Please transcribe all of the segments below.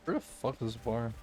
Where the fuck is this bar?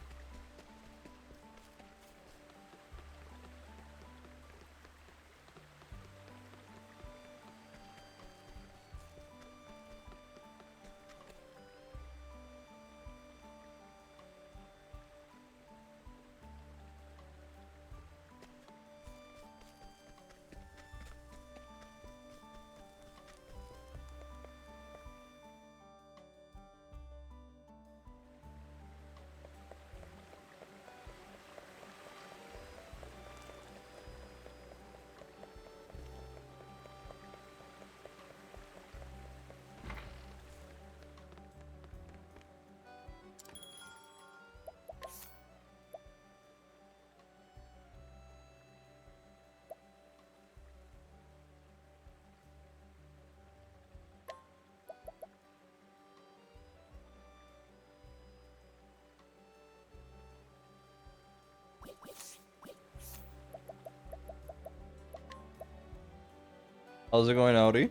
How's it going, Audi?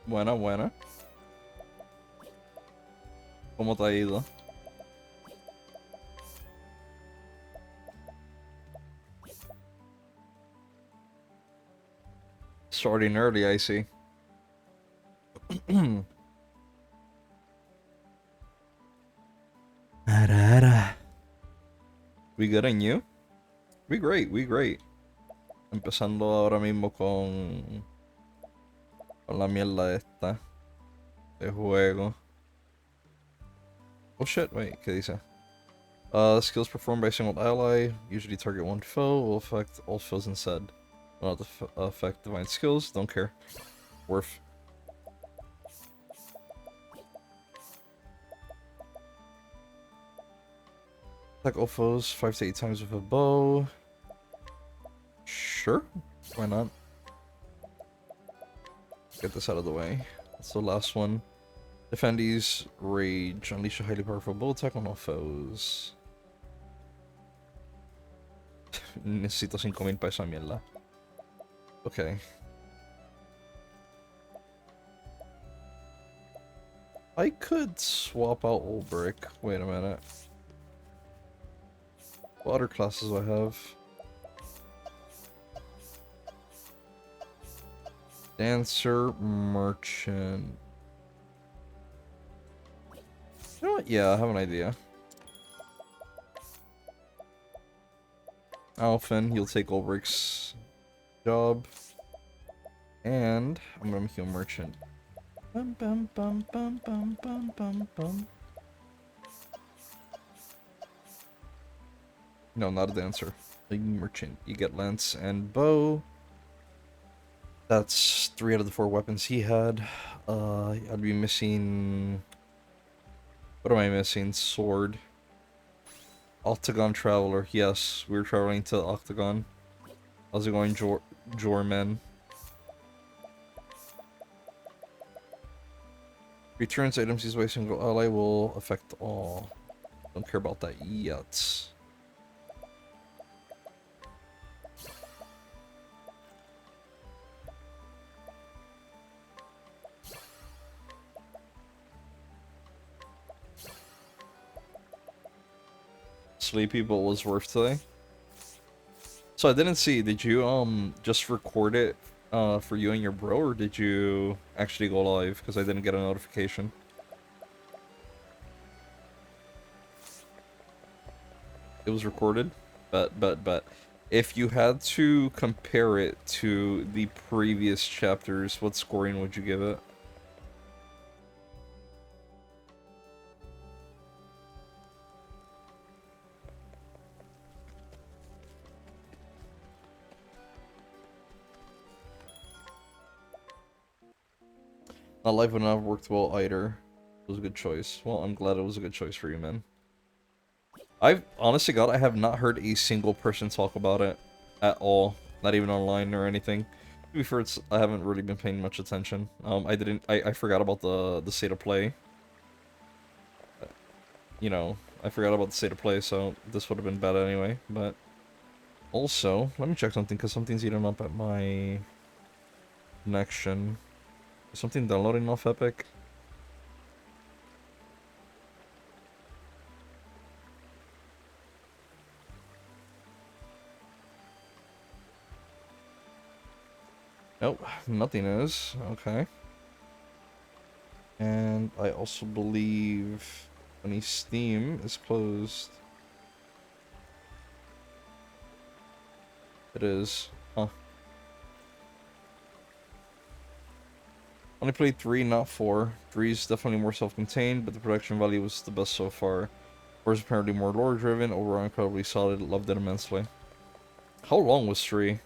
Buena, buena. ¿Cómo te ha ido? Starting early, I see. We good and you? We great, we great. Empezando ahora mismo con la mierda esta de juego. Oh shit, wait, ¿qué dice? Skills performed by a single ally, usually target one foe, will affect all foes instead. Will not affect divine skills, don't care. Worth. Attack all foes 5 to 8 times with a bow. Sure, why not? Get this out of the way. That's the last one. Defendees Rage. Unleash a highly powerful bow attack on all foes. Necesito 5,000 para esa mierda. Okay. I could swap out Ulbrich. Wait a minute. What other classes do I have? Dancer, Merchant. You know what? Yeah, I have an idea. Alphen, he'll take Ulbrich's job. And I'm gonna make you a merchant. Bum, bum, bum, bum, bum, bum, bum, bum. No, not a dancer. A merchant. You get lance and bow. That's 3 out of the 4 weapons he had. I'd be missing... What am I missing? Sword. Octagon Traveler. Yes, we're traveling to Octagon. How's it going, Jorman? Returns items used by a single ally will affect all. Don't care about that yet. Sleepy but was worth today. So I didn't see, did you just record it for you and your bro, or did you actually go live? Because I didn't get a notification. It was recorded, but if you had to compare it to the previous chapters, what scoring would you give it? Not life would not have worked well either. It was a good choice. Well, I'm glad it was a good choice for you, man. I've, honestly God, I have not heard a single person talk about it at all. Not even online or anything. To be fair, I haven't really been paying much attention. I forgot about the state of play. You know, I forgot about the state of play, so this would have been bad anyway, but... Also, let me check something, because something's eating up at my... connection. Is something downloading off Epic? Nope, nothing is. Okay. And I also believe any Steam is closed. It is. Huh. Only played 3, not 4. 3 is definitely more self-contained, but the production value was the best so far. 4 is apparently more lore-driven, overall incredibly solid, loved it immensely. How long was 3?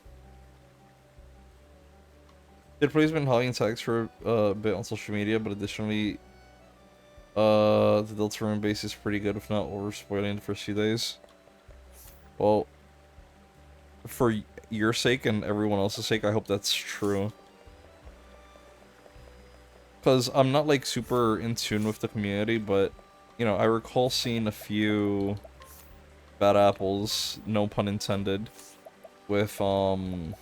It plays been hogging tags for a bit on social media, but additionally, the Deltarune base is pretty good, if not over spoiling the first few days. Well, for your sake and everyone else's sake, I hope that's true. Because I'm not, like, super in tune with the community, but, you know, I recall seeing a few bad apples, no pun intended, with, the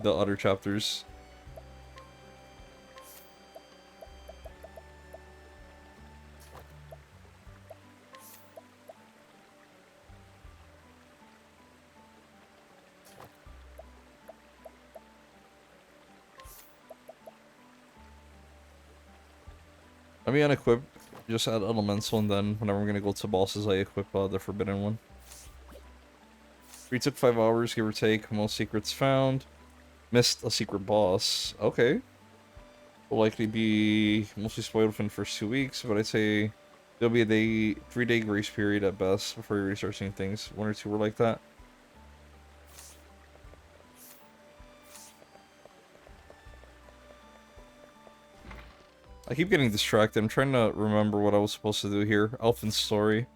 other chapters. Let me unequip, just add elemental, and then whenever I'm gonna go to bosses, I equip the forbidden one. We took 5 hours, give or take. Most secrets found. Missed a secret boss. Okay. Will likely be mostly spoiled within the first 2 weeks, but I'd say there'll be a 3-day grace period at best before you really start seeing things. 1 or 2 were like that. I keep getting distracted. I'm trying to remember what I was supposed to do here. Elfin's story.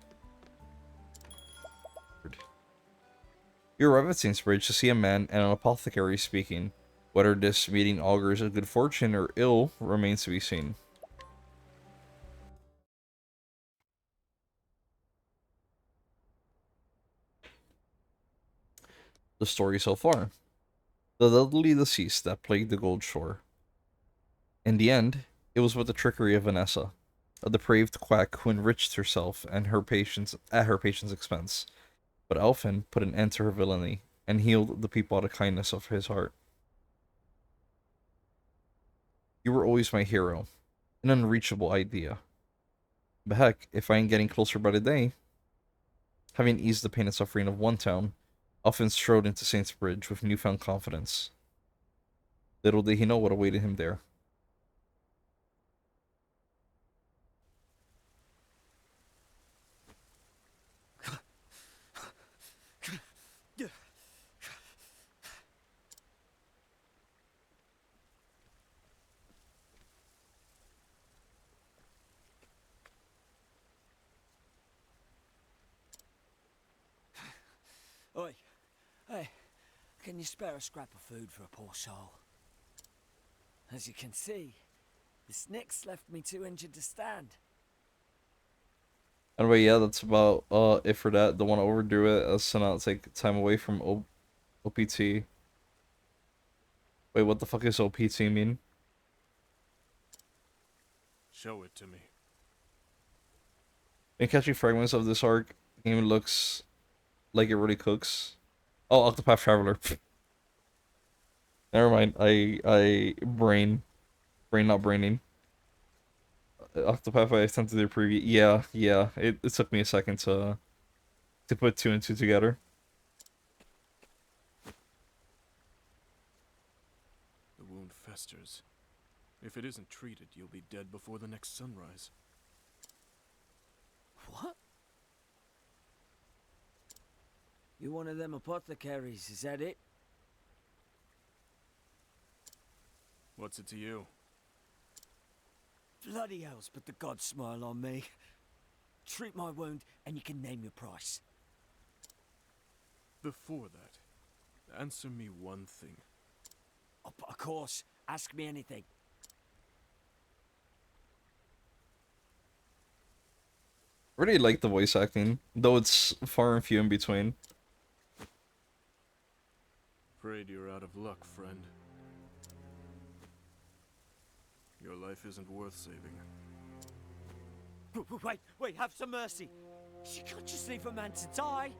You arrive at Sainsbridge to see a man and an apothecary speaking. Whether this meeting augurs a good fortune or ill remains to be seen. The story so far. The elderly deceased that plagued the Gold Shore. In the end, it was but the trickery of Vanessa, a depraved quack who enriched herself and her patients at her patient's expense. But Elfin put an end to her villainy and healed the people out of kindness of his heart. You were always my hero, an unreachable idea. But heck, if I ain't getting closer by the day. Having eased the pain and suffering of one town, Elfin strode into Saint's Bridge with newfound confidence. Little did he know what awaited him there. Oi, hey, can you spare a scrap of food for a poor soul? As you can see, the snick's left me too injured to stand. Anyway, yeah, that's about it for that. Don't want to overdo it as to not take time away from OPT. Wait, what the fuck is OPT mean? Show it to me. In catching fragments of this arc, the game looks like it really cooks. Oh, Octopath Traveler. Never mind. Brain not braining. Octopath I attempted to preview. Yeah. It took me a second to put 2 and 2 together. The wound festers. If it isn't treated, you'll be dead before the next sunrise. What? You one of them apothecaries, is that it? What's it to you? Bloody hells, but the gods smile on me. Treat my wound and you can name your price. Before that, answer me one thing. Oh, but of course, ask me anything. I really like the voice acting, though it's far and few in between. Afraid you're out of luck, friend. Your life isn't worth saving. Wait, have some mercy. You can't just leave a man to die.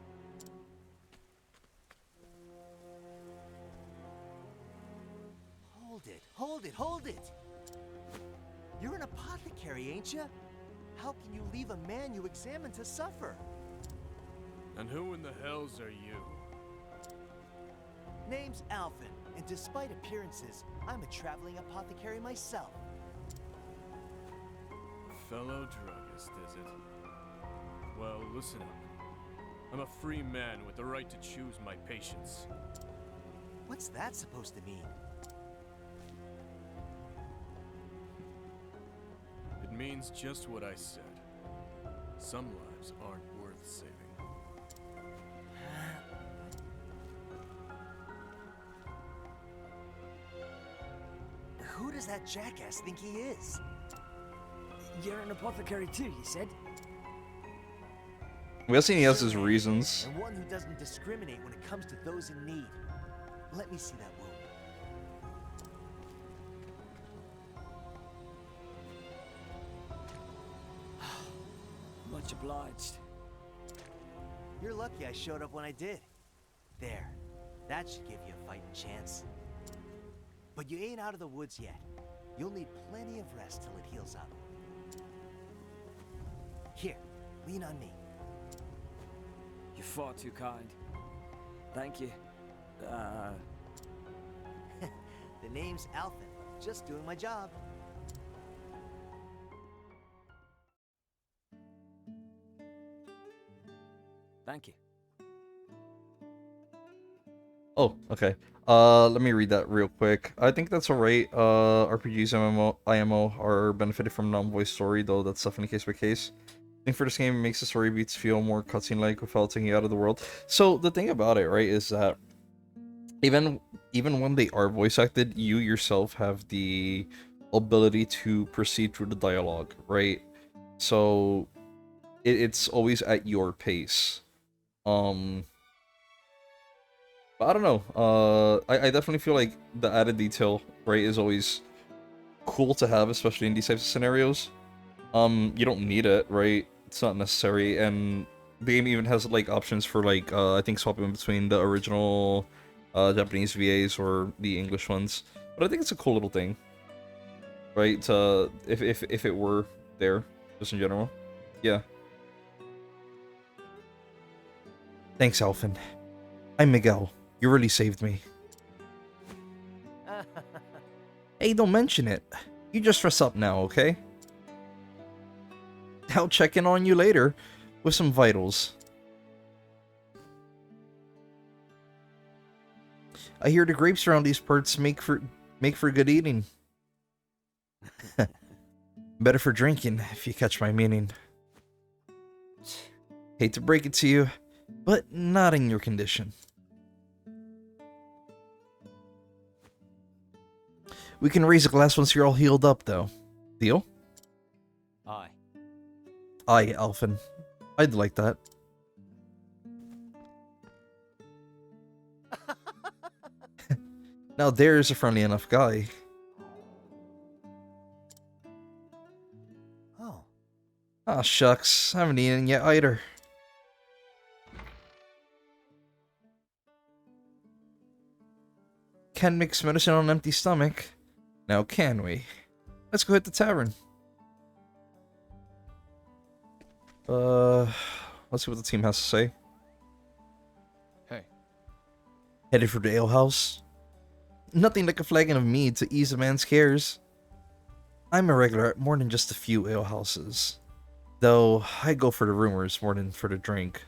Hold it! You're an apothecary, ain't you? How can you leave a man you examined to suffer? And who in the hells are you? Name's Alvin, and despite appearances, I'm a traveling apothecary myself. Fellow druggist, is it? Well, listen up. I'm a free man with the right to choose my patients. What's that supposed to mean? It means just what I said. Some lives aren't worth saving. Who does that jackass think he is? You're an apothecary too, you said? I'm guessing he has his Sure am. reasons. And one who doesn't discriminate when it comes to those in need. Let me see that wound. Much obliged. You're lucky I showed up when I did. There. That should give you a fighting chance. But you ain't out of the woods yet. You'll need plenty of rest till it heals up. Here, lean on me. You're far too kind. Thank you. The name's Alvin. Just doing my job. Thank you. Oh, okay. Let me read that real quick. I think that's alright. RPGs, IMO are benefited from non-voice story, though that's definitely case by case. I think for this game, it makes the story beats feel more cutscene-like without taking you out of the world. So the thing about it, right, is that even when they are voice acted, you yourself have the ability to proceed through the dialogue, right? So it's always at your pace. But I don't know. I definitely feel like the added detail, right, is always cool to have, especially in these types of scenarios. You don't need it, right? It's not necessary, and the game even has like options for like I think swapping between the original Japanese VAs or the English ones. But I think it's a cool little thing, right? If it were there, just in general, yeah. Thanks, Alvin. I'm Miguel. You really saved me. Hey, don't mention it. You just dress up now, okay? I'll check in on you later with some vitals. I hear the grapes around these parts make for good eating. Better for drinking, if you catch my meaning. Hate to break it to you, but not in your condition. We can raise a glass once you're all healed up, though. Deal? Aye. Aye, Alvin. I'd like that. Now there's a friendly enough guy. Oh. Ah, shucks. I haven't eaten yet either. Can't mix medicine on an empty stomach. Now can we? Let's go hit the tavern. Let's see what the team has to say. Hey. Headed for the alehouse? Nothing like a flagon of mead to ease a man's cares. I'm a regular at more than just a few alehouses. Though, I go for the rumors more than for the drink.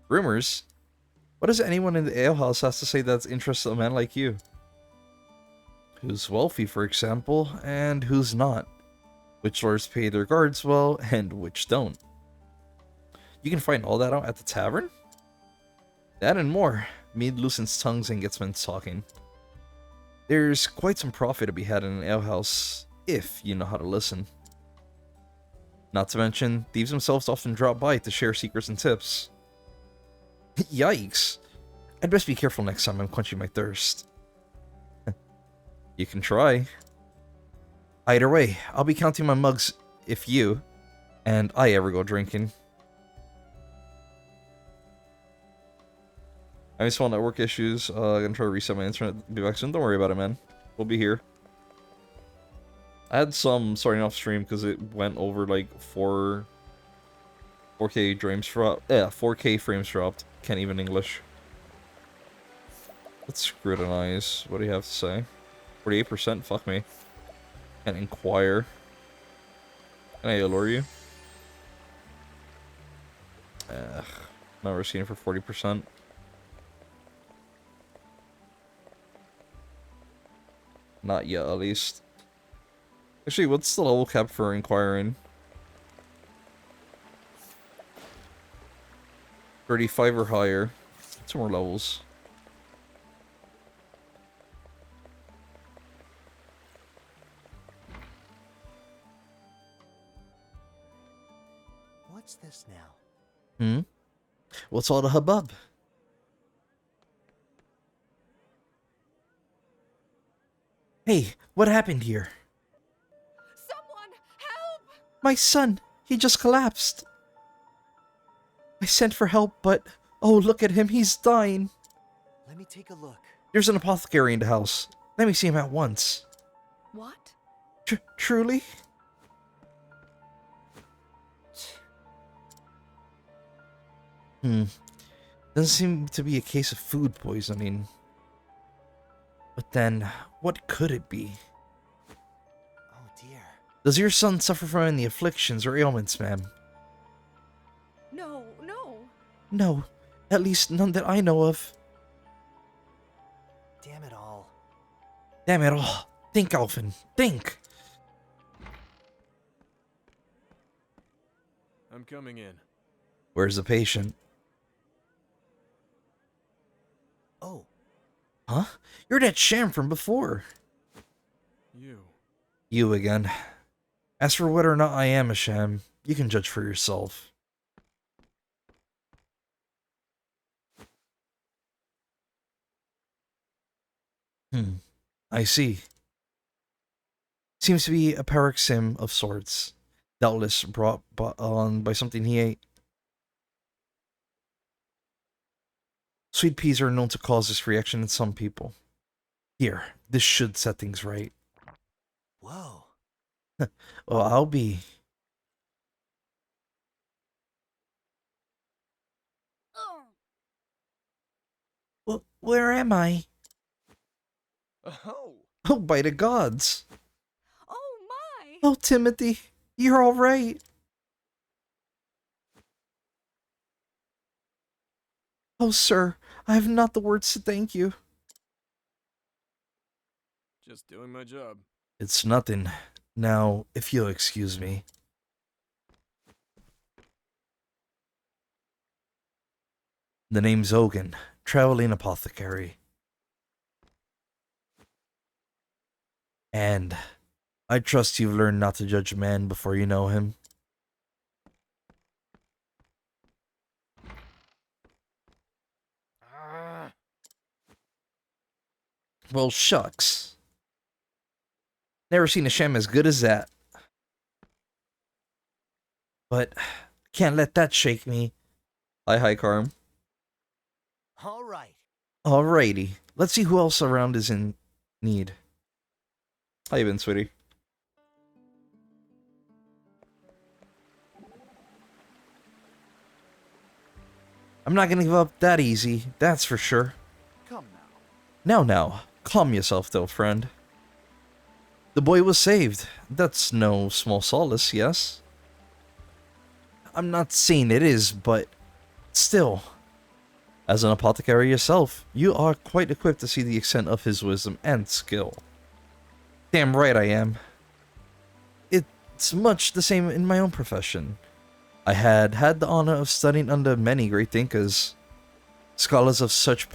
Rumors? What does anyone in the alehouse has to say that's interests a man like you? Who's wealthy, for example, and who's not? Which lords pay their guards well, and which don't? You can find all that out at the tavern? That and more. Mead loosens tongues and gets men talking. There's quite some profit to be had in an alehouse, if you know how to listen. Not to mention, thieves themselves often drop by to share secrets and tips. Yikes! I'd best be careful next time I'm quenching my thirst. You can try. Either way, I'll be counting my mugs if you and I ever go drinking. Having small network issues. I'm gonna try to reset my internet. Be back soon. Don't worry about it, man. we'll be here. I had some starting off stream because it went over like 4K frames dropped. Yeah, 4K frames dropped. Can't even English. Let's scrutinize. What do you have to say? 48%? Fuck me. Can't inquire. Can I allure you? Not risking it for 40%. Not yet, at least. Actually, what's the level cap for inquiring? 35 or higher. 2 more levels. What's this now? What's all the hubbub? Hey, what happened here? Someone help! My son, he just collapsed. I sent for help, but oh, look at him, he's dying. Let me take a look. There's an apothecary in the house. Let me see him at once. What? Truly? Doesn't seem to be a case of food poisoning. But then, what could it be? Oh dear. Does your son suffer from any afflictions or ailments, ma'am? No. No, at least none that I know of. Damn it all. Damn it all. Think, Alvin. Think. I'm coming in. Where's the patient? Oh, Huh? You're that sham from before. You. You again. As for whether or not I am a sham, you can judge for yourself. I see. Seems to be a paroxysm of sorts. Doubtless brought on by something he ate. Sweet peas are known to cause this reaction in some people. Here, this should set things right. whoa. Well, I'll be... Where am I? Oh! Oh, by the gods! Oh my! Oh, Timothy, you're all right. Oh, sir, I have not the words to thank you. Just doing my job. It's nothing. Now, if you'll excuse me. The name's Ogan, traveling apothecary. And I trust you've learned not to judge a man before you know him. Well, shucks. Never seen a sham as good as that. But can't let that shake me. Hi, Carm. All right. Alrighty. Let's see who else around is in need. How you been, sweetie? I'm not gonna give up that easy, that's for sure. Come now. Now, calm yourself though, friend. The boy was saved. That's no small solace, yes? I'm not saying it is, but still. As an apothecary yourself, you are quite equipped to see the extent of his wisdom and skill. Damn right I am. It's much the same in my own profession. I had the honor of studying under many great thinkers, scholars of such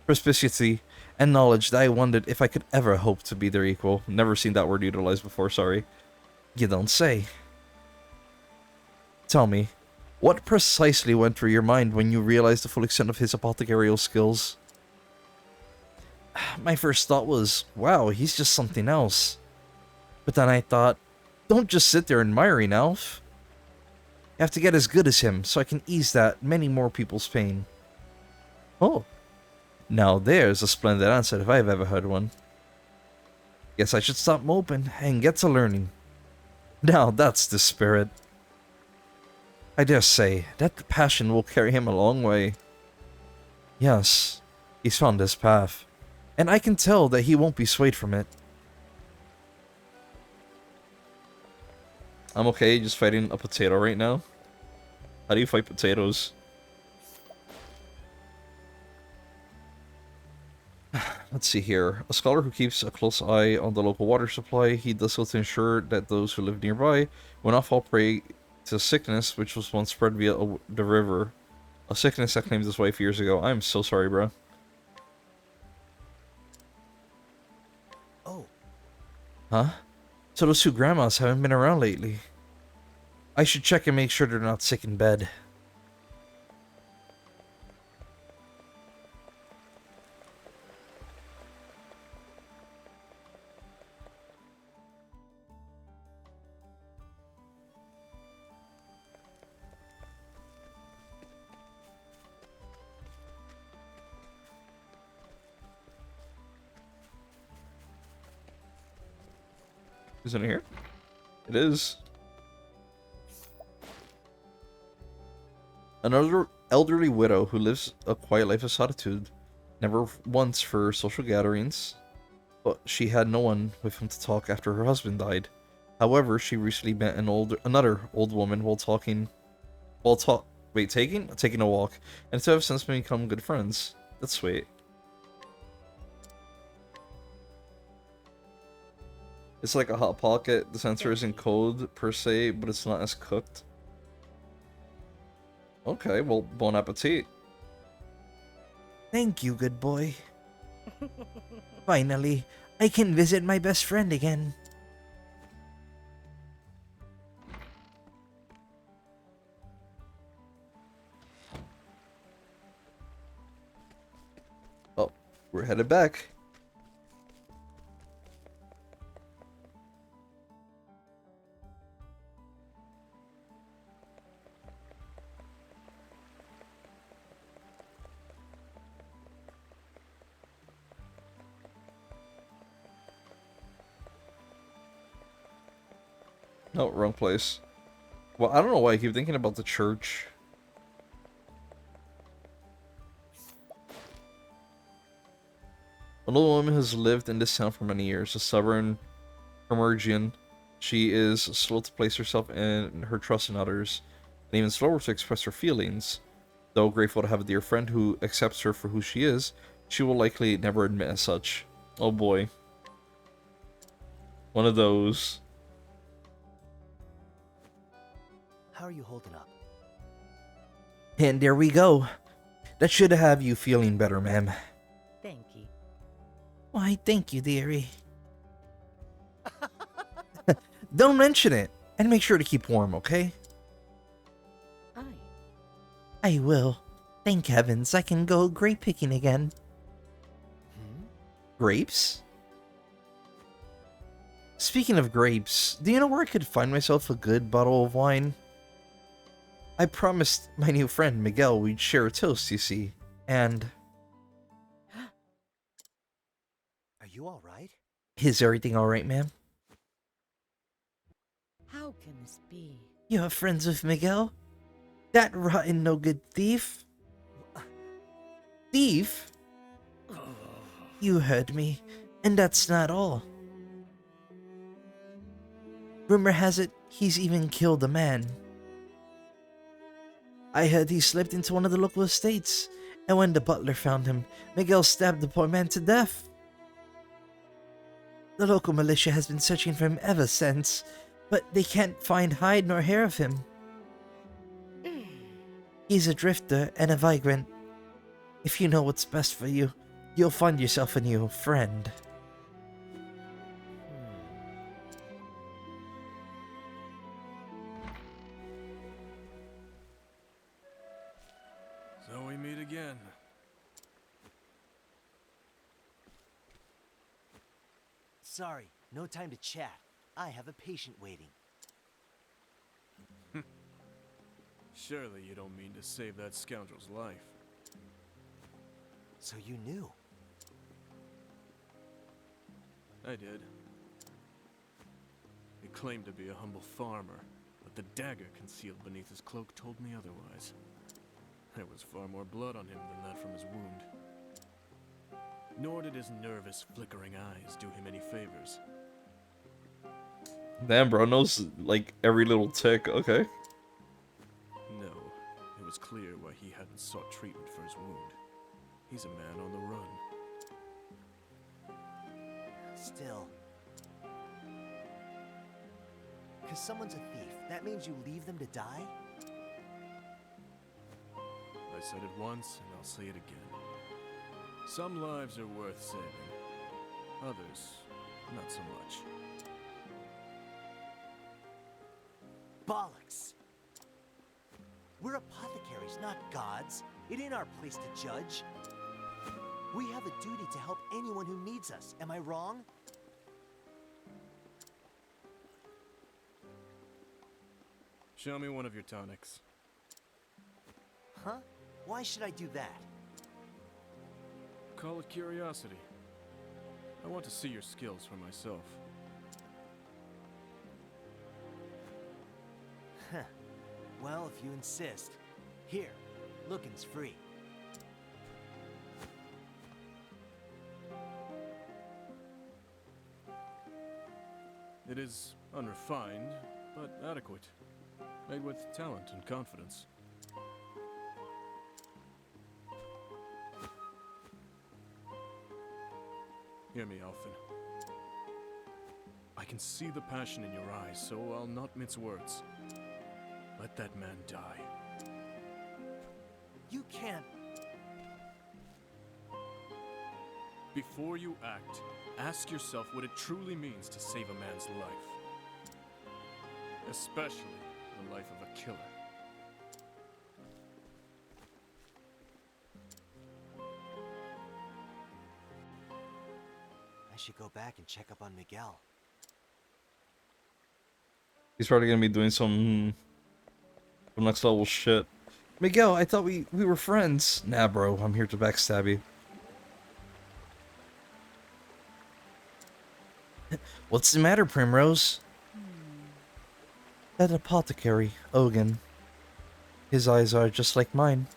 perspicacity and knowledge that I wondered if I could ever hope to be their equal. Never seen that word utilized before, sorry. You don't say. Tell me, what precisely went through your mind when you realized the full extent of his apothecarial skills? My first thought was, wow, he's just something else. But then I thought, don't just sit there admiring Alf. You have to get as good as him so I can ease that many more people's pain. Oh, Now there's a splendid answer if I've ever heard one. Guess I should stop moping and get to learning. Now that's the spirit. I dare say that passion will carry him a long way. Yes, he's found his path, and I can tell that he won't be swayed from it. I'm okay just fighting a potato right now. How do you fight potatoes? Let's see here. A scholar who keeps a close eye on the local water supply. He does so to ensure that those who live nearby will not fall prey to sickness which was once spread via the river. A sickness that claimed his wife years ago. I'm so sorry, bro. Oh, Huh? So those two grandmas haven't been around lately. I should check and make sure they're not sick in bed. Is it in here? It is. Another elderly widow who lives a quiet life of solitude. Never once for social gatherings, but she had no one with whom to talk after her husband died. However, she recently met another old woman while taking a walk, and two have since become good friends. That's sweet. It's like a Hot Pocket. The sensor isn't cold per se, but it's not as cooked. Okay, well, bon appetit. Thank you, good boy. Finally, I can visit my best friend again. Oh, we're headed back. No, wrong place. Well, I don't know why I keep thinking about the church. An old woman has lived in this town for many years. A stubborn Emergian, she is slow to place herself and her trust in others, and even slower to express her feelings. Though grateful to have a dear friend who accepts her for who she is, she will likely never admit as such. Oh boy. One of those. how are you holding up? And there we go. That should have you feeling better, ma'am. Thank you. Why, thank you, dearie. Don't mention it. And make sure to keep warm, okay? Aye. I will. Thank heavens I can go grape picking again. Grapes? Speaking of grapes, do you know where I could find myself a good bottle of wine? I promised my new friend Miguel we'd share a toast, you see. And... Are you alright? is everything alright, ma'am? How can this be? You are friends with Miguel? That rotten no-good thief? Thief? You heard me, and that's not all. Rumor has it, he's even killed a man. I heard he slipped into one of the local estates, and when the butler found him, Miguel stabbed the poor man to death. The local militia has been searching for him ever since, but they can't find hide nor hair of him. He's a drifter and a vagrant. If you know what's best for you, you'll find yourself a new friend. So we meet again. Sorry, no time to chat. I have a patient waiting. Surely you don't mean to save that scoundrel's life. So you knew. I did. He claimed to be a humble farmer, but the dagger concealed beneath his cloak told me otherwise. There was far more blood on him than that from his wound. Nor did his nervous, flickering eyes do him any favors. Damn, bro, knows like every little tick. Okay. No, it was clear why he hadn't sought treatment for his wound. He's a man on the run. Still. Because someone's a thief, that means you leave them to die? I said it once, and I'll say it again. Some lives are worth saving. Others, not so much. Bollocks! We're apothecaries, not gods. It ain't our place to judge. We have a duty to help anyone who needs us. Am I wrong? Show me one of your tonics. Huh? Why should I do that? Call it curiosity. I want to see your skills for myself. Huh. Well, if you insist. Here, looking's free. It is unrefined, but adequate. Made with talent and confidence. Hear me, Alphen. I can see the passion in your eyes, so I'll not mince words. Let that man die. You can't. Before you act, ask yourself what it truly means to save a man's life. Especially the life of a killer. I should go back and check up on Miguel. He's probably gonna be doing some next level shit. Miguel, I thought we were friends. Nah, bro, I'm here to backstab you. What's the matter, Primrose? That apothecary, Ogun. His eyes are just like mine.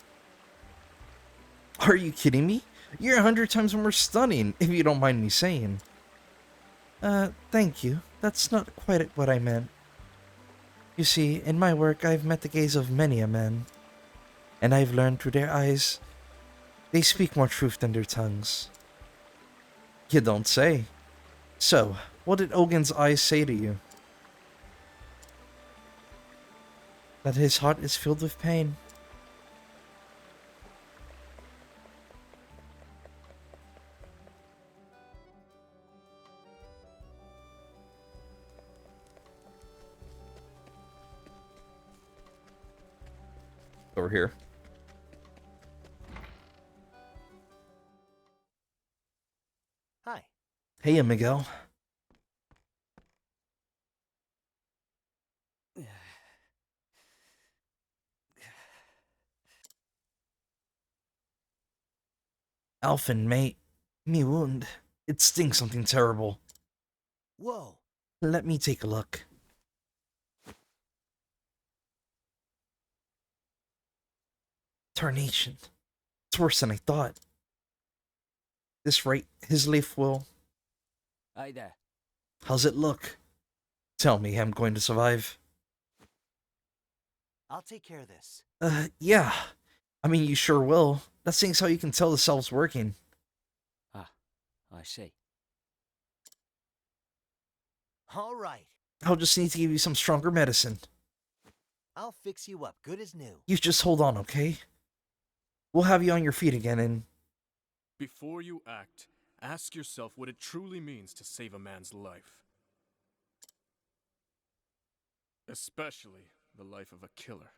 Are you kidding me? You're 100 times more stunning, if you don't mind me saying. Thank you. That's not quite what I meant. You see, in my work, I've met the gaze of many a man. And I've learned through their eyes, they speak more truth than their tongues. You don't say. So, what did Ogun's eyes say to you? That his heart is filled with pain. Over here. Hi. Hey, Miguel. Alphen, mate. Me wound. It stings something terrible. Whoa. Let me take a look. Tarnation. It's worse than I thought. This right, his leaf will... Hey there. How's it look? Tell me I'm going to survive. I'll take care of this. Yeah. I mean, you sure will. That seems how you can tell the cell's working. Ah, I see. All right. I'll just need to give you some stronger medicine. I'll fix you up, good as new. You just hold on, okay? We'll have you on your feet again and... Before you act, ask yourself what it truly means to save a man's life. Especially the life of a killer.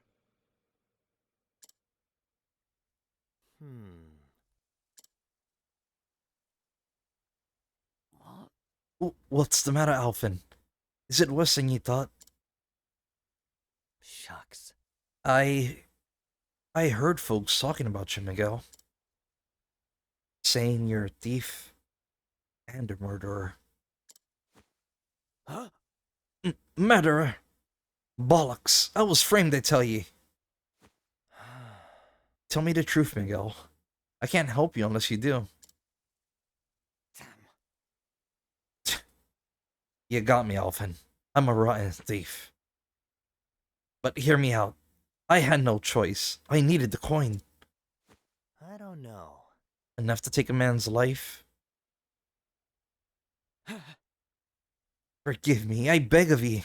What? What's the matter, Alphen? Is it worse than you thought? Shucks. I heard folks talking about you, Miguel. saying you're a thief and a murderer. Huh? Murderer! Bollocks! I was framed, I tell ye. Tell me the truth, Miguel. I can't help you unless you do. Damn. You got me, Alvin. I'm a rotten thief. But hear me out. I had no choice. I needed the coin. I don't know. Enough to take a man's life? Forgive me, I beg of ye.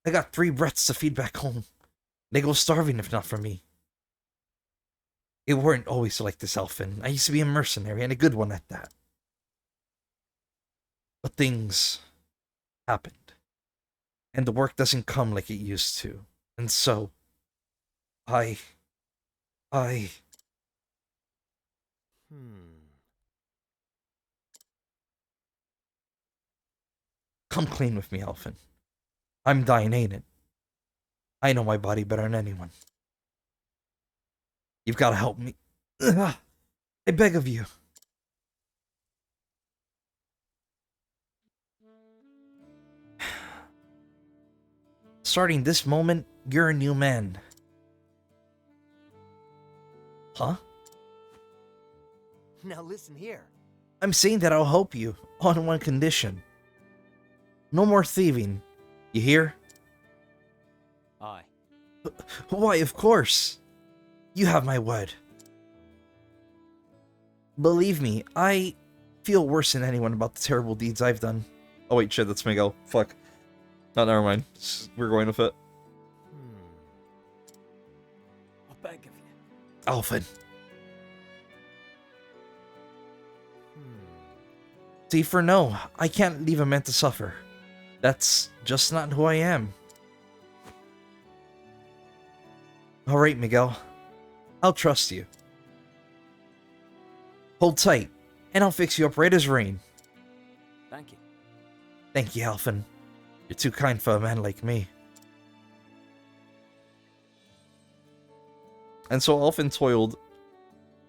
I got 3 brats to feed back home. They go starving if not for me. It weren't always like this, Alvin. I used to be a mercenary, and a good one at that. But things happened. And the work doesn't come like it used to. And so, I... Come clean with me, Alvin. I'm dying, ain't it? I know my body better than anyone. You've got to help me. Ugh. I beg of you. Starting this moment, you're a new man. Huh? Now listen here. I'm saying that I'll help you, on one condition. No more thieving. You hear? Aye. Why, of course. You have my word. Believe me, I feel worse than anyone about the terrible deeds I've done. Oh wait, shit, that's Miguel. Fuck. No, never mind. We're going with it. I beg of you. Alvin. See, for no, I can't leave a man to suffer. That's just not who I am. Alright, Miguel. I'll trust you. Hold tight, and I'll fix you up right as rain. Thank you. Thank you, Alvin. You're too kind for a man like me. And so Alvin toiled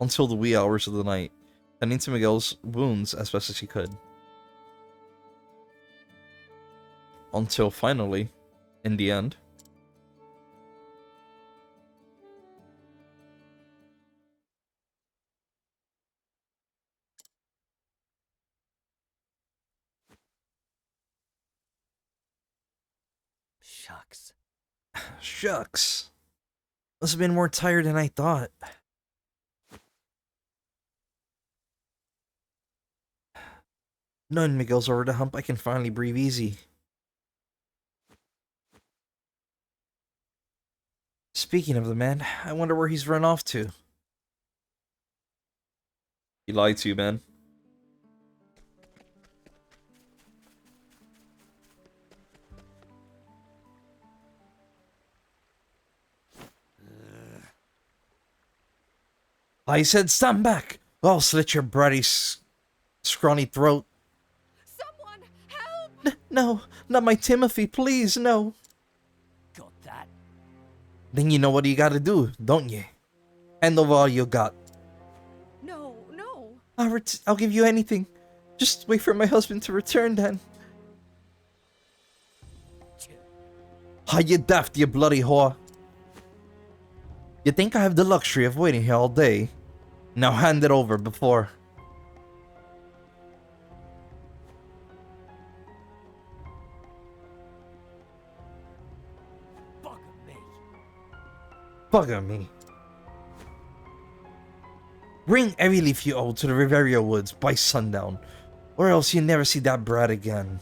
until the wee hours of the night, tending to Miguel's wounds as best as he could. Until finally, in the end, Shucks. shucks. Must have been more tired than I thought. Knowing Miguel's over the hump, I can finally breathe easy. Speaking of the man, I wonder where he's run off to. He lied to you, man. I said stand back! I'll slit your bratty scrawny throat. Someone help! No, not my Timothy, please, no. Got that? Then you know what you gotta do, don't you? Hand over all you got. No, no. I'll give you anything. Just wait for my husband to return then. Ah, you daft, you bloody whore. You think I have the luxury of waiting here all day? Now hand it over before... Bugger me. Bugger me. Bring every leaf you owe to the Riveria Woods by sundown, or else you never see that brat again.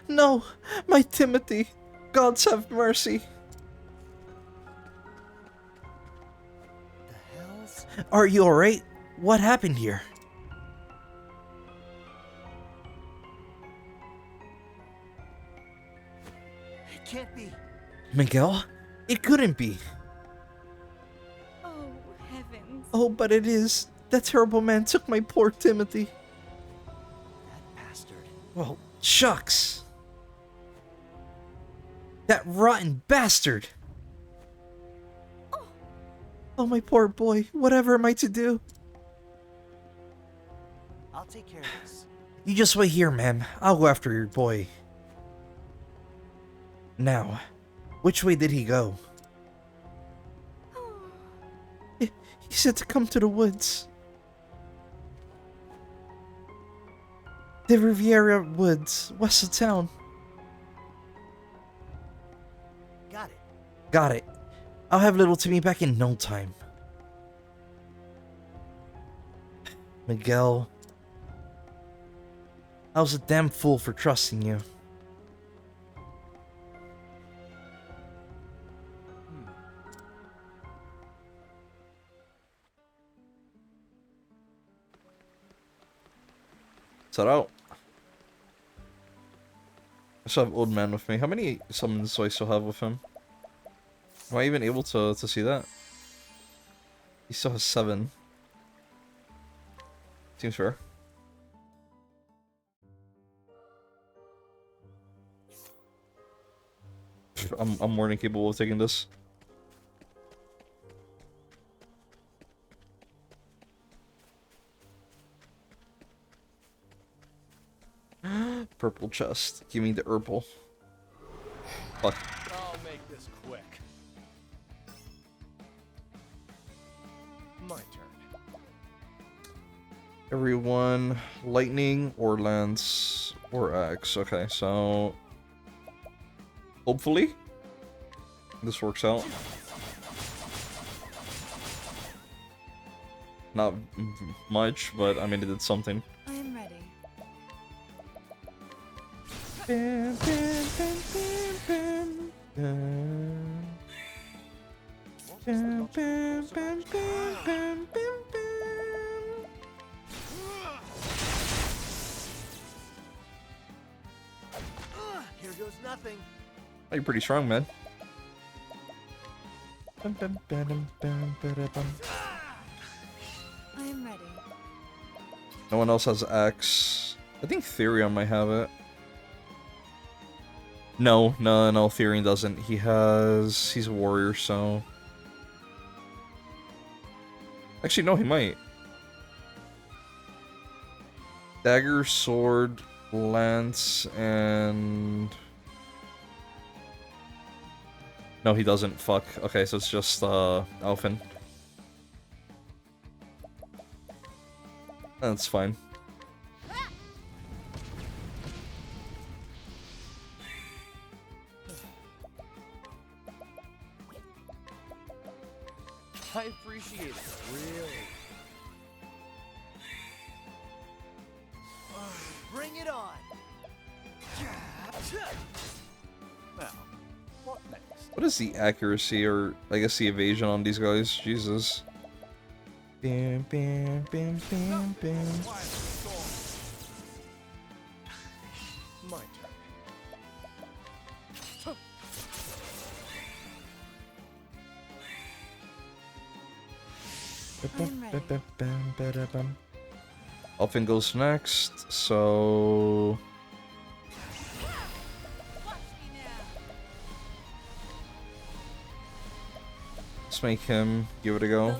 No, my Timothy. Gods have mercy. The hell's... Are you alright? What happened here? It can't be. Miguel? It couldn't be. Oh, heavens. Oh, but it is. That terrible man took my poor Timothy. That bastard. Well, shucks. That rotten bastard! Oh, my poor boy. Whatever am I to do? I'll take care of this. You just wait here, ma'am. I'll go after your boy. Now, which way did he go? He said to come to the woods. The Riviera Woods, west of town. Got it. Got it. I'll have little Timmy back in no time. Miguel, I was a damn fool for trusting you. Set out. I still have Old Man with me. How many summons do I still have with him? Am I even able to see that? He still has 7. Seems fair. I'm more than capable of taking this. Purple chest. Give me the herbal. Fuck. I'll make this quick. My turn. Everyone, lightning or lance or axe. Okay, so hopefully this works out. Not much, but I mean it did something. I am ready. Bam, bam, bam, bam, bam. Bam, bam, bam, bam, bam, bam, bam. Here goes nothing. Oh, you're pretty strong, man. Bam, bam, bam, bam, bam, bam. I am ready. No one else has axe. I think Therion might have it. No, Therion doesn't. He's a warrior, so... Actually, no, he might. Dagger, sword, lance, and... No, he doesn't. Fuck. Okay, so it's just, Alphen. That's fine. I appreciate it. Really. Bring it on. Now, what next? What is the accuracy, or I guess the evasion on these guys? Jesus. Bam, bam, bam, bam, bam. My turn. Elfin goes next, so... Let's make him give it a go.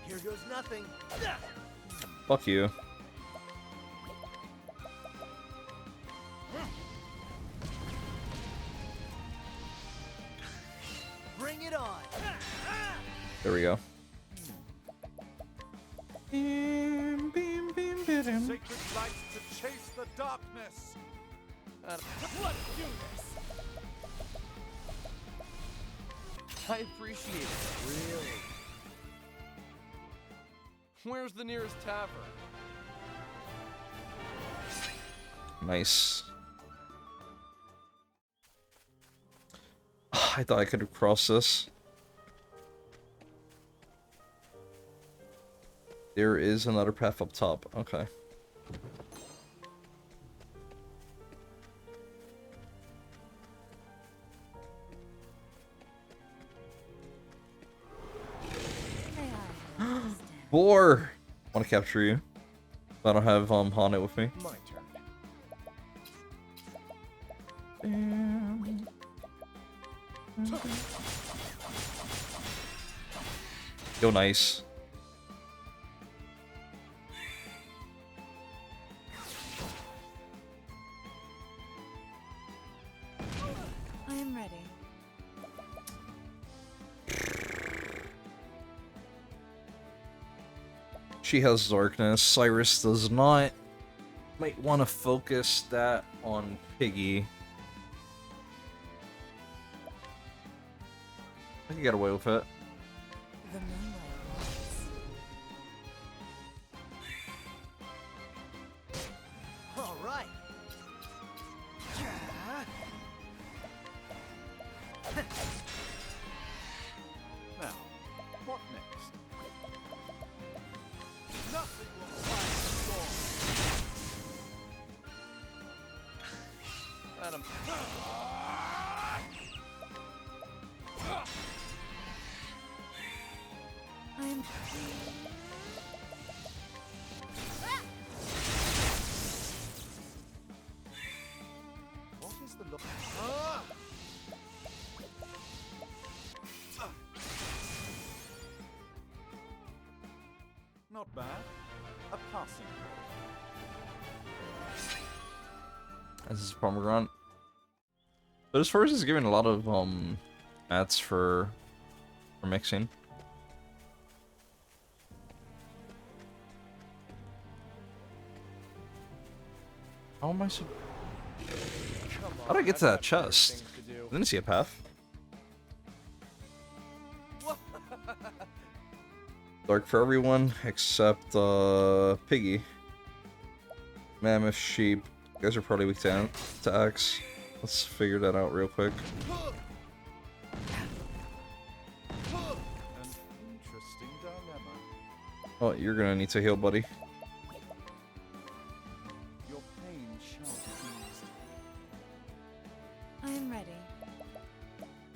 Here goes nothing. Fuck you. Bring it on. There we go. Sacred lights to chase the darkness. Let's do this. I appreciate it. Really. Where's the nearest tavern? Nice. I thought I could have crossed this. There is another path up top. Okay. Boar! Want to capture you. I don't have Haunted with me. My turn. Yo, nice. I am ready. She has darkness. Cyrus does not. Might want to focus that on Piggy. I can get away with it. The moonlight lights. All right. Now, what next? Nothing will quiet the storm. Let him. I am. What is the look? Not bad. A passing. This is pomegranate. But as far as is giving a lot of mats for mixing. How am I so? How'd I get to that chest? I didn't see a path. Dark for everyone except Piggy. Mammoth, sheep. You guys are probably weak to axe. Let's figure that out real quick. An interesting dilemma. Oh, you're gonna need to heal, buddy. Your pain shall be eased. I am ready.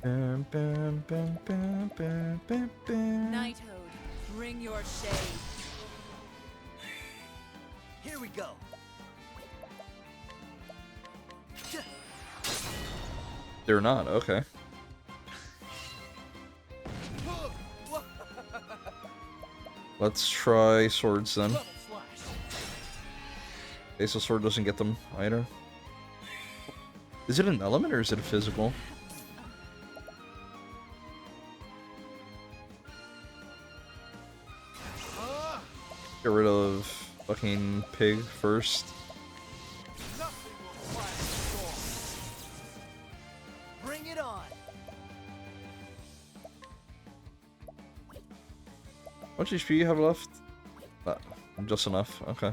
Bam, bam, bam, bam, bam, bam, bam. Nighthode, bring your shade. Here we go. They're not, okay. Let's try swords then. Okay, so sword doesn't get them either. Is it an element or is it a physical? Get rid of fucking pig first. Nothing will quiet the storm. Bring it on. How much HP you have left? Just enough, okay.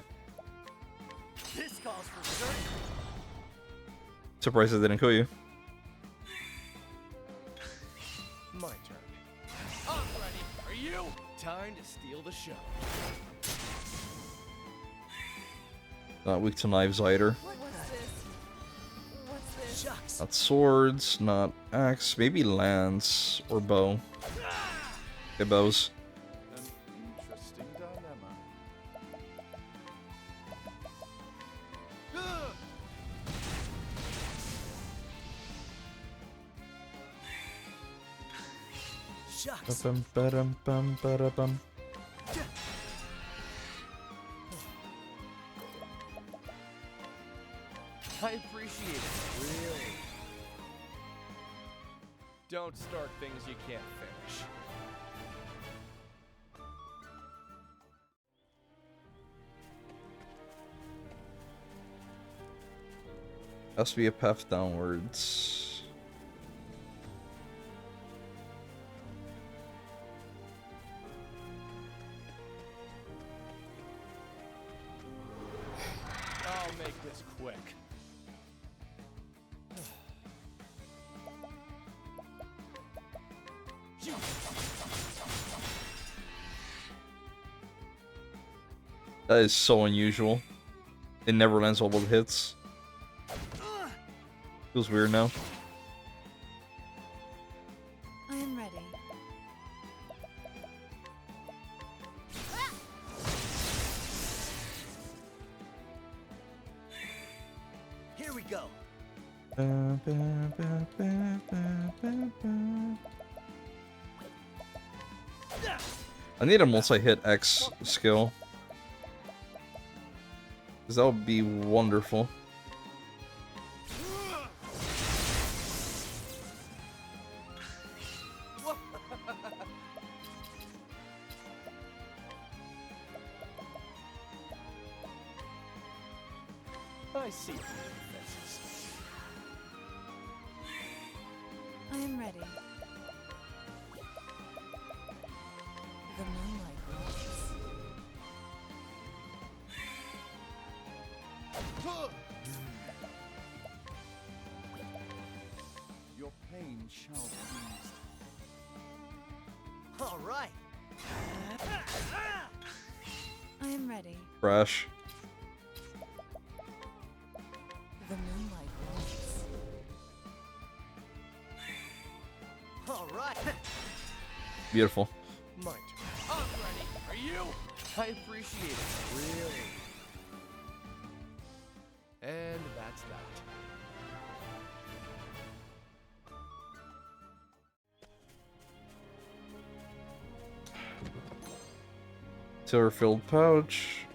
This calls for certain. Surprised I didn't kill you. My turn. I'm ready. Are you? Time to steal the show. Not weak to knives either. What's this? What's this? Shucks. Not swords, not axe, maybe lance or bow. Okay, bows. An interesting dilemma. Shucks. Bum, ba-dum, bum, ba-da-bum. I appreciate it, really. Don't start things you can't finish. Has to be a path downwards. I'll make this quick. That is so unusual. It never lands all the hits. Feels weird now. I am ready. Here we go. I need a multi-hit X skill. Because that would be wonderful. I see your defenses. I am ready. The moonlight glows. Your pain shall be eased. All right. I am ready. Crash. The moonlight glows. All right. Beautiful. My turn. I'm ready. Are you? I appreciate it. Really. And that's that. Silver-filled pouch.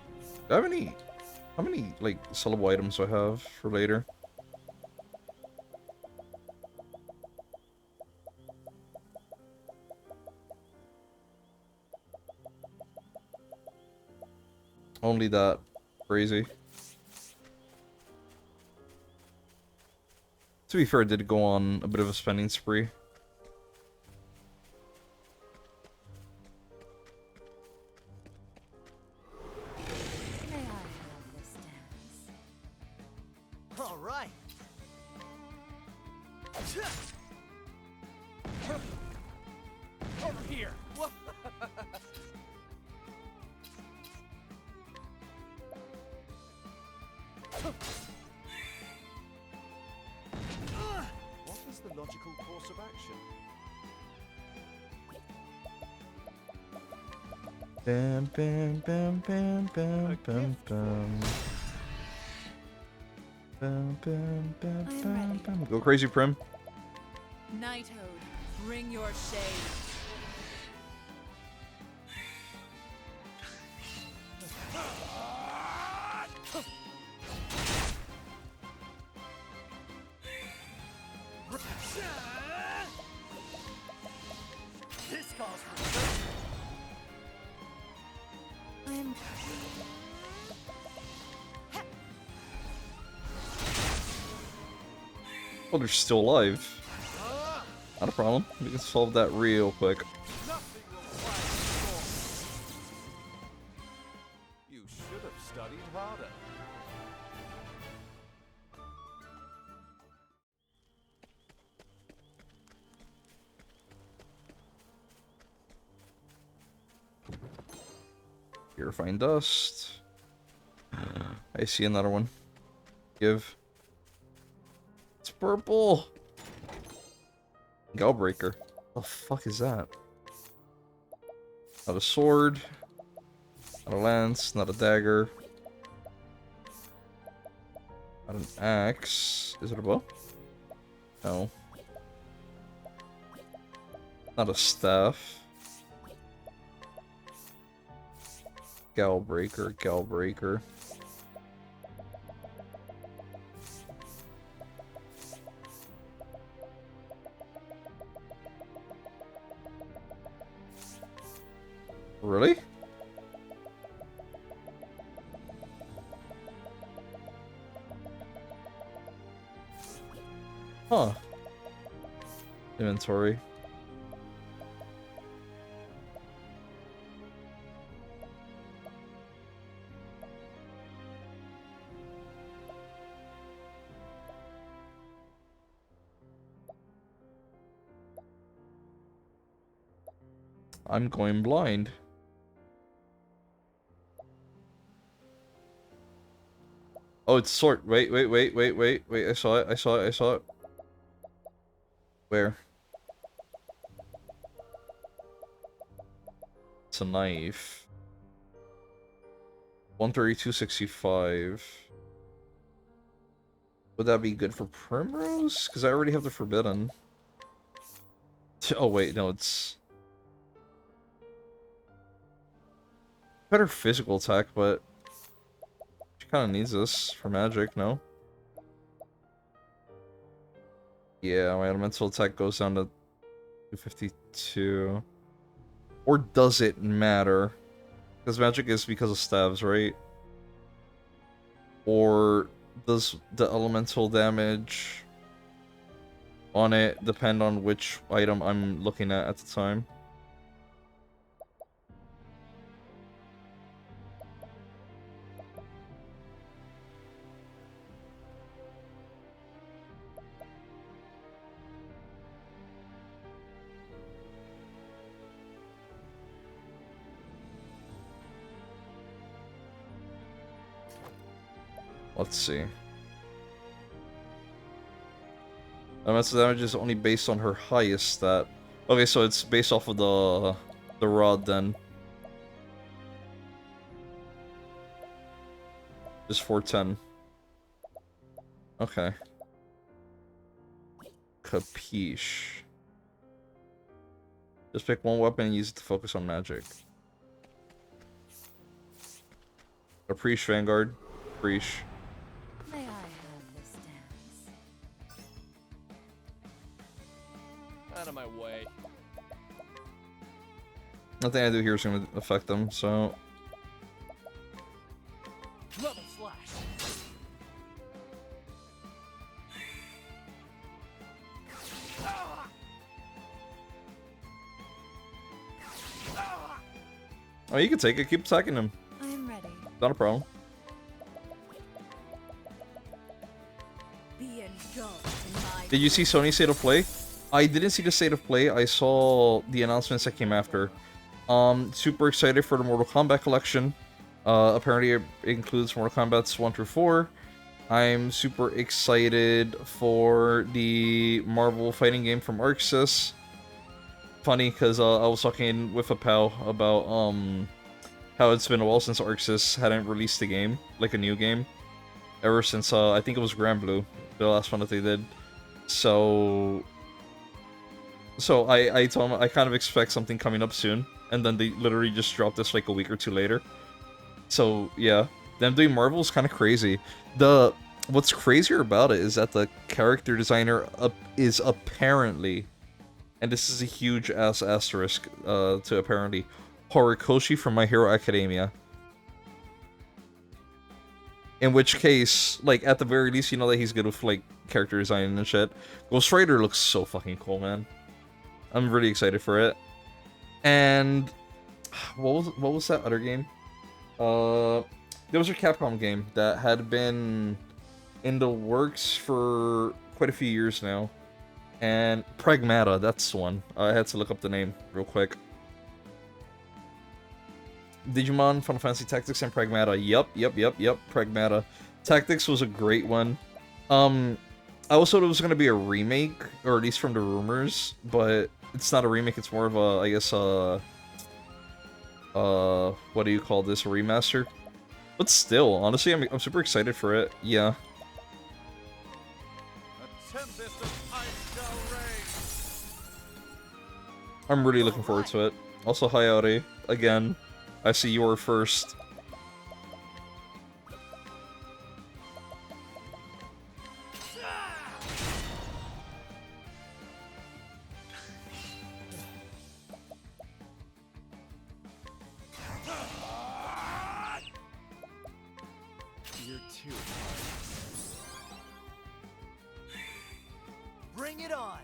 Do I have any... How many, like, sellable items do I have for later? Only that. Crazy. To be fair, I did go on a bit of a spending spree. May I have this dance? All right. Over here. What? What is the logical course of action? Bam, bam, bam, bam, bam, bam, bam. Bam, bam, bam, I'm bam, ready. bam. Go crazy, Prim. Nighthode, bring your shade. This calls for I am. Oh, they're still alive. Not a problem. We can solve that real quick. Nothing will quiet the storm. You should have studied harder. Purifying dust. I see another one. Give. It's purple. Gallbreaker. The fuck is that? Not a sword. Not a lance. Not a dagger. Not an axe. Is it a bow? No. Not a staff. Gallbreaker. Gallbreaker. Really? Huh. Inventory. I'm going blind. Oh, it's sort. Wait. I saw it. I saw it. Where? It's a knife. 132.65. Would that be good for Primrose? Because I already have the Forbidden. Oh wait, no, it's better physical attack, but she kind of needs this for magic, no? Yeah, my elemental attack goes down to 252. Or does it matter? Because magic is because of stabs, right? Or does the elemental damage on it depend on which item I'm looking at the time? Let's see. Elemental damage is only based on her highest stat. Okay, so it's based off of the rod then. Just 410. Okay. Capiche. Just pick one weapon and use it to focus on magic. Caprice Vanguard. Caprice. May I have this dance? Out of my way. Nothing I do here is going to affect them, so... Level slash. Oh, you can take it. Keep attacking him. I am ready. Not a problem. Be engulfed in my Did you see Sony's state of play? I didn't see the state of play. I saw the announcements that came after. Super excited for the Mortal Kombat collection. Apparently it includes Mortal Kombat's 1 through 4. I'm super excited for the Marvel fighting game from Arc Sys. Funny, because I was talking with a pal about how it's been a while since Arc Sys hadn't released a game, like a new game. Ever since, I think it was Grand Blue, the last one that they did. So I told him I kind of expect something coming up soon. And then they literally just dropped this like a week or two later. So, yeah. Them doing Marvel is kind of crazy. What's crazier about it is that the character designer is apparently, and this is a huge ass asterisk to apparently, Horikoshi from My Hero Academia. In which case, like, at the very least, you know that he's good with, like, character design and shit. Ghost Rider looks so fucking cool, man. I'm really excited for it. And what was that other game? There was a Capcom game that had been in the works for quite a few years now. And Pragmata, that's the one. I had to look up the name real quick. Digimon, Final Fantasy Tactics, and Pragmata. Yup. Pragmata. Tactics was a great one. I also thought it was going to be a remake, or at least from the rumors, but it's not a remake, it's more of a, I guess, what do you call this, a remaster? But still, honestly, I'm super excited for it, yeah. A tempest of ice shall reign. I'm really looking forward to it. Also, Hayate, again, I see you were first. You're too Bring it on!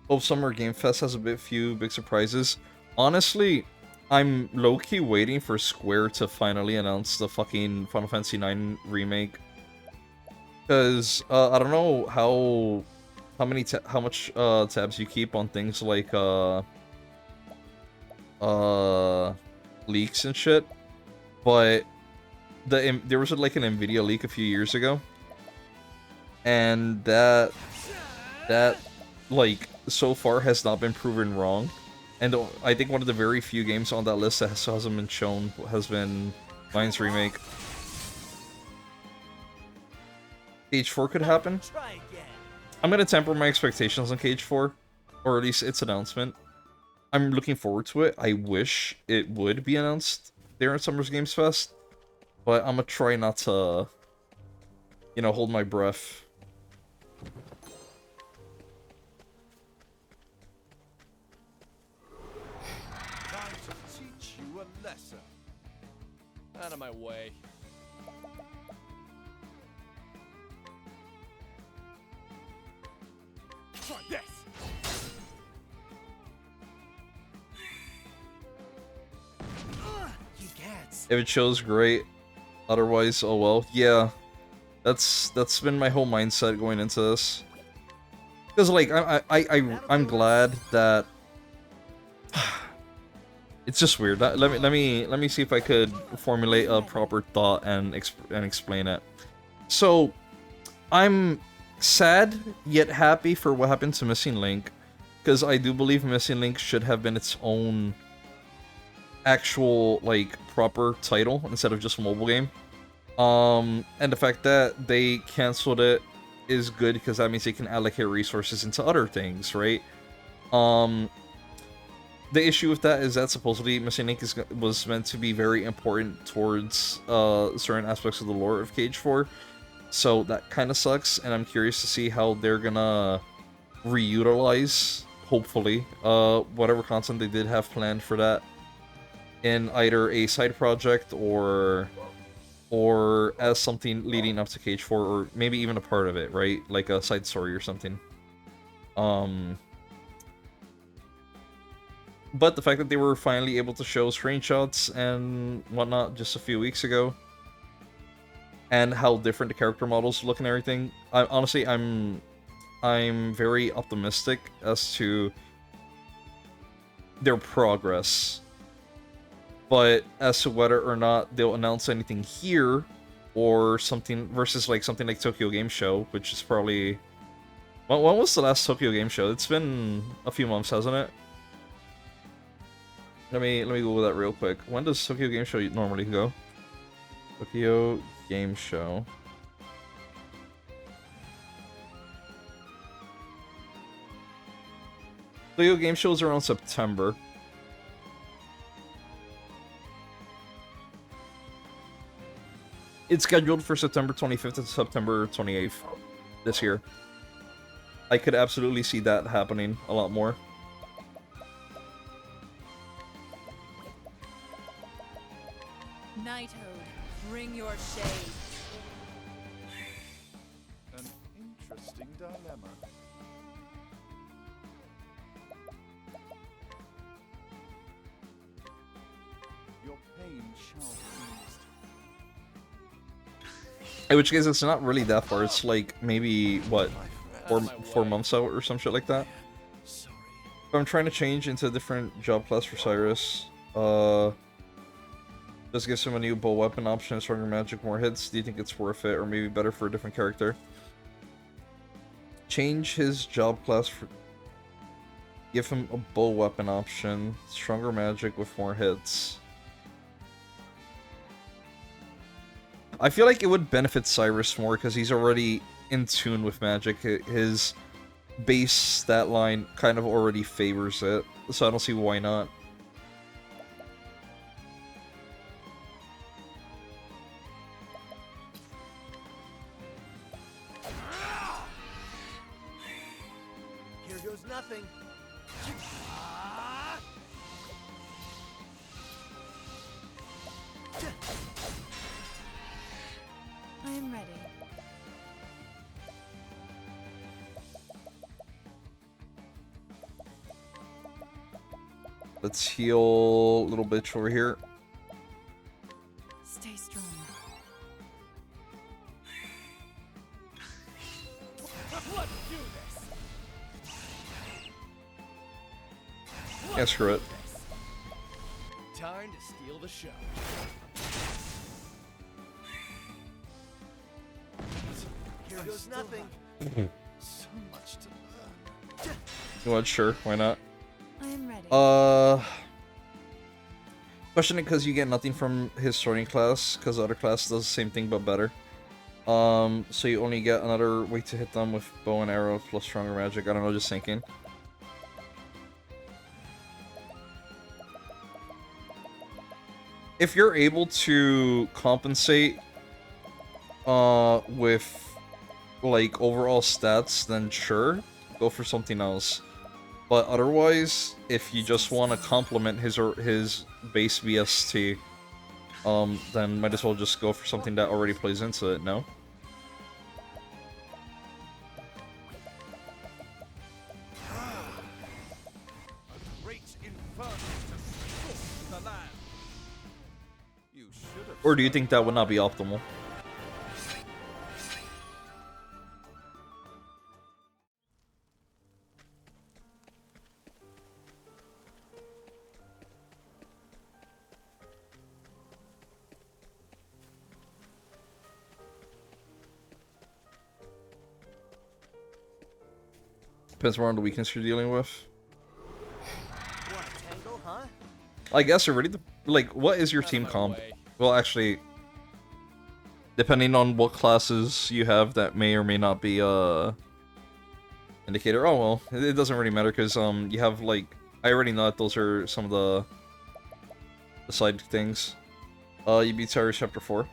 Hope Summer Game Fest has a few big surprises. Honestly, I'm low-key waiting for Square to finally announce the fucking Final Fantasy IX remake. Because, I don't know how much tabs you keep on things like, leaks and shit, but there was like an Nvidia leak a few years ago, and that like so far has not been proven wrong, and I think one of the very few games on that list that hasn't been shown has been Mine's remake. Cage 4 could happen. Try again. I'm gonna temper my expectations on Cage 4, or at least its announcement. I'm looking forward to it. I wish it would be announced there at Summer's Games Fest, but I'm gonna try not to, you know, hold my breath. Time to teach you a lesson. Out of my way. Try this. You gets. If it shows, great. Otherwise, oh well. Yeah, that's been my whole mindset going into this. Because like I'm glad that it's just weird. Let me see if I could formulate a proper thought and explain it. So I'm sad yet happy for what happened to Missing Link, because I do believe Missing Link should have been its own actual like proper title instead of just a mobile game. And the fact that they canceled it is good because that means they can allocate resources into other things, right? The issue with that is that supposedly Missing Link was meant to be very important towards certain aspects of the lore of Cage 4, so that kind of sucks, and I'm curious to see how they're gonna reutilize, hopefully, whatever content they did have planned for that in either a side project or as something leading up to Cage 4, or maybe even a part of it, right? Like a side story or something. But the fact that they were finally able to show screenshots and whatnot just a few weeks ago, and how different the character models look and everything, honestly, I'm very optimistic as to their progress. But as to whether or not they'll announce anything here, or something versus like something like Tokyo Game Show, which is probably... When was the last Tokyo Game Show? It's been a few months, hasn't it? Let me Google that real quick. When does Tokyo Game Show normally go? Tokyo Game Show. Tokyo Game Show is around September. It's scheduled for September 25th to September 28th this year. I could absolutely see that happening a lot more. Knighthood, bring your shade. An interesting dilemma. Your pain shall be eased. In which case, it's not really that far. It's like maybe, what, four months out or some shit like that. Sorry. But I'm trying to change into a different job class for Cyrus. Just gives him a new bow weapon option, stronger magic, more hits. Do you think it's worth it, or maybe better for a different character? Change his job class for... Give him a bow weapon option, stronger magic with more hits. I feel like it would benefit Cyrus more because he's already in tune with magic. His base stat line kind of already favors it, so I don't see why not. Here goes nothing. I am ready. Let's heal little bitch over here. Stay strong. Let's do this. Yeah, screw it. Time to steal the show. Here goes nothing. So much to learn. You know what? Sure, why not? I am ready. Question it because you get nothing from his sorting class, because the other class does the same thing but better. So you only get another way to hit them with bow and arrow plus stronger magic. I don't know, just thinking. If you're able to compensate with like overall stats, then sure, go for something else. But otherwise, if you just want to complement his base VST, then might as well just go for something that already plays into it, no? A great inferno to scorch the land. You should have. Or do you think that would not be optimal? Depends more on the weakness you're dealing with. Want a tangle, huh? I guess already like, what is your Out of team my comp? way. Well, actually, depending on what classes you have, that may or may not be indicator. Oh well, it doesn't really matter because you have like, I already know that those are some of the side things. You beat Cyrus chapter 4.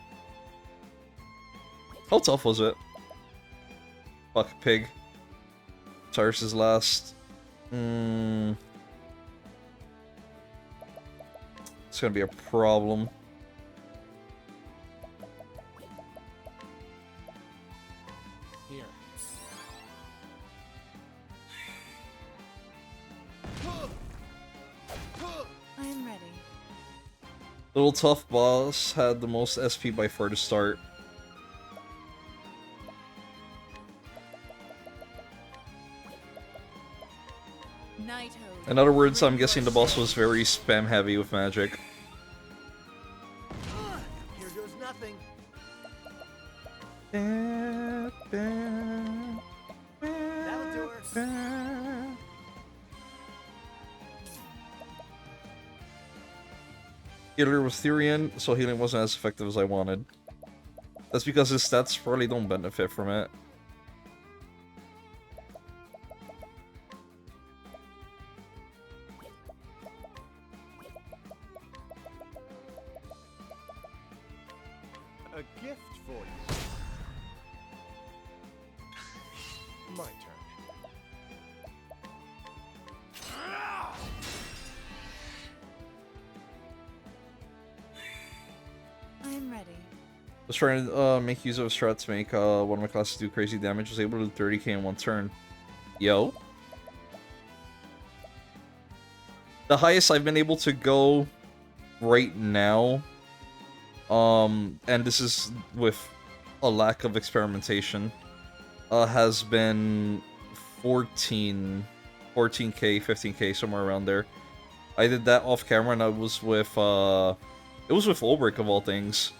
How tough was it? Fuck pig. Cyrus is last. It's gonna be a problem. Here. I am ready. Little tough boss had the most SP by far to start. Night In other words, I'm guessing the boss was very spam heavy with magic. Here goes nothing. That'll do her. Healer was Therian, so healing wasn't as effective as I wanted. That's because his stats probably don't benefit from it. A gift for you. My turn. I am ready. Was trying to make use of a strat to make one of my classes do crazy damage. Was able to do 30k in one turn. Yo. The highest I've been able to go right now, and this is with a lack of experimentation, has been 14k, 15k, somewhere around there. I did that off camera, and I was with it was with Ulbrich of all things.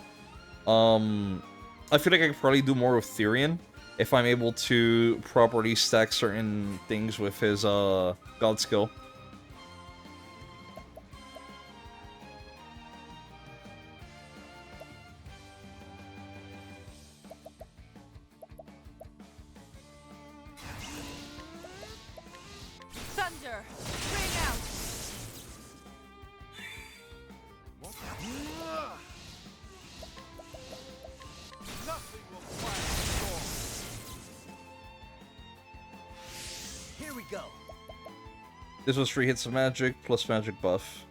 I feel like I could probably do more with Therian if I'm able to properly stack certain things with his god skill. Thunder! Ring out! Nothing will quiet the storm. Here we go. This was 3 hits of magic plus magic buff.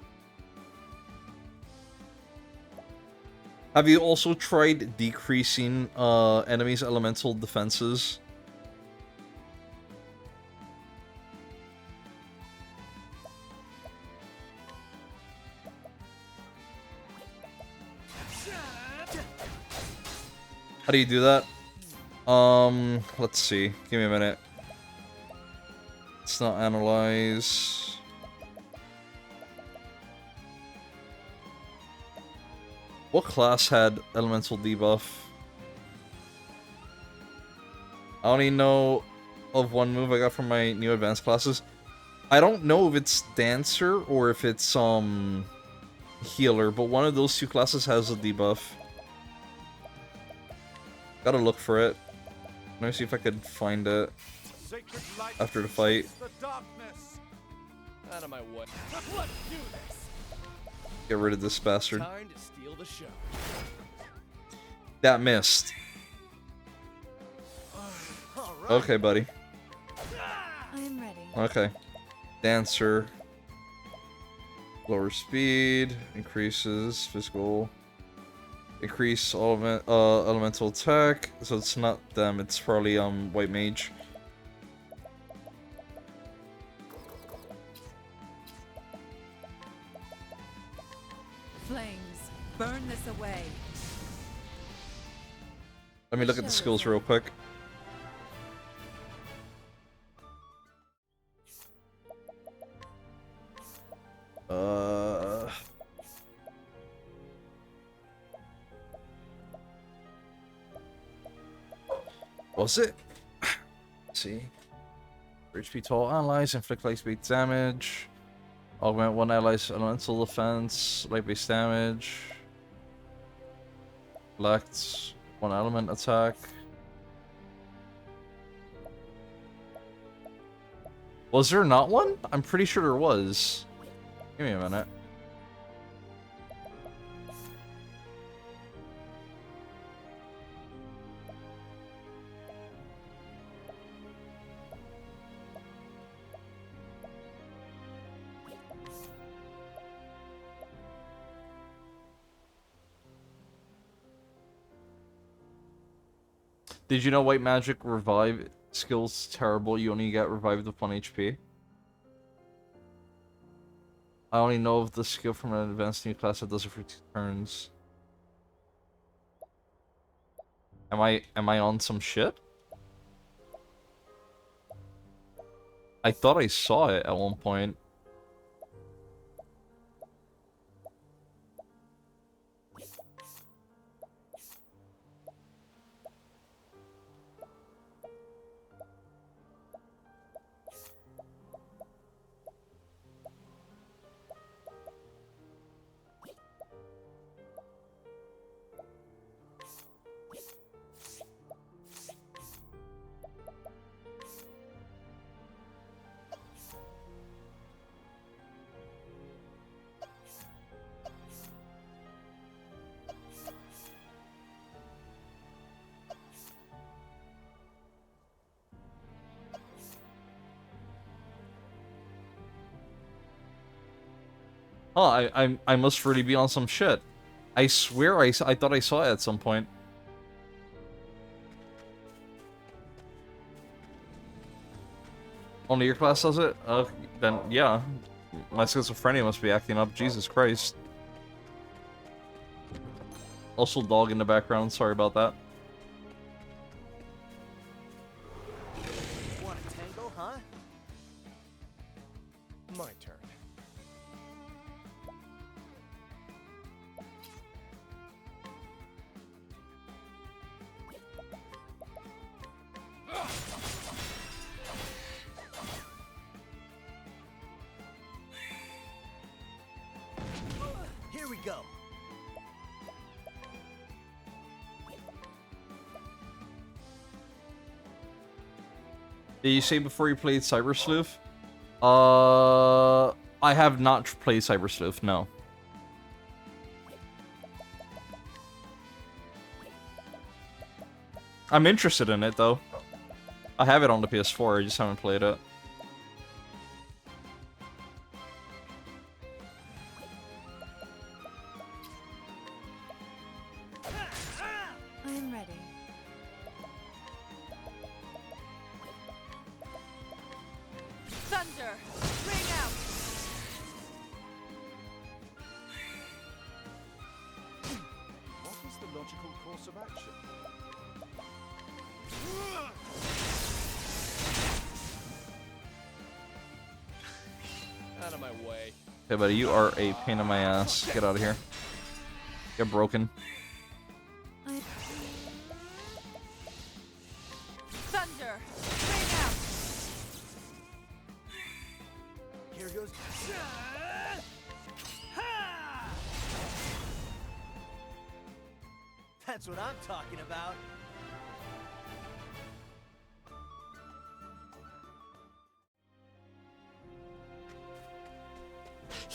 Have you also tried decreasing enemies' elemental defenses? How do you do that? Let's see. Give me a minute. Let's not analyze. What class had elemental debuff? I only know of one move I got from my new advanced classes. I don't know if it's Dancer or if it's Healer, but one of those two classes has a debuff. Gotta look for it. Let me see if I could find it Sacred light after the fight. is the darkness. Out of my way. Let's do this. Get rid of this bastard. Time to steal the show. That missed. All right. Okay, buddy. I am ready. Okay. Dancer. Lower speed. Increases physical. Increase elemental attack. So it's not them, it's probably white mage. Flames, burn this away. Let me look at the skills real quick. Was it? Let's see. For HP to all allies, inflict light speed damage. Augment one ally's elemental defense, light base damage. Select one element attack. Was there not one? I'm pretty sure there was. Give me a minute. Did you know white magic revive skill's terrible? You only get revived with 1 HP. I only know of the skill from an advanced new class that does it for 2 turns. Am I on some shit? I thought I saw it at one point. Oh, I must really be on some shit. I swear I thought I saw it at some point. Only your class does it? Then yeah. My schizophrenia must be acting up. Jesus Christ. Also dog in the background, sorry about that. Want a tango, huh? My turn. Here we go. Did you say before you played Cyber Sleuth? I have not played Cyber Sleuth, no. I'm interested in it, though. I have it on the PS4, I just haven't played it. I am ready. Thunder, ring out. What is the logical course of action? Out of my way. Hey, buddy, you are a pain in my ass. Get out of here. Get broken. I Thunder, ring out. Here goes. That's what I'm talking about.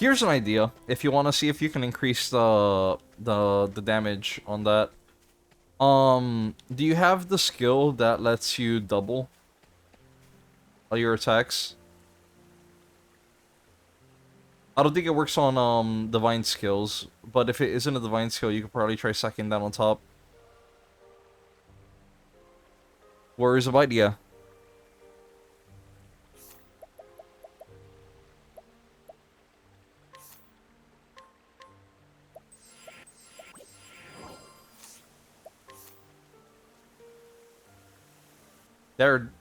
Here's an idea. If you want to see if you can increase the damage on that. Do you have the skill that lets you double all your attacks? I don't think it works on divine skills, but if it isn't a divine skill, you could probably try stacking that on top. Warriors of Idea. Their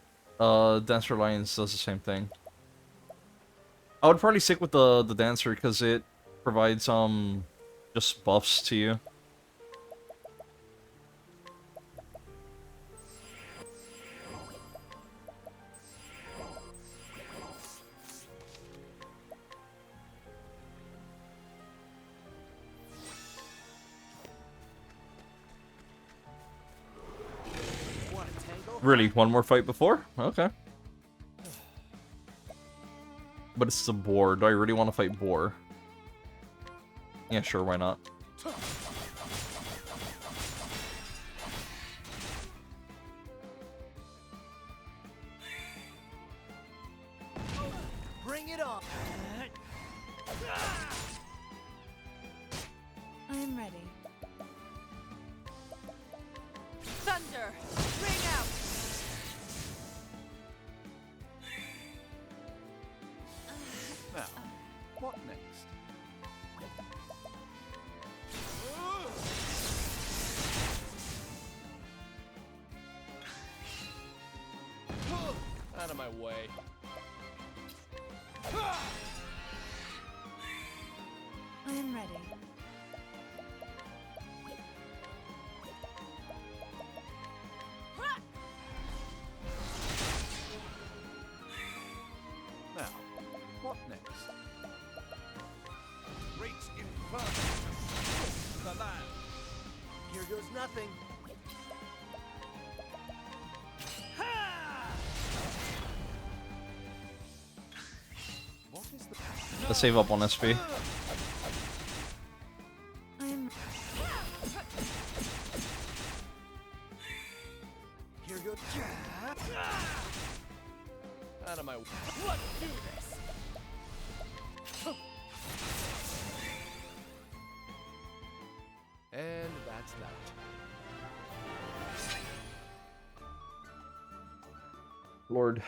Dancer Alliance does the same thing. I would probably stick with the Dancer because it provides just buffs to you. Want a tangle? Really, one more fight before? Okay. But it's the boar. Do I really want to fight boar? Yeah, sure, why not? Bring it on. I am ready. Thunder! Ring out! Now, what next? Out of my way. I am ready. Now, what next? Great inferno to stalk the land. Here goes nothing. What is the... Let's save up on SP. I am. Here goes. Out of my way. Let's do this! And that's that. Lord.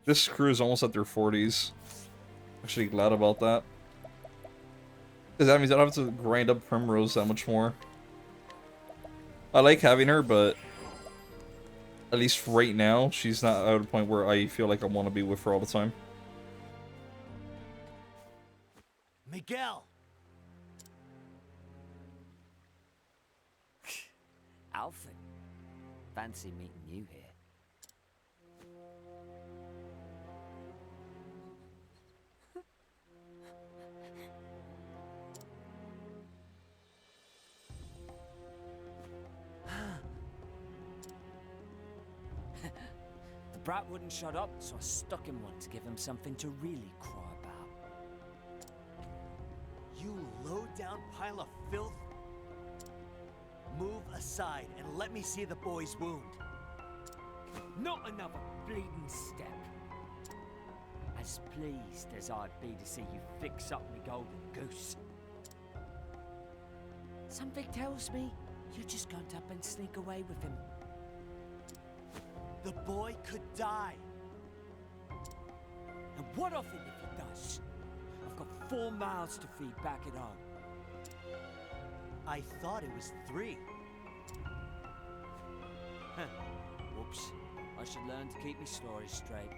This crew is almost at their 40s. Actually glad about that. Because that means I don't have to grind up Primrose that much more. I like having her, but at least right now, she's not at a point where I feel like I want to be with her all the time. Miguel. Alfred, fancy meeting you here. The brat wouldn't shut up, so I stuck him one to give him something to really cry about. You low-down pile of filth. Move aside and let me see the boy's wound. Not another bleeding step. As pleased as I'd be to see you fix up me golden goose. Something tells me you're just going to up and sneak away with him. The boy could die. And what of him if he does? I've got 4 mouths to feed back at home. I thought it was 3. Whoops. I should learn to keep my stories straight.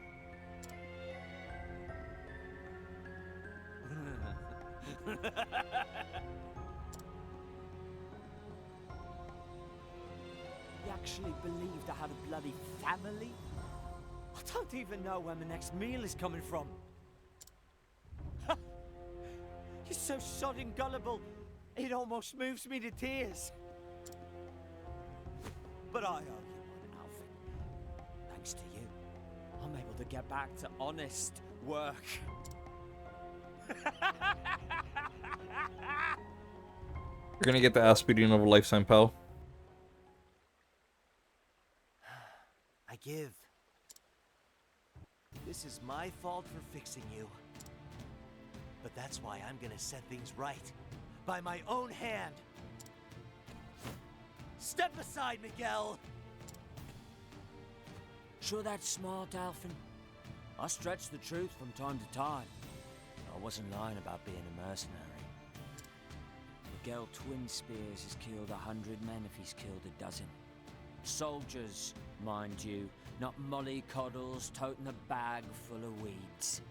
You actually believed I had a bloody family? I don't even know where my next meal is coming from. You're so sodding gullible, it almost moves me to tears. But I owe you one, Alfred. Thanks to you, I'm able to get back to honest work. You're gonna get the ass beating of a lifetime, pal. I give. This is my fault for fixing you. But that's why I'm gonna set things right. By my own hand. Step aside, Miguel! Sure that's smart, Alphen? I stretch the truth from time to time. I wasn't lying about being a mercenary. Miguel Twin Spears has killed 100 men if he's killed a dozen. Soldiers, mind you, not mollycoddles toting a bag full of weeds.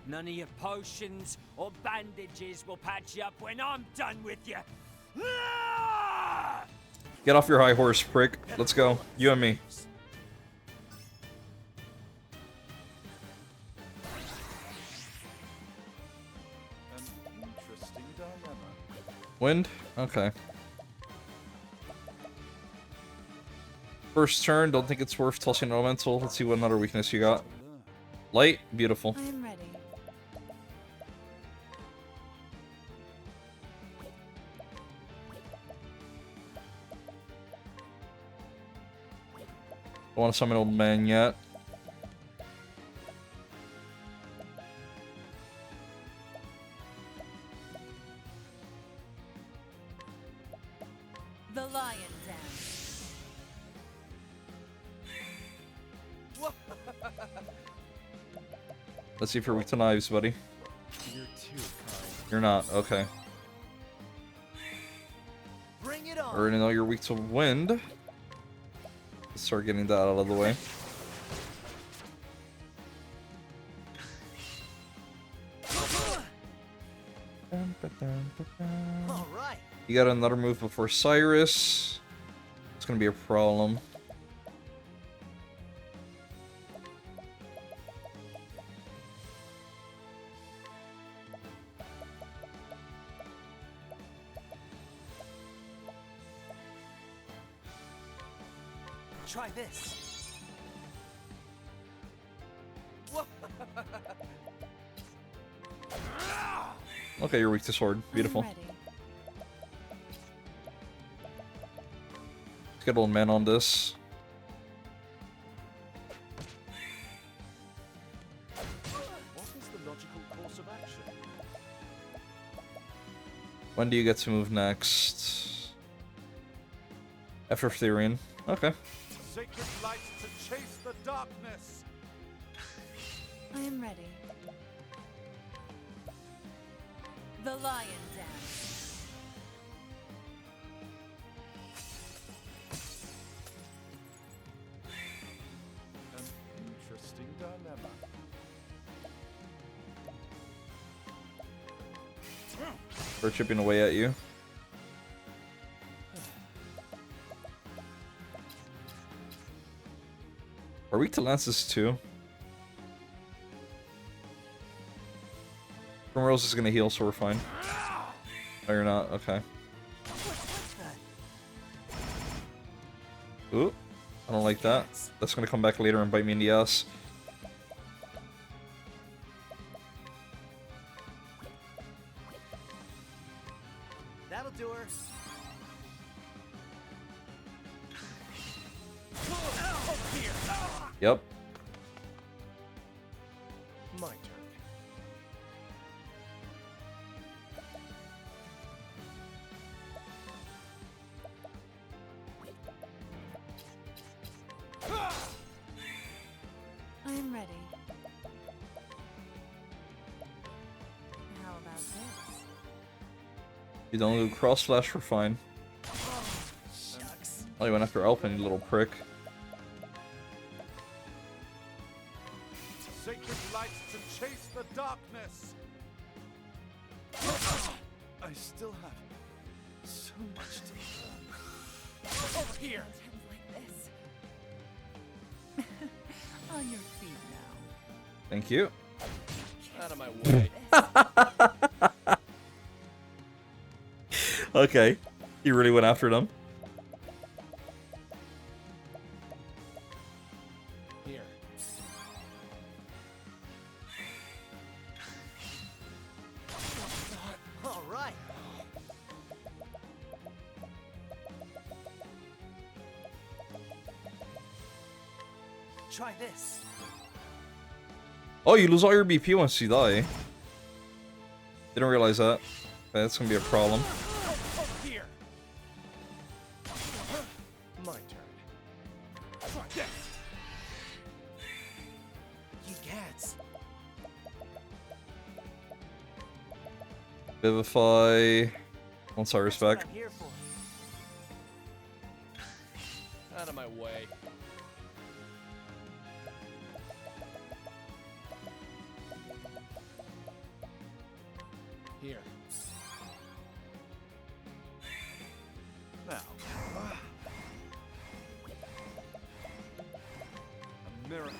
None of your potions or bandages will patch you up when I'm done with you. Get off your high horse, prick. Let's go. You and me. An interesting dilemma. Wind? Okay. First turn, don't think it's worth tossing an elemental. Let's see what another weakness you got. Light? Beautiful. I am ready. Don't want to summon old man yet. The lion dance. Let's see if you're weak to knives, buddy. You're too kind. You're not. Okay. Bring it on! Already know you're weak to wind. Let's start getting that out of the way. All right. You got another move before Cyrus. It's gonna be a problem. Try this. Okay, you're weak to sword. Beautiful. I'm ready. Let's get old man on this. What is the logical course of action? When do you get to move next? After Therian. Okay. Sacred light to chase the darkness. I am ready. The lion dance. An interesting dilemma. We're chipping away at you. Are we to lances too? Primrose is gonna heal, so we're fine. No, you're not. Okay. Ooh. I don't like that. That's gonna come back later and bite me in the ass. That'll do her. Yep. My turn. I am ready. How about this? You don't do cross slash, we're fine. Shucks. Oh, you went after Alpine, you little prick. Sacred light to chase the darkness. I still have so much to learn. Over here. Like this. On your feet now. Thank you. Out of my way. Okay. You really went after them. Here. Try this. Oh, you lose all your BP once you die. Didn't realize that. Okay, that's gonna be a problem. Here. My turn. Try this. You gats. Vivify. Once I That's what respect. I'm here for. Out of my way. Here. Now. A miracle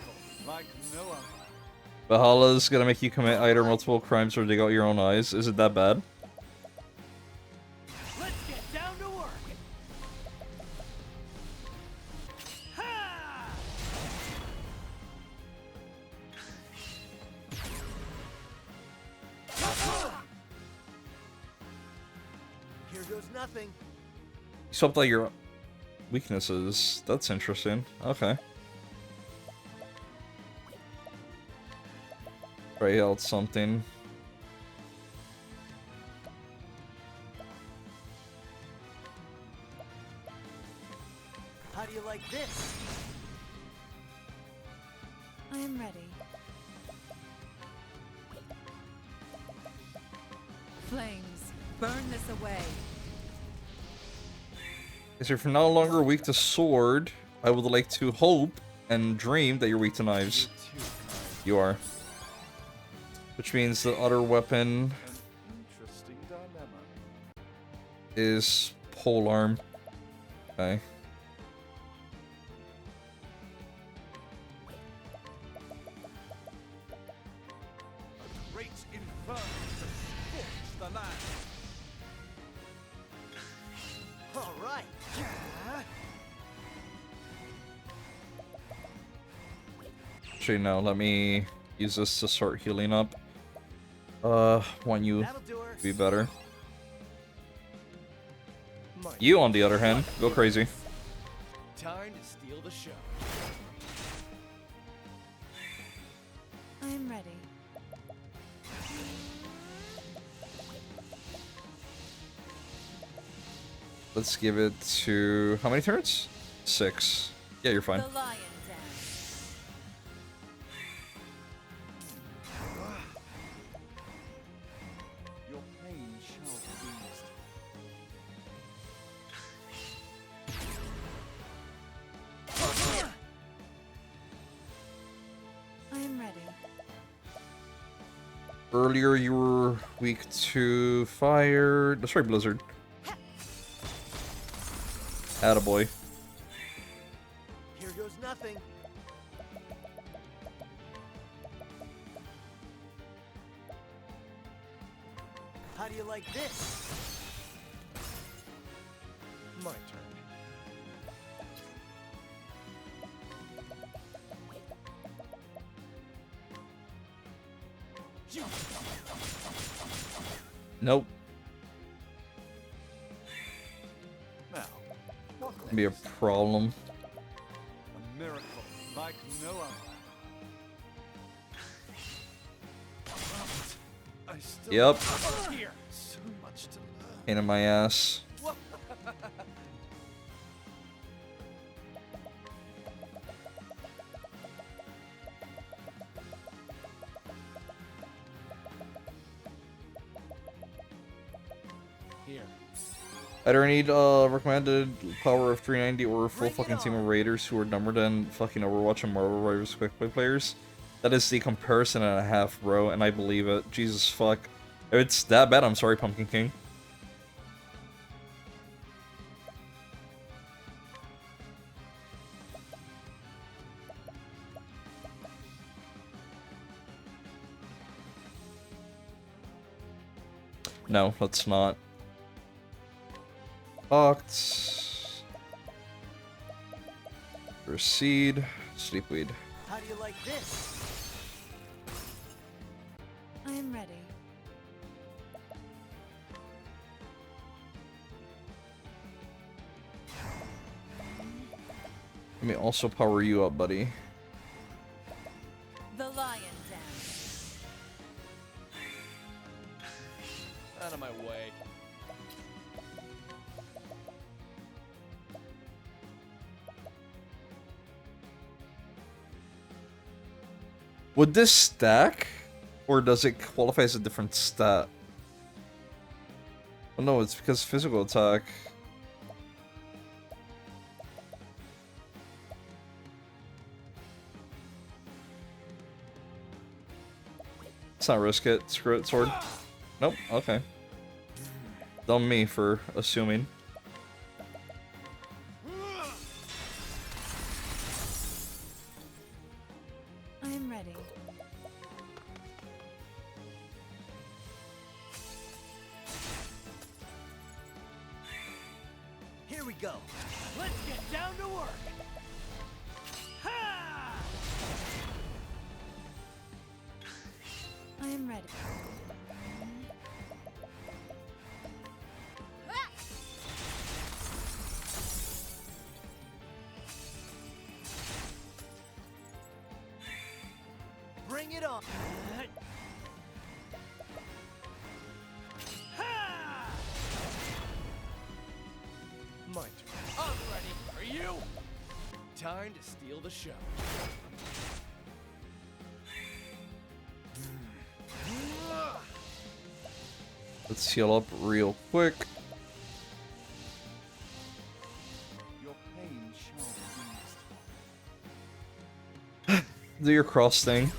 like no other. Valhalla's gonna make you commit either multiple crimes or dig out your own eyes. Is it that bad? Let's get down to work. Ha! Here goes nothing. You swapped out your weaknesses. That's interesting. Okay. Try out something. How do you like this? I am ready. Flames, burn this away. If you're no longer weak to sword, I would like to hope and dream that you're weak to knives. Too kind. You are. Which means the other weapon An interesting dilemma. is polearm. Okay. A great inferno to scorch the land. All right. Actually, no, let me use this to start healing up. Want you That'll do her. to be better. My You, on the other hand, go crazy. time to steal the show. I am ready. Let's give it to... How many turns? 6. Yeah, you're fine. The lion dance. Your pain shall be eased. I am ready. Earlier you were weak to fire... That's right, Blizzard. Attaboy. Here goes nothing. How do you like this? My turn. Nope. Now, what Can be a problem. a miracle like no other. I still Yep. here. So much to learn. Pain in my ass. Here. Either I need recommended power of 390 or a full fucking team of raiders who are numbered than fucking Overwatch and Marvel Rivals quick play players. That is the comparison and a half, bro, and I believe it. Jesus fuck. If it's that bad, I'm sorry, Pumpkin King. No, let's not. Oct. Proceed. Sleepweed. How do you like this? I am ready. Let me also power you up, buddy. way. Would this stack? Or does it qualify as a different stat? Oh no, it's because physical attack. Let's not risk it. Screw it, sword. Nope, okay. Dumb me for assuming. I am ready. Here we go. Let's get down to work. Ha! I am ready. Bring it on. Ha! My turn. I'm ready. Are you? Time to steal the show. Let's heal up real quick. Your pain shall be eased. Do your cross thing.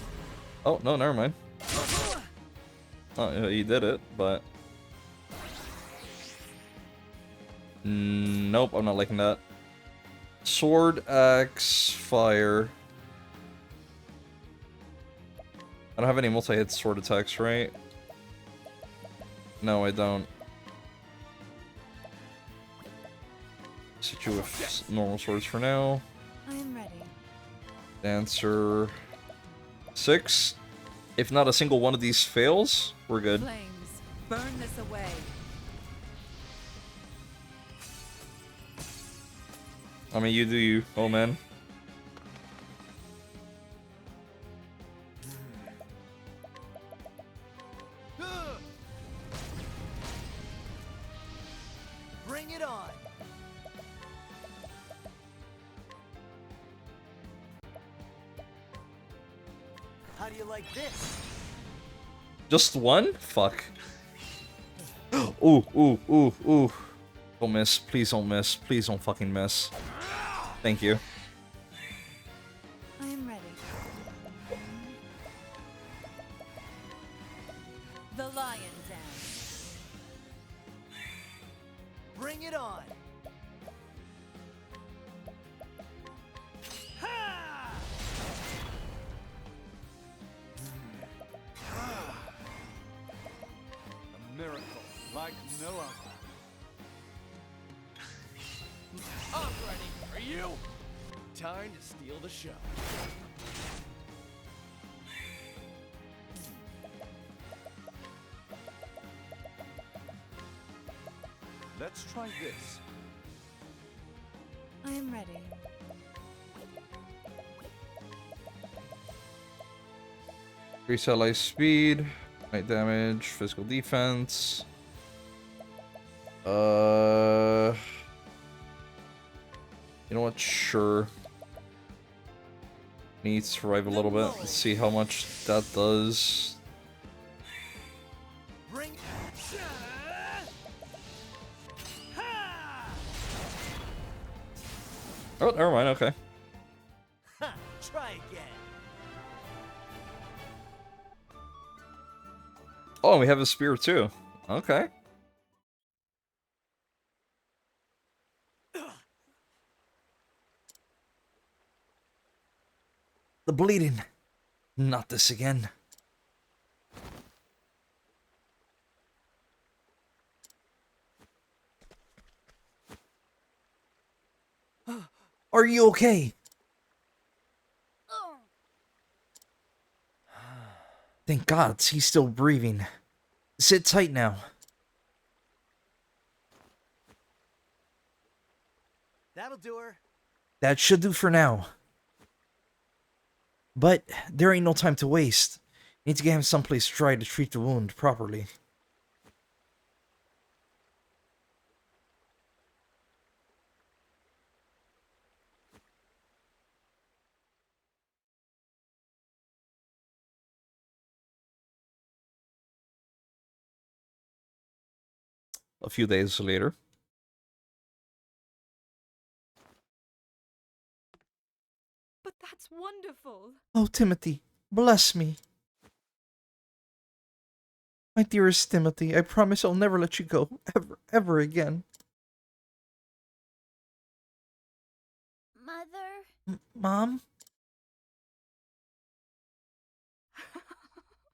Oh, no, never mind. Oh, yeah, you did it, but... Nope, I'm not liking that. Sword, axe, fire. I don't have any multi-hit sword attacks, right? No, I don't. Sit you with normal swords for now. I am ready. Dancer... 6. If not a single one of these fails, we're good. Flames, burn this away. I mean, you do you, oh man. Bring it on. How do you like this? Just one? Fuck. Ooh, ooh, ooh, ooh. Don't miss. Please don't miss. Please don't fucking miss. Thank you. I am ready. The lion dance. Bring it on. Ha! A miracle like no other. I'm ready. Are you? Time to steal the show. Let's try this. I am ready. Reset life speed, night damage, physical defense. You know what? Sure. Need to survive a little bit. Let's see how much that does. Bring. Ha! Oh, never mind. Okay. Ha! Try again. Oh, we have a spear too. Okay. The bleeding. Not this again. Are you okay? Thank God, he's still breathing. Sit tight now. That'll do her. That should do for now. But there ain't no time to waste. Need to get him someplace dry to treat the wound properly. a few days later. But that's wonderful. Oh, Timothy, bless me. My dearest Timothy, I promise I'll never let you go, ever again. Mother? Mom?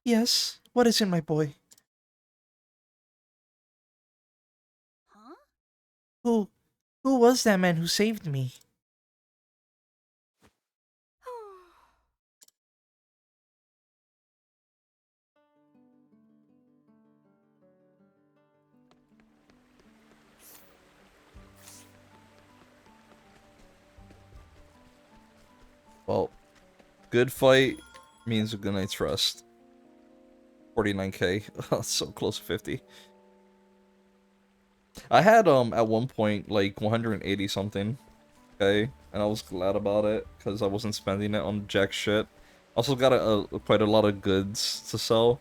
Yes, what is it, my boy? Huh? Who was that man who saved me? Well, good fight means a good night's rest. 49k. That's so close to 50. I had at one point like 180 something. Okay, and I was glad about it because I wasn't spending it on jack shit. Also got quite a lot of goods to sell,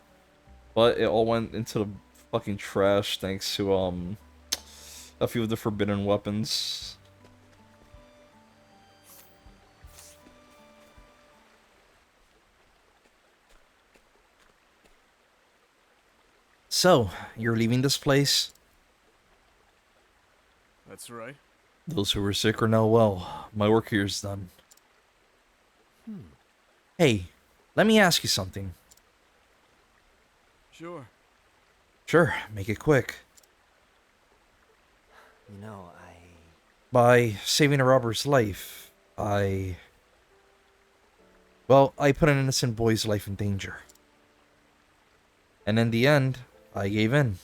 but it all went into the fucking trash thanks to a few of the forbidden weapons. So, you're leaving this place? That's right. Those who were sick are now well. My work here is done. Hey, let me ask you something. Sure. Sure, make it quick. You know, By saving a robber's life, well, I put an innocent boy's life in danger. And in the end, I gave in.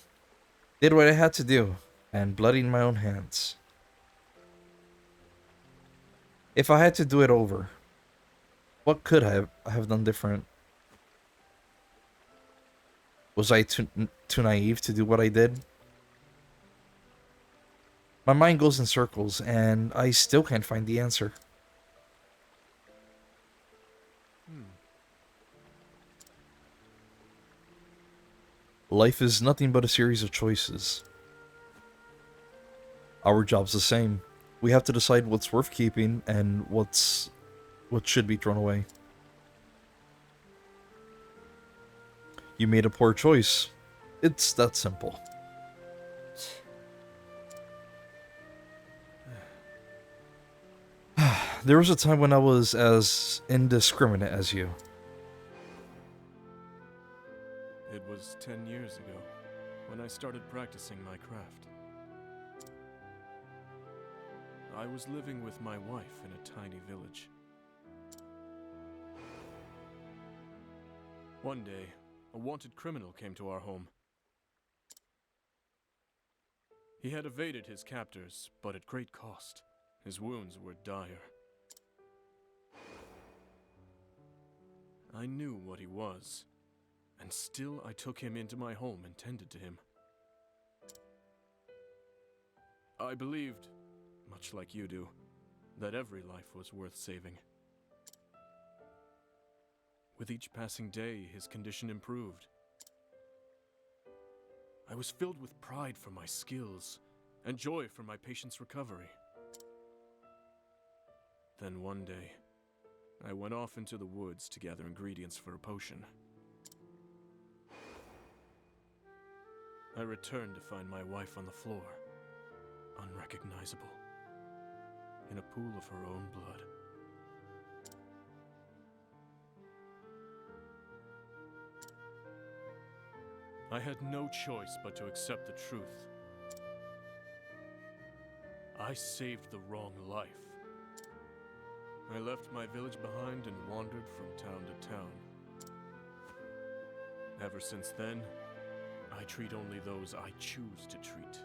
Did what I had to do, and bloodied my own hands. If I had to do it over, what could I have done different? Was I too naive to do what I did? My mind goes in circles, and I still can't find the answer. Life is nothing but a series of choices. Our job's the same. We have to decide what's worth keeping and what should be thrown away. You made a poor choice. It's that simple. There was a time when I was as indiscriminate as you. It was 10 years ago when I started practicing my craft. I was living with my wife in a tiny village. One day, a wanted criminal came to our home. He had evaded his captors, but at great cost. His wounds were dire. I knew what he was, and still I took him into my home and tended to him. I believed, much like you do, that every life was worth saving. With each passing day, his condition improved. I was filled with pride for my skills and joy for my patient's recovery. Then one day, I went off into the woods to gather ingredients for a potion. I returned to find my wife on the floor, unrecognizable, in a pool of her own blood. I had no choice but to accept the truth. I saved the wrong life. I left my village behind and wandered from town to town. Ever since then, I treat only those I choose to treat.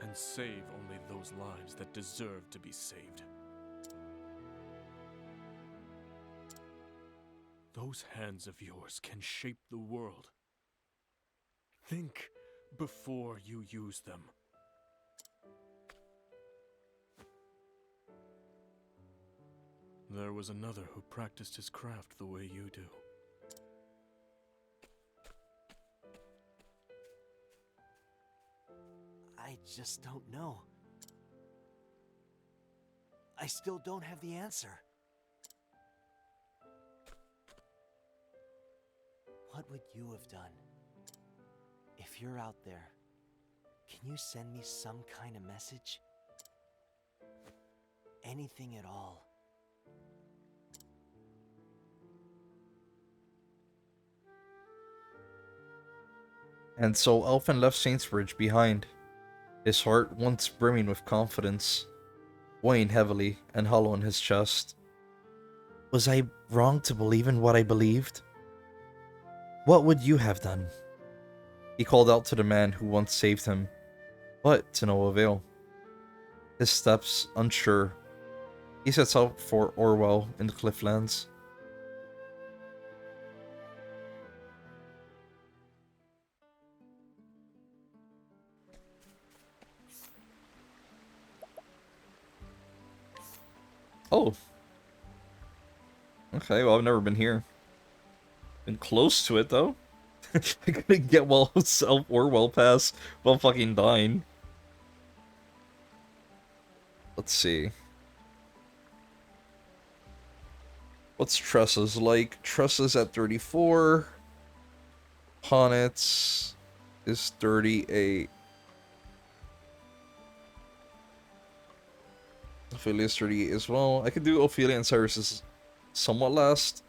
And save only those lives that deserve to be saved. Those hands of yours can shape the world. Think before you use them. There was another who practiced his craft the way you do. I just don't know. I still don't have the answer. What would you have done? If you're out there, can you send me some kind of message? Anything at all. And so Elfin left Saintsbridge behind, his heart once brimming with confidence, weighing heavily and hollow in his chest. Was I wrong to believe in what I believed? What would you have done? He called out to the man who once saved him, but to no avail. His steps unsure, he sets out for Orwell in the Clifflands. Oh. Okay, well, I've never been here. Been close to it, though. I couldn't get Orwell pass while fucking dying. Let's see. What's Tressa's like? Tressa's at 34. Ponet's is 38. Ophelia's 38 as well. I could do Ophelia and Cyrus's somewhat last.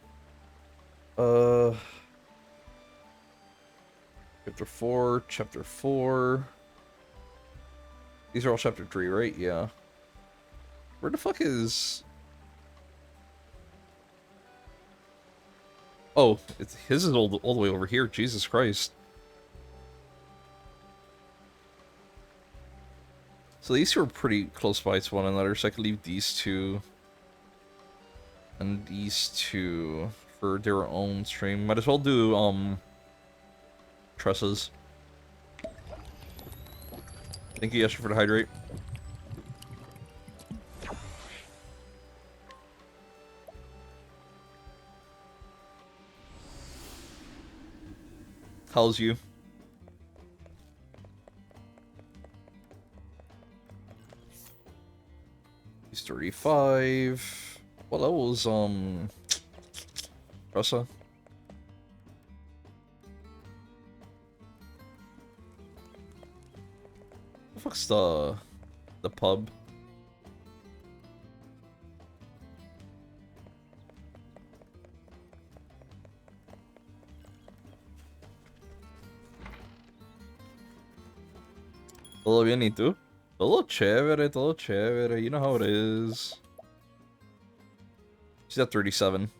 Chapter 4, Chapter 4. These are all Chapter 3, right? Yeah. Where the fuck is... Oh, his is all the way over here. Jesus Christ. So these two are pretty close by to one another, so I could leave these two and these two for their own stream. Might as well do, Trusses. Thank you, Yasha, for the hydrate. How's you? He's 35. Well, that was, Tressa. The fuck's the pub? Todo bien, ¿y tú? Todo chévere, todo chévere. You know how it is. She's at 37.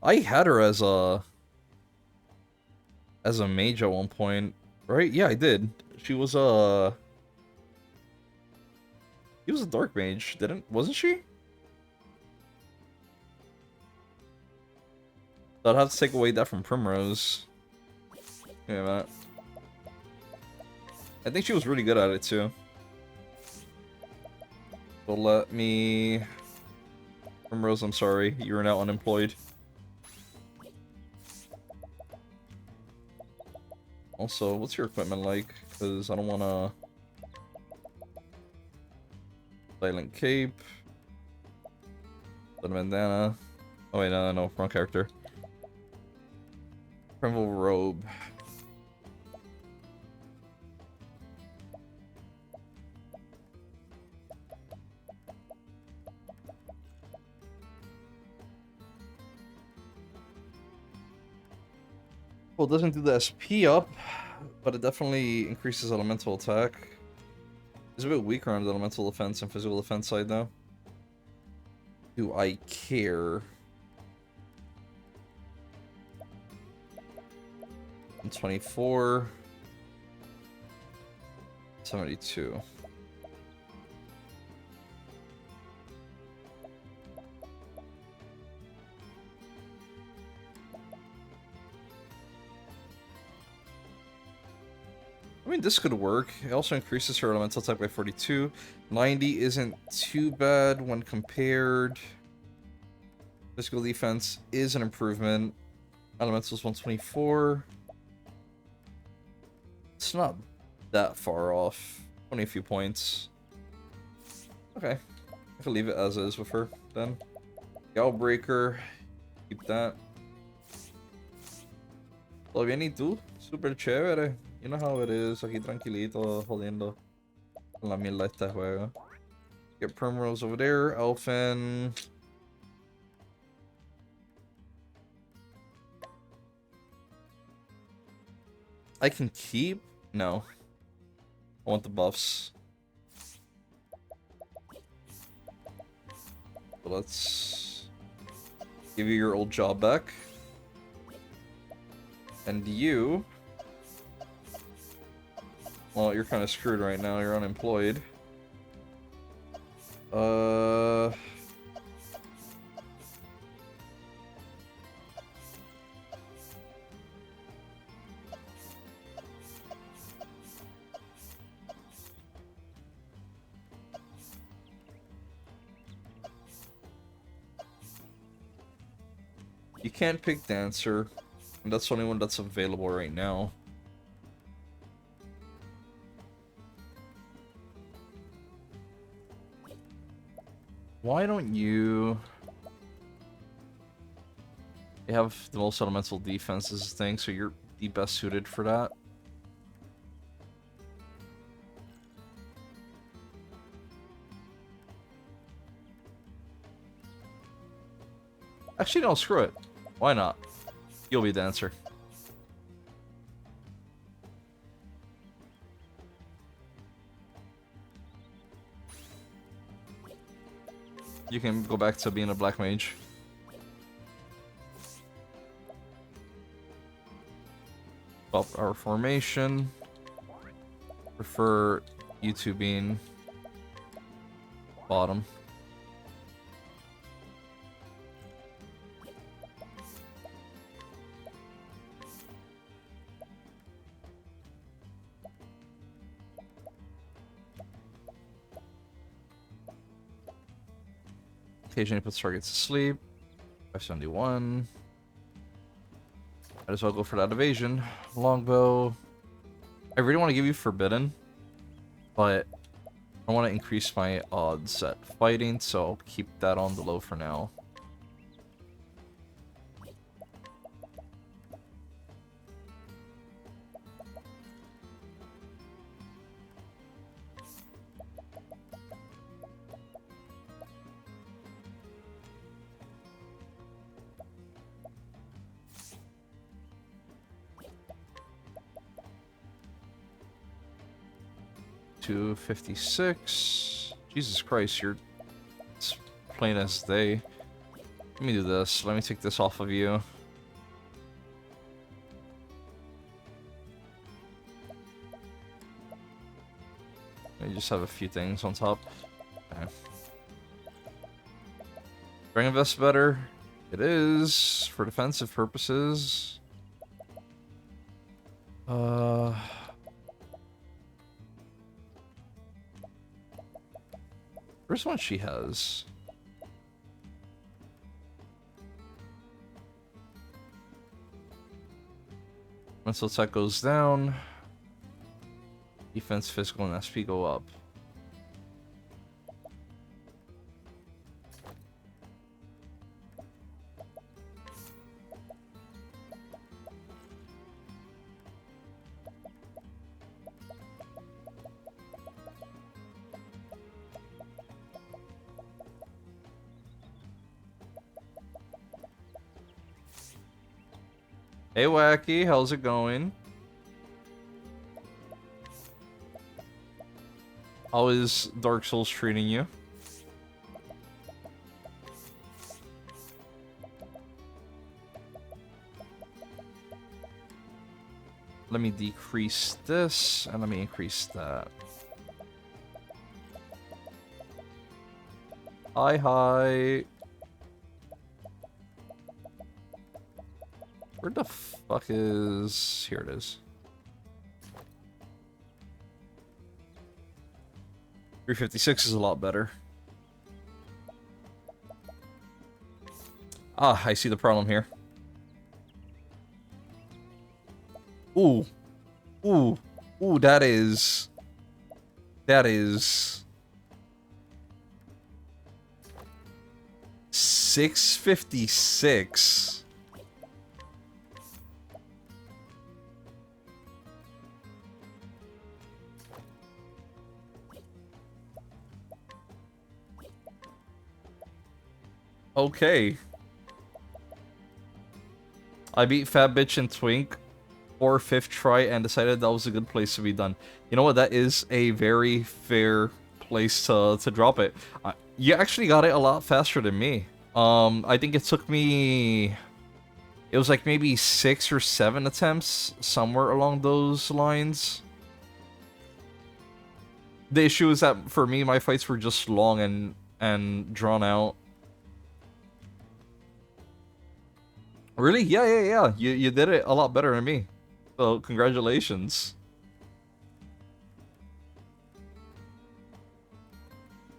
I had her as a mage at one point, right? Yeah, I did. She was a dark mage, wasn't she? I'd have to take away that from Primrose. Yeah, Matt. I think she was really good at it too. So let me... Primrose, I'm sorry. You're now unemployed. Also, what's your equipment like? Because I don't want to... Silent Cape. The bandana. Oh wait, no, wrong character. Primal Robe. Well, it doesn't do the SP up, but it definitely increases elemental attack. It's a bit weaker on the elemental defense and physical defense side, though. Do I care? 124. 72. I mean, this could work. It also increases her elemental attack by 42. 90 isn't too bad when compared. Physical defense is an improvement. Elemental's 124. It's not that far off. Only a few points. Okay. I can leave it as is with her then. Gallbreaker. Keep that. Todo bien y tú? Super chévere. You know how it is. Aquí tranquilito, jodiendo con la mierda de este juego. Get Primrose over there. Elfin. I can keep? No. I want the buffs. So let's give you your old job back. And you... Well, you're kind of screwed right now. You're unemployed. You can't pick Dancer, and that's the only one that's available right now. Why don't you... You have the most elemental defenses thing, so you're the best suited for that. Actually, no, screw it. Why not? You'll be Dancer. You can go back to being a black mage. Up our formation. Prefer you two being bottom. Occasionally puts targets to sleep. 571. Might as well go for that evasion. Longbow. I really want to give you Forbidden, but I want to increase my odds at fighting, so I'll keep that on the low for now. $256. Jesus Christ, you're plain as they. Let me do this. Let me take this off of you. You just have a few things on top. Okay. Bring Invest better. It is for defensive purposes. Where's one she has? Mental attack goes down. Defense, physical, and SP go up. Hey Wacky, how's it going? How is Dark Souls treating you? Let me decrease this, and let me increase that. Hi. Where the fuck is... Here it is. 356 is a lot better. Ah, I see the problem here. Ooh. Ooh. Ooh, that is... That is... 656. Okay. I beat Fat Bitch and Twink for 5th try and decided that was a good place to be done. You know what? That is a very fair place to drop it. You actually got it a lot faster than me. I think it took me... It was like maybe 6 or 7 attempts, somewhere along those lines. The issue is that for me, my fights were just long and drawn out. Really? Yeah. You did it a lot better than me. So, congratulations.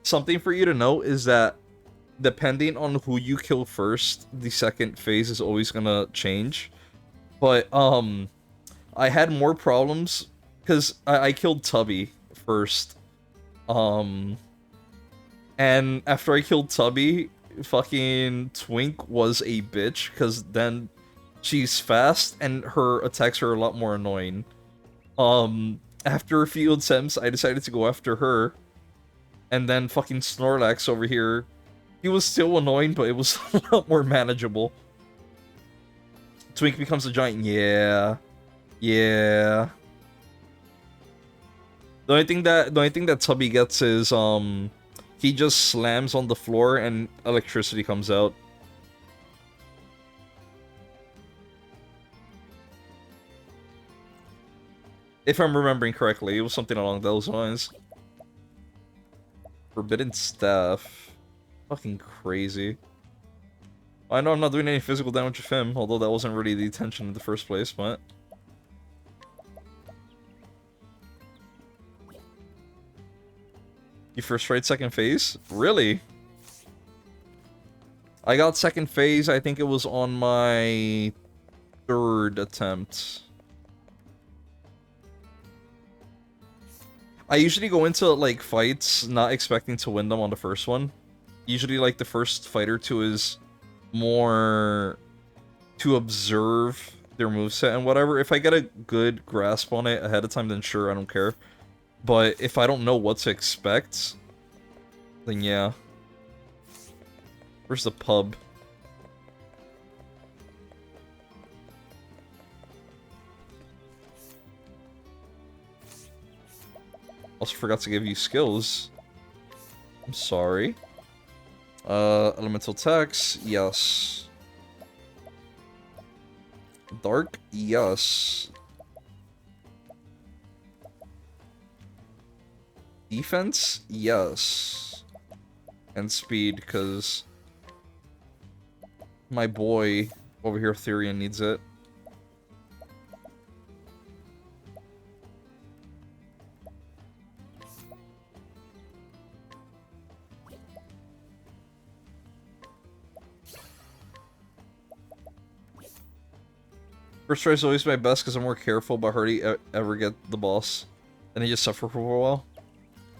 Something for you to know is that depending on who you kill first, the second phase is always gonna change. But, I had more problems because I killed Tubby first. And after I killed Tubby, fucking Twink was a bitch, because then she's fast and her attacks are a lot more annoying. After a few attempts, I decided to go after her. And then fucking Snorlax over here, he was still annoying, but it was a lot more manageable. Twink becomes a giant, yeah. The only thing that Tubby gets is, he just slams on the floor and electricity comes out. If I'm remembering correctly, it was something along those lines. Forbidden Staff. Fucking crazy. I know I'm not doing any physical damage with him, although that wasn't really the intention in the first place, but... You first tried second phase? Really? I got second phase, I think it was on my 3rd attempt. I usually go into, like, fights not expecting to win them on the first one. Usually, like, the first fight or two is more to observe their moveset and whatever. If I get a good grasp on it ahead of time, then sure, I don't care. But if I don't know what to expect, then yeah. Where's the pub? Also forgot to give you skills. I'm sorry. Elemental attacks, yes. Dark, yes. Defense, yes. And speed, because my boy over here, Therian, needs it. First try is always my best because I'm more careful but hardly ever get the boss. Then I just suffer for a while.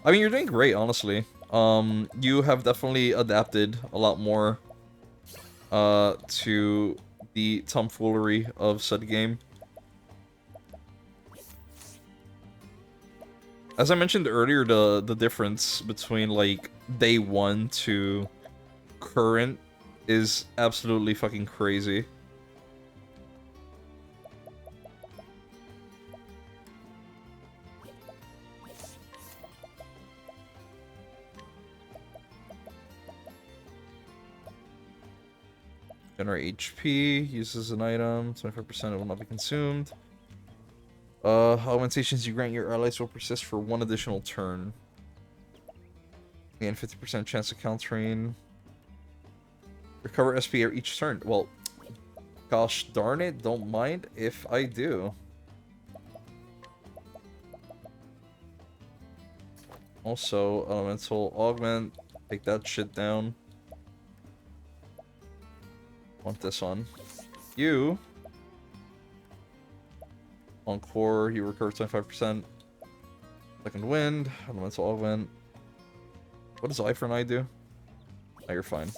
I mean, you're doing great, honestly. You have definitely adapted a lot more to the tomfoolery of said game. As I mentioned earlier, the difference between, like, day 1 to current is absolutely fucking crazy. Generate HP, uses an item, 25% it will not be consumed. Augmentations you grant your allies will persist for 1 additional turn. Gain 50% chance of countering. Recover SP each turn. Well, gosh darn it, don't mind if I do. Also, elemental augment, take that shit down. Want this on. You On core, you recover 25%. Second wind, elemental augment. What does eye for an eye do? Oh, you're fine.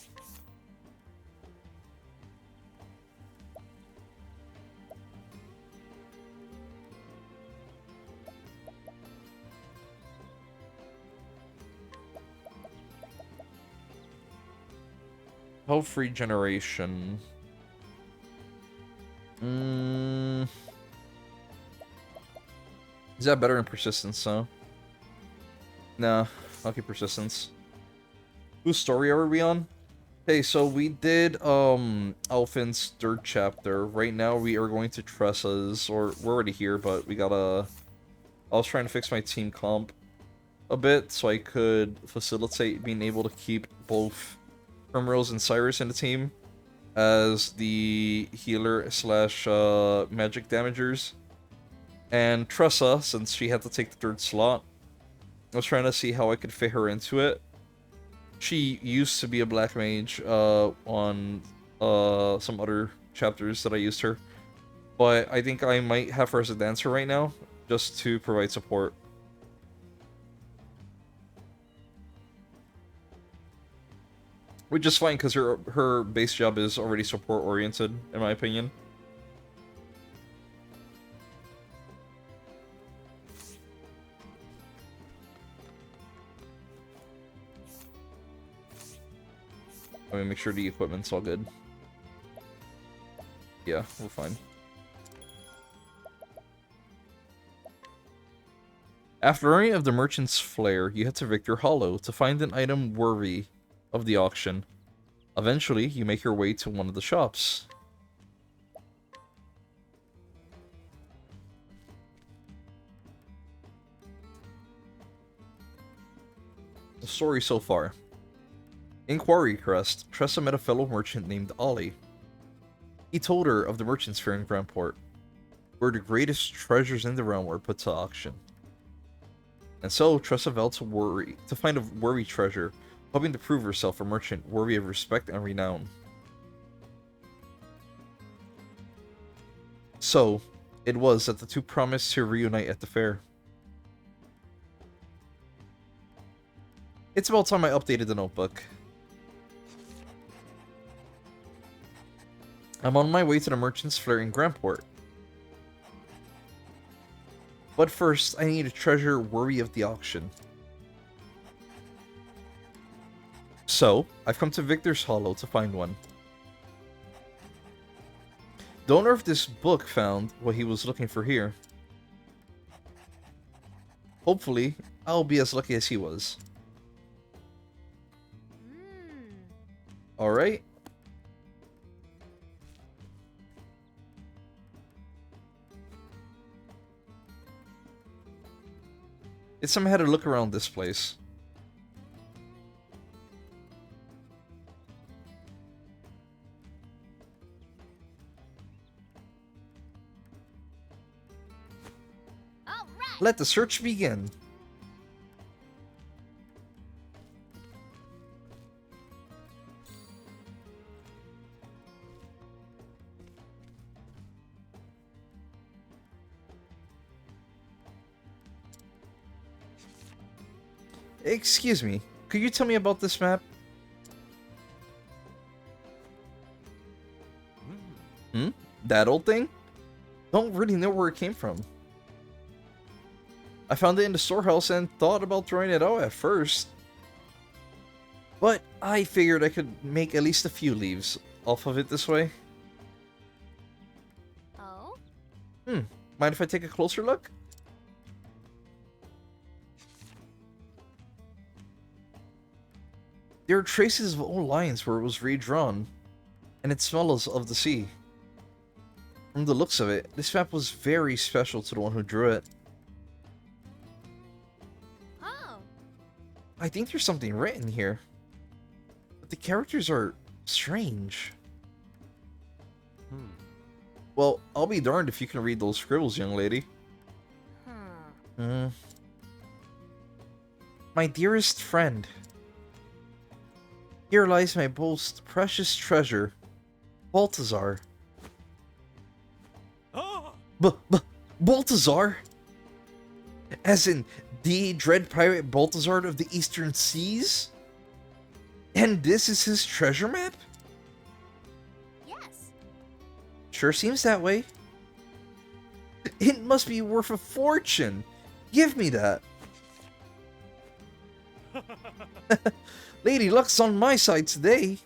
Health regeneration. Is that better than persistence, though? Nah, I'll keep persistence. Whose story are we on? Okay, so we did Alphin's 3rd chapter. Right now we are going to Tressa's, or we're already here, but we gotta... I was trying to fix my team comp a bit so I could facilitate being able to keep both Primrose and Cyrus in the team as the healer slash magic damagers. And Tressa, since she had to take the 3rd slot, I was trying to see how I could fit her into it. She used to be a black mage on some other chapters that I used her. But I think I might have her as a dancer right now, just to provide support. Which is fine, because her base job is already support-oriented, in my opinion. Let me make sure the equipment's all good. Yeah, we're fine. After learning of the merchant's flair, you head to Victor Hollow to find an item worthy of the auction. Eventually, you make your way to one of the shops. The story so far. In Quarry Crest, Tressa met a fellow merchant named Ollie. He told her of the merchant's fair in Grandport, where the greatest treasures in the realm were put to auction. And so, Tressa vowed to find a worthy treasure, hoping to prove herself a merchant worthy of respect and renown. So, it was that the two promised to reunite at the fair. It's about time I updated the notebook. I'm on my way to the merchant's fair in Grandport. But first, I need a treasure worthy of the auction. So, I've come to Victor's Hollow to find one. Don't know if this book found what he was looking for here. Hopefully, I'll be as lucky as he was. Alright. It's time I had to look around this place. All right. Let the search begin. Excuse me, could you tell me about this map? That old thing? Don't really know where it came from. I found it in the storehouse and thought about throwing it out at first. But I figured I could make at least a few leaves off of it this way. Oh? Mind if I take a closer look? There are traces of old lines where it was redrawn, and it smells of the sea. From the looks of it, this map was very special to the one who drew it. Oh. I think there's something written here, but the characters are strange. Well, I'll be darned if you can read those scribbles, young lady. My dearest friend, here lies my most precious treasure, Balthazar. Balthazar? As in the dread pirate Balthazar of the Eastern Seas? And this is his treasure map? Yes. Sure seems that way. It must be worth a fortune. Give me that. Lady Luck's on my side today.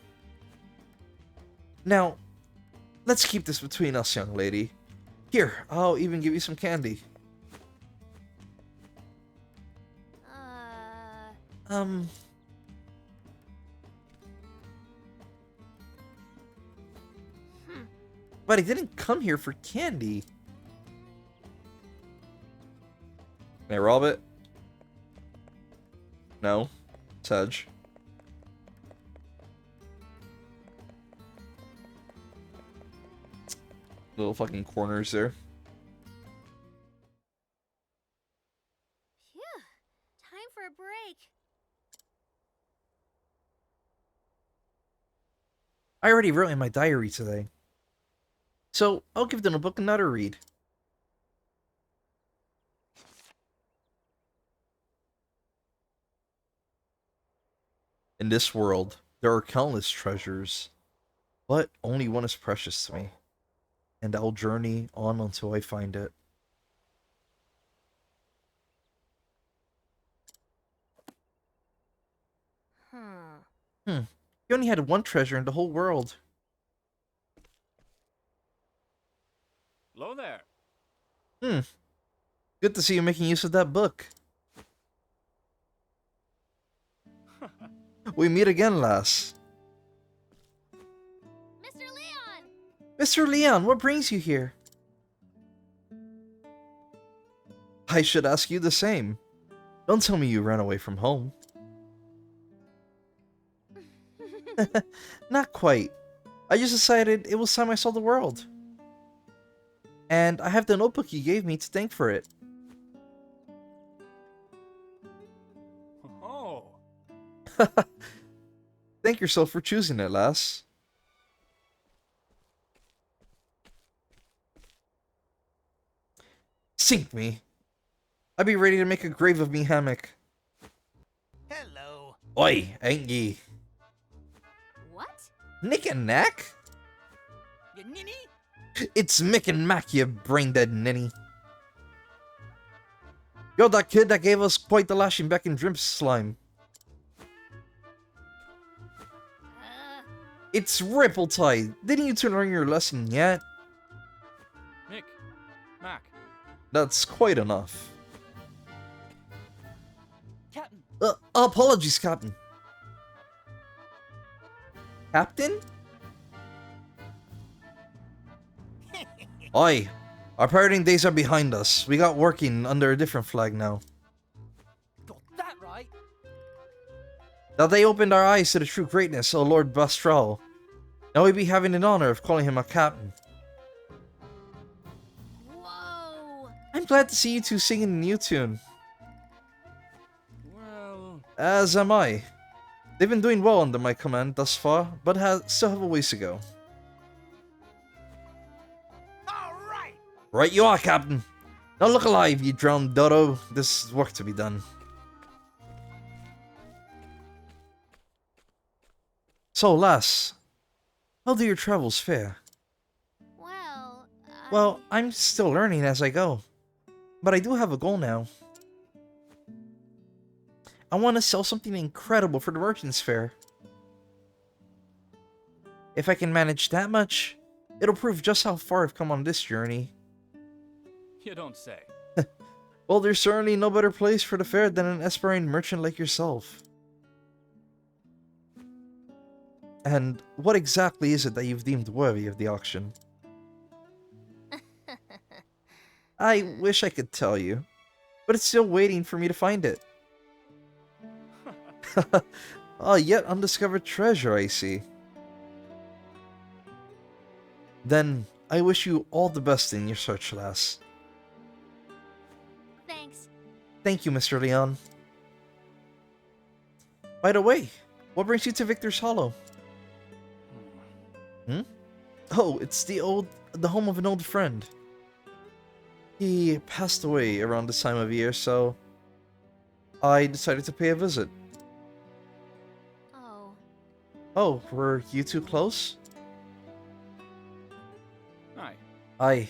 Now, let's keep this between us, young lady. Here, I'll even give you some candy. Um... But I didn't come here for candy. Can I rob it? No. Sedge. Little fucking corners there. Phew. Time for a break. I already wrote in my diary today. So, I'll give the notebook another read. In this world, there are countless treasures, but only one is precious to me, and I'll journey on until I find it. You only had one treasure in the whole world. Hello there. Good to see you making use of that book. We meet again, lass. Mr. Leon! Mr. Leon, what brings you here? I should ask you the same. Don't tell me you ran away from home. Not quite. I just decided it was time I saw the world. And I have the notebook you gave me to thank for it. Oh. Thank yourself for choosing it, lass. Sink me. I'd be ready to make a grave of me hammock. Hello. Oi, ain't ye? What? Nick and Knack? You ninny? It's Mick and Mac, you brain-dead ninny. You're that kid that gave us quite the lashing back in Drimp Slime. It's Ripple-Tide. Didn't you learn your lesson yet? Mick. Mac. That's quite enough. Captain, Apologies, Captain. Captain? Oi, our pirating days are behind us. We got working under a different flag now. got that right. Now they opened our eyes to the true greatness of Lord Bastral. Now we be having the honor of calling him a captain. Whoa! I'm glad to see you two singing a new tune. Well, As am I. They've been doing well under my command thus far, but still have a ways to go. Right you are, Captain. Now look alive, you drowned dodo. There's work to be done. So, lass, how do your travels fare? Well, Well, I'm still learning as I go. But I do have a goal now. I want to sell something incredible for the merchants' fair. If I can manage that much, it'll prove just how far I've come on this journey. you don't say. Well, there's certainly no better place for the fair than an aspiring merchant like yourself. And what exactly is it that you've deemed worthy of the auction? I wish I could tell you, but it's still waiting for me to find it. Oh, yet undiscovered treasure, I see. Then, I wish you all the best in your search, lass. thanks. Thank you, Mr. Leon. By the way, what brings you to Victor's Hollow? Oh, it's the home of an old friend. He passed away around this time of year, so I decided to pay a visit. Oh. Oh, were you two close? Hi. Aye.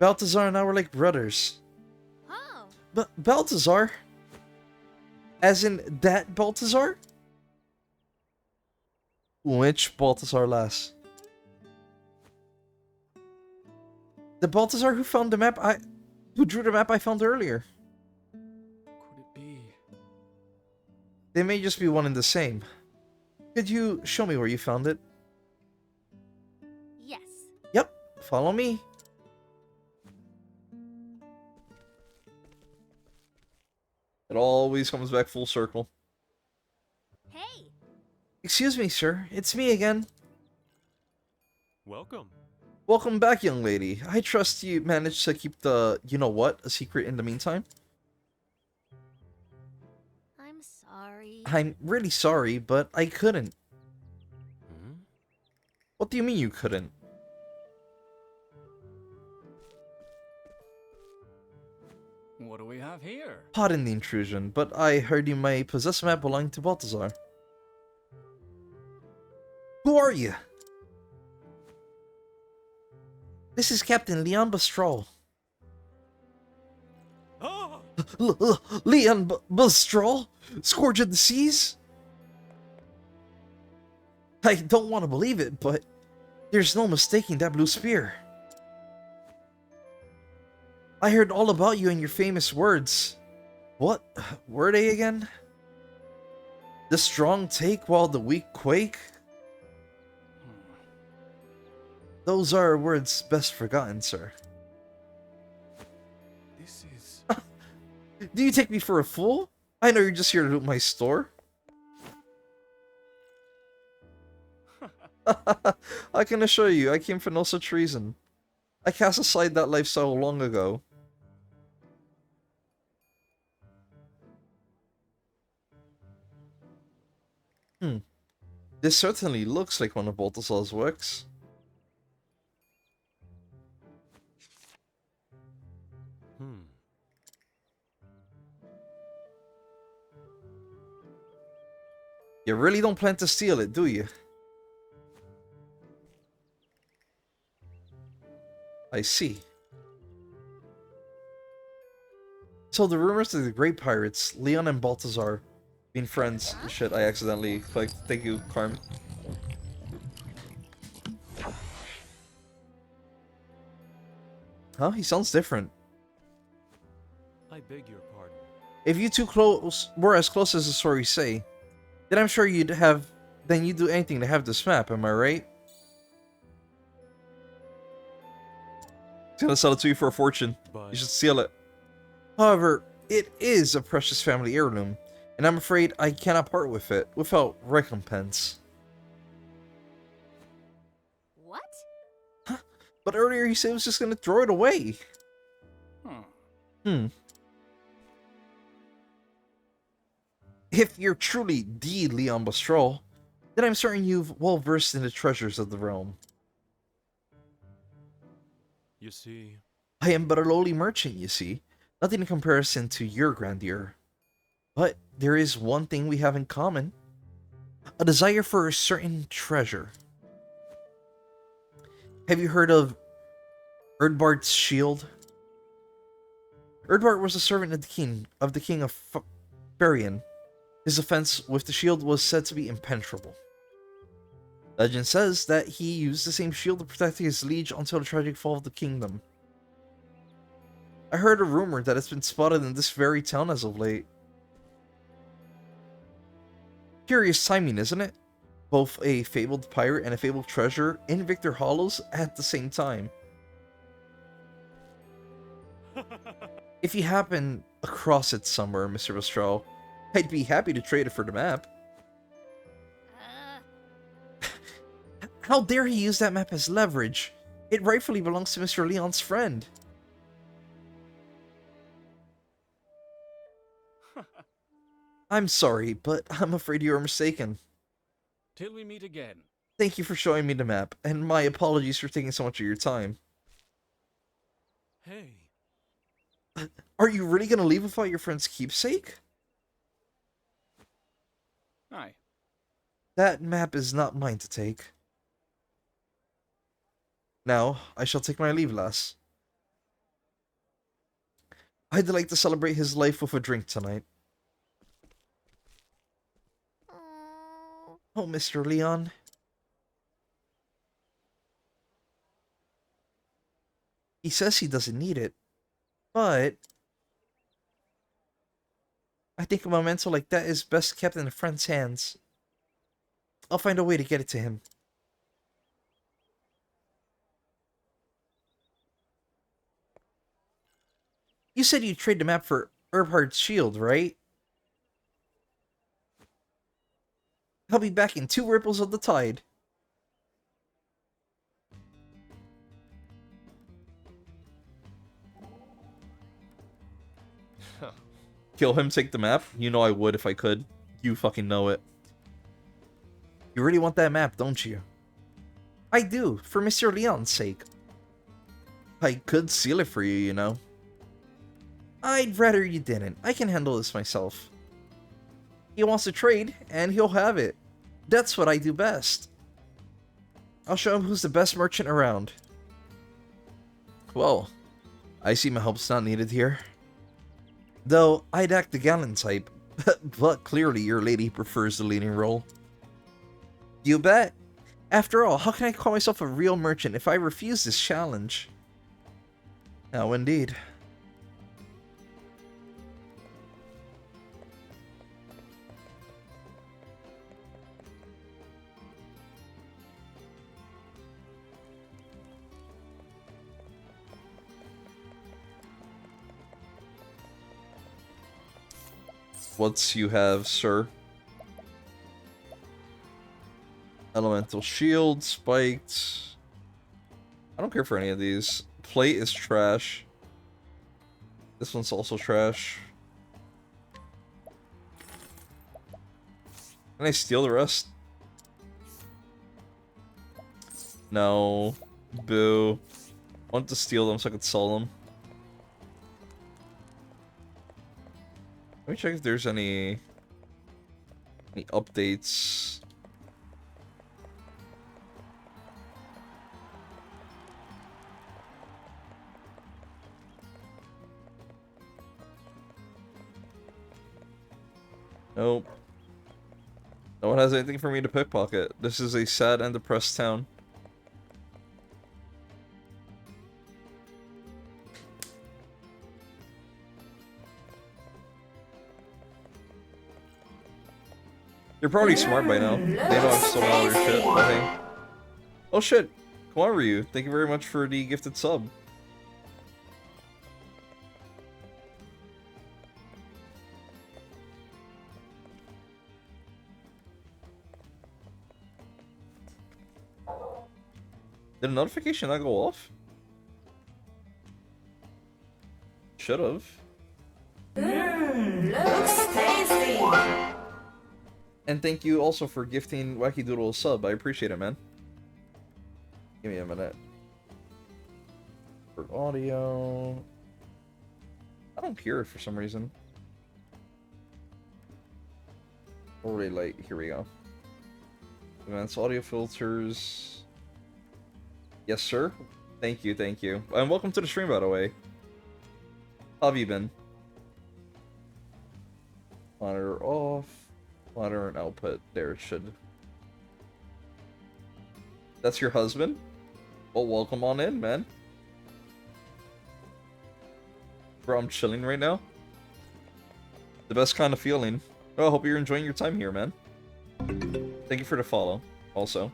Balthazar and I were like brothers. Oh. But Balthazar? As in that Balthazar? Which Balthazar, lass? The Balthazar who found the map who drew the map I found earlier. Could it be? They may just be one and the same. Could you show me where you found it? Yes. Yep, follow me. It always comes back full circle. Hey. Excuse me, sir. It's me again. Welcome. Welcome back, young lady. I trust you managed to keep the you-know-what a secret in the meantime. I'm sorry. I'm really sorry, but I couldn't. Hmm? What do you mean you couldn't? What do we have here? Pardon the intrusion, but I heard you may possess a map belonging to Balthazar. Who are you? This is Captain Leon Bastral. Ah! Leon Bastral? Scourge of the Seas? I don't want to believe it, but there's no mistaking that blue spear. I heard all about you and your famous words. What were they again? The strong take while the weak quake? Those are words best forgotten, sir. This is... Do you take me for a fool? I know you're just here to loot my store. I can assure you, I came for no such reason. I cast aside that lifestyle long ago. This certainly looks like one of Balthazar's works. You really don't plan to steal it, do you? I see. So the rumors of the great pirates, Leon and Balthazar, being friends. Shit, I accidentally clicked. Thank you, Carm. Huh? He sounds different. I beg your pardon. If you two were as close as the stories say, then I'm sure you'd do anything to have this map, am I right? He's gonna sell it to you for a fortune. But You should steal it. However, it is a precious family heirloom, and I'm afraid I cannot part with it without recompense. What? But earlier he said he was just gonna throw it away. Hmm. If you're truly the Leon Bastral, then I'm certain you've well versed in the treasures of the realm. you see, I am but a lowly merchant, you see, nothing in comparison to your grandeur. But there is one thing we have in common. A desire for a certain treasure. Have you heard of Erdbart's shield? Erdbart was a servant of the king of Farian. His offense with the shield was said to be impenetrable. Legend says that he used the same shield to protect his liege until the tragic fall of the kingdom. I heard a rumor that it's been spotted in this very town as of late. Curious timing, isn't it? Both a fabled pirate and a fabled treasure in Victor Hollows at the same time. If you happen across it somewhere, Mr. Bastral, I'd be happy to trade it for the map. How dare he use that map as leverage? It rightfully belongs to Mr. Leon's friend. I'm sorry, but I'm afraid you are mistaken. Till we meet again. Thank you for showing me the map, and my apologies for taking so much of your time. hey, Are you really gonna leave without your friend's keepsake? Aye. That map is not mine to take. Now, I shall take my leave, lass. I'd like to celebrate his life with a drink tonight. Oh. Oh, Mr. Leon. He says he doesn't need it, but I think a memento like that is best kept in a friend's hands. I'll find a way to get it to him. You said you'd trade the map for Erbhard's shield, right? I'll be back in 2 ripples of the tide. Kill him, take the map? You know I would if I could. You fucking know it. You really want that map, don't you? I do, for Mr. Leon's sake. I could seal it for you, you know. I'd rather you didn't. I can handle this myself. He wants to trade, and he'll have it. That's what I do best. I'll show him who's the best merchant around. Well, I see my help's not needed here. Though, I'd act the gallant type, but clearly your lady prefers the leading role. You bet. After all, how can I call myself a real merchant if I refuse this challenge? Now, indeed. What's you have, sir? Elemental shield, spiked. I don't care for any of these. Plate is trash. This one's also trash. Can I steal the rest? No. Boo. I want to steal them so I could sell them. Let me check if there's any updates. Nope. No one has anything for me to pickpocket. This is a sad and depressed town. They're probably smart by now. They know I've stolen all their shit. But hey. Oh shit! Come on, Ryu. Thank you very much for the gifted sub. Did a notification not go off? Should've. Looks tasty. And thank you also for gifting Wacky Doodle a sub. I appreciate it, man. Give me a minute. For audio... I don't hear it for some reason. Overlay light. Here we go. Advanced audio filters. Yes, sir. Thank you, thank you. And welcome to the stream, by the way. How have you been? Monitor off. Monitor and output. There it should. That's your husband? Well, welcome on in, man. Bro, I'm chilling right now. The best kind of feeling. Oh, I hope you're enjoying your time here, man. Thank you for the follow, also.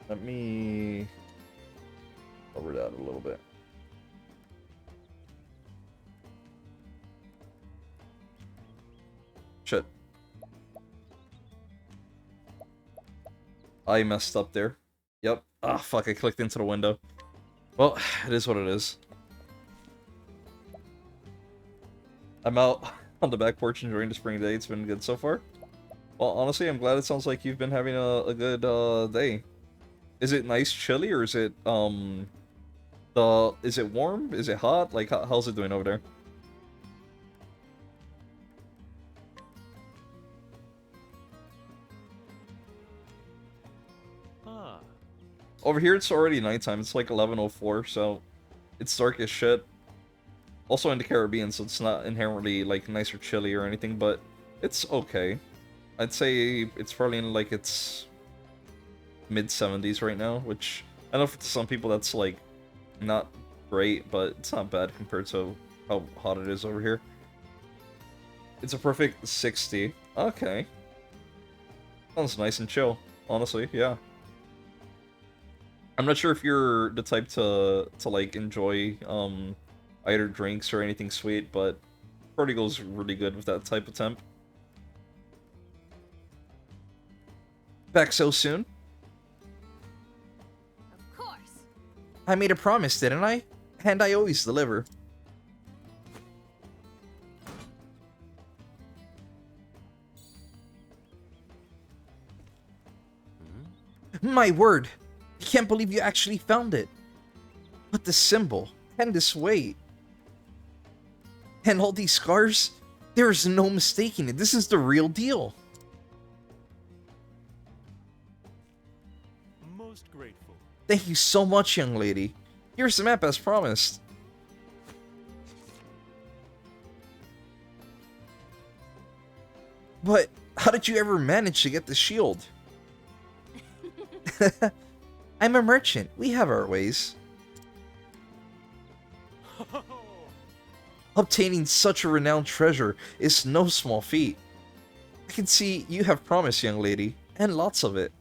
Let me cover that a little bit. Shit. I messed up there. Yep. Ah, fuck, I clicked into the window. Well, it is what it is. I'm out on the back porch enjoying the spring day. It's been good so far. Well, honestly, I'm glad it sounds like you've been having a good day. Is it nice chilly or is it Is it warm? Is it hot? Like, how's it doing over there? Ah. Over here, it's already nighttime. It's like 11:04, so it's dark as shit. Also in the Caribbean, so it's not inherently, like, nice or chilly or anything, but it's okay. I'd say it's probably in, like, its mid-70s right now, which I know for some people that's, like, not great, but it's not bad compared to how hot it is over here. It's a perfect 60. Okay. Sounds nice and chill, honestly, yeah. I'm not sure if you're the type to like, enjoy, either drinks or anything sweet, but Party goes really good with that type of temp. Back so soon? Of course. I made a promise, didn't I? And I always deliver. My word! I can't believe you actually found it. But the symbol, and this weight, and all these scars, there is no mistaking it. This is the real deal. Most grateful. Thank you so much, young lady. Here's the map as promised. But how did you ever manage to get the shield? I'm a merchant. We have our ways. Obtaining such a renowned treasure is no small feat. I can see you have promise, young lady, and lots of it.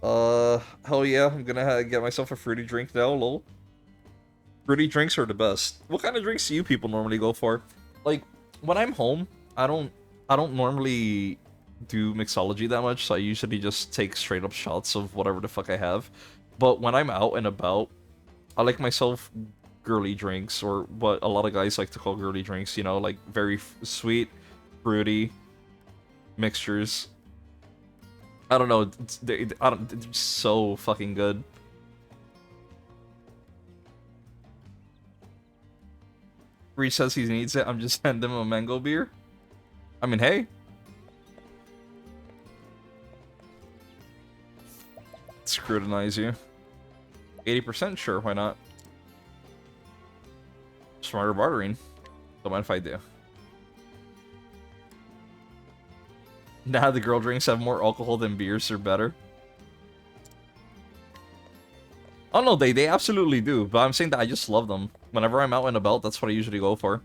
Hell yeah, I'm gonna get myself a fruity drink now, lol. Fruity drinks are the best. What kind of drinks do you people normally go for? Like, when I'm home, I don't normally do mixology that much, so I usually just take straight up shots of whatever the fuck I have. But when I'm out and about, I like myself girly drinks, or what a lot of guys like to call girly drinks, you know, like very sweet, fruity mixtures. I don't know, they're so fucking good. Reese says he needs it, I'm just sending him a mango beer. I mean, hey. Scrutinize you. 80%? Sure, why not? Smarter bartering. Don't mind if I do. Nah, the girl drinks have more alcohol than beers, they're better. Oh no, they absolutely do, but I'm saying that I just love them. Whenever I'm out and about, that's what I usually go for.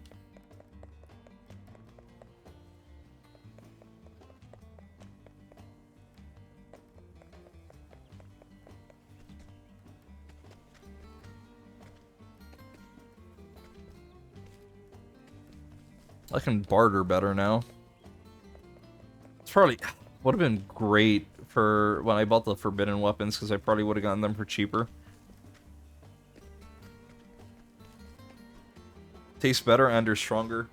I can barter better now. It's probably would have been great for when I bought the forbidden weapons, because I probably would have gotten them for cheaper. Taste better and they're stronger.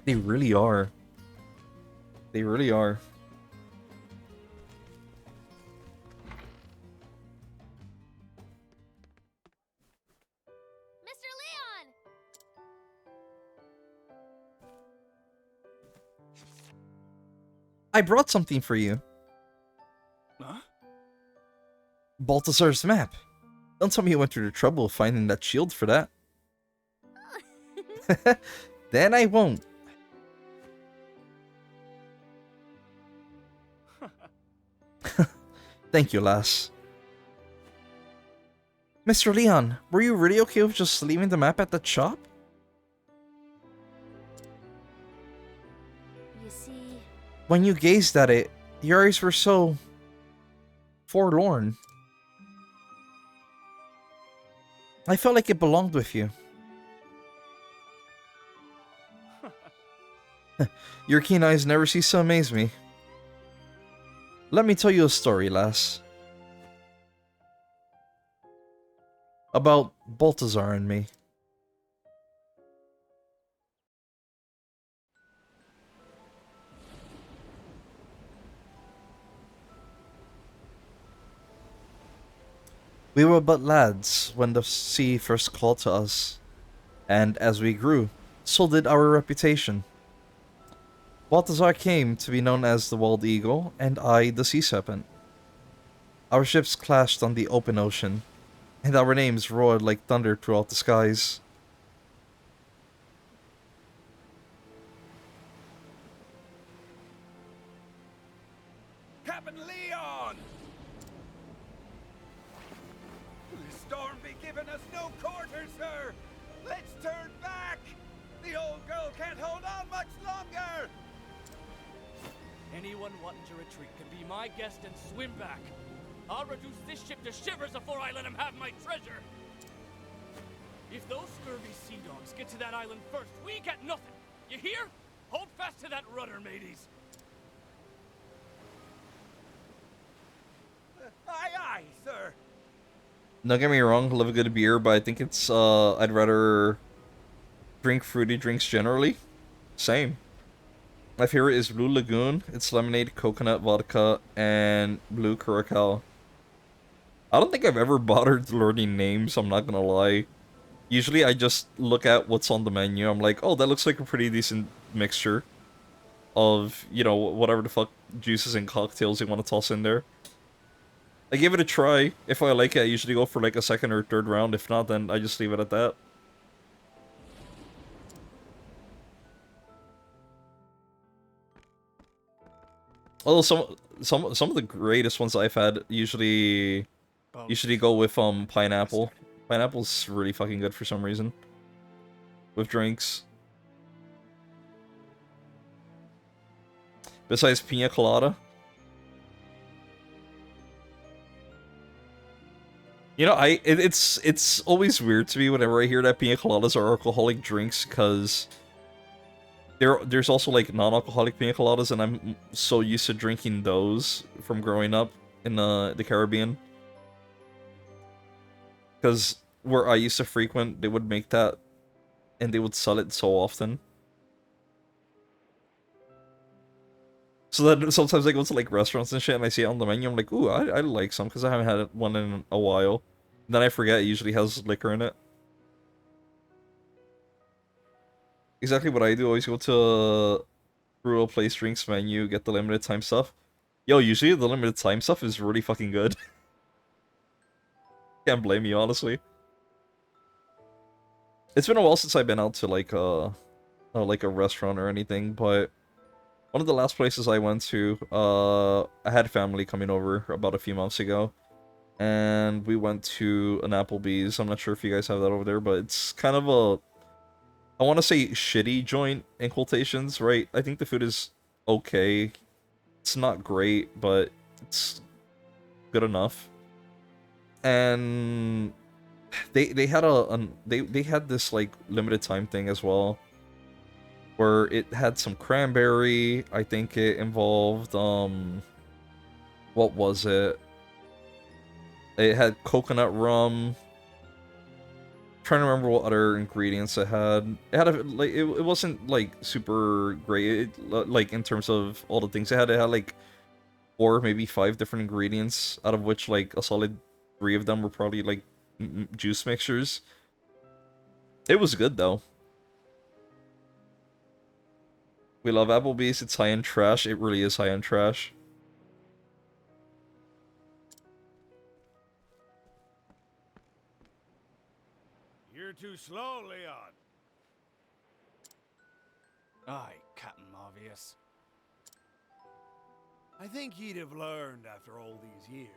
They really are. They really are. Mr. Leon! I brought something for you. Huh? Balthazar's map. Don't tell me you went through the trouble of finding that shield for that. Then I won't. Thank you, lass. Mr. Leon, were you really okay with just leaving the map at that shop? You see... When you gazed at it, your eyes were so... forlorn. I felt like it belonged with you. Your keen eyes never cease to amaze me. Let me tell you a story, lass. About Balthazar and me. We were but lads when the sea first called to us, and as we grew, so did our reputation. Balthazar came to be known as the Wild Eagle, and I the Sea Serpent. Our ships clashed on the open ocean, and our names roared like thunder throughout the skies. Captain Leon! The storm be giving us no quarter, sir! Let's turn back! The old girl can't hold on much longer! Anyone wanting to retreat can be my guest and swim back. I'll reduce this ship to shivers before I let him have my treasure. If those scurvy sea dogs get to that island first, we get nothing. You hear? Hold fast to that rudder, mateys. Aye, aye, sir! Don't get me wrong, I love a good beer, but I think it's, I'd rather drink fruity drinks generally. Same. My favorite is Blue Lagoon. It's lemonade, coconut vodka, and blue curacao. I don't think I've ever bothered learning names, I'm not gonna lie. Usually I just look at what's on the menu. I'm like, oh, that looks like a pretty decent mixture of, you know, whatever the fuck juices and cocktails you want to toss in there. I give it a try. If I like it, I usually go for like a second or third round. If not, then I just leave it at that. Although some of the greatest ones I've had usually go with pineapple. Pineapple's really fucking good for some reason. With drinks. Besides pina colada. You know, it's always weird to me whenever I hear that pina coladas are alcoholic drinks, because there's also like non-alcoholic pina coladas, and I'm so used to drinking those from growing up in the Caribbean. Because where I used to frequent, they would make that, and they would sell it so often. So that sometimes I go to like restaurants and shit, and I see it on the menu. I'm like, ooh, I like some because I haven't had one in a while. And then I forget it usually has liquor in it. Exactly what I do. Always go to Brew Place Drinks menu, get the limited time stuff. Yo, usually the limited time stuff is really fucking good. Can't blame you, honestly. It's been a while since I've been out to like a restaurant or anything, but one of the last places I went to, I had family coming over about a few months ago, and we went to an Applebee's. I'm not sure if you guys have that over there, but it's kind of a, I want to say shitty joint in quotations, right? I think the food is okay. It's not great, but it's good enough. And they had they had this like limited time thing as well, where it had some cranberry. I think it involved what was it? It had coconut rum. Trying to remember what other ingredients it had. It had like it wasn't like super great, like in terms of all the things it had. It had like 4, maybe 5 different ingredients, out of which like a solid 3 of them were probably like juice mixtures. It was good though. We love Applebee's. It's high-end trash. It really is high-end trash. You're too slow, Leon. Aye, Captain Obvious. I think you'd have learned after all these years.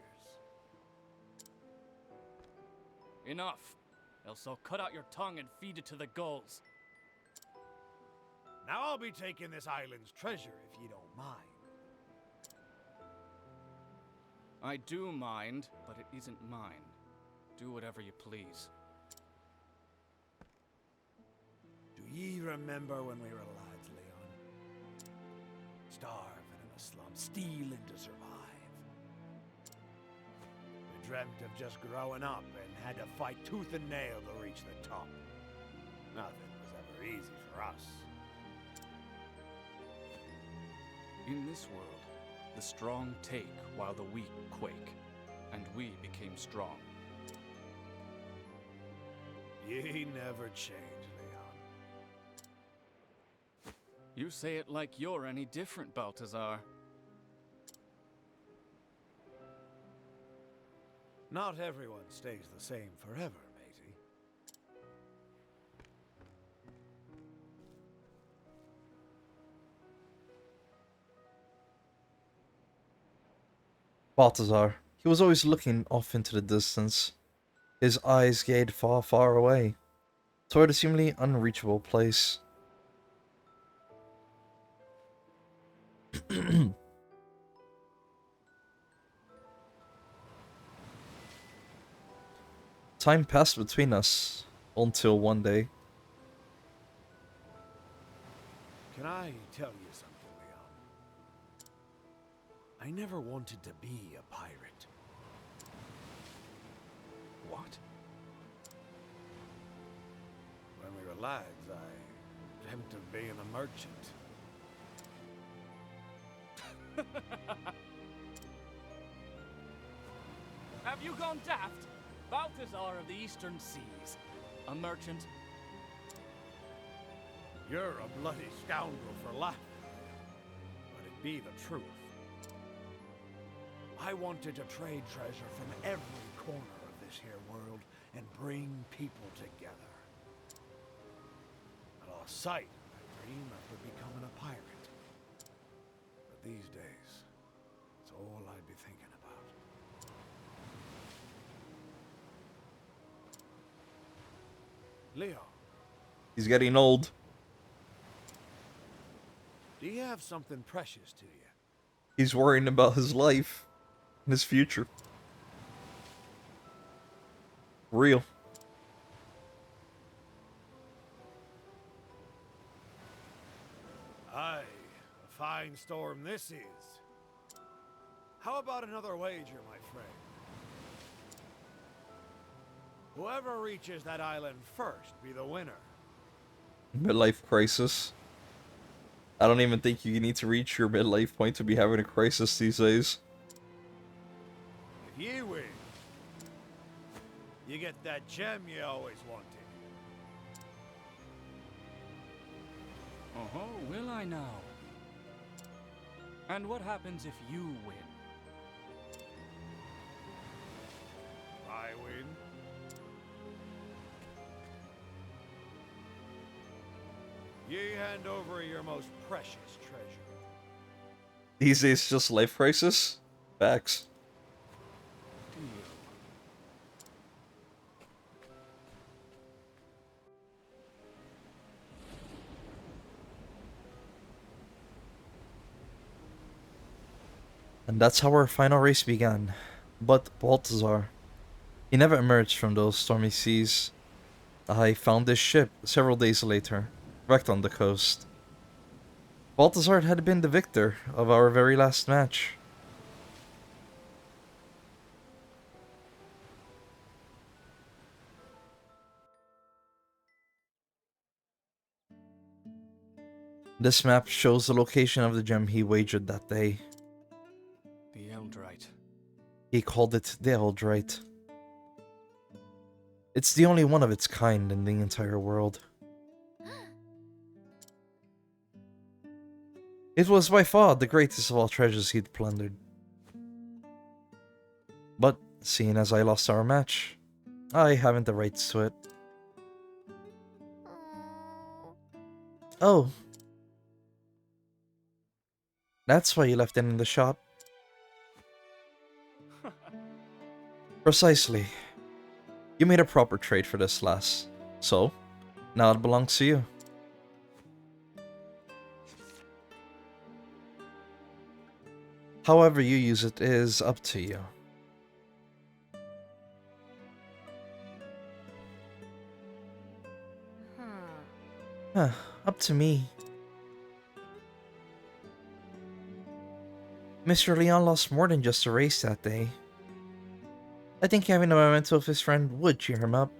Enough. Else I'll cut out your tongue and feed it to the gulls. Now I'll be taking this island's treasure if you don't mind. I do mind, but it isn't mine. Do whatever you please. Do ye remember when we were lads, Leon? Starving in a slum, stealing to survive. We dreamt of just growing up and had to fight tooth and nail to reach the top. Nothing was ever easy for us. In this world, the strong take while the weak quake, and we became strong. Ye never change, Leon. You say it like you're any different, Balthazar. Not everyone stays the same forever, matey. Balthazar. He was always looking off into the distance. His eyes gazed far, far away, toward a seemingly unreachable place. Time passed between us, until one day. Can I tell you something, Leon? I never wanted to be a pirate. What? When we were lads, I dreamt of being a merchant. Have you gone daft? Balthazar of the Eastern Seas. A merchant? You're a bloody scoundrel for laughing, but it be the truth. I wanted to trade treasure from every corner of this here world and bring people together. I lost sight of my dream after becoming a pirate. But these days, it's all I'd be thinking about. Leo, He's getting old. do you have something precious to you? He's worrying about his life and his future. Real. Aye, a fine storm this is. How about another wager, my friend? Whoever reaches that island first be the winner. Midlife crisis. I don't even think you need to reach your midlife point to be having a crisis these days. If you win, you get that gem you always wanted. Oh, will I now? And what happens if you win? I win. Ye hand over your most precious treasure. These days, just life crisis? Facts. And that's how our final race began. But Balthazar, he never emerged from those stormy seas. I found this ship several days later, wrecked on the coast. Balthazar had been the victor of our very last match. This map shows the location of the gem he wagered that day. The Eldrite. He called it the Eldrite. It's the only one of its kind in the entire world. It was by far the greatest of all treasures he'd plundered. But, seeing as I lost our match, I haven't the rights to it. Oh. That's why you left it in the shop. Precisely. You made a proper trade for this, lass. So, now it belongs to you. However you use it is up to you. Huh, up to me. Mr. Leon lost more than just a race that day. I think having a memento of his friend would cheer him up.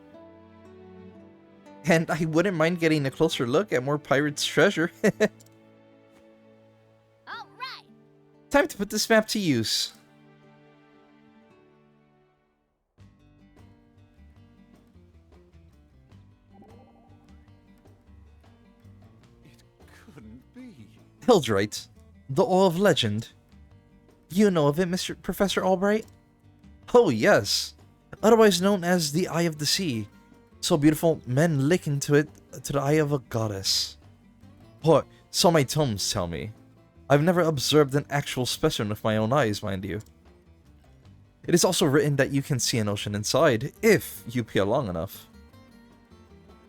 And I wouldn't mind getting a closer look at more pirates' treasure. All right. Time to put this map to use. Hildrite, the Oil of Legend. You know of it, Mr. Professor Albright? Oh, yes. Otherwise known as the Eye of the Sea. So beautiful, men lick into it to the eye of a goddess. What? So my tomes tell me. I've never observed an actual specimen with my own eyes, mind you. It is also written that you can see an ocean inside, if you peel long enough.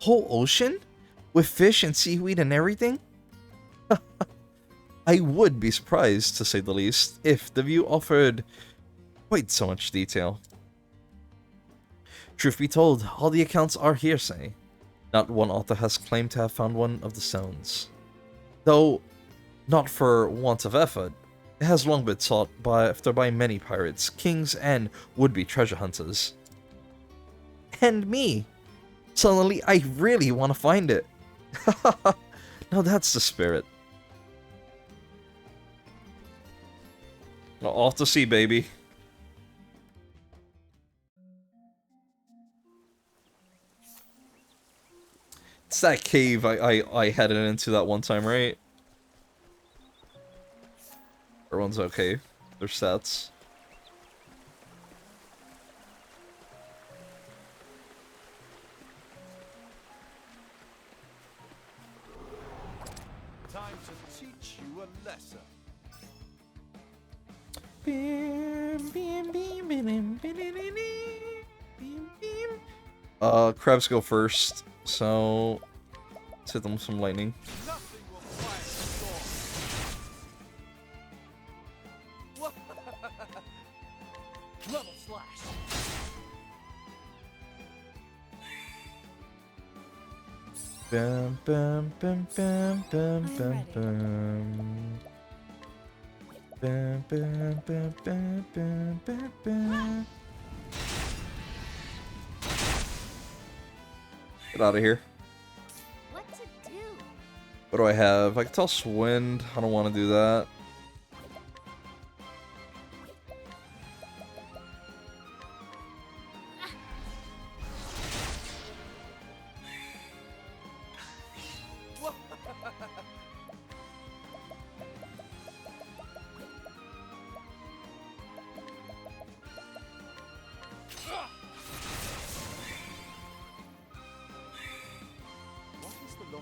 Whole ocean? With fish and seaweed and everything? I would be surprised, to say the least, if the view offered quite so much detail. Truth be told, all the accounts are hearsay. Not one author has claimed to have found one of the stones. Though, not for want of effort, it has long been sought after by many pirates, kings, and would-be treasure hunters. And me! Suddenly, I really want to find it. Now that's the spirit. Off to sea, baby. It's that cave I headed into that one time, right? Everyone's okay. Their stats. Time to teach you a lesson. Crabs go first, so let's hit them with some lightning. Nothing will quiet the storm. Level slash. Bam bam bam bam bam bam bam. Bam bam bam bam bam bam bam. Get out of here. What to do? What do I have? I can toss wind. I don't want to do that.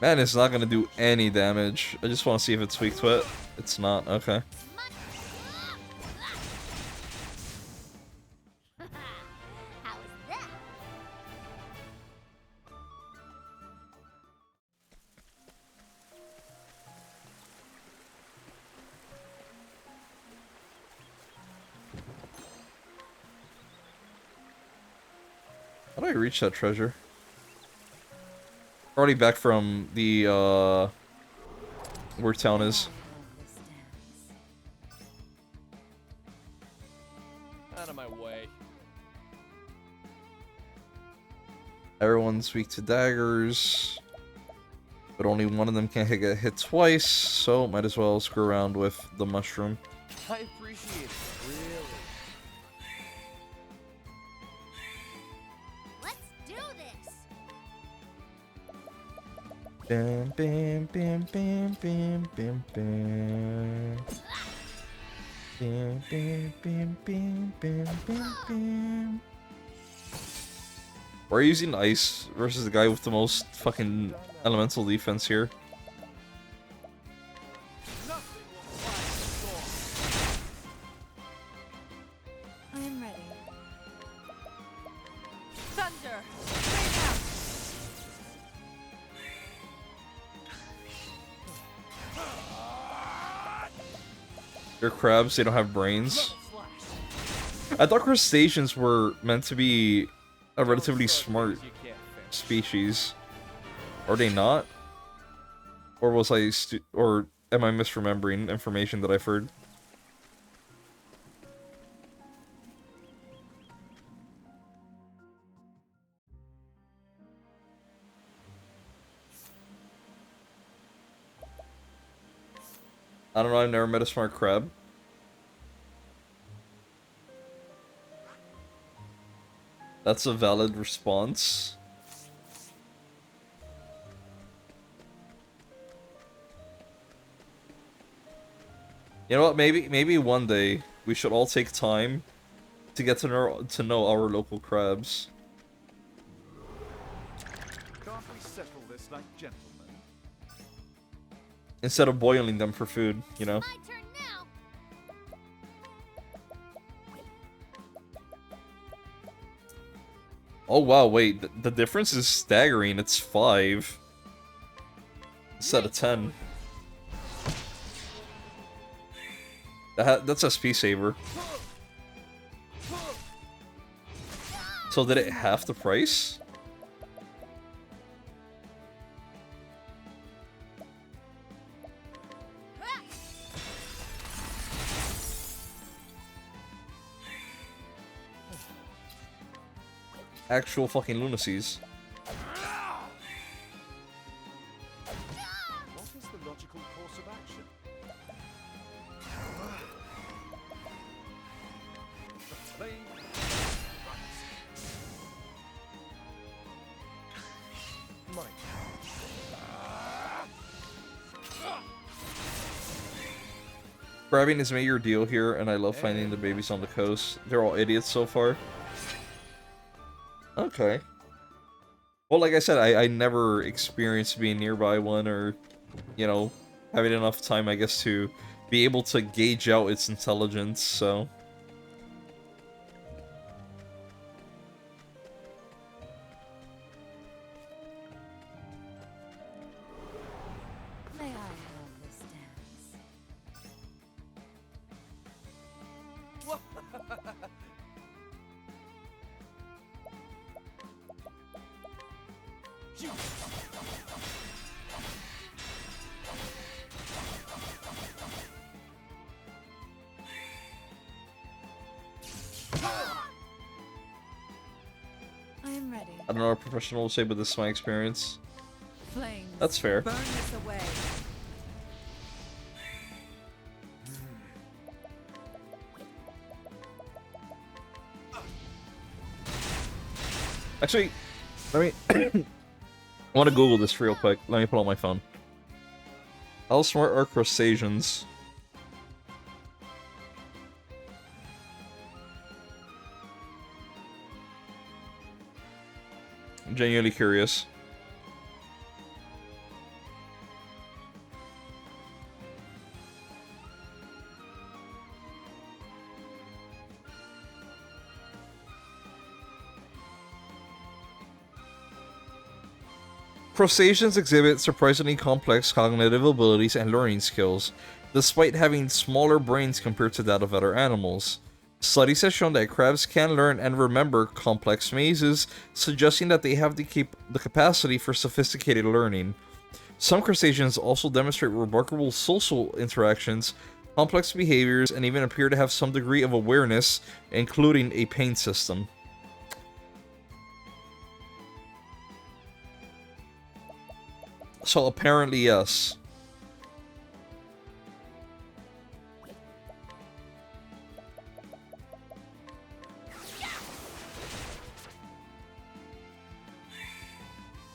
Man, it's not gonna do any damage. I just want to see if it's weak to it. It's not. Okay. How is that? How do I reach that treasure? Already back from the, where town is. Out of my way. Everyone's weak to daggers. But only one of them can get hit twice, so might as well screw around with the mushroom. I appreciate it, really. Let's do this. Bam, bam, bam, bam, bam, bam, bam. Bam, bam, bam, bam, bam, bam, bam. We're using ice versus the guy with the most fucking elemental defense here. I am ready. Thunder! Rain out! They're crabs, they don't have brains. I thought crustaceans were meant to be a relatively smart species. Are they not? Or was I or am I misremembering information that I've heard? I don't know, I've never met a smart crab. That's a valid response. You know what? Maybe one day we should all take time to get to know our local crabs Can't we settle this like gentlemen? instead of boiling them for food. You know. My turn now. Oh wow, wait, the difference is staggering. It's 5 instead of 10. That's SP saver. So did it half the price? Actual fucking lunacies. What is the logical course of action? The flame. Right. Grabbing is a major deal here, and I love finding the babies on the coast. They're all idiots so far. Okay. Well, like I said, I never experienced being nearby one or, you know, having enough time, I guess, to be able to gauge out its intelligence, so... May I have this dance? I am ready. I don't know what a professional will say, but this is my experience. Flames. That's fair. Burn this away. Actually, let me... I want to Google this real quick. Let me pull out my phone. How smart are crustaceans? I'm genuinely curious. Crustaceans exhibit surprisingly complex cognitive abilities and learning skills, despite having smaller brains compared to that of other animals. Studies have shown that crabs can learn and remember complex mazes, suggesting that they have the capacity for sophisticated learning. Some crustaceans also demonstrate remarkable social interactions, complex behaviors, and even appear to have some degree of awareness, including a pain system. So apparently, yes.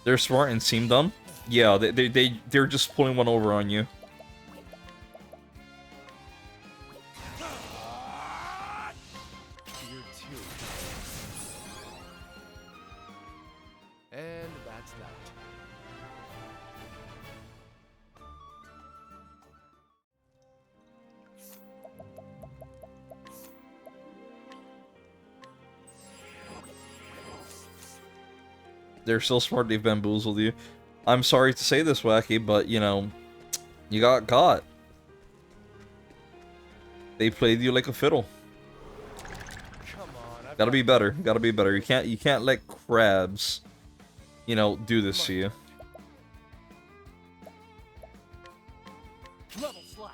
They're smart and seem dumb? Yeah, they're just pulling one over on you. And that's that. They're so smart they've bamboozled you. I'm sorry to say this, Wacky, but, you know, you got caught. They played you like a fiddle. Come on, Gotta be better. Gotta be better. You can't let crabs, you know, do this to you. Level slash.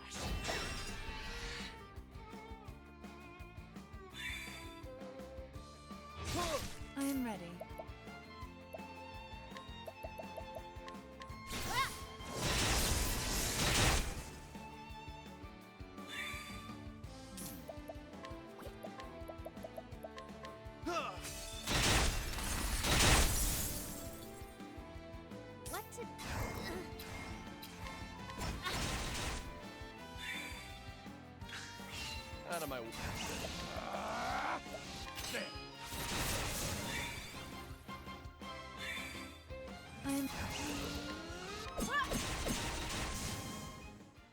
I am ready. What to... Out of my way.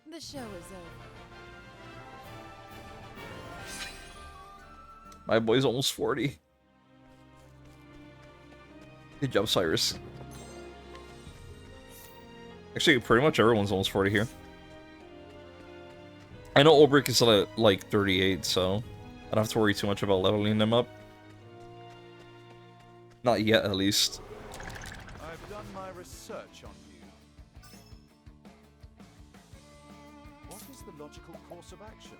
The show is over. My boy's almost 40. Good job, Cyrus. Actually, pretty much everyone's almost 40 here. I know Ulbrich is like 38, so I don't have to worry too much about leveling them up. Not yet, at least. I've done my research on you. What is the logical course of action?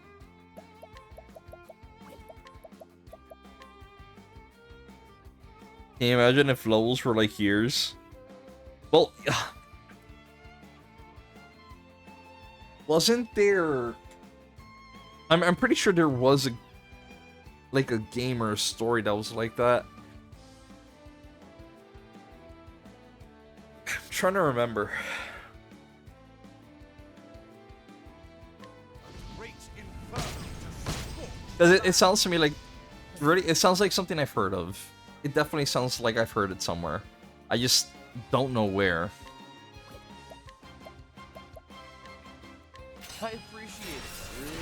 Can you imagine if levels were like years? Well, wasn't there... I'm pretty sure there was a game or a story that was like that. I'm trying to remember. Because it sounds to me like... Really, it sounds like something I've heard of. It definitely sounds like I've heard it somewhere. I just don't know where. I appreciate it, really.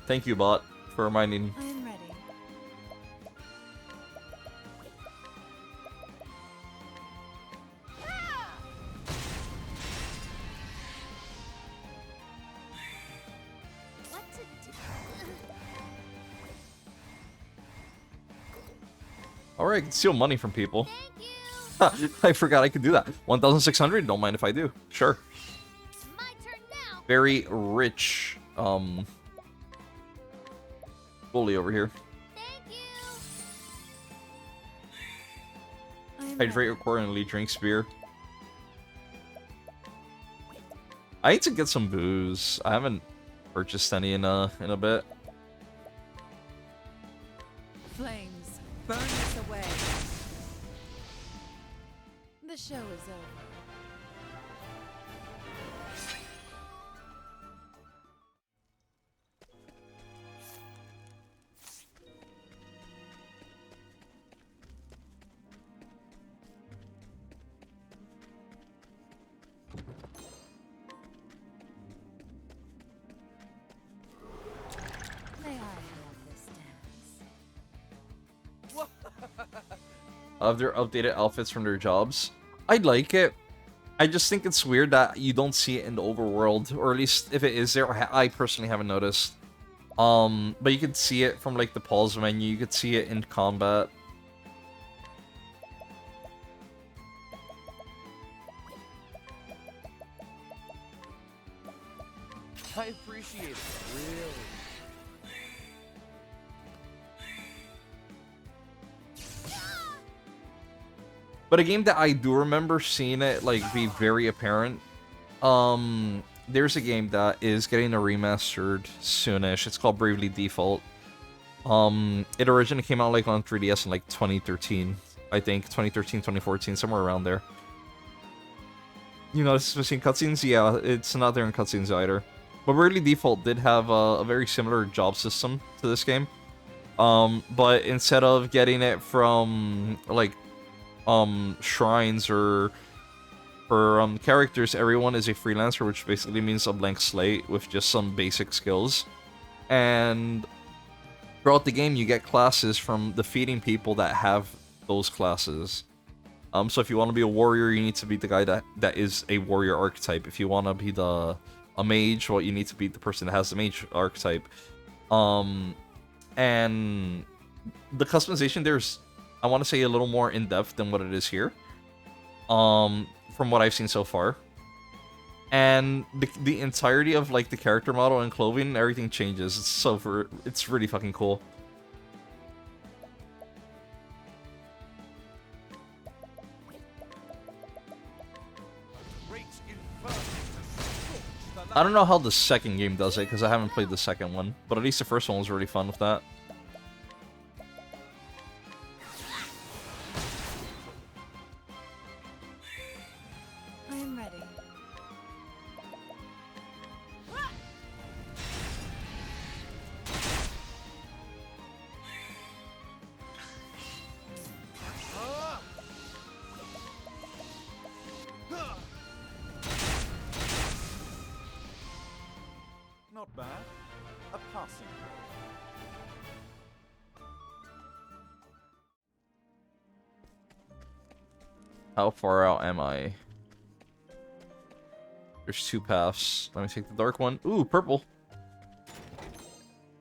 Thank you, bot, for reminding. I'm ready. What to do? Alright, I can steal money from people. Thank you. I forgot I could do that. 1,600? Don't mind if I do. Sure. My turn now. Very rich, bully over here. Thank you. I'm Hydrate accordingly, drinks beer. I need to get some booze. I haven't purchased any in a bit. Flames, burn us away. The show is over. May I have this dance? Of their updated outfits from their jobs. I'd like it. I just think it's weird that you don't see it in the overworld, or at least if it is there, I personally haven't noticed. But you could see it from like the pause menu. You could see it in combat. I appreciate it, really. But a game that I do remember seeing it like be very apparent. There's a game that is getting a remastered soonish. It's called Bravely Default. It originally came out like on 3DS in like 2013, I think 2013, 2014, somewhere around there. You notice missing cutscenes? Yeah, it's not there in cutscenes either. But Bravely Default did have a very similar job system to this game. But instead of getting it from like shrines or characters, everyone is a freelancer, which basically means a blank slate with just some basic skills. And throughout the game, you get classes from defeating people that have those classes. So if you want to be a warrior, you need to be the guy that is a warrior archetype. If you want to be a mage, well, you need to be the person that has the mage archetype. And the customization there's, I want to say, a little more in-depth than what it is here. From what I've seen so far. And the entirety of like the character model and clothing, everything changes. It's really fucking cool. I don't know how the second game does it, because I haven't played the second one. But at least the first one was really fun with that. How far out am I? There's 2 paths. Let me take the dark one. Ooh, purple.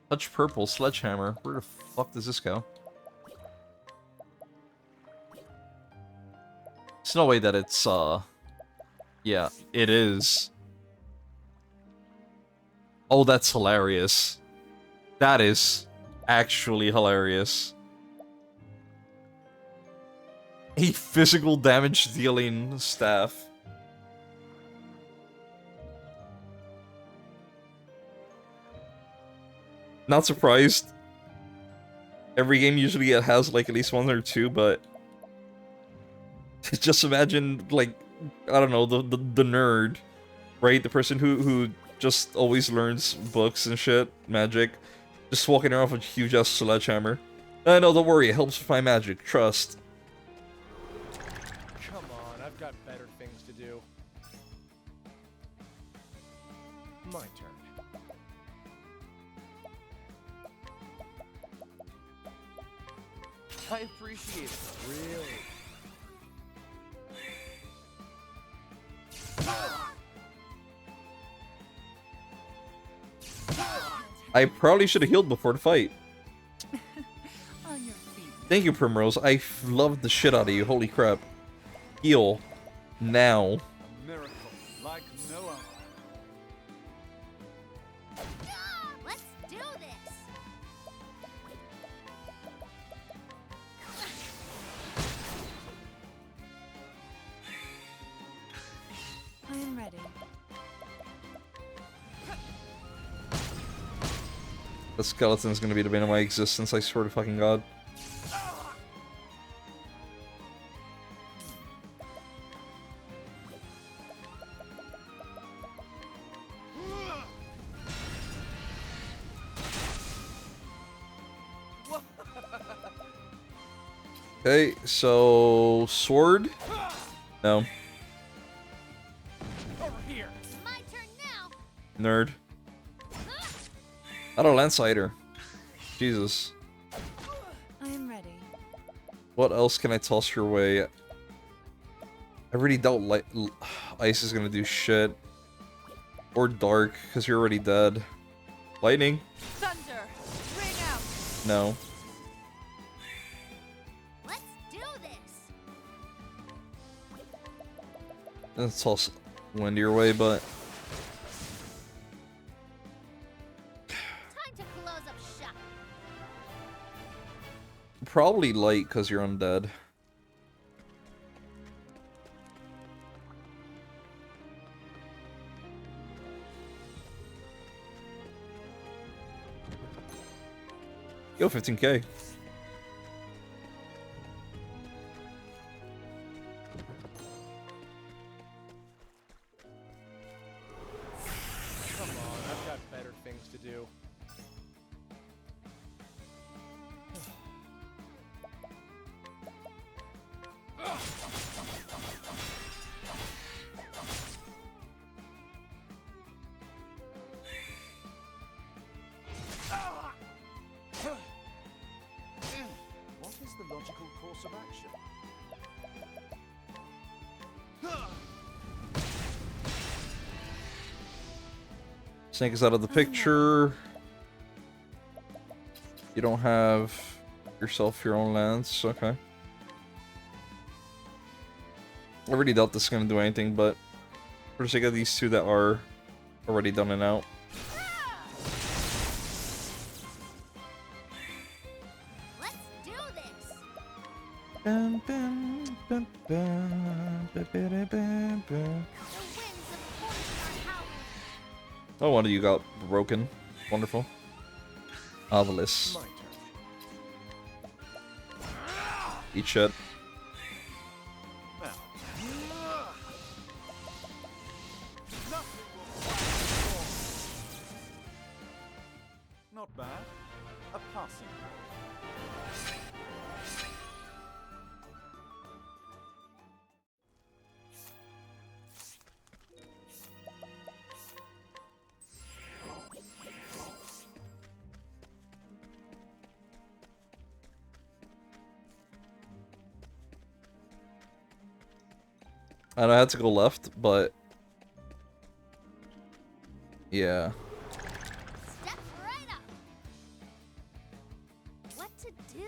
Touch purple, sledgehammer. Where the fuck does this go? There's no way that it's, yeah, it is. Oh, that's hilarious. That is actually hilarious. A physical damage dealing staff. Not surprised. Every game usually it has like at least 1 or 2, but just imagine like, I don't know, the nerd, right? The person who just always learns books and shit, magic, just walking around with a huge ass sledgehammer. No, don't worry, it helps with my magic, trust. Come on, I've got better things to do. My turn. I appreciate it. Really? I probably should have healed before the fight. On your feet. Thank you, Primrose. I loved the shit out of you. Holy crap. Heal. Now. A miracle like no other. Let's do this. I am ready. The skeleton's gonna be the bane of my existence, I swear to fucking god. Okay, so sword? No. Over here. My turn now. Nerd. Not a landsider. Jesus. I am ready. What else can I toss your way? I really doubt ice is gonna do shit. Or dark, because you're already dead. Lightning? Thunder, ring out. No. Let's do this. Let's toss wind your way, but Time to close up shop. probably light because you're undead. Yo, 15k. Come on, I've got better things to do. What is the logical course of action? Snake is out of the picture. You don't have yourself your own lands, okay. I already doubt this is gonna do anything, but for the sake of these 2 that are already done and out. Let's do this. Bum, bum, bum, bum, ba, ba, da, bum, bum. The winds of fortune are howling. Oh, one of you got broken. Wonderful. Obelisk. My turn. Eat shit. Now. Nothing will quiet the storm. Not bad. A passing blow. And I had to go left, but yeah. Step right up. What to do?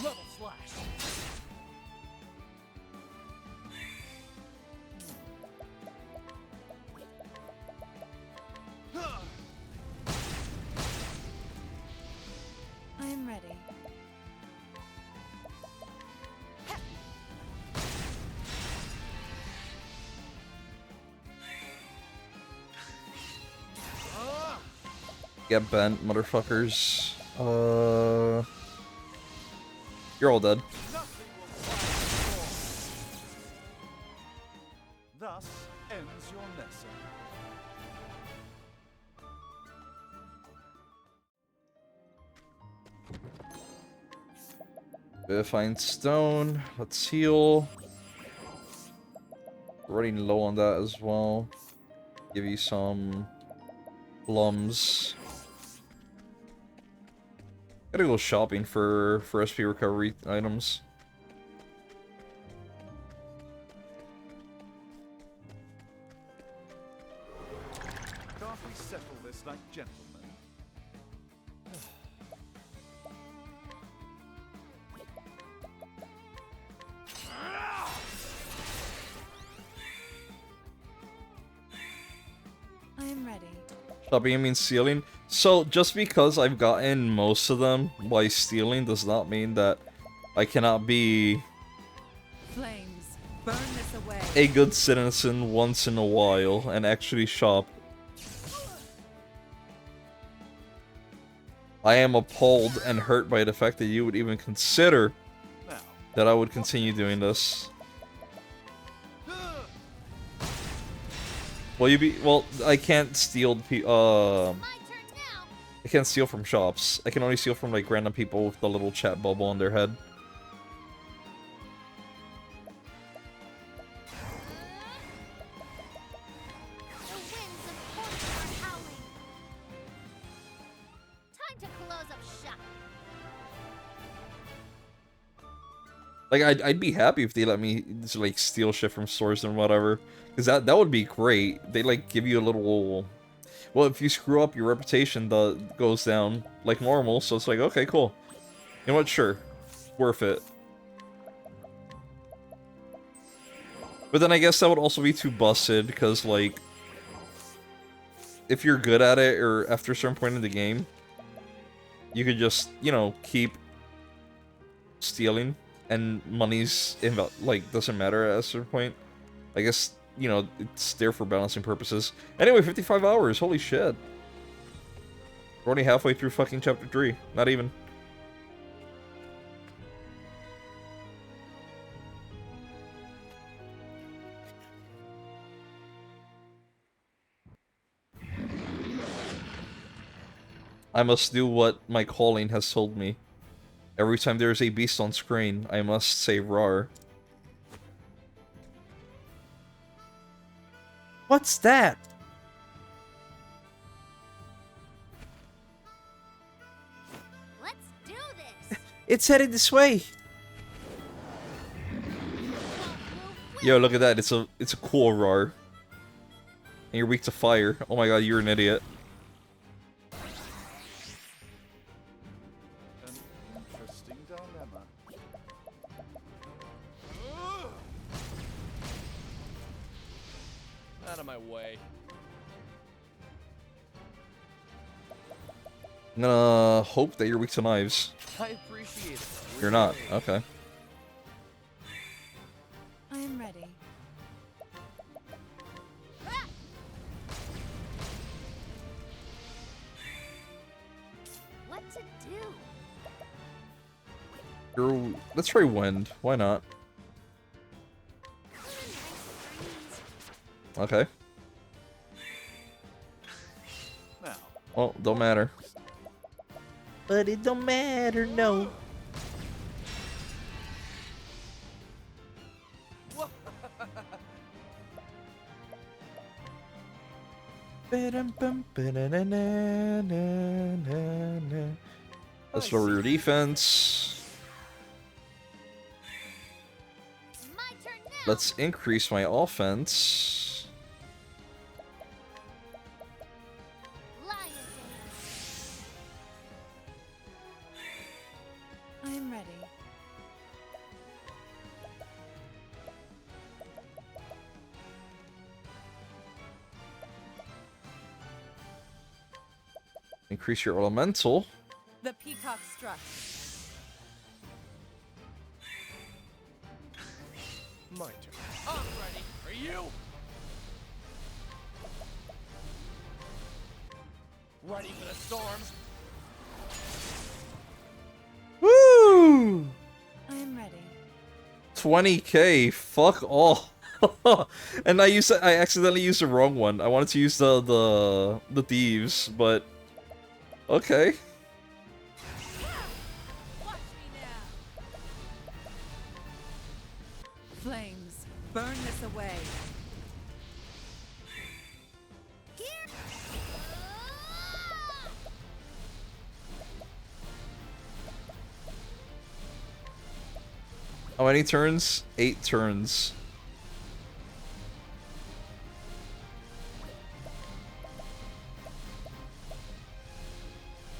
Level slash. I am ready. Get bent, motherfuckers. You're all dead. Thus ends your lesson. Find stone. Let's heal. Running low on that as well. Give you some plums. Gotta go shopping for SP recovery items. Can't we settle this like gentlemen? I am ready. Shopping, I mean stealing. So, just because I've gotten most of them by stealing does not mean that I cannot be Flames, burn this away. a good citizen once in a while and actually shop. I am appalled and hurt by the fact that you would even consider that I would continue doing this. Well, I can't steal I can't steal from shops. I can only steal from like random people with the little chat bubble on their head. The winds of fortune are howling. Time to close up shop. Like, I'd be happy if they let me just, like, steal shit from stores and whatever. Because that would be great. They, like, give you a little... Well, if you screw up, your reputation goes down like normal. So it's like, okay, cool. You know what? Sure. Worth it. But then I guess that would also be too busted. Because, like... If you're good at it, or after a certain point in the game... You could just, you know, keep... stealing. And money's, like, doesn't matter at a certain point. I guess, you know, it's there for balancing purposes. Anyway, 55 hours, holy shit. We're only halfway through fucking chapter 3. Not even. I must do what my calling has told me. Every time there is a beast on screen, I must say roar. What's that? Let's do this. It's headed this way. Yo, look at that. It's a cool roar. And you're weak to fire. Oh my god, you're an idiot. Interesting dilemma. Out of my way. I'm gonna hope that you're weak to knives. I appreciate it. You're not. Okay. I am ready. What to do? Let's try wind. Why not? Okay. Now, Well, don't matter. But it don't matter, no. Let's lower your defense. My turn now. Let's increase my offense. Lion dance. I am ready. Increase your elemental. The peacock struck. My turn. I'm ready. Are you? Ready for the storm? Woo! I am ready. 20k. Fuck all. And I accidentally used the wrong one. I wanted to use the thieves, but okay. Watch me now. Flames, burn this away. Here. How many turns? 8 turns.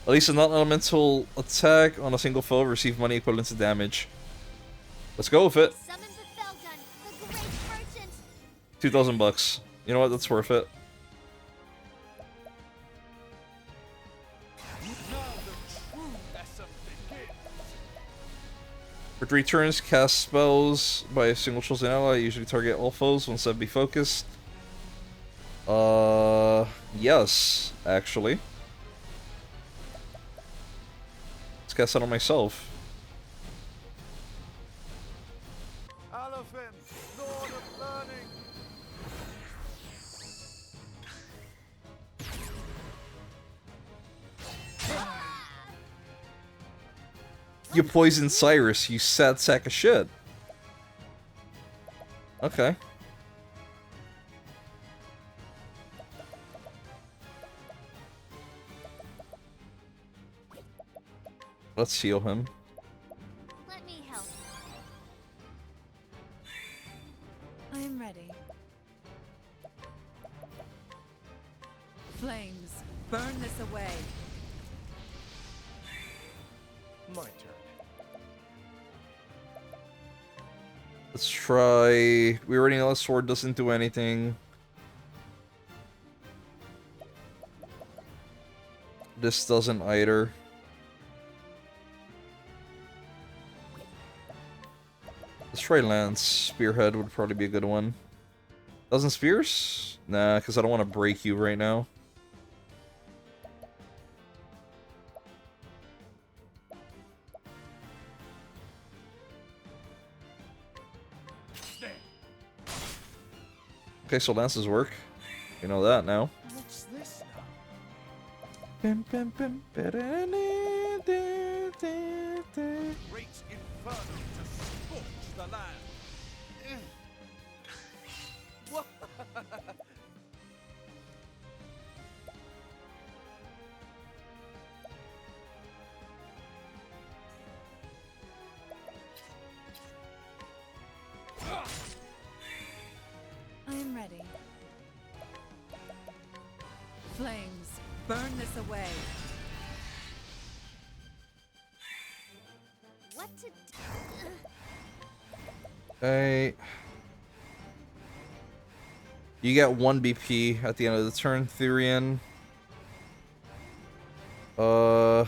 At least a non-elemental attack on a single foe receive money equivalent to damage. Let's go with it. Summon the Felgun, the great merchant. 2,000 bucks. You know what? That's worth it. Now the true lesson begins. For 3 turns, cast spells by a single chosen ally. Usually target all foes once that be focused. Yes, actually. Let's cast that on myself. Alofin, Lord of Learning. You poisoned Cyrus, you sad sack of shit. Okay. Let's heal him. Let me help. I am ready. Flames, burn this away. My turn. Let's try... We already know the sword doesn't do anything. This doesn't either. Let's try Lance. Spearhead would probably be a good one. Doesn't Spears? Nah, because I don't want to break you right now. Okay, so Lance's work. You know that now. What's this now? Great inferno to scorch the land. What? I am ready. Flames, burn this away. What to do? Okay. You get 1 BP at the end of the turn, Therian. Who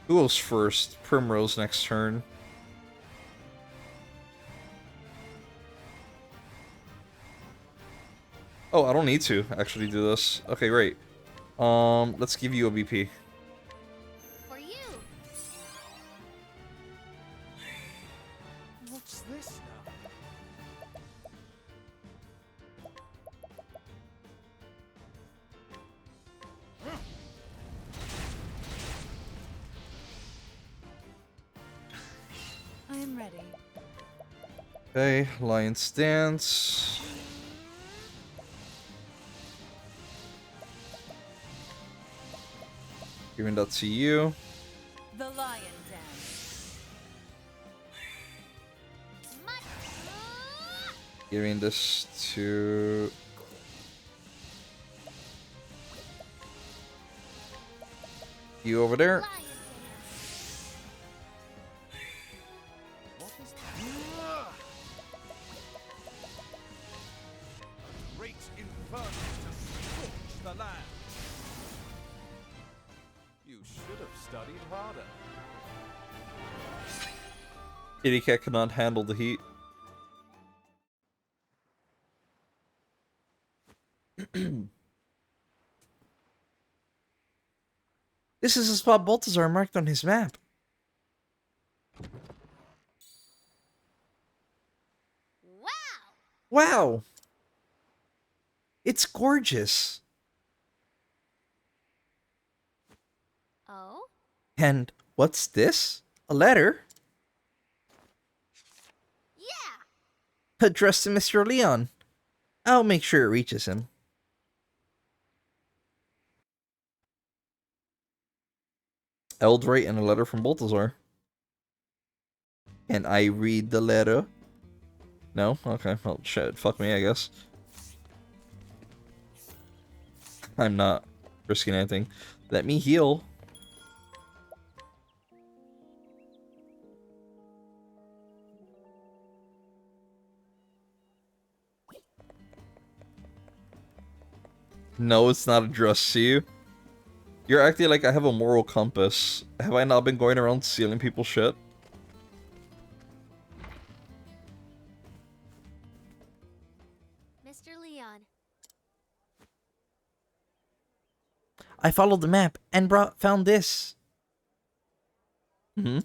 goes first? Primrose next turn. Oh, I don't need to actually do this. Okay, great. Let's give you a BP. For you. What's this now? I am ready. Okay, Lion's Dance. Giving that to you. The lion dance. Giving this to you over there. What is that? A great inferno to scorch the land. You should have studied harder. Kitty cat cannot handle the heat. This is the spot Balthazar marked on his map. Wow! Wow! It's gorgeous. Oh? And what's this? A letter? Yeah! Addressed to Mr. Leon. I'll make sure it reaches him. Eldrite and a letter from Balthazar. Can I read the letter? No? Okay, well, shit. Fuck me, I guess. I'm not risking anything. Let me heal. No, it's not addressed to you. You're acting like I have a moral compass. Have I not been going around stealing people's shit? Mr. Leon. I followed the map and found this. Hmm?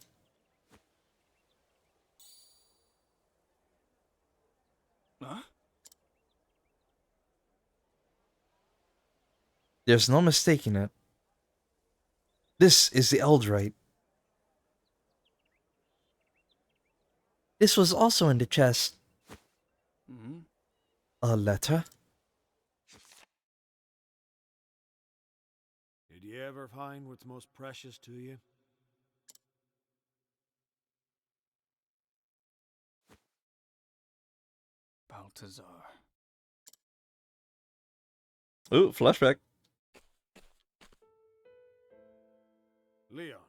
Huh? There's no mistaking it. This is the Eldrite. This was also in the chest. Mm-hmm. A letter? Did you ever find what's most precious to you? Balthazar. Ooh, flashback. Leon,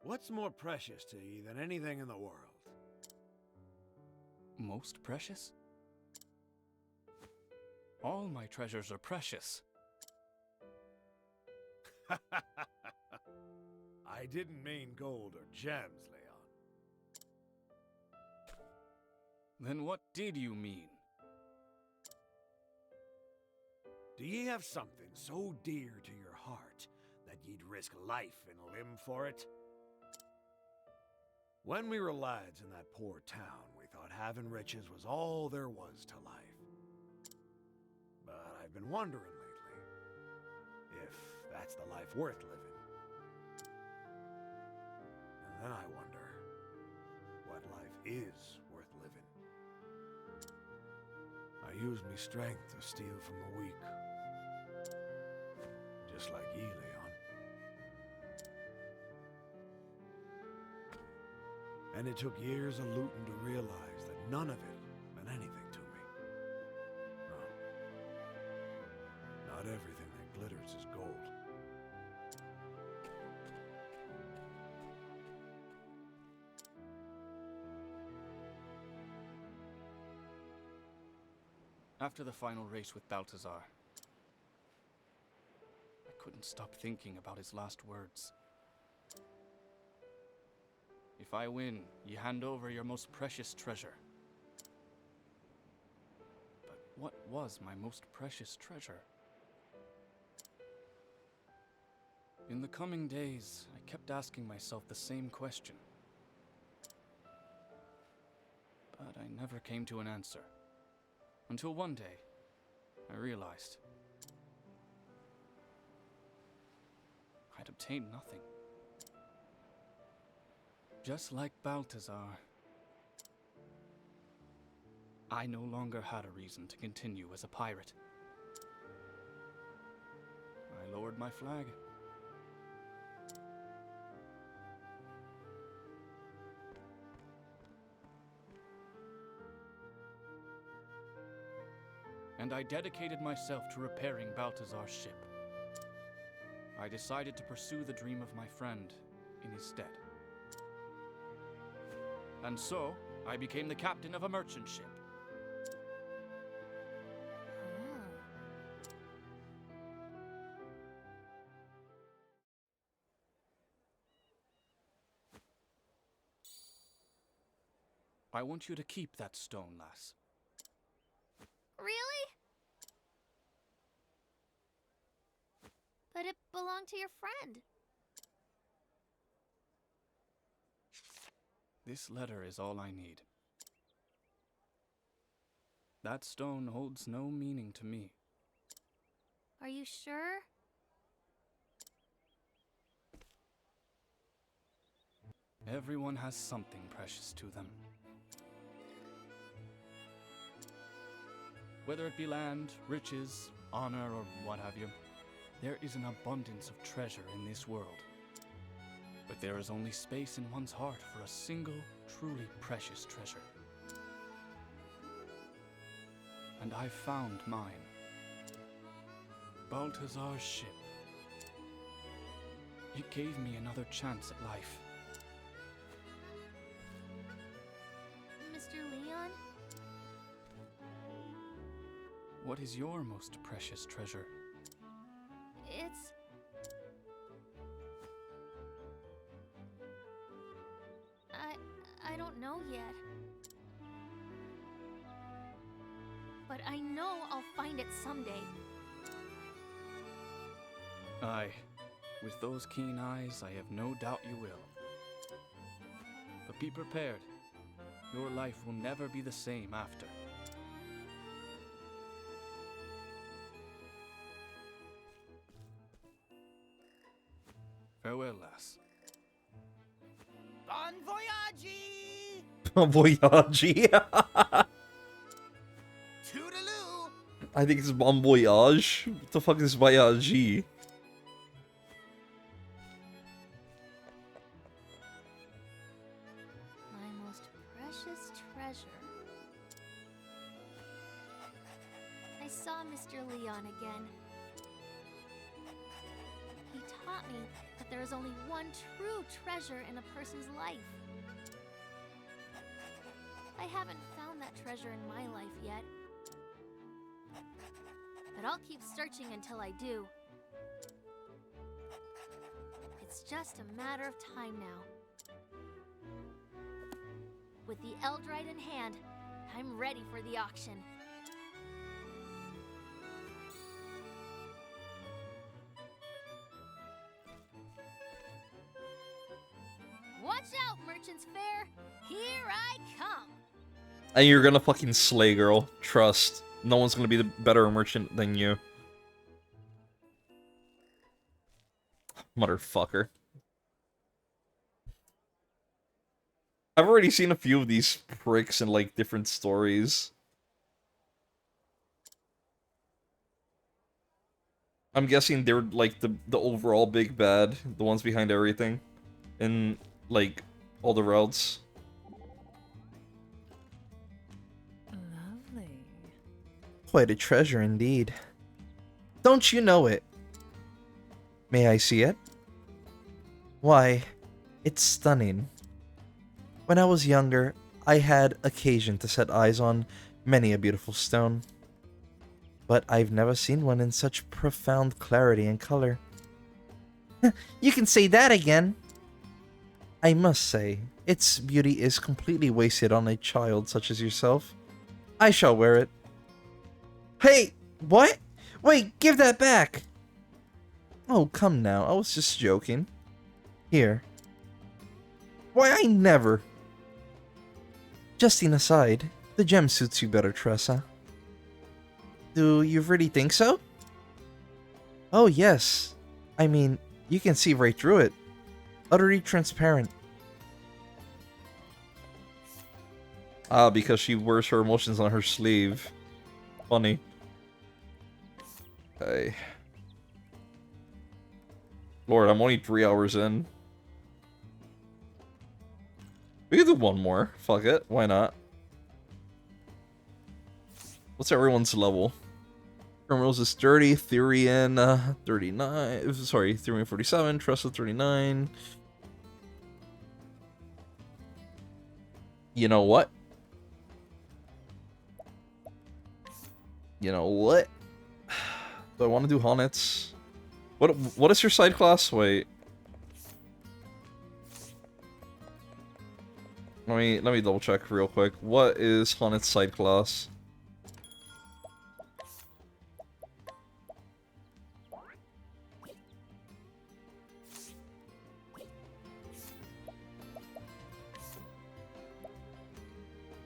what's more precious to you than anything in the world? Most precious? All my treasures are precious. I didn't mean gold or gems, Leon. Then what did you mean? Do ye have something so dear to your heart that ye'd risk life and limb for it? When we were lads in that poor town, we thought having riches was all there was to life. But I've been wondering lately if that's the life worth living. And then I wonder what life is worth living. I use me strength to steal from the weak. Just like ye, Leon. And it took years of looting to realize that none of it meant anything to me. No. Not everything that glitters is gold. After the final race with Balthazar, I couldn't stop thinking about his last words. If I win, you hand over your most precious treasure. But what was my most precious treasure? In the coming days, I kept asking myself the same question. But I never came to an answer. Until one day, I realized I'd obtained nothing. Just like Balthazar, I no longer had a reason to continue as a pirate. I lowered my flag and I dedicated myself to repairing Balthazar's ship. I decided to pursue the dream of my friend in his stead. And so, I became the captain of a merchant ship. I want you to keep that stone, lass. Really? But it belonged to your friend. This letter is all I need. That stone holds no meaning to me. Are you sure? Everyone has something precious to them. Whether it be land, riches, honor, or what have you, there is an abundance of treasure in this world. But there is only space in one's heart for a single, truly precious treasure. And I found mine. Balthazar's ship. It gave me another chance at life. Mr. Leon? What is your most precious treasure? It's... I don't know yet. But I know I'll find it someday. Aye, with those keen eyes, I have no doubt you will. But be prepared. Your life will never be the same after. Farewell, lass. Bon voyage! Bon voyage. Toodaloo! I think it's bon voyage. What the fuck is voyage? My most precious treasure. I saw Mr. Leon again. He taught me that there is only one true treasure in a person's life. I haven't found that treasure in my life yet. But I'll keep searching until I do. It's just a matter of time now. With the Eldrite in hand, I'm ready for the auction. Watch out, Merchant's Fair! Here I come! And you're gonna fucking slay, girl. Trust. No one's gonna be the better merchant than you. Motherfucker. I've already seen a few of these pricks in, like, different stories. I'm guessing they're, like, the overall big bad. The ones behind everything. In, like, all the routes. Lovely. Quite a treasure indeed. Don't you know it? May I see it? Why, it's stunning. When I was younger, I had occasion to set eyes on many a beautiful stone. But I've never seen one in such profound clarity and color. You can say that again! I must say, its beauty is completely wasted on a child such as yourself. I shall wear it. Hey! What? Wait, give that back! Oh, come now, I was just joking. Here. Why, I never! Justin aside, the gem suits you better, Tressa. Do you really think so? Oh, yes. I mean, you can see right through it. Utterly transparent. Ah, because she wears her emotions on her sleeve. Funny. Okay. Lord, I'm only 3 hours in. We can do one more. Fuck it. Why not? What's everyone's level? Primrose is 30, Therian 39, sorry, Therian 47, Tressa 39. You know what? You know what? Do I want to do Hornets? What is your side class? Wait. Let me double check real quick. What is Hornet's side class?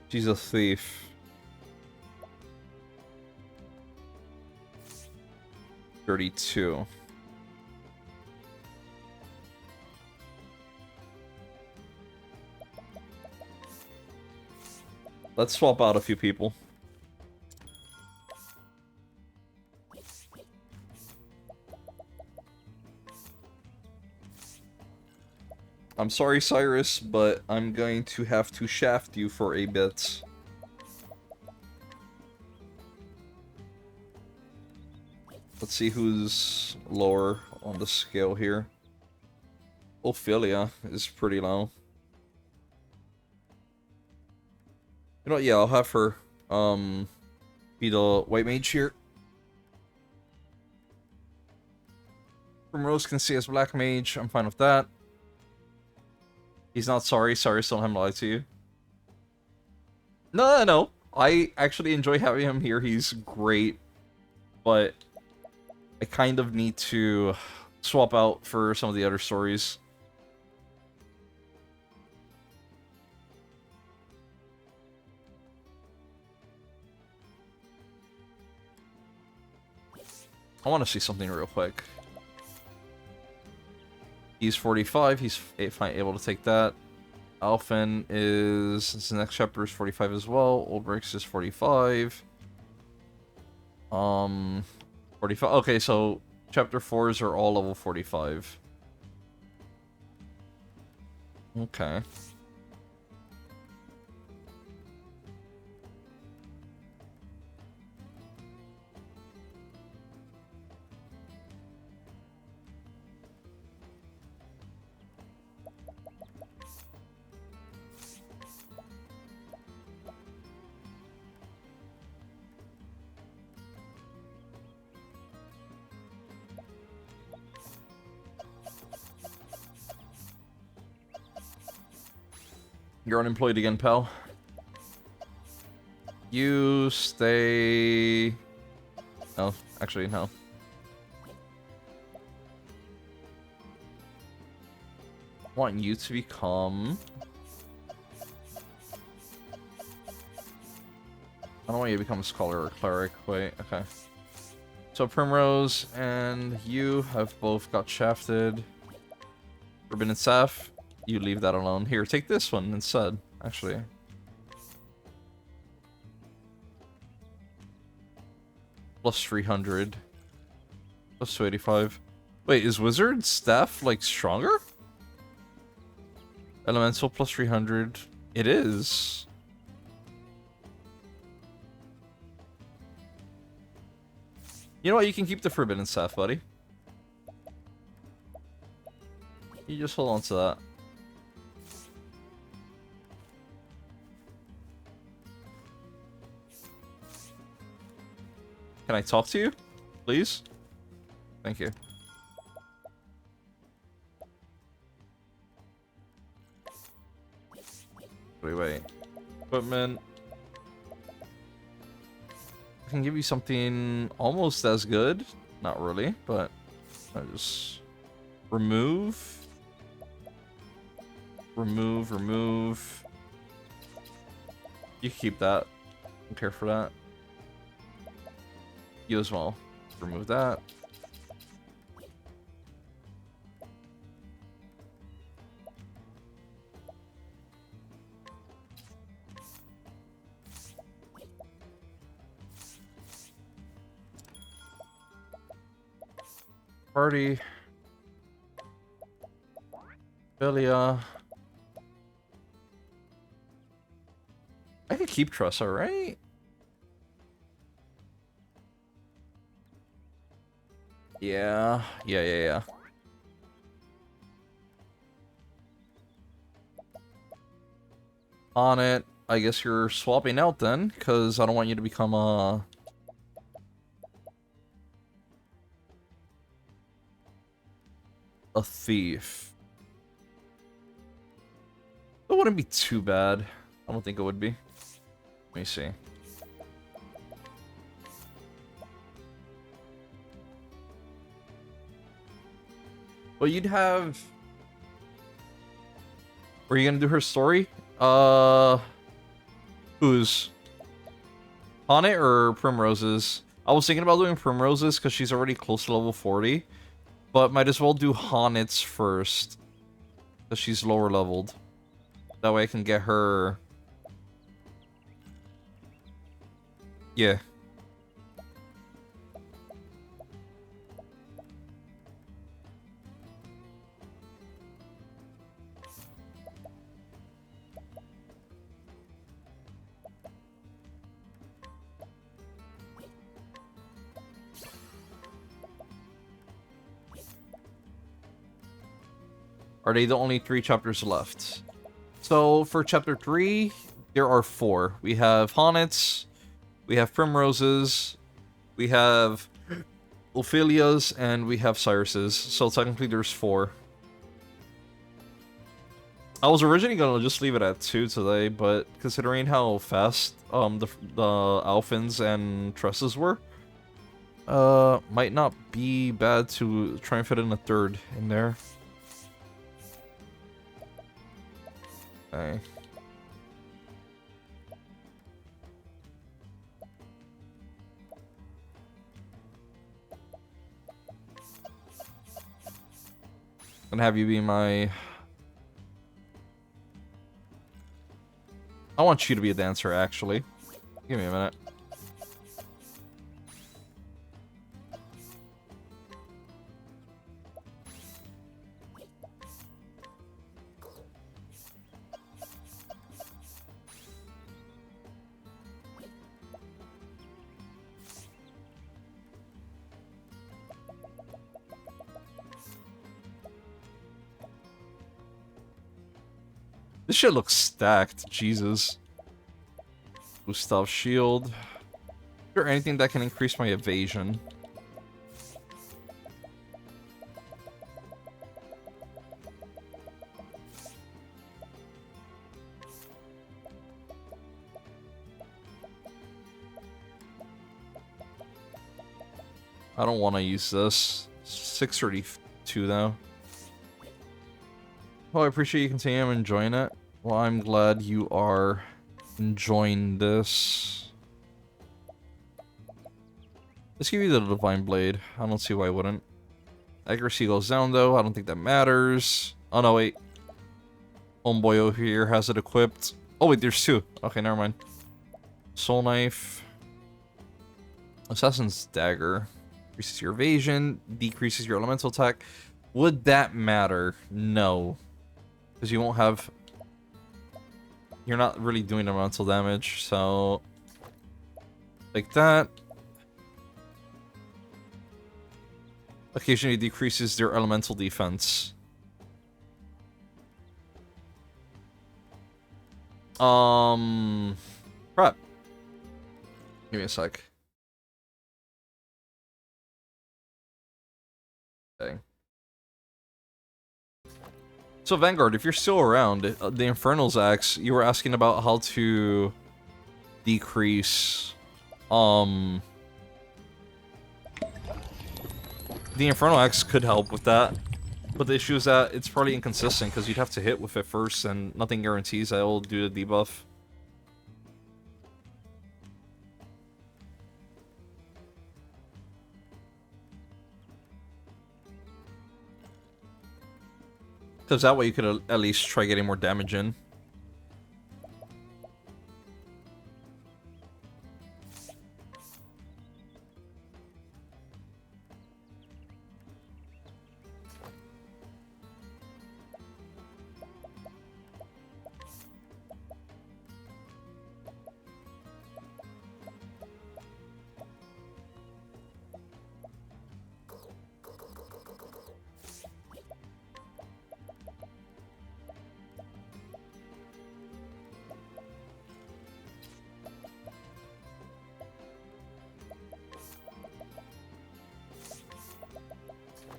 She's a thief. 32. Let's swap out a few people. I'm sorry, Cyrus, but I'm going to have to shaft you for a bit. Let's see who's lower on the scale here. Ophelia is pretty low. You know what? Yeah, I'll have her be the white mage here. Primrose can see as black mage. I'm fine with that. He's not sorry. Sorry, still haven't lied to you. No. I actually enjoy having him here. He's great. But I kind of need to swap out for some of the other stories. I want to see something real quick. He's 45. He's able to take that. Alphen is... This next chapter is 45 as well. Oldbricks is 45. 45. Okay, so chapter 4s are all level 45. Okay. You're unemployed again, pal. You stay... No, actually, no. I want you to become... I don't want you to become a scholar or cleric. Wait, okay. So Primrose and you have both got shafted. Forbidden Staff, you leave that alone. Here, take this one instead, actually. Plus 300. Plus 285. Wait, is Wizard Staff, like, stronger? Elemental plus 300. It is. You know what? You can keep the Forbidden Staff, buddy. You just hold on to that. Can I talk to you? Please? Thank you. Wait. Equipment. I can give you something almost as good. Not really, but I just remove. Remove. You keep that. Don't care for that. You as well. Remove that. Party. Belia. I can keep Tressa, right? Yeah. On it, I guess you're swapping out then, because I don't want you to become a thief. It wouldn't be too bad. I don't think it would be. Let me see. Well, you'd have... Were you gonna do her story? Who's? Honnet or Primrose's? I was thinking about doing Primrose's because she's already close to level 40. But might as well do Honnet's first. Because she's lower leveled. That way I can get her... Yeah. Are they the only 3 chapters left? So, for chapter 3, there are 4. We have Honnet's, we have Primrose's, we have Ophelia's, and we have Cyrus's. So, technically, there's 4. I was originally gonna just leave it at 2 today, but considering how fast the Alphins and Tresses were, might not be bad to try and fit in a 3rd in there. Okay. Gonna have you be my... I want you to be a dancer, actually. Give me a minute. This shit looks stacked. Jesus. Gustav's shield. Is there anything that can increase my evasion? I don't want to use this. 632 though. Well, I appreciate you continuing. I'm enjoying it. Well, I'm glad you are enjoying this. Let's give you the Divine Blade. I don't see why I wouldn't. Accuracy goes down, though. I don't think that matters. Oh, no, wait. Homeboy over here has it equipped. Oh, wait, there's 2. Okay, never mind. Soul Knife. Assassin's Dagger. Increases your evasion. Decreases your elemental attack. Would that matter? No. Because you won't have... You're not really doing elemental damage, so... Like that. Occasionally decreases their elemental defense. Crap. Give me a sec. Okay. So Vanguard, if you're still around, the Infernal's Axe, you were asking about how to decrease, the Infernal Axe could help with that, but the issue is that it's probably inconsistent because you'd have to hit with it first, and nothing guarantees that it'll do the debuff. Because that way you could at least try getting more damage in.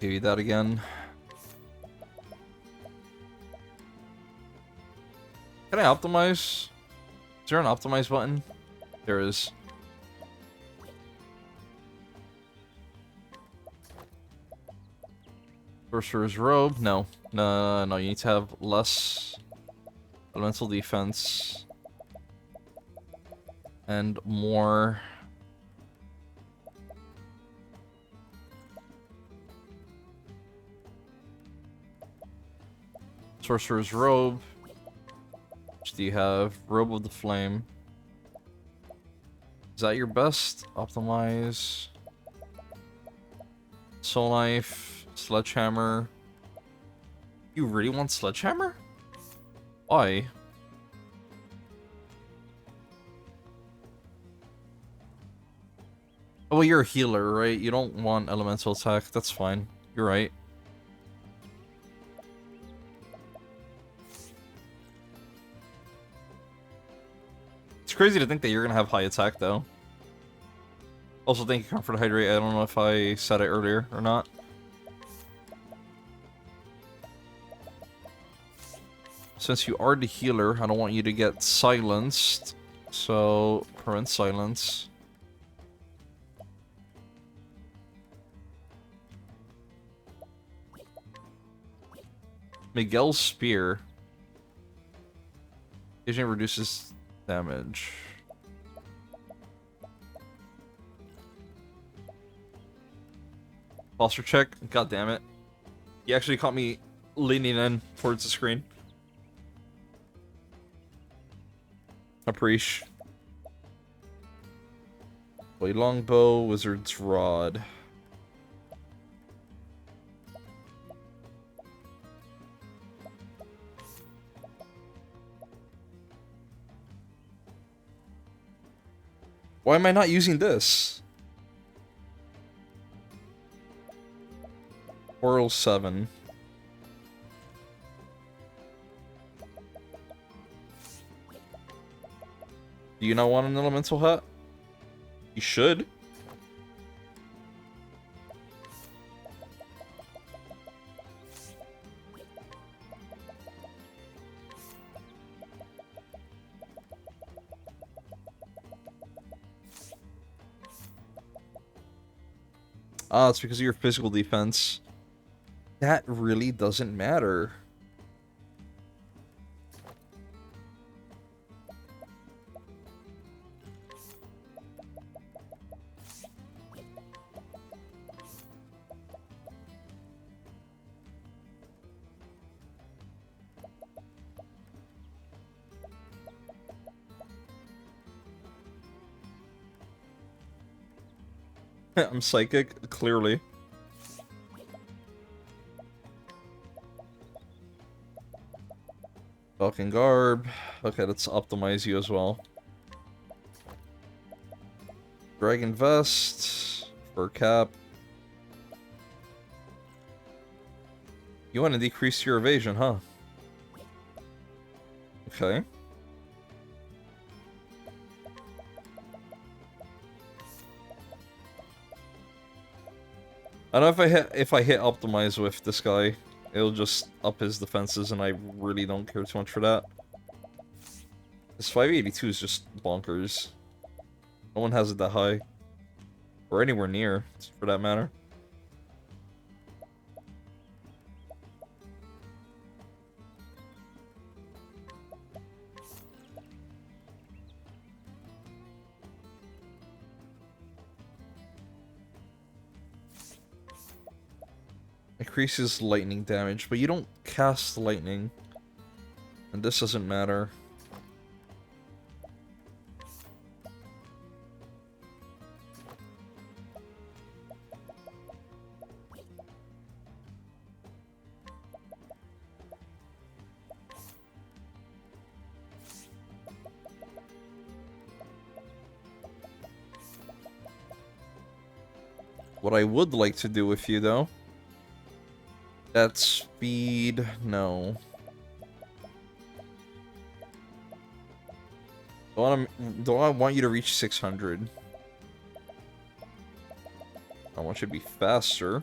Give you that again. Can I optimize? Is there an optimize button? There is. Sorcerer's Robe? No. No, you need to have less elemental defense. And more... Sorcerer's Robe. Which do you have? Robe of the Flame. Is that your best? Optimize. Soul Knife. Sledgehammer. You really want Sledgehammer? Why? Oh, well, you're a healer, right? You don't want elemental attack. That's fine. You're right. It's crazy to think that you're gonna have high attack, though. Also, thank you, Comfort Hydrate. I don't know if I said it earlier or not. Since you are the healer, I don't want you to get silenced. So, prevent silence. Miguel's Spear. Agent reduces damage. Posture check. God damn it. He actually caught me leaning in towards the screen. Appreciate. Play longbow, wizard's rod. Why am I not using this? Oral 7. Do you not want an elemental hat? You should. Ah, it's because of your physical defense. That really doesn't matter. I'm psychic, clearly. Falcon Garb. Okay, let's optimize you as well. Dragon Vest. Fur Cap. You want to decrease your evasion, huh? Okay. I don't know if I hit optimize with this guy, it'll just up his defenses, and I really don't care too much for that. This 582 is just bonkers. No one has it that high. Or anywhere near, for that matter. Increases lightning damage, but you don't cast lightning. And this doesn't matter. What I would like to do with you, though... That speed... no. Don't I want you to reach 600? I want you to be faster.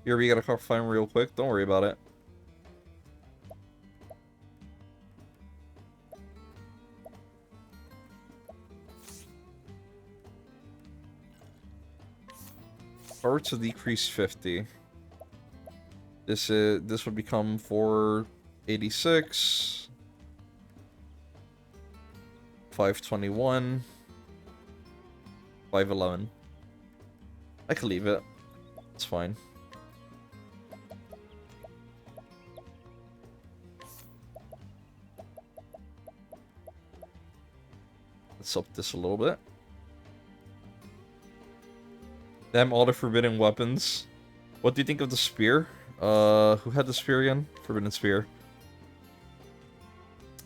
Here, we gotta find real quick. Don't worry about it. Power to decrease 50. This would become 486, 521, 511. I can leave it. It's fine. Let's up this a little bit. Damn, all the forbidden weapons. What do you think of the spear? Who had the spear again? Forbidden spear.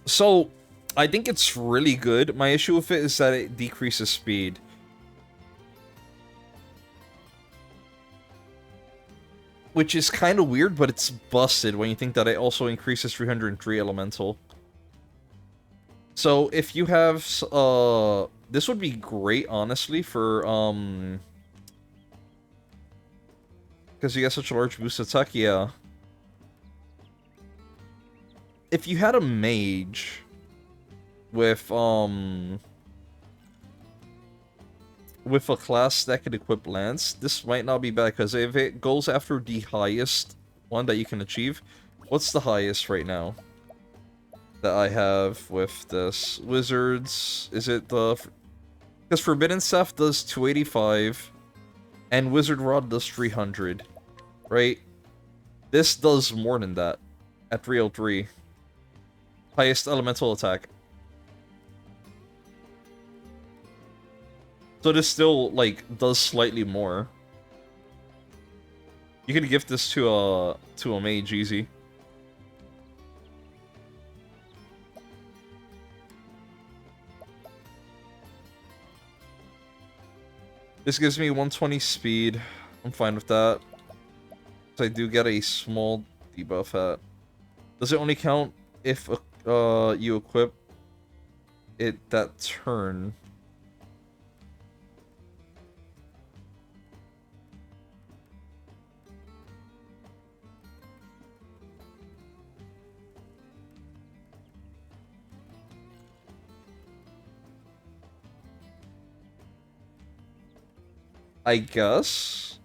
So, I think it's really good. My issue with it is that it decreases speed. Which is kind of weird, but it's busted when you think that it also increases 303 elemental. So, if you have, this would be great, honestly, for, because you get such a large boost attack, yeah. If you had a mage with a class that could equip lance, this might not be bad, because if it goes after the highest one that you can achieve, what's the highest right now that I have with this? Wizards, is it the... Because Forbidden Staff does 285, and Wizard Rod does 300. Right? This does more than that at 303. Highest elemental attack. So this still, like, does slightly more. You can gift this to a mage easy. This gives me 120 speed. I'm fine with that. I do get a small debuff hat. Does it only count if you equip it that turn? I guess.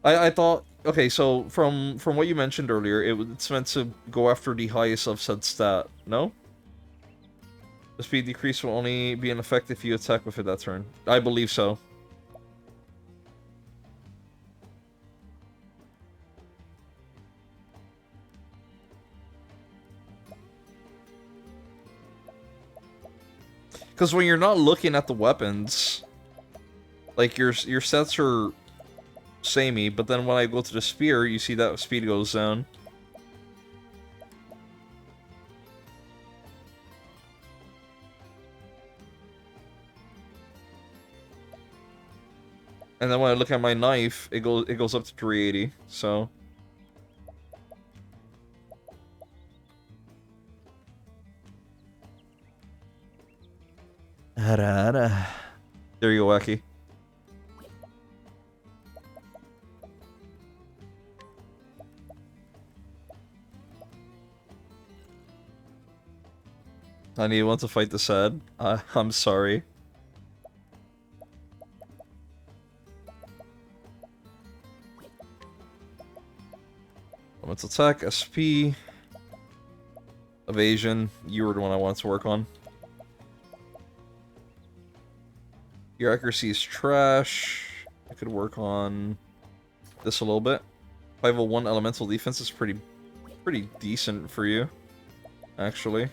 I thought. Okay, so from what you mentioned earlier, it's meant to go after the highest of said stat, no? The speed decrease will only be in effect if you attack with it that turn. I believe so. Because when you're not looking at the weapons, like your sets are samey, but then when I go to the spear, you see that speed goes down. And then when I look at my knife, it goes up to 380. So there you go, Wacky. Honey, you want to fight the sad? I'm sorry. Let's attack, SP. Evasion. You were the one I wanted to work on. Your accuracy is trash. I could work on this a little bit. 501 elemental defense is pretty decent for you, actually.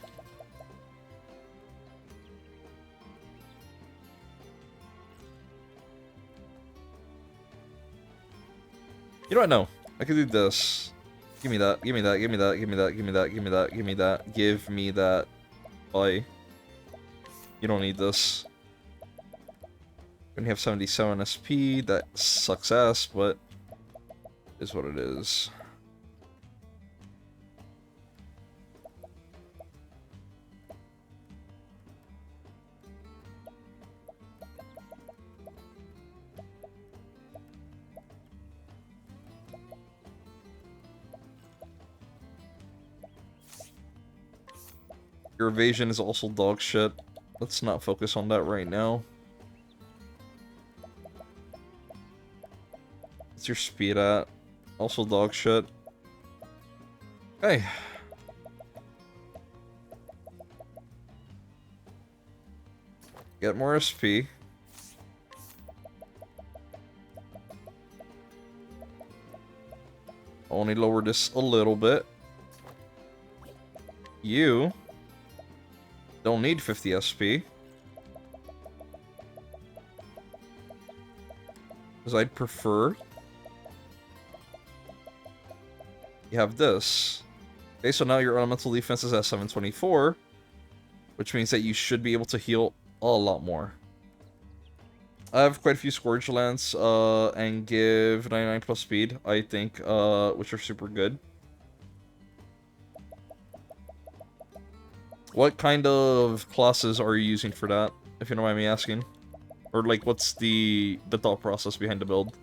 You know what? No. I could do this. Give me that. Give me that. Give me that. Give me that. Give me that. Give me that. Give me that. Give me that. Bye. You don't need this. When you have 77 SP, that sucks ass, but is what it is. Your evasion is also dog shit. Let's not focus on that right now. What's your speed at? Also dog shit. Okay. Get more SP. Only lower this a little bit. You don't need 50 SP. Because I'd prefer you have this. Okay, so now your elemental defense is at 724, which means that you should be able to heal a lot more. I have quite a few Scourge Lance, and give 99 plus speed, I think, which are super good. What kind of classes are you using for that, if you don't mind me asking? Or, like, what's the thought process behind the build?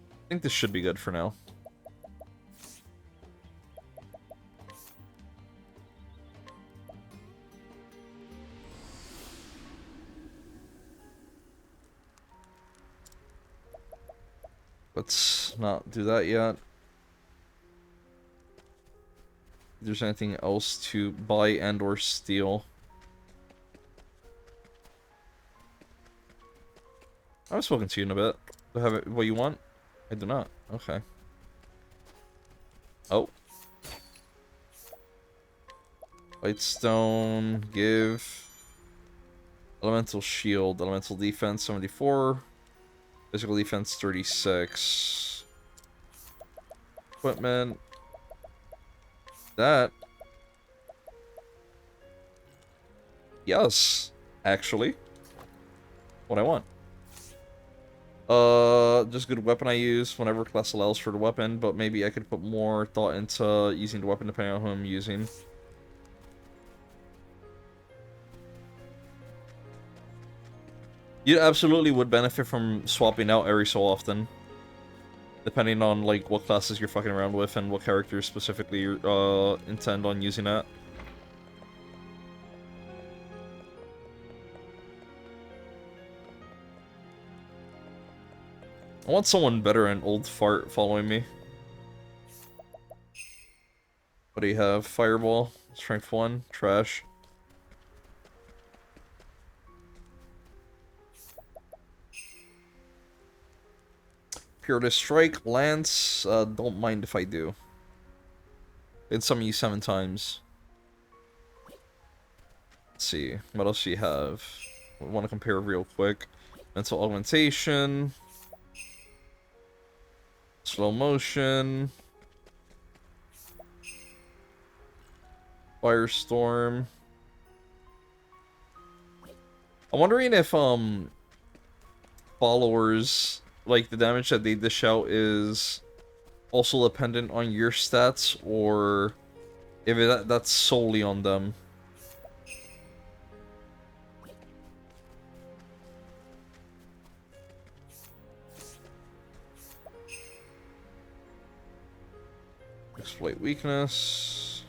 I think this should be good for now. Let's not do that yet. If there's anything else to buy and or steal. I've spoken to you in a bit. Do I have it, what you want? I do not. Okay. Oh. Lightstone, give. Elemental shield, elemental defense 74. Physical defense 36. Equipment. That. Yes, actually. What I want. Just good weapon I use whenever class allows for the weapon, but maybe I could put more thought into using the weapon depending on who I'm using. You absolutely would benefit from swapping out every so often. Depending on, like, what classes you're fucking around with and what characters specifically you intend on using at. I want someone better than old fart following me. What do you have? Fireball, strength 1, trash. Peerless Strike, Lance, don't mind if I do. Been summon you 7 times. Let's see, what else do you have? I want to compare real quick. Mental Augmentation. Slow Motion. Firestorm. I'm wondering if, followers, like, the damage that they dish out is also dependent on your stats, or if that's solely on them. Exploit weakness.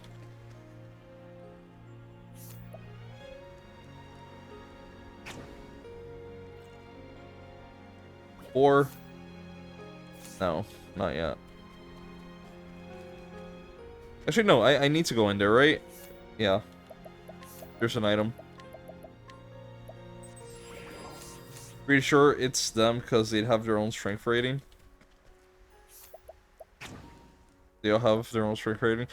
Or no, not yet. Actually, no, I need to go in there, right? Yeah. There's an item. Pretty sure it's them because they'd have their own strength rating. They all have their own strength rating.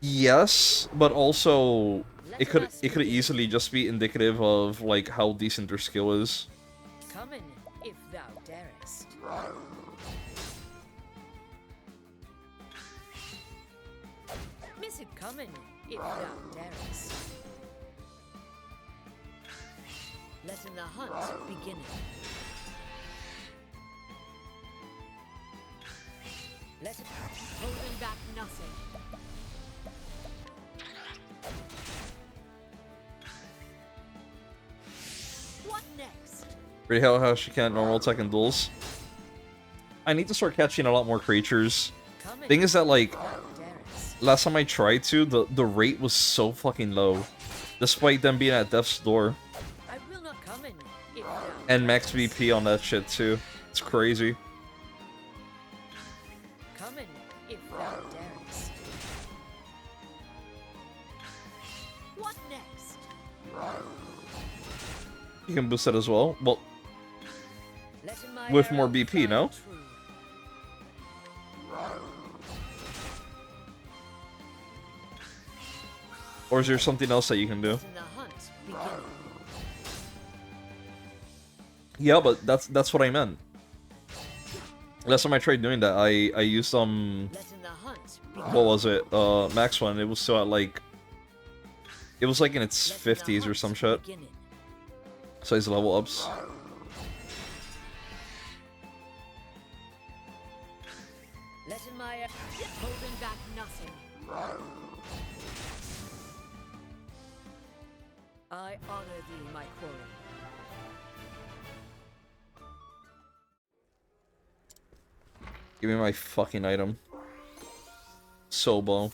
Yes, but also it could easily just be indicative of like how decent their skill is. Come in, if thou darest. Miss it coming, if thou darest. Letting the hunt begin. Let it holding back nothing. What next? Pretty how she can't normal attack in duels. I need to start catching a lot more creatures. Thing is that, like, last time I tried to, the rate was so fucking low. Despite them being at death's door. I will not come in if And max VP on that shit too. It's crazy. come in if thou darest. What next? You can boost that as well. Well, Letting my with more arrow BP, fly no? true. Or is there something else that you can do? Letting the hunt begin. Yeah, but that's what I meant. Last time I tried doing that, I used Letting the hunt begin. what was it? Max one. It was still at like, it was like in its Letting the 50s or hunt some shit. beginning. Size level ups. Letting my holding back nothing. I honor thee, my quarry. Give me my fucking item. Sobo.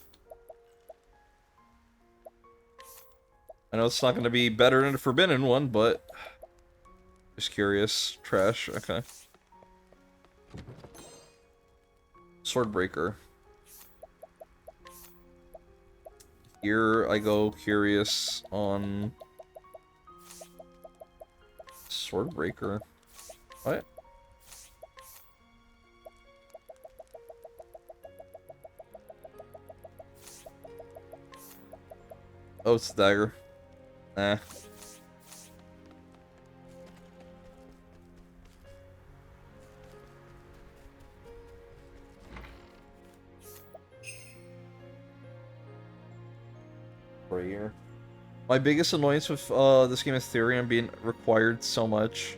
I know it's not gonna be better than the forbidden one, but just curious. Trash. Okay. Swordbreaker. Here I go curious on Swordbreaker. What? Oh, it's a dagger. Nah. For a year. My biggest annoyance with this game is Therion being required so much.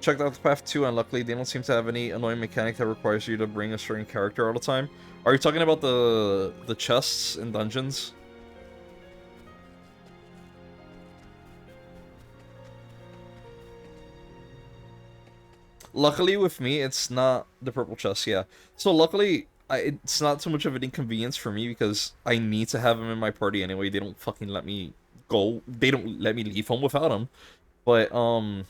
Checked out Octopath 2 and luckily they don't seem to have any annoying mechanic that requires you to bring a certain character all the time. Are you talking about the chests in dungeons? Luckily with me, it's not the purple chest, yeah. So luckily, it's not too much of an inconvenience for me because I need to have him in my party anyway. They don't fucking let me go. They don't let me leave home without him. But,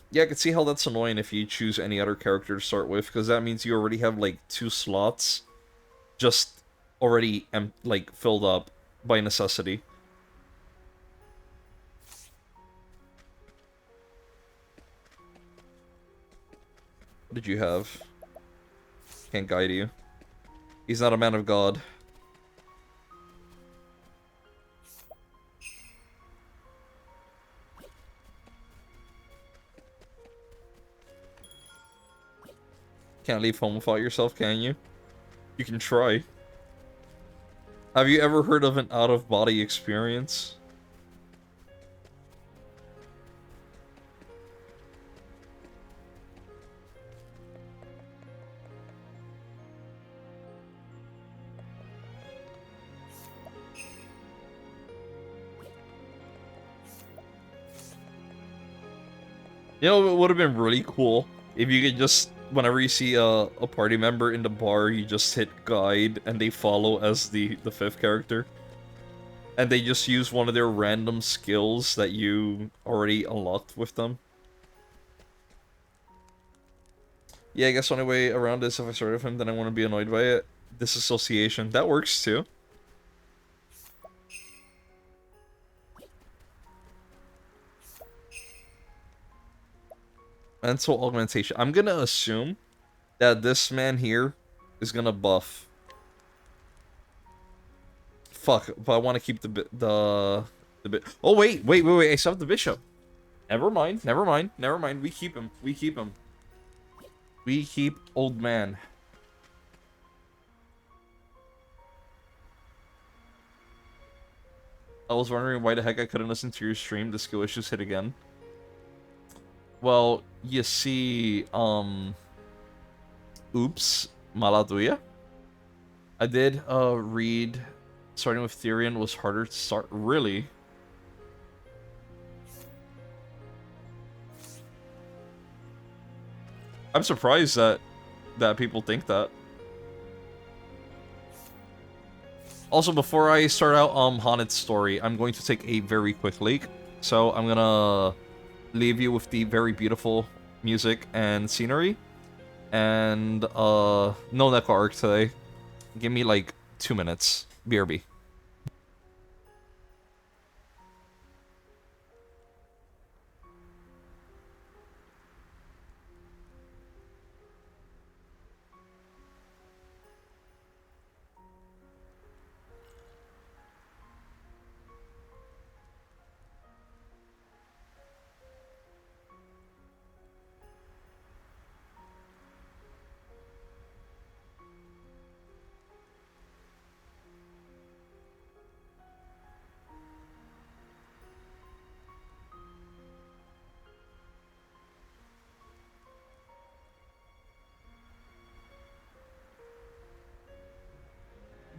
yeah, I can see how that's annoying if you choose any other character to start with, because that means you already have, like, 2 slots just already, like, filled up by necessity. What did you have? Can't guide you. He's not a man of God. Can't leave home without yourself, can you? You can try. Have you ever heard of an out-of-body experience? You know, it would have been really cool if you could just, whenever you see a party member in the bar, you just hit guide and they follow as the 5th character. And they just use one of their random skills that you already unlocked with them. Yeah, I guess the only way around this, if I start with him, then I want to be annoyed by it. Disassociation. That works too. Mental augmentation. I'm gonna assume that this man here is gonna buff. Fuck, but I want to keep the bit. Oh wait! I still have the bishop. Never mind. We keep him. We keep old man. I was wondering why the heck I couldn't listen to your stream. The skill issues hit again. Well, you see, oops, mala tuya. I did read starting with Therion was harder to start. Really? I'm surprised that people think that. Also, before I start out Haunted's story, I'm going to take a very quick leak. So I'm gonna leave you with the very beautiful music and scenery. And no Neko arc today. Give me like 2 minutes. BRB.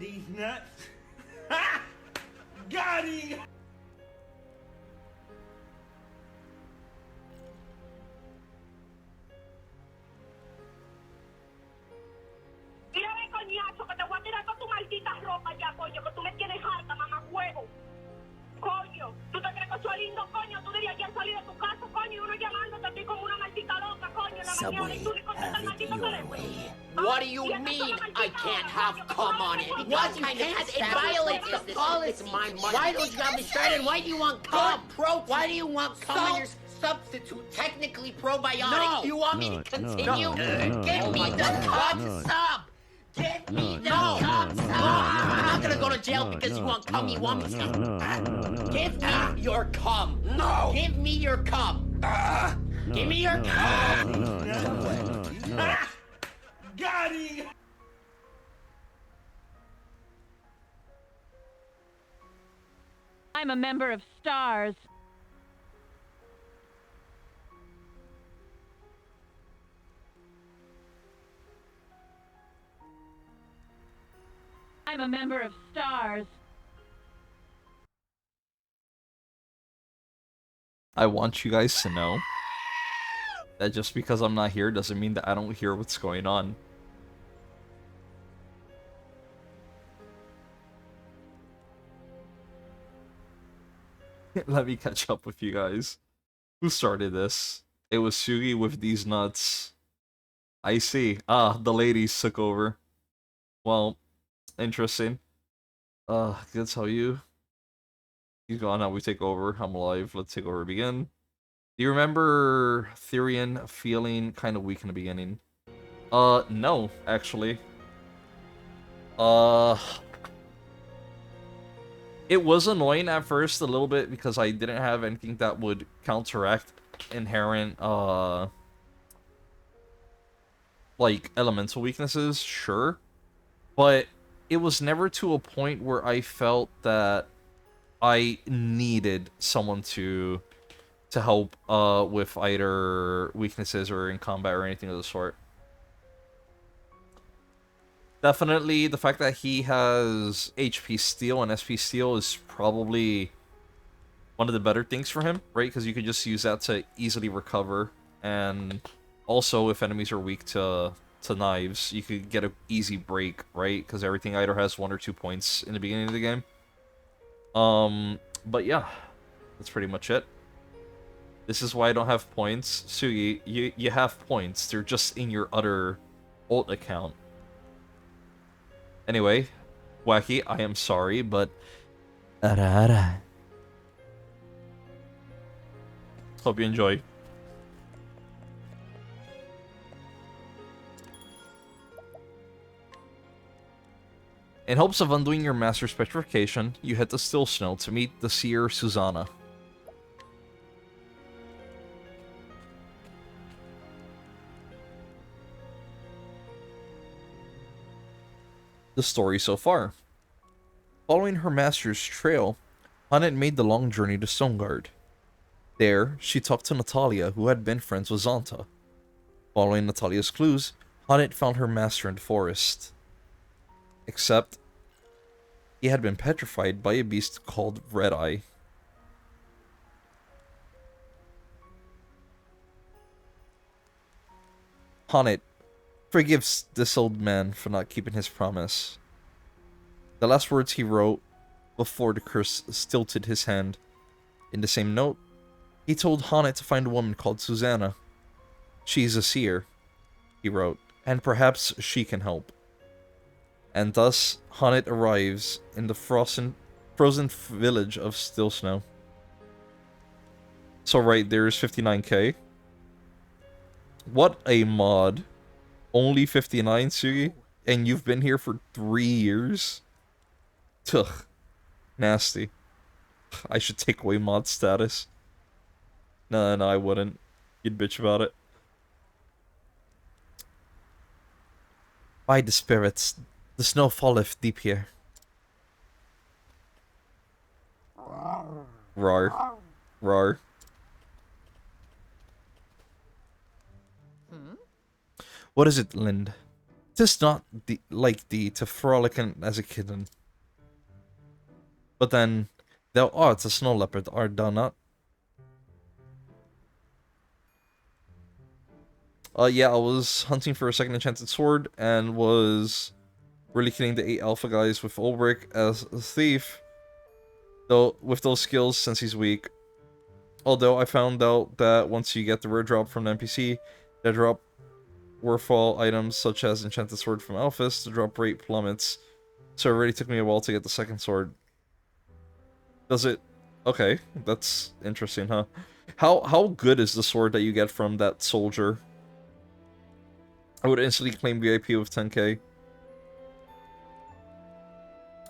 These nuts. Ha! Got him! Tírame coñazo, que te voy a tirar toda tu maldita ropa ya, coño, que tú me tienes harta, mamá huevo. Coño, ¿tú te crees que soy lindo, coño? Tú dirías ya salir de tu casa, coño, y uno llamándote a ti como una maldita loca, coño, en la mañana, y tú ni contestas el maldito teléfono. What do you mean I can't have cum on it? What kind of it violates the policy. Why don't you have me started? Why do you want cum? Why do you want cum on your substitute? Technically probiotic. No. You want me to continue? Give me the cum sub. Give me the cum sub. I'm not gonna go to jail because you want cum. You want me to. Give me your cum. No. Give me your cum. Give me your cum. Got him! I'm a member of STARS. I'm a member of STARS. I want you guys to know that just because I'm not here doesn't mean that I don't hear what's going on. Let me catch up with you guys. Who started this? It was Sugi with these nuts. I see. Ah, the ladies took over. Well, interesting. Good tell you. He's gone, now we take over. I'm alive. Let's take over again. Do you remember Therion feeling kind of weak in the beginning? No, actually. It was annoying at first a little bit because I didn't have anything that would counteract inherent, like, elemental weaknesses, sure. But it was never to a point where I felt that I needed someone to help with either weaknesses or in combat or anything of the sort. Definitely, the fact that he has HP Steel and SP Steel is probably one of the better things for him, right? Because you could just use that to easily recover. And also, if enemies are weak to knives, you could get an easy break, right? Because everything either has 1 or 2 points in the beginning of the game. But yeah, that's pretty much it. This is why I don't have points. Sugi, you have points. They're just in your other ult account. Anyway, Wacky, I am sorry, but... Hope you enjoy. In hopes of undoing your master's petrification, you head to Still Snow to meet the seer Susanna. The story so far. Following her master's trail, Haunted made the long journey to Stonegard. There, she talked to Natalia, who had been friends with Zonta. Following Natalia's clues, Haunted found her master in the forest. Except, he had been petrified by a beast called Red Eye. Honnet forgives this old man for not keeping his promise. The last words he wrote before the curse stilted his hand. In the same note, he told Honnet to find a woman called Susanna. She's a seer, he wrote, and perhaps she can help. And thus, Honnet arrives in the frozen village of Still Snow. So right, there's 59k. What a mod. Only 59, Sugi? And you've been here for 3 years? Ugh. Nasty. I should take away mod status. No, I wouldn't. You'd bitch about it. By the spirits, the snow falleth deep here. Rar. Rar. What is it, Lind? 'Tis not like thee to frolic as a kitten. But then, thou art a snow leopard, art thou not? Yeah, I was hunting for a second enchanted sword, and was really killing the 8 alpha guys with Ulrich as a thief. Though, with those skills, since he's weak. Although, I found out that once you get the rare drop from the NPC, they drop worthwhile items such as enchanted sword from alphas, the drop rate plummets. So it really took me a while to get the second sword. Does it? Okay, that's interesting, huh? How good is the sword that you get from that soldier? I would instantly claim VIP with 10k.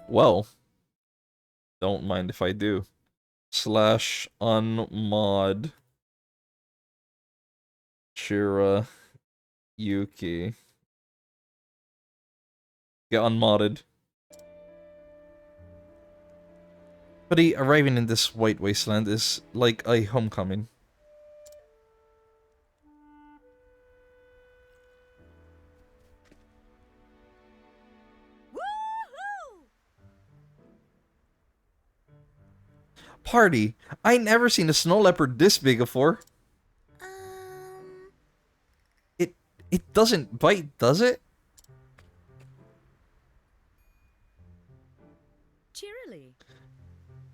Well, don't mind if I do. Slash unmod Shira Yuki. Get unmodded. But arriving in this white wasteland is like a homecoming. Party! I ain't never seen a snow leopard this big before. It doesn't bite, does it? Cheerily.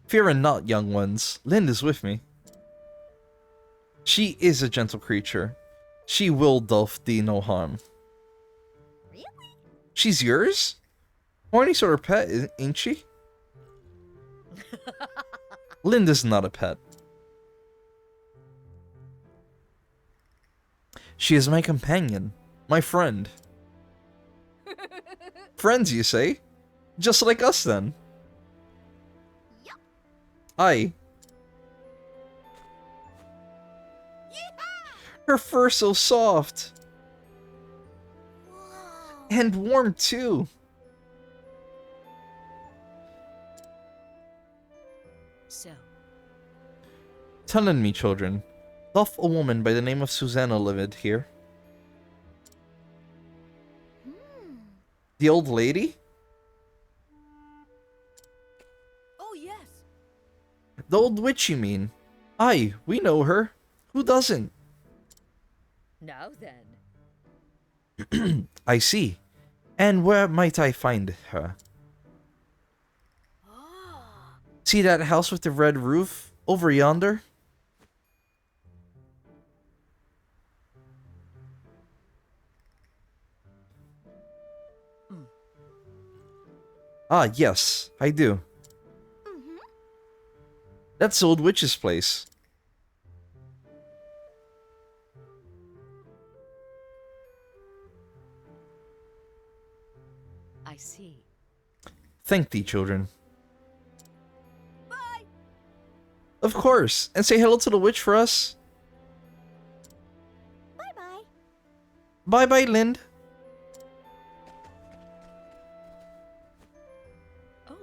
Fear not, young ones. Lind is with me. She is a gentle creature. She will doth thee no harm. Really? She's yours? Horny sort of pet, ain't she? Lind is not a pet. She is my companion. My friend. Friends, you say? Just like us, then. Yup. Aye. Her fur so soft. Whoa. And warm, too. So, Tellin me, children, doth a woman by the name of Susanna live here? The old lady? oh yes. The old witch, you mean? Aye, we know her. Who doesn't? Now then. I see. And where might I find her? Ah, See that house with the red roof? Over yonder? Ah, yes, I do. Mm-hmm. That's the old witch's place. I see. Thank thee, children. Bye. Of course, and say hello to the witch for us. Bye-bye. Bye-bye, Lind. Oh,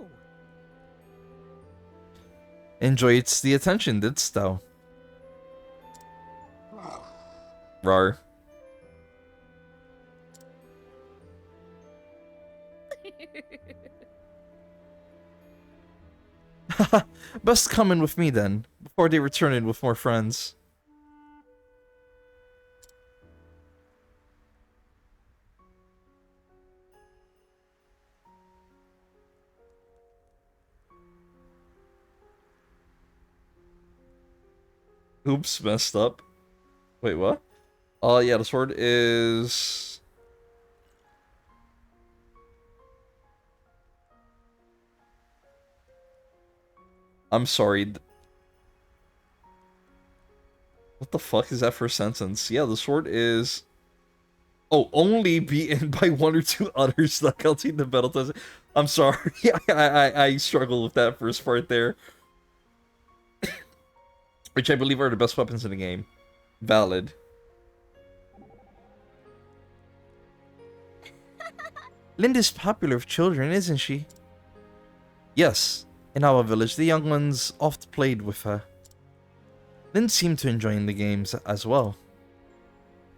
Enjoyed the attention, didst thou? Rar. Best come in with me then, before they return in with more friends. Oops, messed up. Wait, what? Oh, yeah, the sword is... I'm sorry. What the fuck is that for a sentence? Yeah, the sword is... Oh, only beaten by one or two others that counting the battle test. I'm sorry. I struggled with that first part there. Which I believe are the best weapons in the game. Valid. Linda's popular with children, isn't she? Yes. In our village, the young ones oft played with her. Lynn seemed to enjoy the games as well.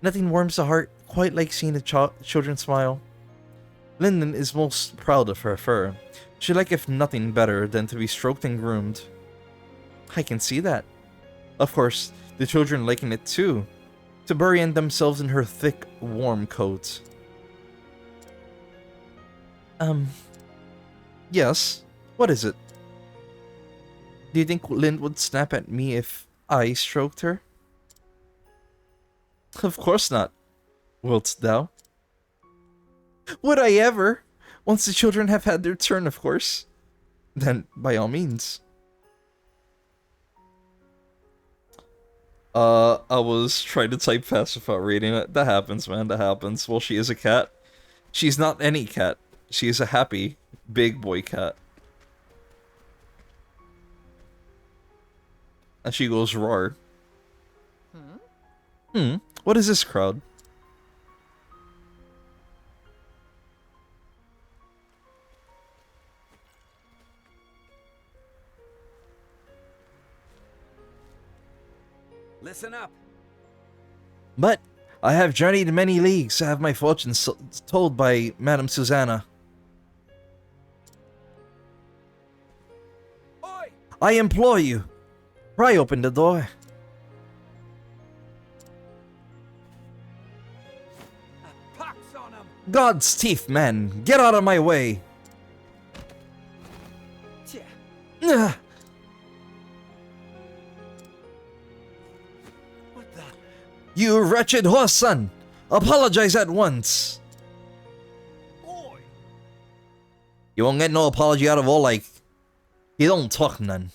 Nothing warms the heart quite like seeing the children smile. Lyndon is most proud of her fur. She'd like if nothing better than to be stroked and groomed. I can see that. Of course, the children liking it too, to bury themselves in her thick, warm coat. Yes? What is it? Do you think Lynn would snap at me if I stroked her? Of course not. Wilt thou? Would I ever? Once the children have had their turn, of course. Then, by all means. I was trying to type fast without reading it. That happens, man. That happens. Well, she is a cat. She's not any cat. She is a happy, big boy cat. And she goes roar. What is this crowd? Listen up. But I have journeyed many leagues to have my fortunes told by Madame Susanna. Oi! I implore you, pry open the door. Pox on 'em! God's teeth, man, get out of my way. Tja. Ugh. What the? You wretched horse son! Apologize at once! Oi! You won't get no apology out of all like... He don't talk none.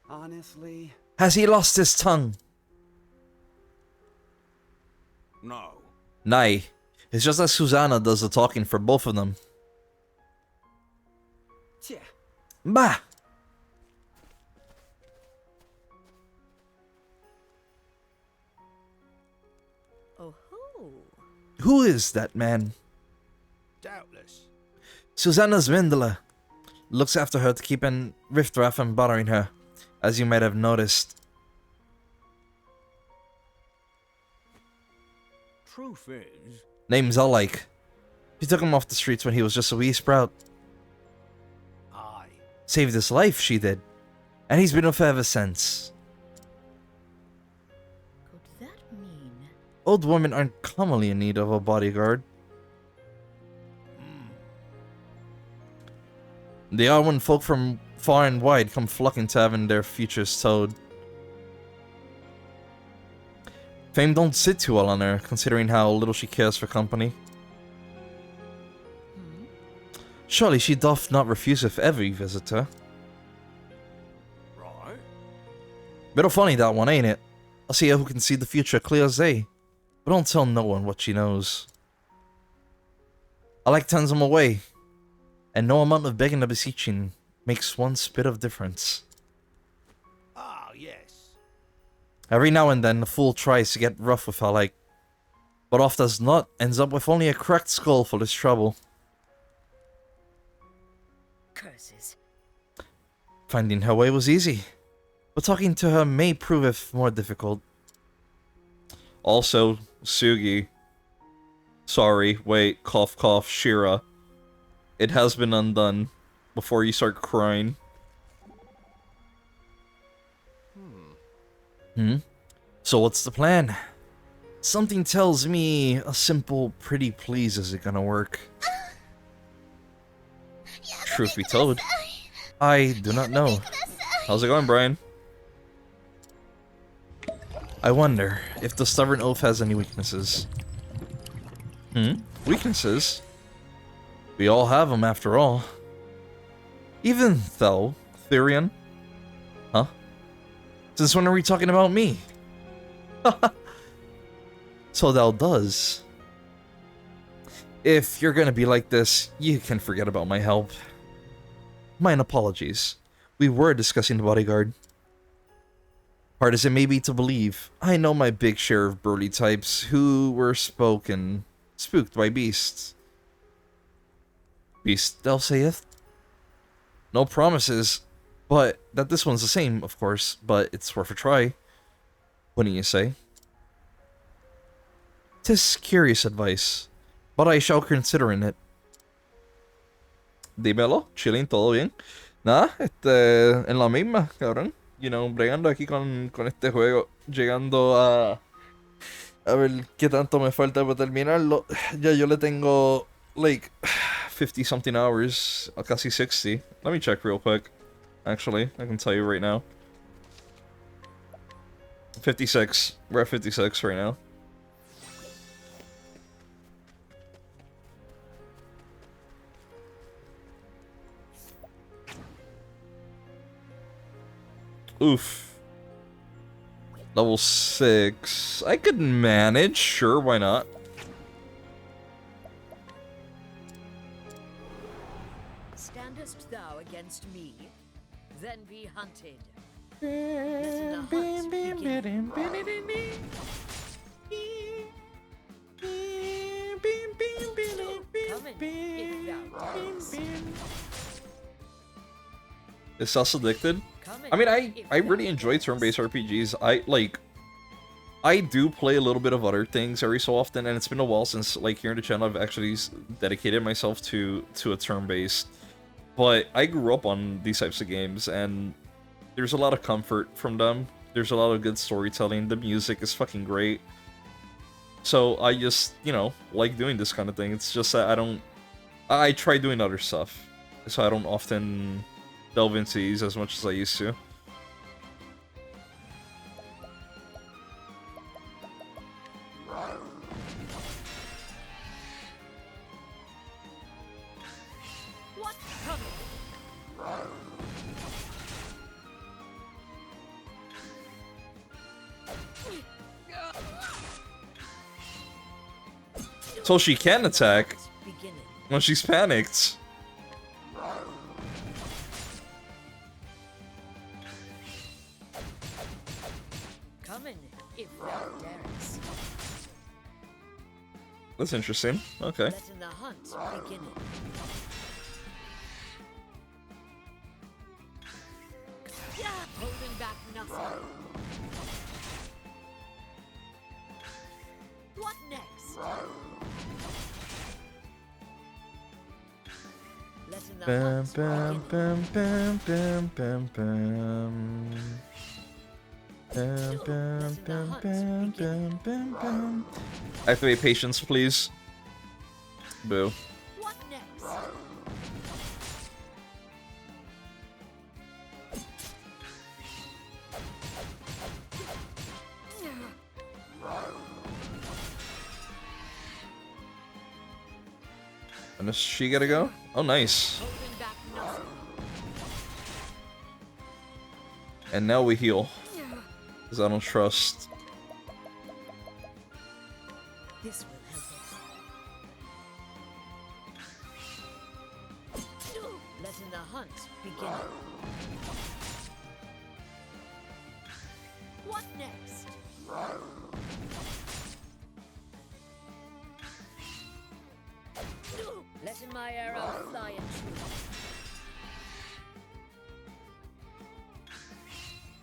Honestly? Has he lost his tongue? No. Nay, it's just that Susanna does the talking for both of them. Tja. Bah! Oh ho! Who is that man? Doubtless. Susanna's Windler. Looks after her to keep an riffraff from bothering her, as you might have noticed. Truth is... Name's Alike. She took him off the streets when he was just a wee sprout. Aye. Saved his life, she did. And he's been with her ever since. Could that mean? Old women aren't commonly in need of a bodyguard. They are when folk from far and wide come flocking to having their futures towed. Fame don't sit too well on her, considering how little she cares for company. Surely she doth not refuse with every visitor. Right. Bit funny that one, ain't it? I'll see who can see the future clear as day, but don't tell no one what she knows. I like turns them away, and no amount of begging or beseeching makes one spit of difference. Ah, yes. Every now and then, the fool tries to get rough with her like, but oft as not, ends up with only a cracked skull for this trouble. Curses. Finding her way was easy, but talking to her may prove more difficult. Also, Sugi. Sorry, wait, cough cough, Shira. It has been undone. before you start crying. So what's the plan? Something tells me a simple pretty please isn't gonna work. Truth be told, I do not know. How's it going, Brian? I wonder if the stubborn oaf has any weaknesses. Weaknesses? We all have them after all. Even though, Therion? Huh? Since when are we talking about me? So thou does. If you're gonna be like this, you can forget about my help. Mine apologies. We were discussing the bodyguard. Hard as it may be to believe, I know my big share of burly types who were spooked by beasts. Beast, thou sayest? No promises, but that this one's the same, of course, but it's worth a try. Wouldn't you say? 'Tis curious advice, but I shall consider in it. Dímelo, chilling, todo bien. Nada, en la misma, cabrón. You know, bregando aquí con este juego, llegando a ver qué tanto me falta para terminarlo. Ya yo le tengo, like, 50 something hours, casi 60. Let me check real quick. Actually, I can tell you right now. 56. We're at 56 right now. Oof. Level 6. I could manage. Sure, why not? Standest thou against me? Then be hunted. Let the hunt begin. Come in, if thou darest. Is Sus addicted? I mean, I really enjoy turn-based RPGs. I do play a little bit of other things every so often, and it's been a while since, like, here in the channel, I've actually dedicated myself to a turn-based. But I grew up on these types of games, and there's a lot of comfort from them. There's a lot of good storytelling. The music is fucking great. So I just, you know, like doing this kind of thing. It's just that I try doing other stuff, so I don't often delve into these as much as I used to. So she can attack when she's panicked. Come in, if thou darest. That's interesting. Okay. Letting the hunt begin. Holding back nothing. What next? Letting the Bam, hunt bam, begin. bam, bam, bam, bam, bam. Bam, bam, bam, bam, bam, bam, bam. Activate patience, please. Boo. What next? And is she gotta go? Oh, nice. Holding back nothing. And now we heal. Because I don't trust. This will help us. Letting the hunt begin. What next? Letting my arrow fly in truth.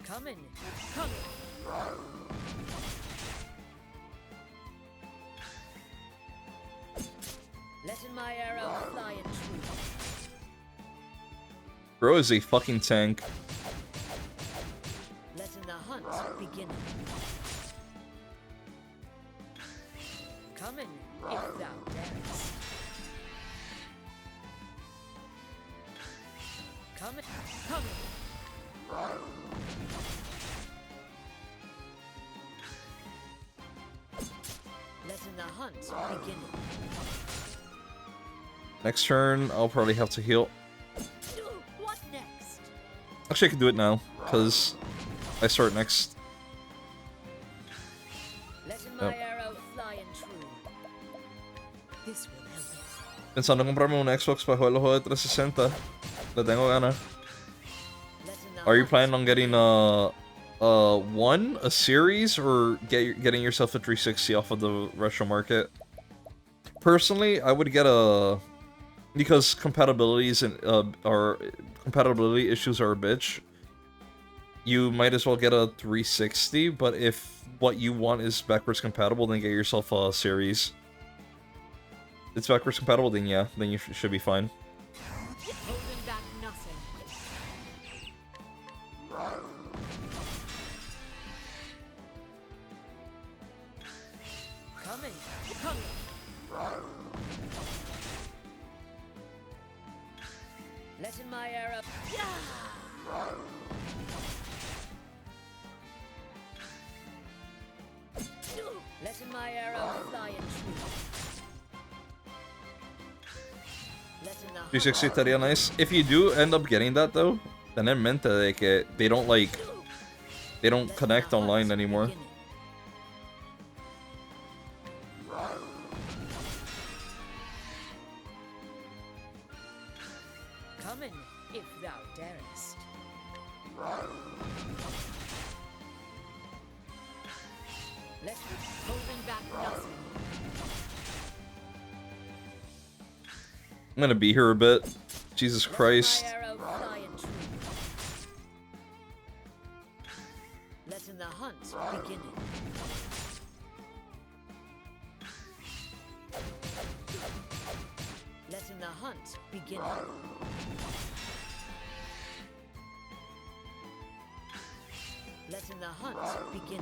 Coming, coming. Letting my arrow fly in truth. Bro is a fucking tank. Letting the hunt begin. Come in, if thou darest. Come in, come in. Letting the hunt begin. Next turn, I'll probably have to heal. What next? Actually, I can do it now, because I start next. Letting my arrow fly and true. This will help us. Pensando en comprarme un Xbox para jugar los juegos de 360. Le tengo ganas. Are you planning on getting a series, or getting yourself a 360 off of the retro market? Personally, I would get a, because compatibility issues are a bitch. You might as well get a 360, but if what you want is backwards compatible, then get yourself a series. It's backwards compatible, then yeah, then you should be fine. Holding back nothing. Coming, coming. Letting my arrow. Letting my arrow fly and true. Letting the 360 estaría nice. If you do end up getting that though, ten en mente de que they don't connect online anymore. come in, if thou darest. Let's be holding back nothing. I'm gonna be here a bit. Jesus Christ. Letting the hunt begin. Letting the hunt begin. Letting the hunt begin.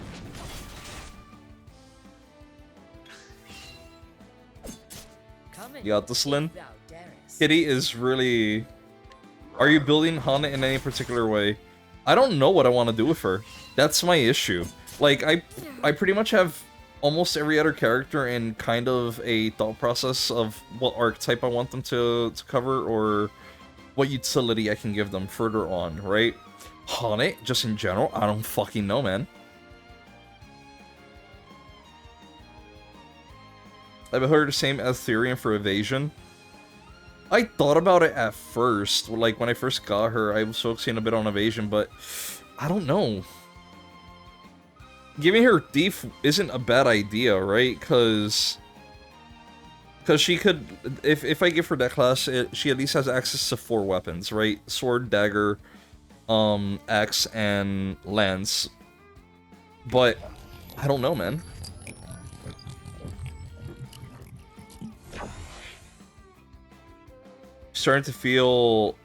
You got this, Lynn? Kitty is really... Are you building Hana in any particular way? I don't know what I want to do with her. That's my issue. Like, I pretty much have almost every other character in kind of a thought process of what archetype I want them to cover, or what utility I can give them further on, right? Hana, just in general, I don't fucking know, man. I've heard the same as Therian for evasion. I thought about it at first, like when I first got her, I was focusing a bit on evasion, but I don't know. Giving her thief isn't a bad idea, right? Because she could, if I give her that class, she at least has access to 4 weapons, right? Sword, dagger, axe, and lance. But I don't know, man. Starting to feel...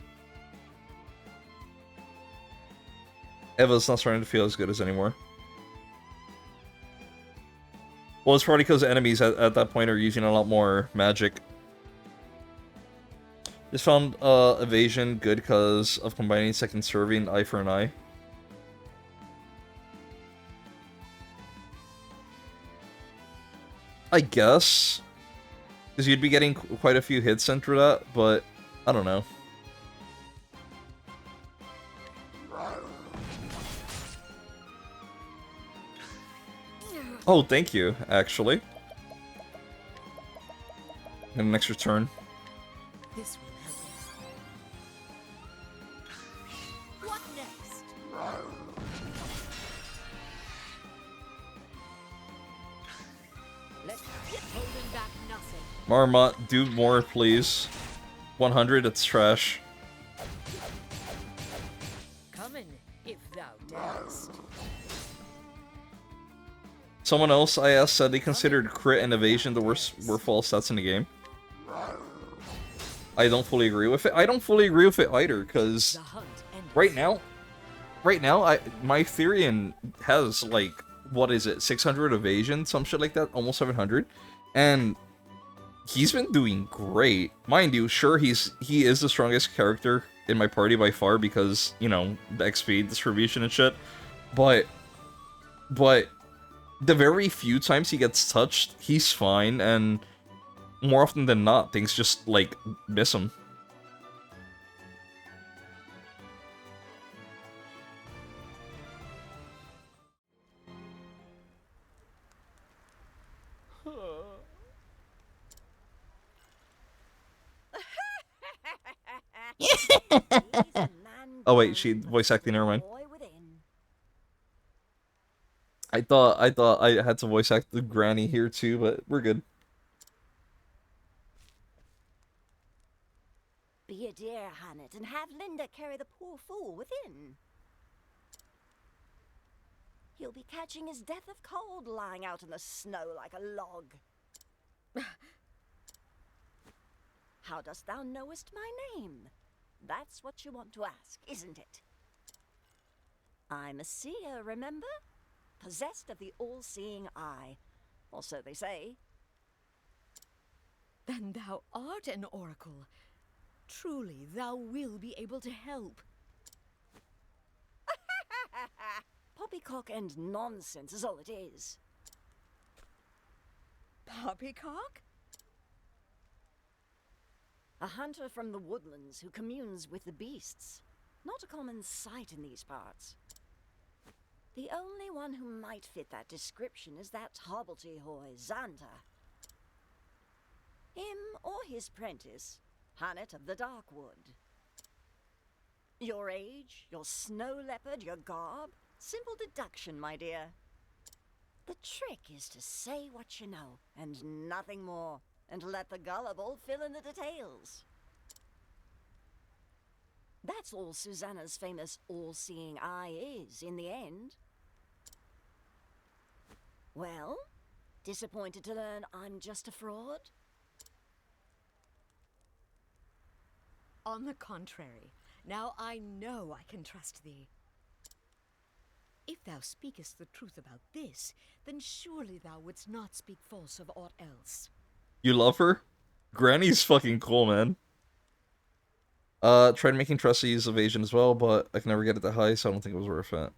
Eva's not starting to feel as good as anymore. Well, it's probably because enemies at that point are using a lot more magic. Just found evasion good because of combining second serving eye for an eye. I guess. Because you'd be getting quite a few hits into that, but I don't know. Oh, thank you, actually. And an extra turn. This will help us. What next? Let's get holding back nothing. Marmot, do more, please. 100, it's trash. Come in, if thou darest. Someone else I asked said they considered crit and evasion the worst false stats in the game. I don't fully agree with it. I don't fully agree with it either, because right now, my Therian has like, what is it, 600 evasion, some shit like that, almost 700, and he's been doing great. Mind you, sure, he is the strongest character in my party by far because, you know, the XP distribution and shit, but the very few times he gets touched, he's fine, and more often than not, things just, like, miss him. Oh wait, she voice acting, never mind. I thought I had to voice act the granny here too, but we're good. Be a dear, Hannet, and have Linda carry the poor fool within. He'll be catching his death of cold lying out in the snow like a log. How dost thou knowest my name? That's what you want to ask, isn't it? I'm a seer, remember? Possessed of the all-seeing eye. Or so they say. Then thou art an oracle. Truly, thou will be able to help. Poppycock and nonsense is all it is. Poppycock? A hunter from the woodlands who communes with the beasts. Not a common sight in these parts. The only one who might fit that description is that hobbledehoy, Xanta. Him or his prentice, Hannet of the Darkwood. Your age, your snow leopard, your garb? Simple deduction, my dear. The trick is to say what you know, and nothing more, and let the gullible fill in the details. That's all Susanna's famous all-seeing eye is, in the end. Well, disappointed to learn I'm just a fraud? On the contrary, now I know I can trust thee. If thou speakest the truth about this, then surely thou wouldst not speak false of aught else. You love her? Granny's fucking cool, man. Tried making Tressa use evasion as well, but I can never get it that high, so I don't think it was worth it.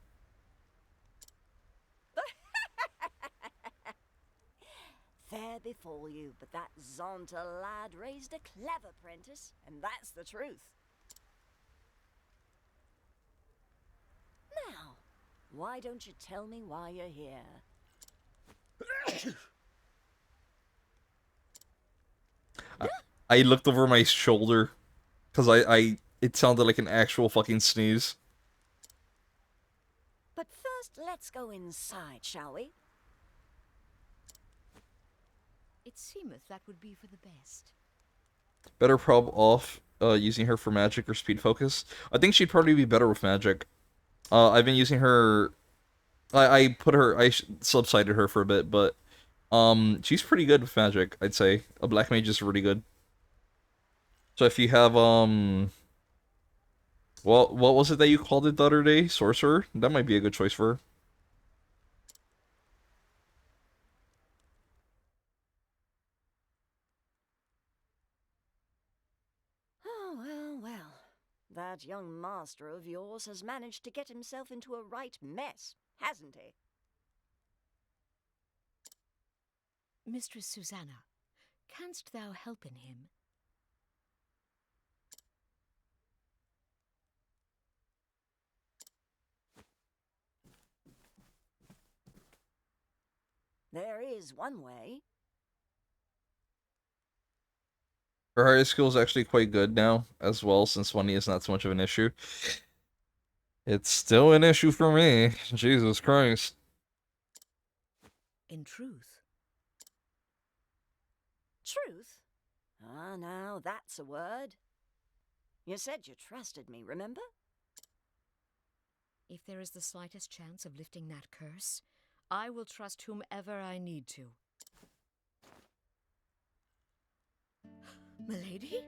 Fair befall you, but that Zonta lad raised a clever prentice, and that's the truth. Now, why don't you tell me why you're here? I looked over my shoulder, because it sounded like an actual fucking sneeze. But first, let's go inside, shall we? It seemeth that would be for the best. Better prob off using her for magic or speed focus. I think she'd probably be better with magic. I've been using her. I subsided her for a bit, but she's pretty good with magic, I'd say. A black mage is really good. So if you have what was it that you called it the other day? Sorcerer? That might be a good choice for her. Well. That young master of yours has managed to get himself into a right mess, hasn't he? Mistress Susanna, canst thou help in him? There is one way. Her higher skill is actually quite good now, as well, since money is not so much of an issue. It's still an issue for me. Jesus Christ. In truth. Truth? Ah, now that's a word. You said you trusted me, remember? If there is the slightest chance of lifting that curse, I will trust whomever I need to. Milady?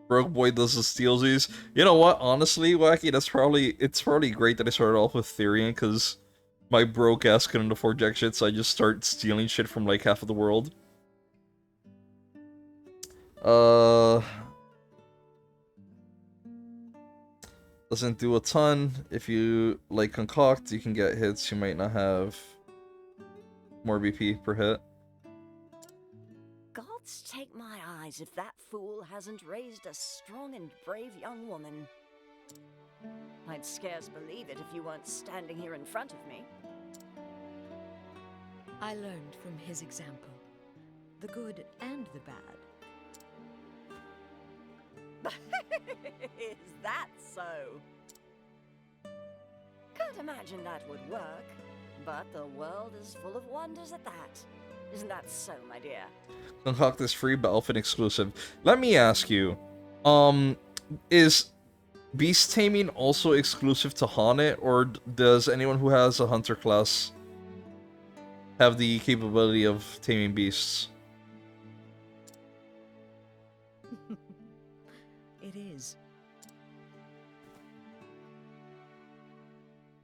Broke boy does the stealsies. You know what? Honestly, Wacky, it's probably great that I started off with Therian, because my broke ass couldn't afford jack shit, so I just start stealing shit from like half of the world. Doesn't do a ton. If you like concoct, you can get hits you might not have more BP per hit. Gods take my eyes if that fool hasn't raised a strong and brave young woman. I'd scarce believe it if you weren't standing here in front of me. I learned from his example, the good and the bad. Is that so? Can't imagine that would work, but the world is full of wonders at that. Isn't that so, my dear? Concoct is free, but elfin exclusive. Let me ask you, is beast taming also exclusive to Haunted, or does anyone who has a hunter class have the capability of taming beasts? It is.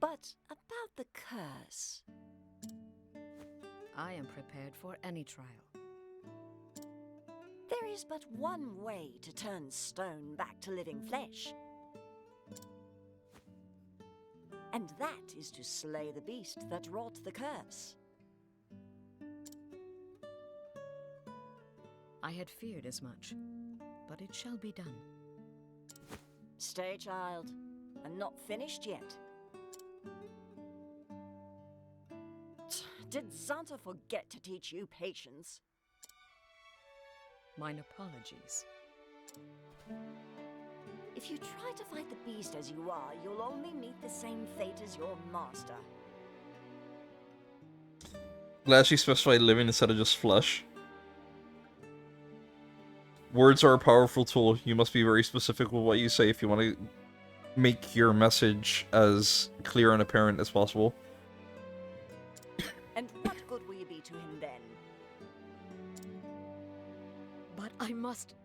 But about the curse. I am prepared for any trial. There is but one way to turn stone back to living flesh. And that is to slay the beast that wrought the curse. I had feared as much, but it shall be done. Stay, child. I'm not finished yet. Did Xanta forget to teach you patience? Mine apologies. If you try to fight the beast as you are, you'll only meet the same fate as your master. Glad she specified living instead of just flesh. Words are a powerful tool. You must be very specific with what you say if you want to make your message as clear and apparent as possible. And what good will you be to him then? But I must...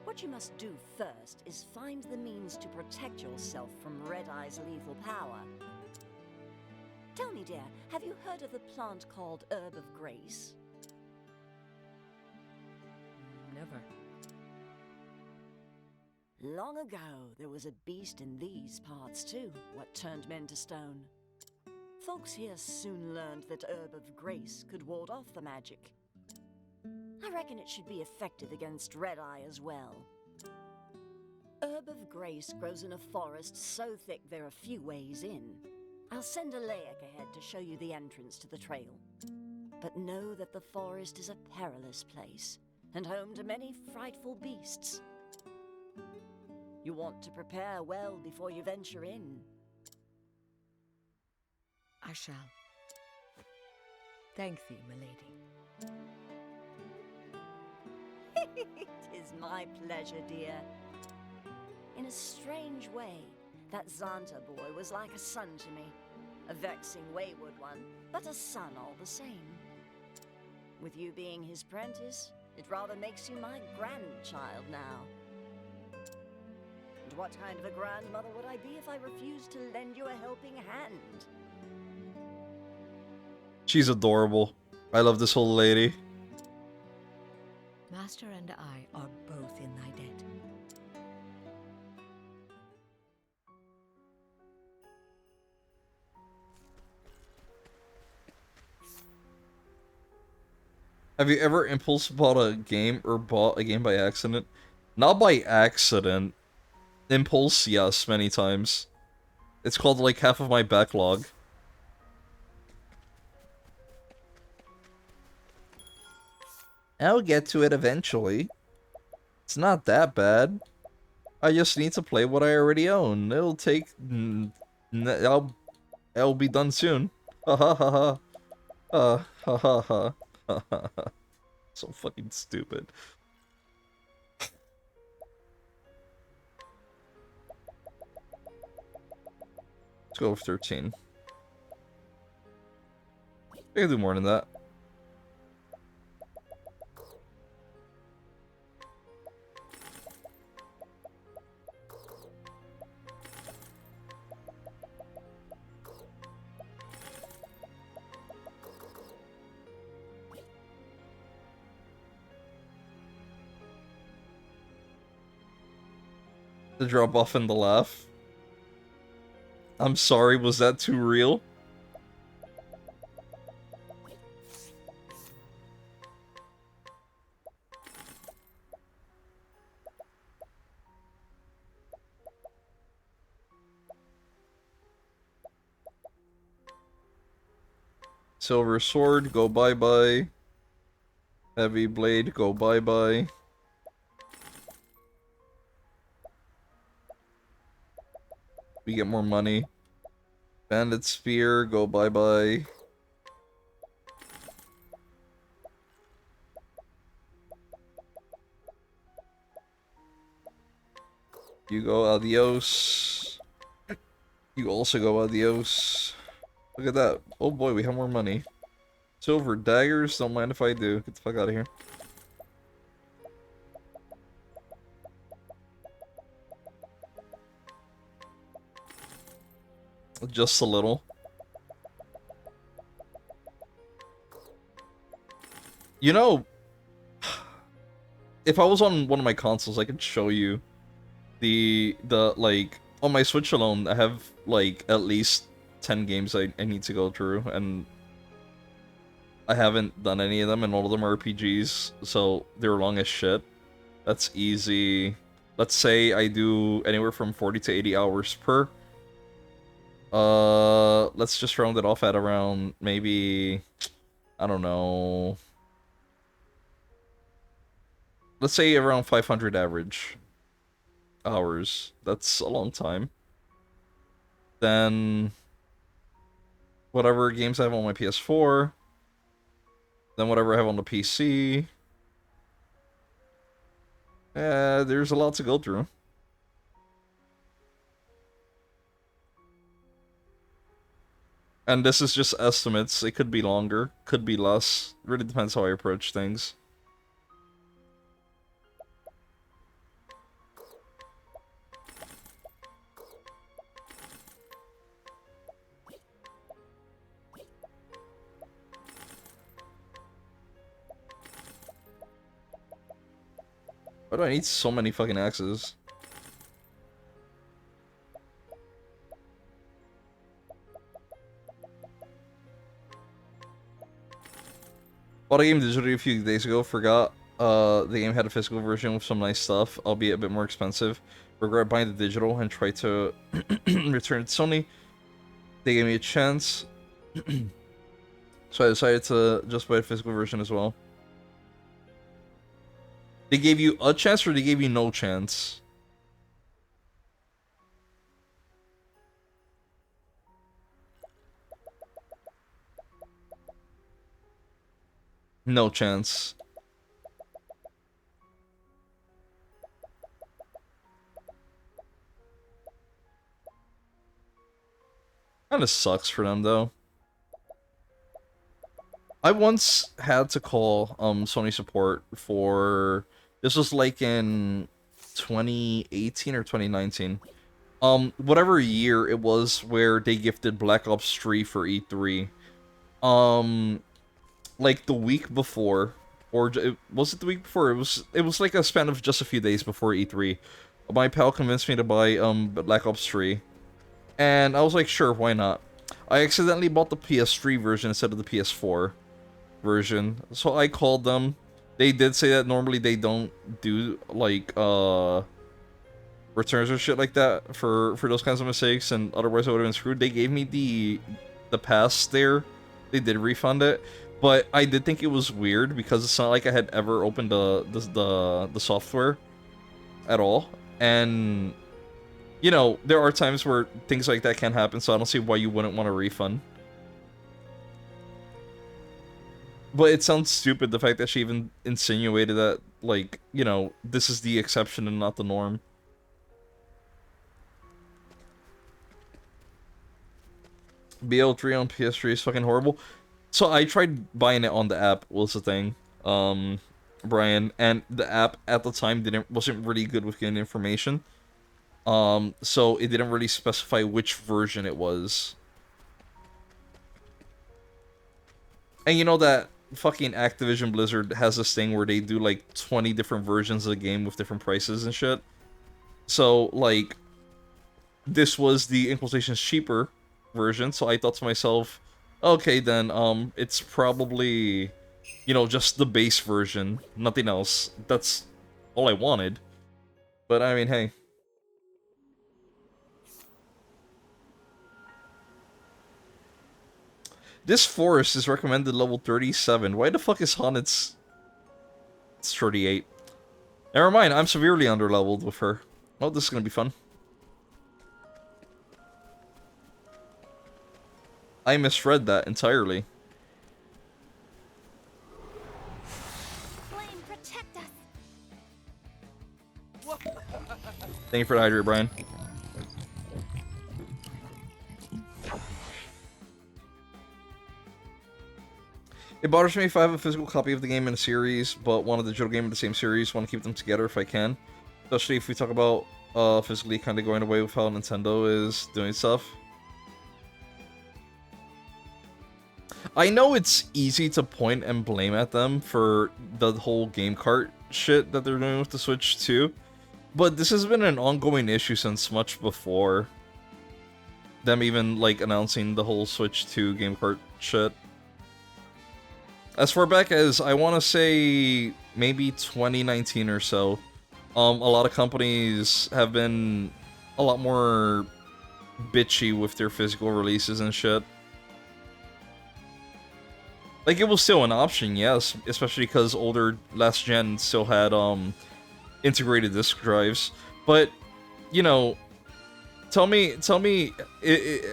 What you must do first is find the means to protect yourself from Red Eye's lethal power. Tell me, dear, have you heard of the plant called Herb of Grace? Never. Long ago, there was a beast in these parts too, what turned men to stone. Folks here soon learned that Herb of Grace could ward off the magic. I reckon it should be effective against Red Eye as well. Herb of Grace grows in a forest so thick there are few ways in. I'll send a Layak ahead to show you the entrance to the trail. But know that the forest is a perilous place, and home to many frightful beasts. You want to prepare well before you venture in. I shall. Thank thee, milady. It is my pleasure, dear. In a strange way, that Xanta boy was like a son to me. A vexing, wayward one, but a son all the same. With you being his prentice, it rather makes you my grandchild now. And what kind of a grandmother would I be if I refused to lend you a helping hand? She's adorable. I love this whole lady. Master and I are both in thy debt. Have you ever impulse bought a game or bought a game by accident? Not by accident. Impulse, yes, many times. It's called like half of my backlog. I'll get to it eventually. It's not that bad. I just need to play what I already own. It'll take... I'll be done soon. Ha ha ha ha. Ha ha ha ha. So fucking stupid. Let's go with 13. I can do more than that. The drop off and the laugh. I'm sorry, was that too real? Silver sword, go bye-bye. Heavy blade, go bye-bye. We get more money. Bandit spear, go bye-bye. You go adios. You also go adios. Look at that. Oh boy, we have more money. Silver daggers, don't mind if I do. Get the fuck out of here. Just a little. You know, if I was on one of my consoles, I could show you like, on my Switch alone, I have, like, at least 10 games I need to go through, and I haven't done any of them, and all of them are RPGs, so they're long as shit. That's easy. Let's say I do anywhere from 40 to 80 hours per. Let's just round it off at around, maybe, I don't know. Let's say around 500 average hours. That's a long time. Then whatever games I have on my PS4. Then whatever I have on the PC. There's a lot to go through. And this is just estimates. It could be longer, could be less. Really depends how I approach things. Why do I need so many fucking axes? Bought a game digitally a few days ago, forgot the game had a physical version with some nice stuff, albeit a bit more expensive. Regret buying the digital and tried to return it to Sony. They gave me a chance. So I decided to just buy the physical version as well. They gave you a chance or they gave you no chance? No chance. Kinda sucks for them though. I once had to call Sony support for, this was like in 2018 or 2019. Whatever year it was where they gifted Black Ops 3 for E3. Like the week before, or was it the week before? It was like a span of just a few days before E3. My pal convinced me to buy Black Ops 3. And I was like, sure, why not? I accidentally bought the PS3 version instead of the PS4 version. So I called them. They did say that normally they don't do like returns or shit like that for those kinds of mistakes, and otherwise I would have been screwed. They gave me the pass there. They did refund it, but I did think it was weird because it's not like I had ever opened the software at all, and you know, there are times where things like that can happen, so I don't see why you wouldn't want a refund. But it sounds stupid, the fact that she even insinuated that, like, you know, this is the exception and not the norm. BL3 on PS3 is fucking horrible. So I tried buying it on the app, was the thing, Brian, and the app at the time wasn't really good with getting information. So it didn't really specify which version it was. And you know that fucking Activision Blizzard has this thing where they do like 20 different versions of the game with different prices and shit? So, like, this was the Inquisition's cheaper version, so I thought to myself, okay, then, it's probably, you know, just the base version, nothing else. That's all I wanted. But, I mean, hey. This forest is recommended level 37. Why the fuck is Honnet's... It's 38. Never mind, I'm severely underleveled with her. Oh, this is gonna be fun. I misread that entirely. Flame, protect us. Thank you for the hydrate, Brian. It bothers me if I have a physical copy of the game in a series, but want a digital game in the same series, want to keep them together if I can. Especially if we talk about physically kind of going away with how Nintendo is doing stuff. I know it's easy to point and blame at them for the whole game cart shit that they're doing with the Switch too, but this has been an ongoing issue since much before them even like announcing the whole Switch 2 game cart shit. As far back as, I want to say, maybe 2019 or so, a lot of companies have been a lot more bitchy with their physical releases and shit. Like, it was still an option, yes, especially because older last gen still had integrated disk drives. But, you know, tell me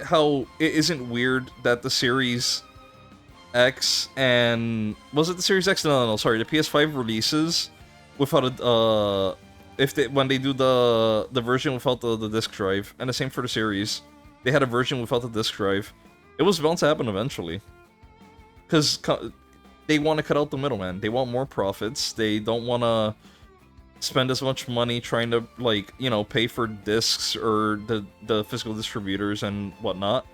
how it isn't weird that the Series X and... Was it the Series X? No, sorry, the PS5 releases without a... when they do the version without the disk drive, and the same for the Series, they had a version without the disk drive. It was bound to happen eventually. Because they want to cut out the middleman. They want more profits. They don't want to spend as much money trying to, like, you know, pay for discs or the physical distributors and whatnot.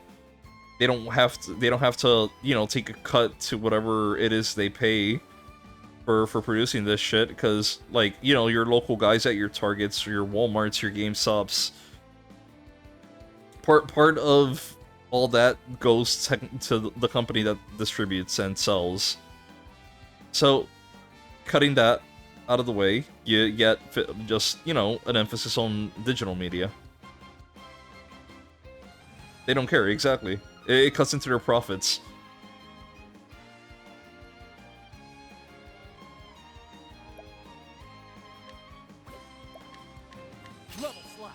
They don't have to, you know, take a cut to whatever it is they pay for producing this shit, because, like, you know, your local guys at your Targets, your Walmarts, your GameStops, part of all that goes to the company that distributes and sells. So, cutting that out of the way, you get just, you know, an emphasis on digital media. They don't care, exactly. It cuts into their profits. Level slash.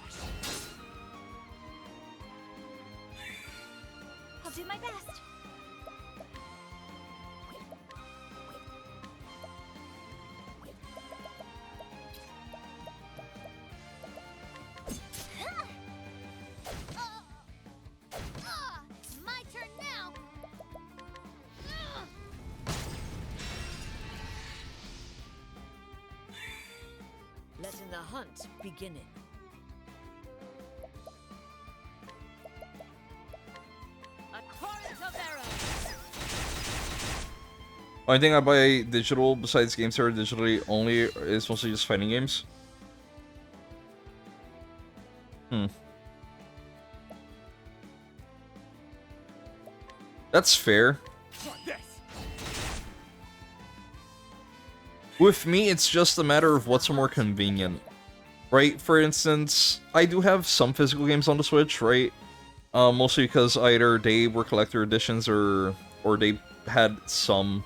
I'll do my best. My turn now. Letting the hunt begin. A torrent of arrows. Only thing I buy digital besides games that are digitally only is mostly just fighting games. That's fair. With me, it's just a matter of what's more convenient. Right? For instance, I do have some physical games on the Switch, right? Mostly because either they were collector editions or they had some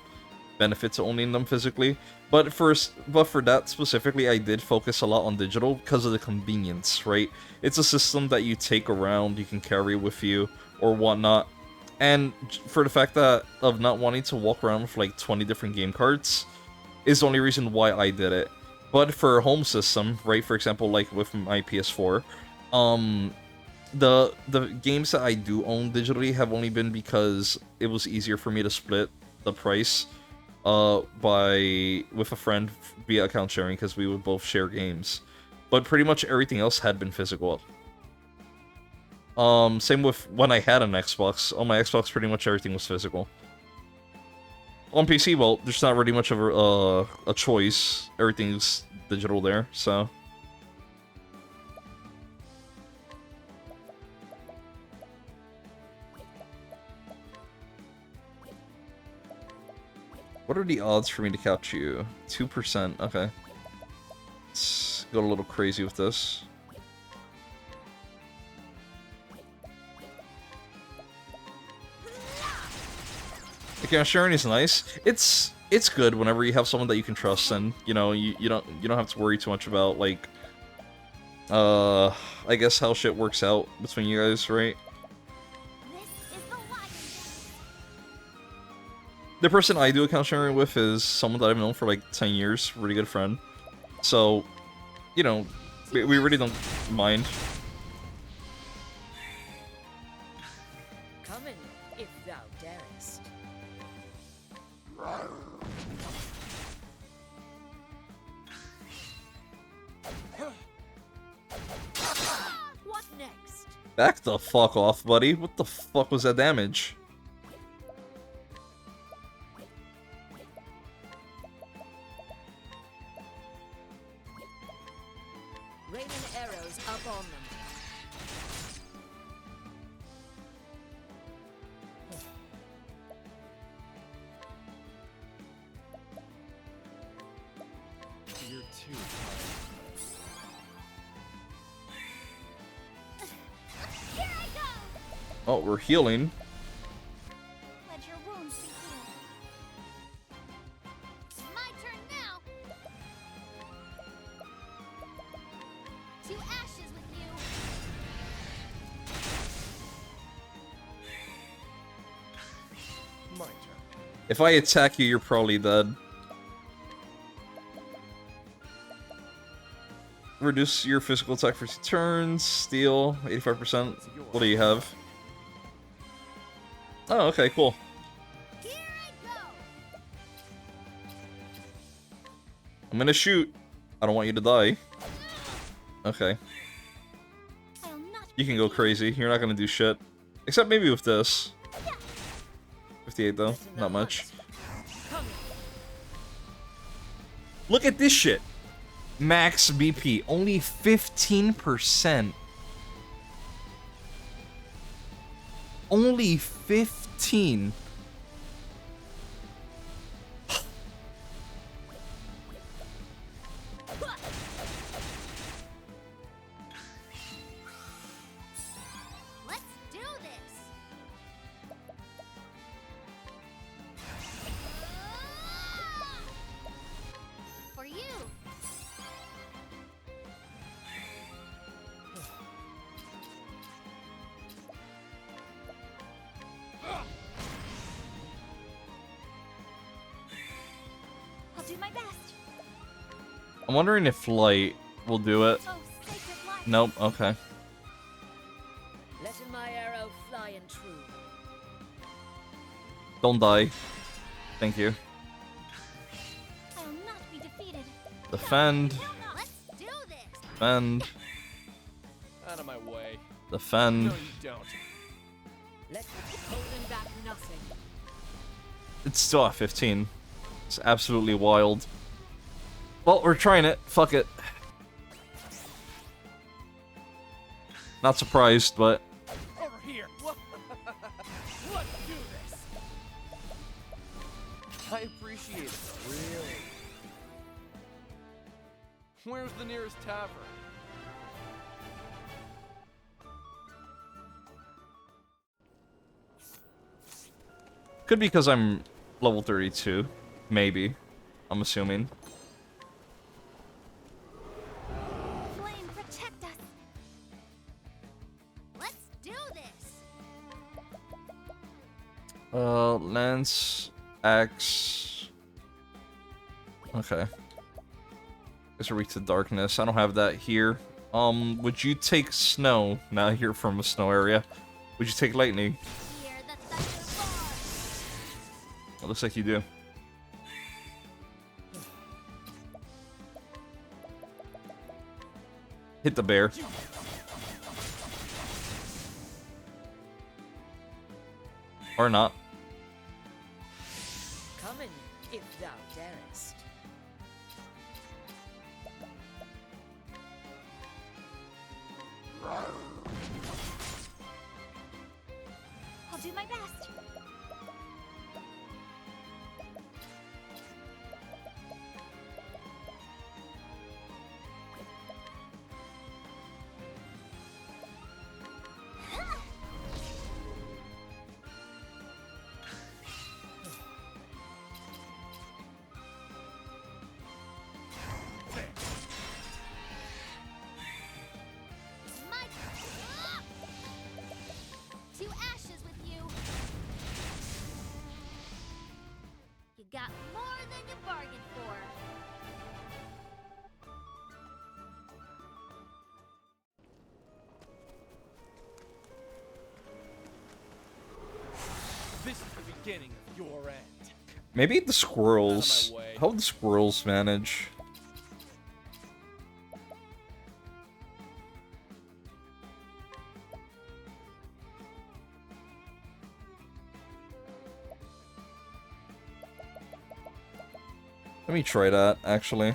benefit to owning them physically. But for that specifically, I did focus a lot on digital because of the convenience, right? It's a system that you take around, you can carry with you, or whatnot. And for the fact that of not wanting to walk around with like 20 different game cards is the only reason why I did it. But for a home system, right, for example, like with my PS4, the games that I do own digitally have only been because it was easier for me to split the price with a friend via account sharing, because we would both share games. But pretty much everything else had been physical. Same with when I had an Xbox. On my Xbox, pretty much everything was physical. On PC, well, there's not really much of a choice. Everything's digital there, so... What are the odds for me to catch you? 2%. Okay. Let's go a little crazy with this. Okay, sharing is nice. It's good whenever you have someone that you can trust, and you know you don't have to worry too much about like I guess how shit works out between you guys, right? The person I do account sharing with is someone that I've known for like 10 years, really good friend. So, you know, we really don't mind. Come in, if thou darest. What next? Back the fuck off, buddy. What the fuck was that damage? Raining arrows up on them. You're too Here I go! Oh, we're healing. Let your wounds be healed. My turn now. To ashes with you. my turn. If I attack you, you're probably dead. Reduce your physical attack for 2 turns. Steal 85%. What do you have? Oh, okay, cool. Here I go. I'm gonna shoot. I don't want you to die. Okay. I'll not You can go crazy. You're not gonna do shit. Except maybe with this. 58 though. Not much. Look at this shit. Max BP. Only 15%. Only 15. Let's do this. For you. I'll do my best. I'm wondering if light will do it. Oh, sacred light. Nope, okay. Letting my arrow fly and true. Don't die. Thank you. I'll not be defeated. Defend. Let's do this. Defend. Out of my way. Defend. No, you don't. Let holding back nothing. It's still at 15. It's absolutely wild. Well, we're trying it. Fuck it. Not surprised, but... Over here. Let's do this. I appreciate it. Really? Where's the nearest tavern? Could be because I'm level 32. Maybe. I'm assuming. Flame, protect us. Let's do this. Lance, axe. Okay. Guess we're weak to darkness. I don't have that here. Would you take snow? Now you're from a snow area. Would you take lightning? Hear the thunder roar. It looks like you do. Hit the bear. Or not. Come in, if thou darest. I'll do my best. beginning of your end. Maybe the squirrels. Out of my way. How would the squirrels manage? Let me try that, actually.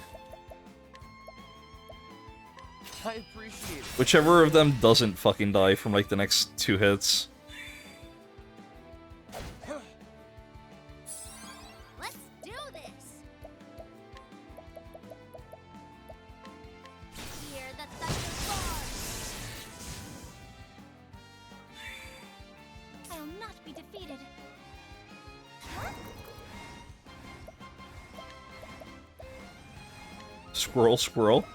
I appreciate it. Whichever of them doesn't fucking die from, like, the next 2 hits. Let's do this. Hear the thunder roar. I will not be defeated. Squirrel, squirrel.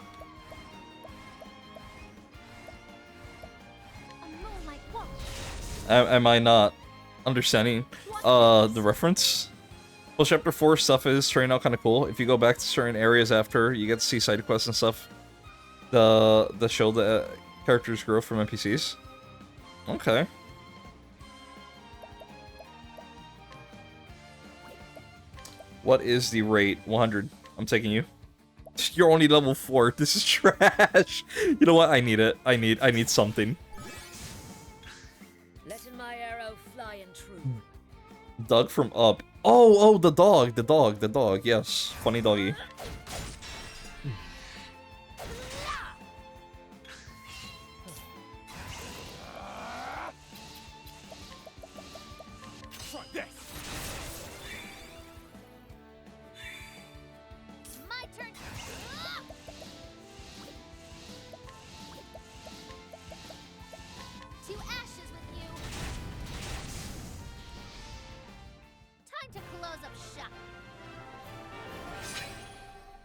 A moonlight walk. Am I not understanding the reference? Well, chapter 4 stuff is turning out kind of cool. If you go back to certain areas after, you get to see side quests and stuff. The show the characters grow from NPCs. Okay. What is the rate? 100. I'm taking you. You're only level 4. This is trash. You know what? I need it. I need something. Letting my arrow fly and true. Doug from Up. Oh, the dog. Yes, funny doggy. Try this. My turn. To ashes with you. Time to close up shop.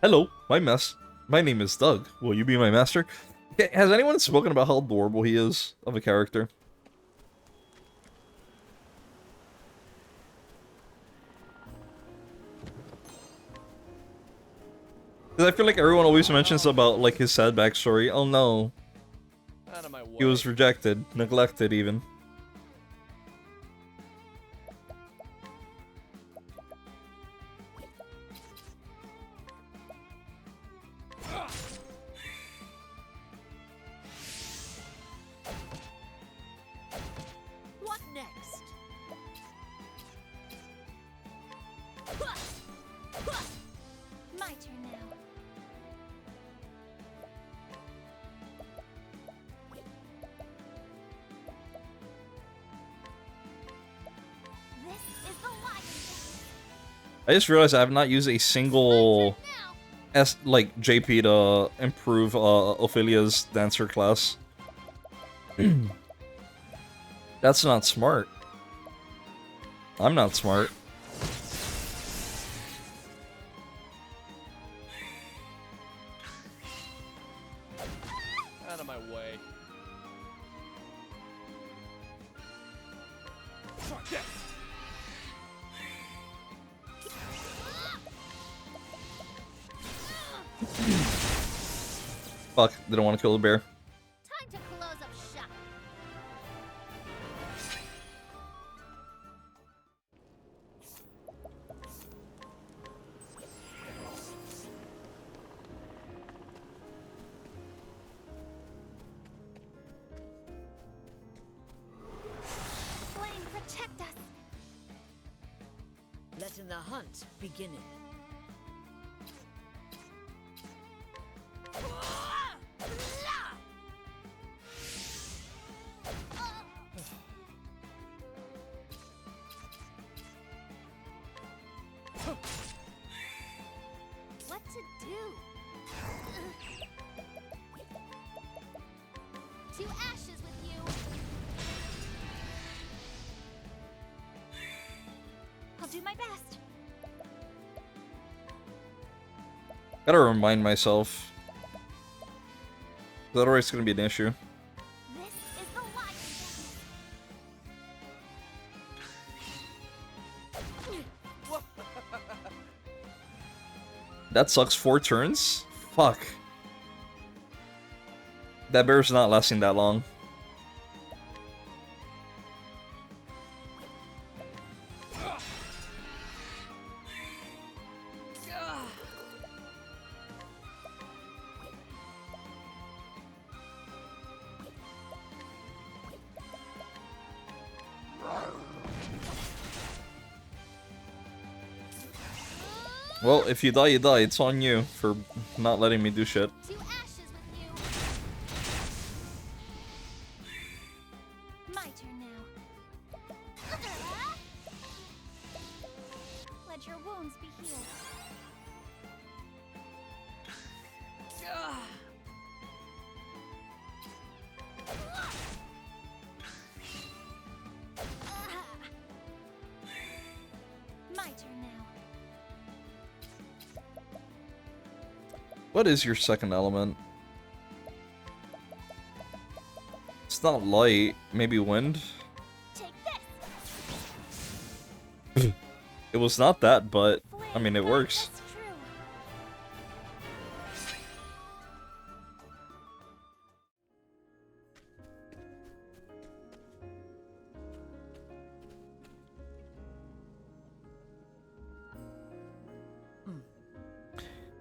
Hello, my name is Doug. Will you be my master? Okay, has anyone spoken about how adorable he is of a character? Because I feel like everyone always mentions about, like, his sad backstory. Oh no. Out of my way. He was rejected, neglected even. What next? My turn now. This is the lion. I just realized I have not used a single JP to improve Ophelia's dancer class. That's not smart. I'm not smart. Out of my way. Try this. Fuck, didn't want to kill the bear. Time to close up shop. Flame, protect us. Letting the hunt begin. What to do? To ashes with you. I'll do my best. Gotta remind myself. Otherwise it's gonna be an issue. This is the lion. That sucks. 4 turns? Fuck. That bear's not lasting that long. Well, if you die, you die. It's on you for not letting me do shit. To ashes with you. My turn now. Let your wounds be healed. My turn now. What is your second element? It's not light. Maybe wind? Take this. It was not that, but I mean, it works. That's true.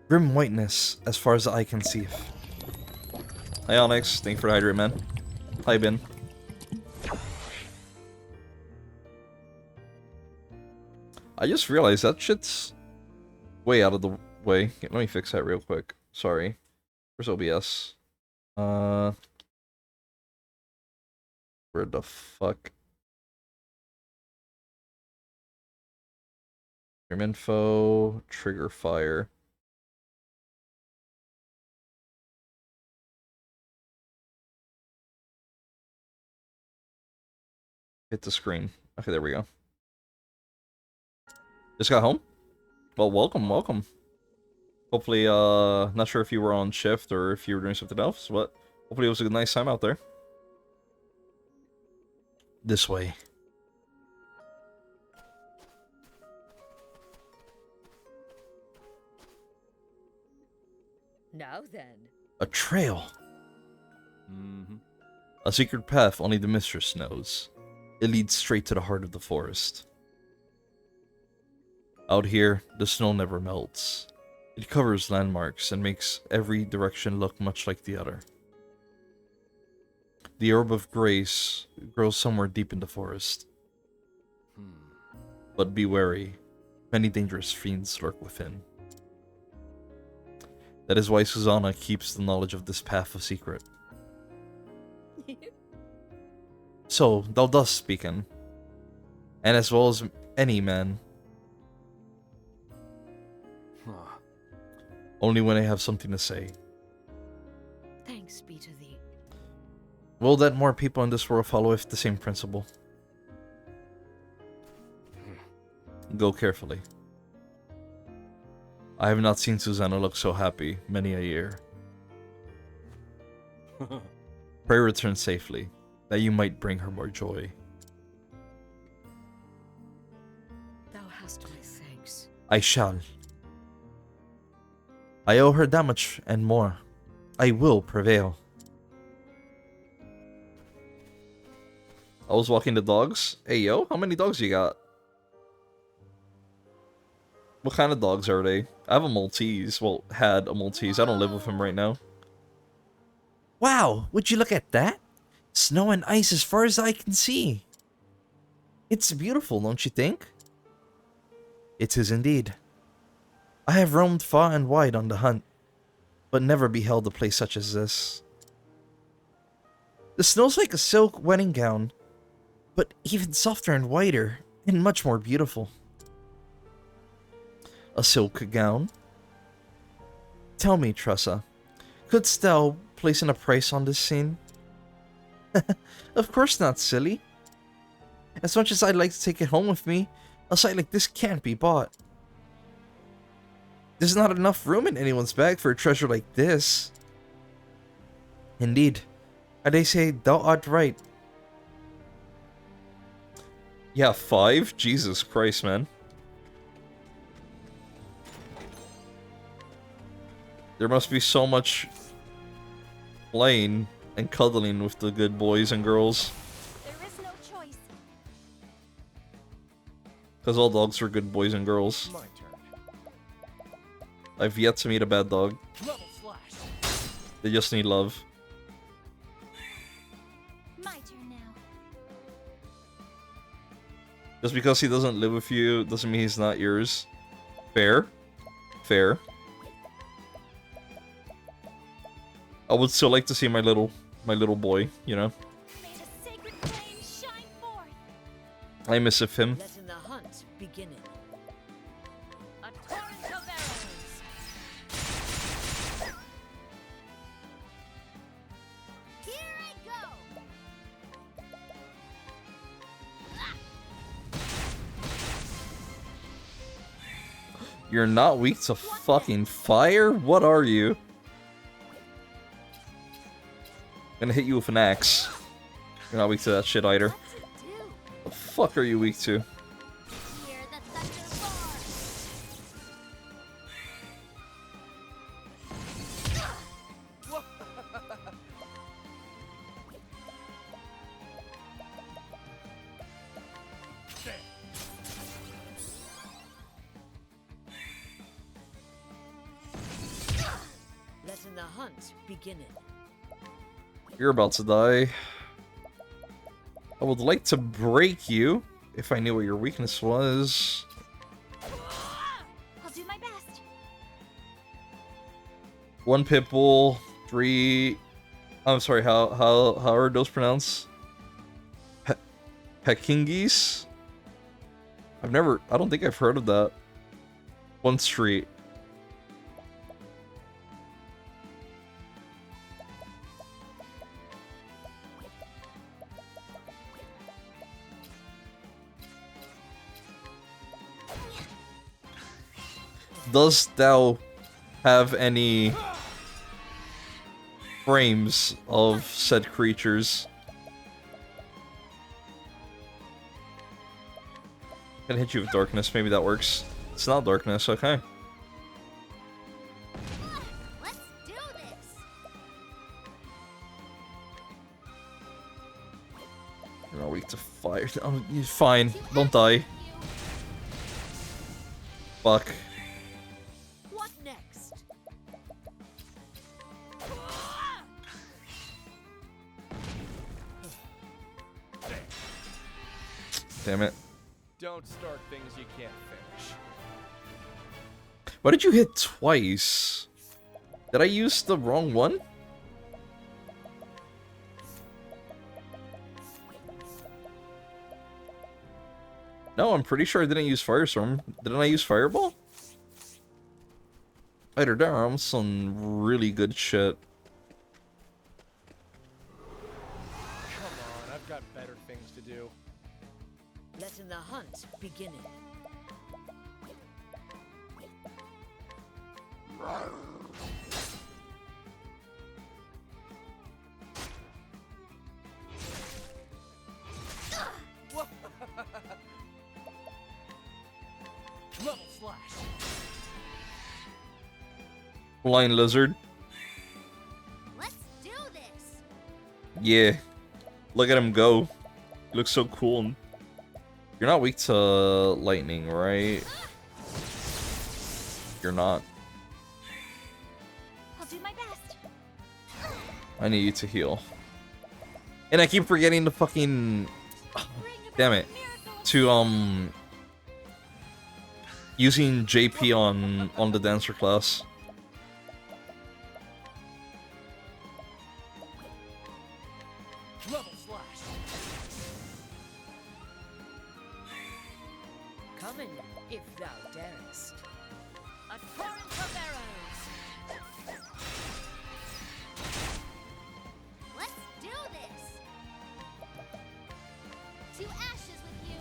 Grim whiteness, as far as the eye can see. Hi Onyx, thank you for the hydrate, man. Hi Ben. I just realized that shit's way out of the way. Let me fix that real quick. Sorry. Where's OBS? Where the fuck? Trim info, trigger fire. Hit the screen. Okay, there we go. Just got home? Well, welcome, welcome. Hopefully, not sure if you were on shift or if you were doing something else, but hopefully it was a nice time out there. This way. Now then. A trail. Mm-hmm. A secret path only the mistress knows. It leads straight to the heart of the forest. Out here, the snow never melts. It covers landmarks and makes every direction look much like the other. The herb of grace grows somewhere deep in the forest. But be wary, many dangerous fiends lurk within. That is why Susanna keeps the knowledge of this path a secret. So, thou dost speaking, and as well as any man. Only when I have something to say. Thanks be to thee. Will that more people in this world follow if the same principle? Go carefully. I have not seen Susanna look so happy many a year. Pray return safely, that you might bring her more joy. Thou hast my thanks. I shall. I owe her that much and more. I will prevail. I was walking the dogs. Hey yo, how many dogs you got? What kind of dogs are they? I have a Maltese. Well, had a Maltese. I don't live with him right now. Wow, would you look at that? Snow and ice as far as I can see. It's beautiful, don't you think? It is indeed. I have roamed far and wide on the hunt, but never beheld a place such as this. The snow's like a silk wedding gown, but even softer and whiter, and much more beautiful. A silk gown? Tell me, Tressa, couldst thou place in a price on this scene? Of course not, silly. As much as I'd like to take it home with me, a sight like this can't be bought. There's not enough room in anyone's bag for a treasure like this. Indeed, they say thou art right. Yeah, 5? Jesus Christ, man. There must be so much playing and cuddling with the good boys and girls. There is no choice. Because all dogs are good boys and girls. My turn. I've yet to meet a bad dog. Level slash. They just need love. My turn now. Just because he doesn't live with you doesn't mean he's not yours. Fair. Fair. I would still like to see my little boy, you know. May the sacred flame shine forth. I miss him. Letting the hunt begin. A torrent of arrows. Here I go. You're not weak to fucking fire? What are you? Gonna hit you with an axe. You're not weak to that shit either. The fuck are you weak to? Hear the thunder roar. Letting the hunt begin. You're about to die. I would like to break you if I knew what your weakness was. I'll do my best. 1 pit bull, 3. I'm sorry. How are those pronounced? Pekingese? I don't think I've heard of that. 1 street. Dost thou have any frames of said creatures? Gonna hit you with darkness, maybe that works. It's not darkness, okay. Let's do this. You're not weak to fire. Oh, you're fine. Don't die. Fuck. What next? Damn it. Don't start things you can't finish. Why did you hit twice? Did I use the wrong one? No, I'm pretty sure I didn't use Firestorm. Didn't I use Fireball? Either there, I'm some really good shit. Come on, I've got better things to do. Letting the hunt begin. Level slash. Blind Lizard. Let's do this. Yeah. Look at him go. He looks so cool. You're not weak to lightning, right? You're not. I'll do my best. I need you to heal. And I keep forgetting to fucking... Damn it. To, using JP on the dancer class. Level slash. Come in, if thou darest. A torrent of arrows. Let's do this. To ashes with you.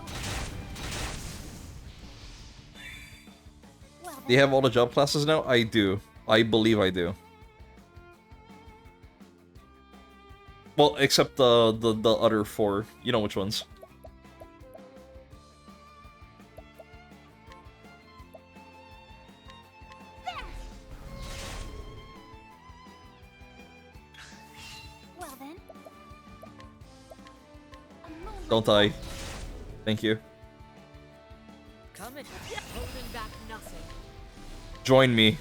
Well, Do you have all the job classes now? I do. I believe I do. Well, except the other 4. You know which ones. well then. Don't die. Thank you. Come in, holding back nothing. Join me.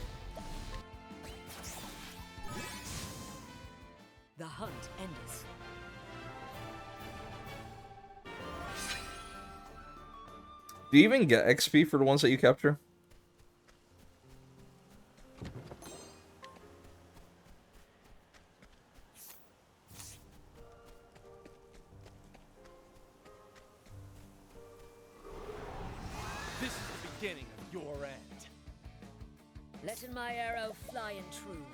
The hunt endeth. Do you even get XP for the ones that you capture? beginning of your end. Letting my arrow fly and true.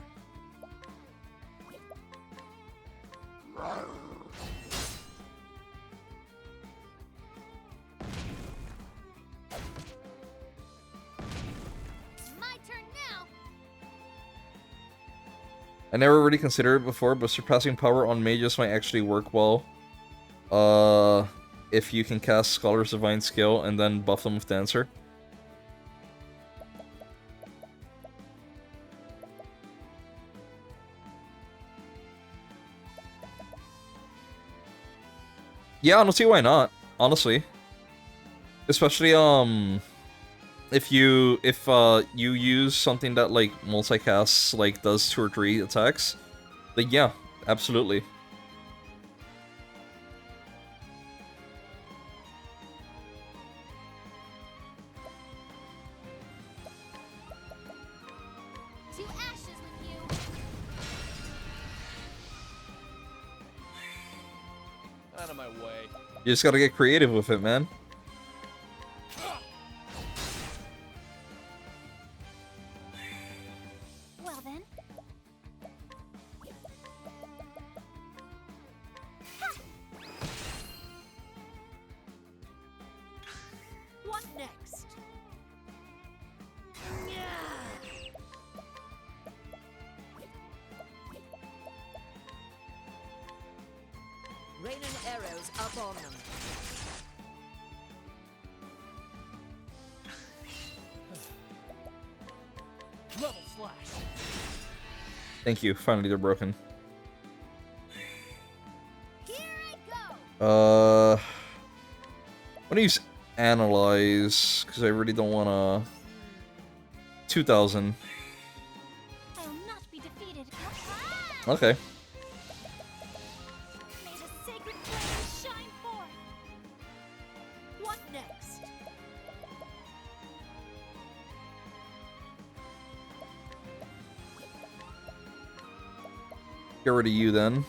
My turn now. I never really considered it before, but surpassing power on mages might actually work well. If you can cast Scholar's Divine Skill and then buff them with Dancer. Yeah, I don't see why not, honestly. Especially, if you use something that, like, multicasts, like, does 2 or 3 attacks, like, yeah, absolutely. To ashes with you. Out of my way. You just gotta get creative with it, man. Well then. What next? Raining arrows up on them. Level slash. Thank you. Finally, they're broken. Here I go. I'm gonna use Analyze, because I really don't wanna... 2,000. I will not be defeated. Okay. May the sacred flame shine forth. What next? Get rid of you then.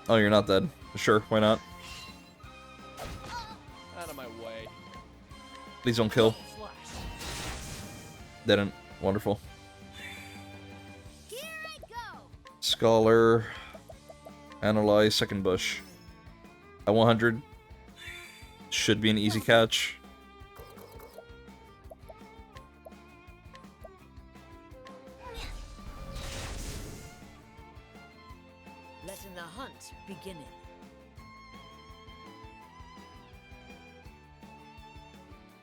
Oh, you're not dead. Sure, why not? Out of my way. Please don't kill. Slash. Didn't. Wonderful. Here I go. Scholar. Analyze, second bush. At 100. Should be an easy catch. Letting the hunt begin.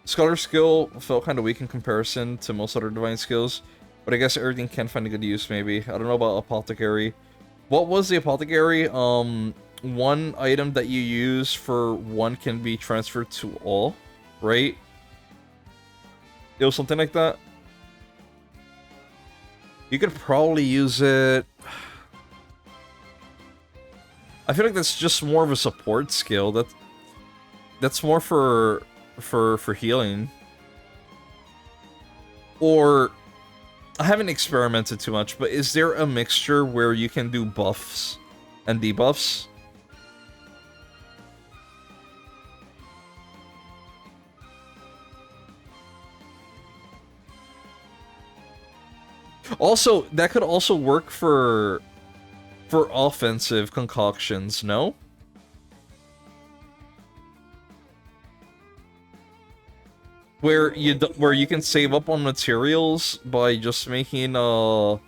Scholar skill felt kind of weak in comparison to most other divine skills, but I guess everything can find a good use, maybe. I don't know about Apothecary. What was the Apothecary? One item that you use for one can be transferred to all, right? It was something like that. You could probably use it... I feel like that's just more of a support skill. That's more for healing. Or I haven't experimented too much, but is there a mixture where you can do buffs and debuffs? Also, that could also work for offensive concoctions, no? Where you can save up on materials by just making a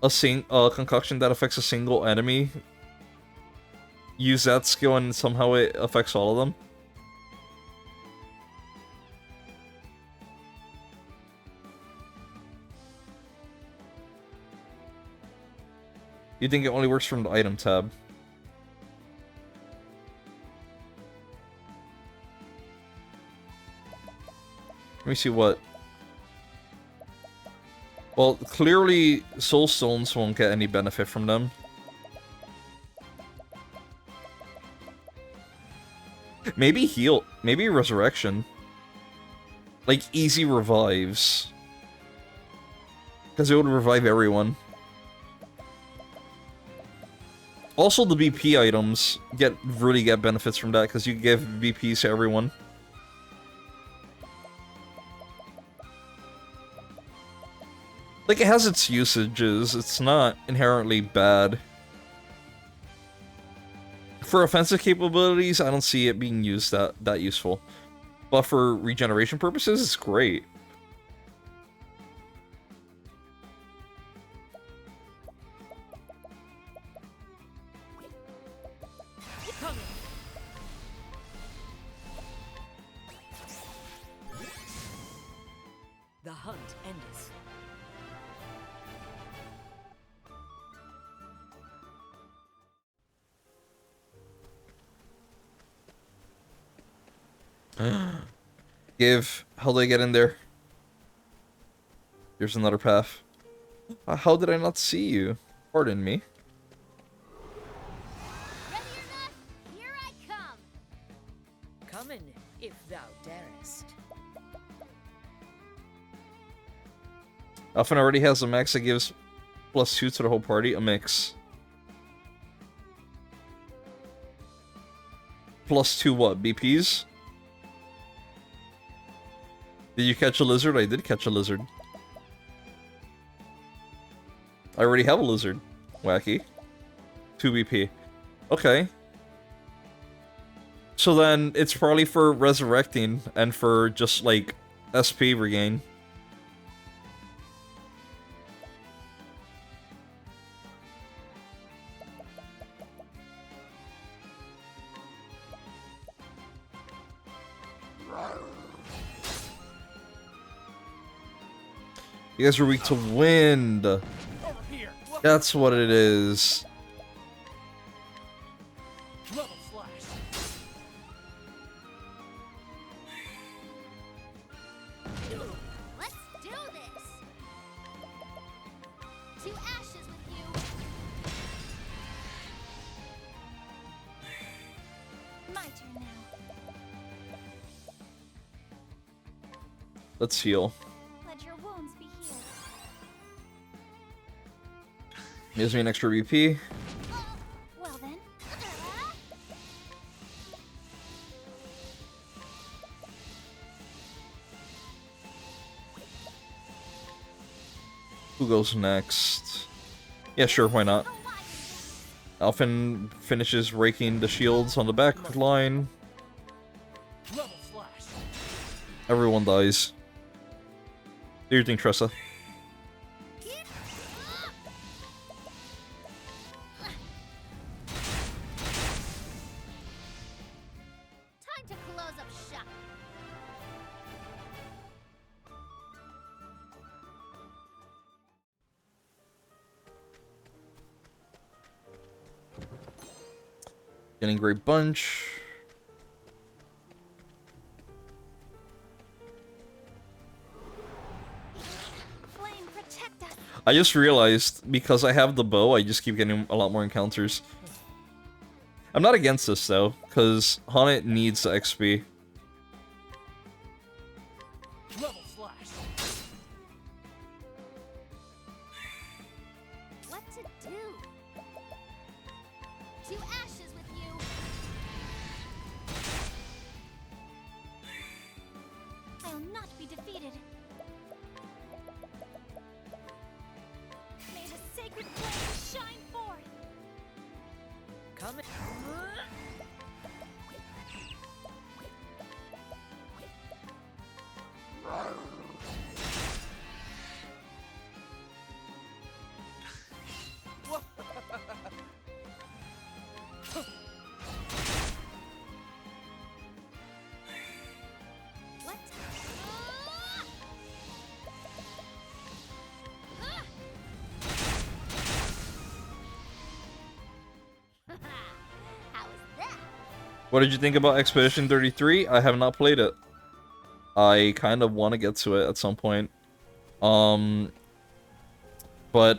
concoction that affects a single enemy. Use that skill and somehow it affects all of them. You think it only works from the item tab? Let me see what... Well, clearly soul stones won't get any benefit from them. Maybe heal, maybe resurrection. Like easy revives. Because it would revive everyone. Also, the BP items really get benefits from that because you give BPs to everyone. Like, it has its usages. It's not inherently bad. For offensive capabilities, I don't see it being used that useful. But for regeneration purposes, it's great. The hunt endeth. Give. How do I get in there? Here's another path. How did I not see you? Pardon me. Ready or not, here I come. Come in, if thou darest. Alphen already has a max that gives +2 to the whole party. A mix. +2 what? BPs? Did you catch a lizard? I did catch a lizard. I already have a lizard. Wacky. 2 BP. Okay. So then, it's probably for resurrecting and for just, like, SP regain. You guys are weak to wind. That's what it is. Level slash. Let's do this. To ashes with you. My turn now. Let's heal. Let your wounds be healed. Gives me an extra BP. Well then. Who goes next? Yeah, sure, why not? Alphen finishes raking the shields on the back line. Level slash. Everyone dies. Do your thing, Tressa. Time to close up shop. Getting great bunch. Flame, protect us. I just realized, because I have the bow, I just keep getting a lot more encounters. I'm not against this, though, because Haunted needs the XP. Level slash. What to do? To ashes with you. I'll not be defeated. May the sacred flame shine forth. Come in. What? How is that? What did you think about Expedition 33? I have not played it. I kind of want to get to it at some point. But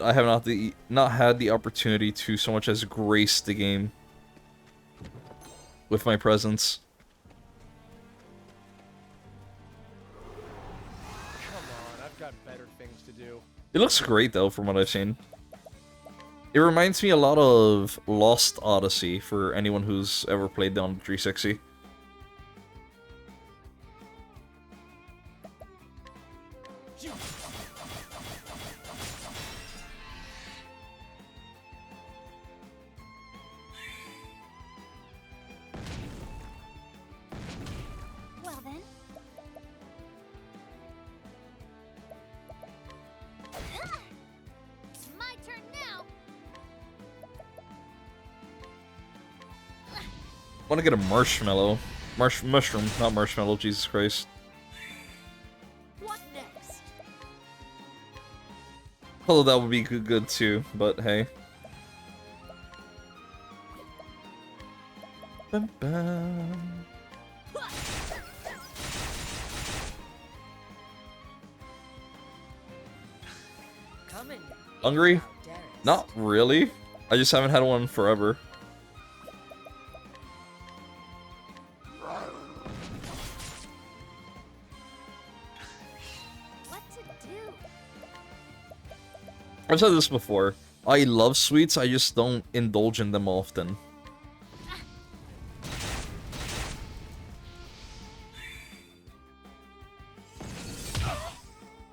I have not had the opportunity to so much as grace the game with my presence. Come on, I've got better things to do. It looks great though, from what I've seen. It reminds me a lot of Lost Odyssey for anyone who's ever played on 360. want to get a marshmallow. Mushroom, not marshmallow, Jesus Christ. What next? Although that would be good too, but hey. Bum, bum. Hungry? Not really. I just haven't had one forever. What to do? I've said this before. I love sweets, I just don't indulge in them often.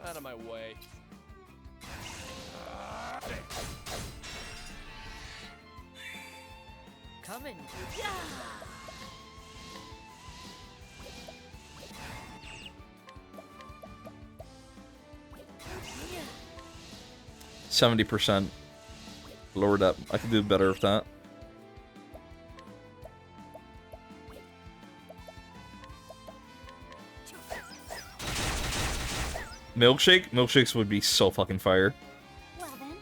Out of my way. Coming. 70%. Lower that. I could do better with that. Milkshake? Milkshakes would be so fucking fire. Well then.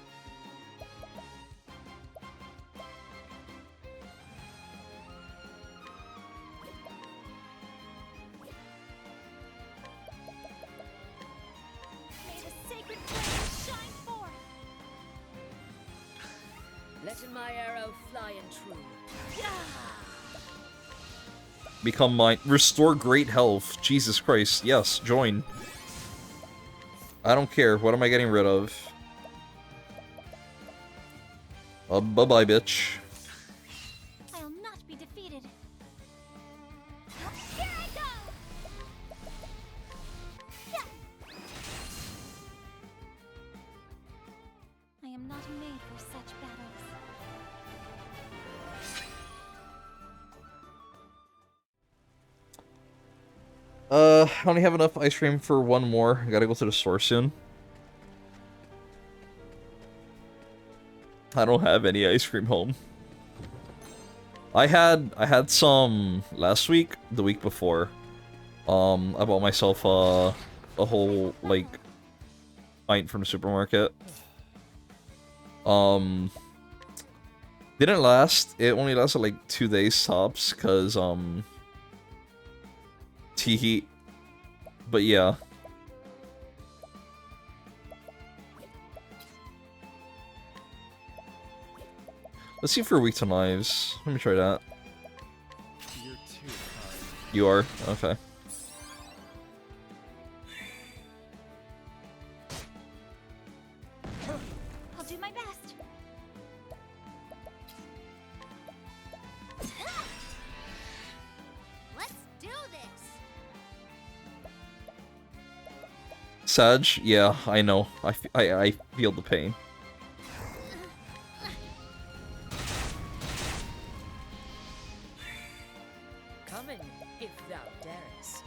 May the sacred flame shine forth. Letting my arrow fly and true. Become mine. Restore great health. Jesus Christ. Yes, join. I don't care. What am I getting rid of? Bye-bye, bitch. I'll not be defeated. Here I go! Yeah. I am not made for such battles. I only have enough ice cream for one more. I gotta go to the store soon. I don't have any ice cream home. I had some last week, the week before. I bought myself a whole like pint from the supermarket. Didn't last. It only lasted like 2 days tops, cause tea heat. But yeah. Let's see for weak to knives. Let me try that. You're too kind. You are? Okay. I'll do my best. Let's do this. Sag? Yeah, I know. I feel the pain. Coming, if thou darest.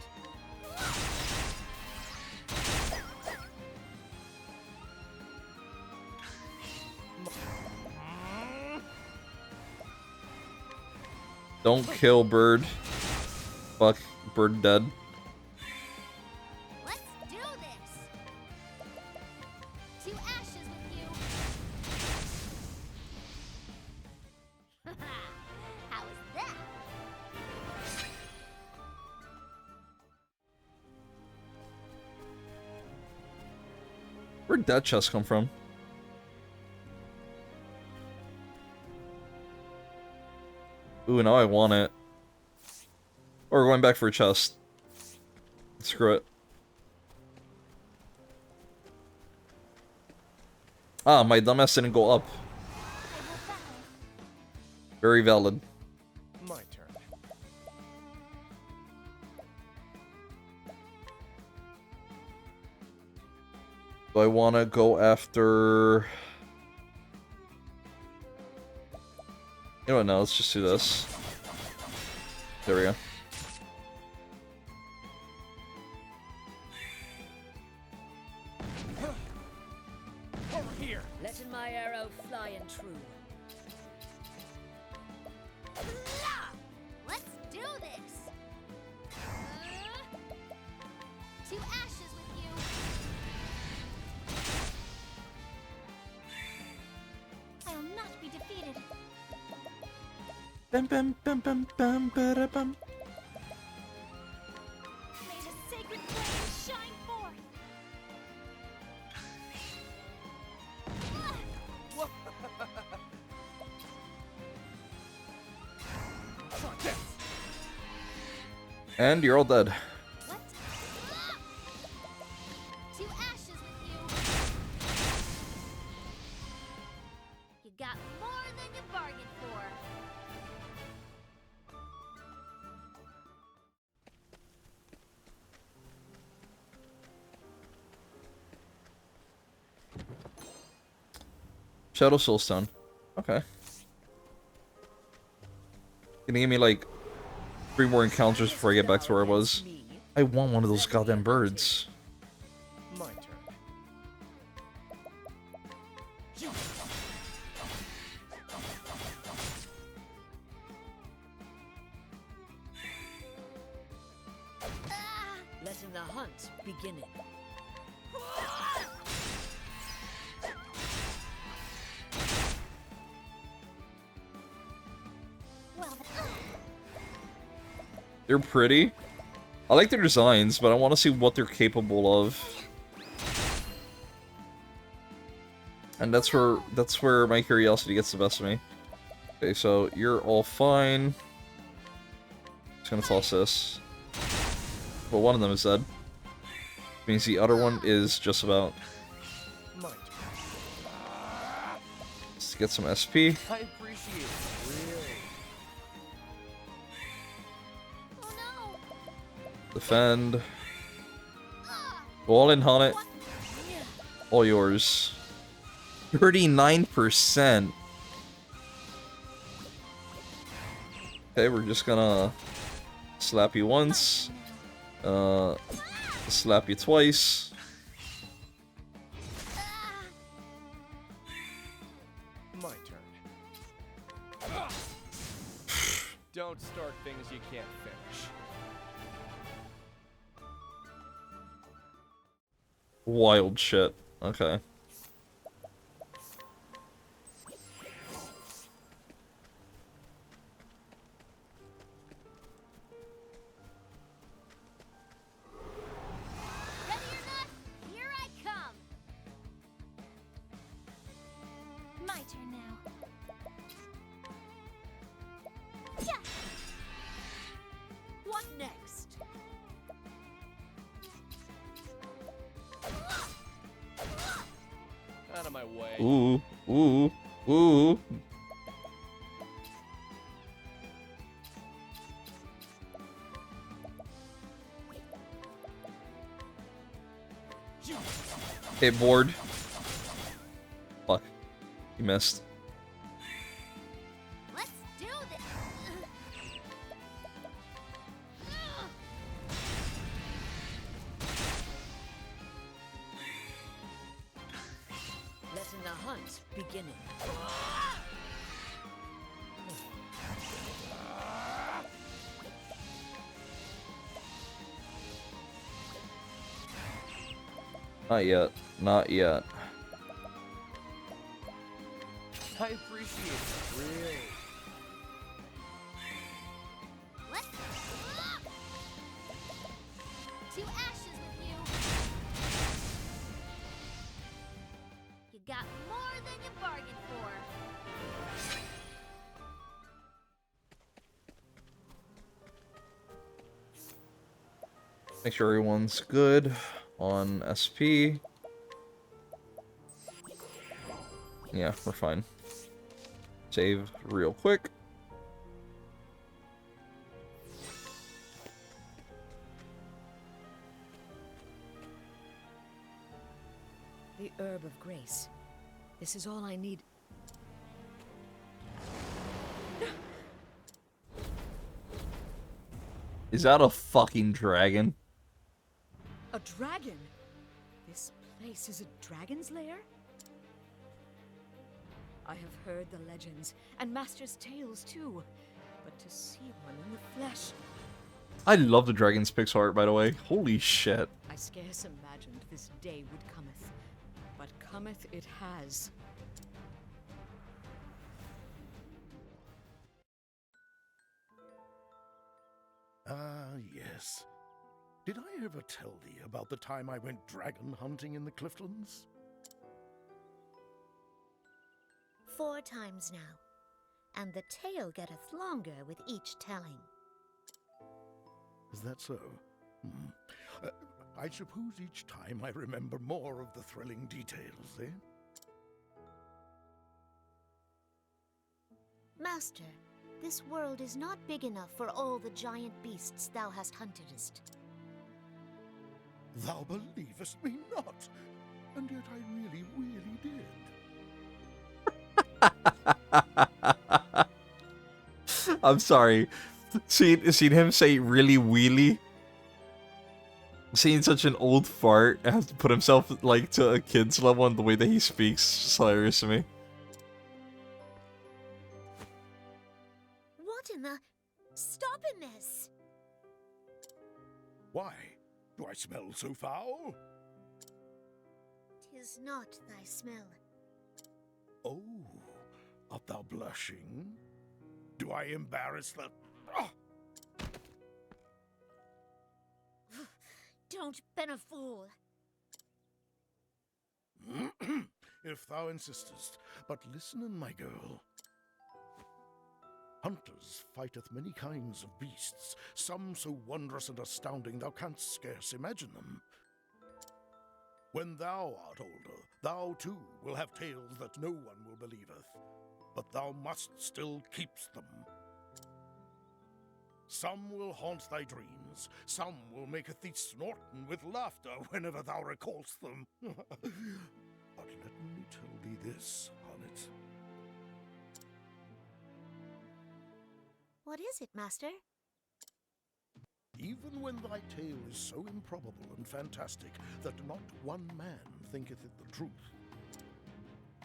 Don't kill bird. Fuck, bird dead. Let's do this. To ashes with you. How is that? Where'd that chest come from? Ooh, now I want it. Or we're going back for a chest. Screw it. Ah, my dumbass didn't go up. Very valid. My turn. Do I want to go after... You know what, no, let's just do this. There we go. Over here. Letting my arrow fly and true. Let's To ashes with you. I'll not be defeated. Bum, bum, bum, bum, bum, ba-da-bum. May the sacred flame shine forth. And you're all dead. What? To ashes with you. You got more than you bargained for. Shadow Soulstone. Okay. Gonna give me like 3 more encounters before I get back to where I was. I want one of those goddamn birds. My turn. Letting the hunt begin. Well, They're pretty. I like their designs, but I want to see what they're capable of. And that's where my curiosity gets the best of me. Okay, so you're all fine. Just gonna toss this. But one of them is dead. Means the other one is just about. My turn. Let's get some SP. I appreciate it. Really. oh no. Defend. Go all in on it. All yours. 39%. Okay, we're just gonna slap you once. Slap you twice. My turn. Don't start things you can't finish. Wild shit. Okay. Ready or not, here I come. My turn now. Yeah. What next? Out of my way. Ooh. Ooh. Ooh. Okay, board. Fuck. You missed. Let's do this. Letting the hunt begin. Not yet. Not yet. I appreciate it. Really. Let's to ashes with you. You got more than you bargained for. Make sure everyone's good on SP. Yeah, we're fine. Save real quick. The herb of grace. This is all I need. Is that a fucking dragon? A dragon? This place is a dragon's lair? I have heard the legends, and Master's tales too, but to see one in the flesh... I love the dragon's pixel art, by the way. Holy shit. I scarce imagined this day would cometh, but cometh it has. Ah, yes. Did I ever tell thee about the time I went dragon hunting in the Clifton's? 4 times now, and the tale getteth longer with each telling. Is that so? I suppose each time I remember more of the thrilling details, eh? Master, this world is not big enough for all the giant beasts thou hast huntedest. Thou believest me not, and yet I really, really did. I'm sorry. Seen him say really wheelie. Seeing such an old fart have to put himself like to a kid's level and the way that he speaks is just hilarious to me. What in the... Stop in this! Why? Do I smell so foul? 'Tis not thy smell. Oh, art thou blushing? Do I embarrass the... Ah! Don't ben a fool. If thou insistest, but listen, my girl. Hunters fighteth many kinds of beasts, some so wondrous and astounding thou canst scarce imagine them. When thou art older, thou too will have tales that no one will believeth, but thou must still keep's them. Some will haunt thy dreams, some will maketh thee snorten with laughter whenever thou recallst them. But let me tell thee this, Honnet. What is it, master? Even when thy tale is so improbable and fantastic that not one man thinketh it the truth,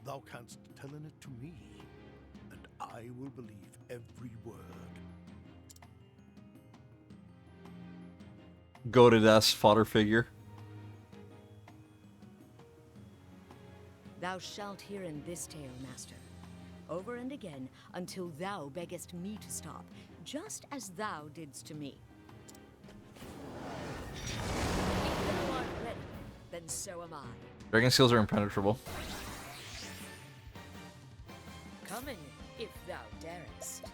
thou canst tell it to me, and I will believe every word. Goated ass fodder figure. Thou shalt hear in this tale, master, over and again, until thou beggest me to stop, just as thou didst to me. If thou art ready, then so am I. Dragon seals are impenetrable. Come in, if thou darest.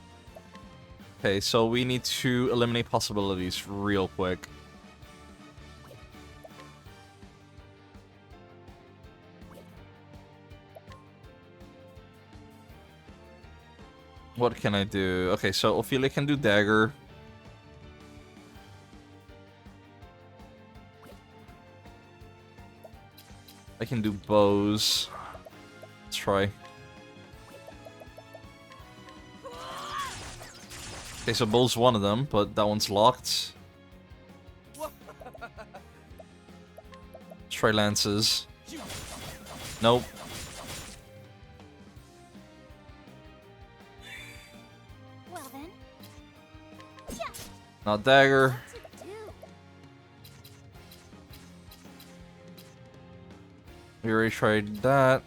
Okay, so we need to eliminate possibilities real quick. What can I do? Okay, so Ophelia can do dagger. I can do bows. Let's try. Okay, so bow's one of them, but that one's locked. Let's try lances. Nope. Well then. Not dagger. We already tried that.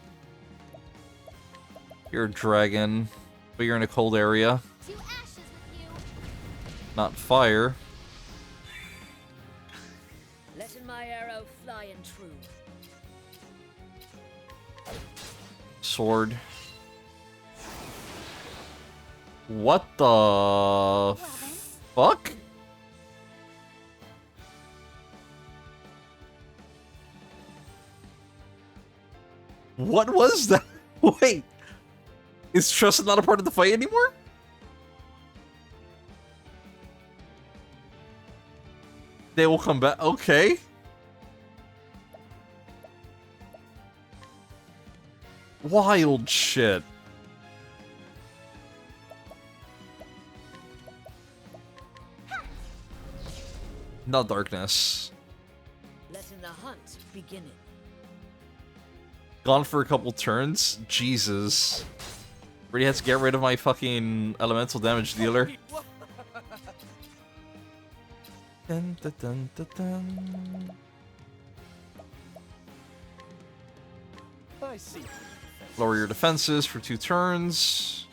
You're a dragon, but you're in a cold area. To ashes with you. Not fire. Letting my arrow fly and true. Sword. What the fuck? What was that? Wait. Is trust not a part of the fight anymore? They will come back. Okay. Wild shit. Not darkness. Letting the hunt begin it. Gone for a couple turns? Jesus. Really had to get rid of my fucking elemental damage dealer. Dun, dun, dun, dun, dun. I see. Lower your defenses for 2 turns.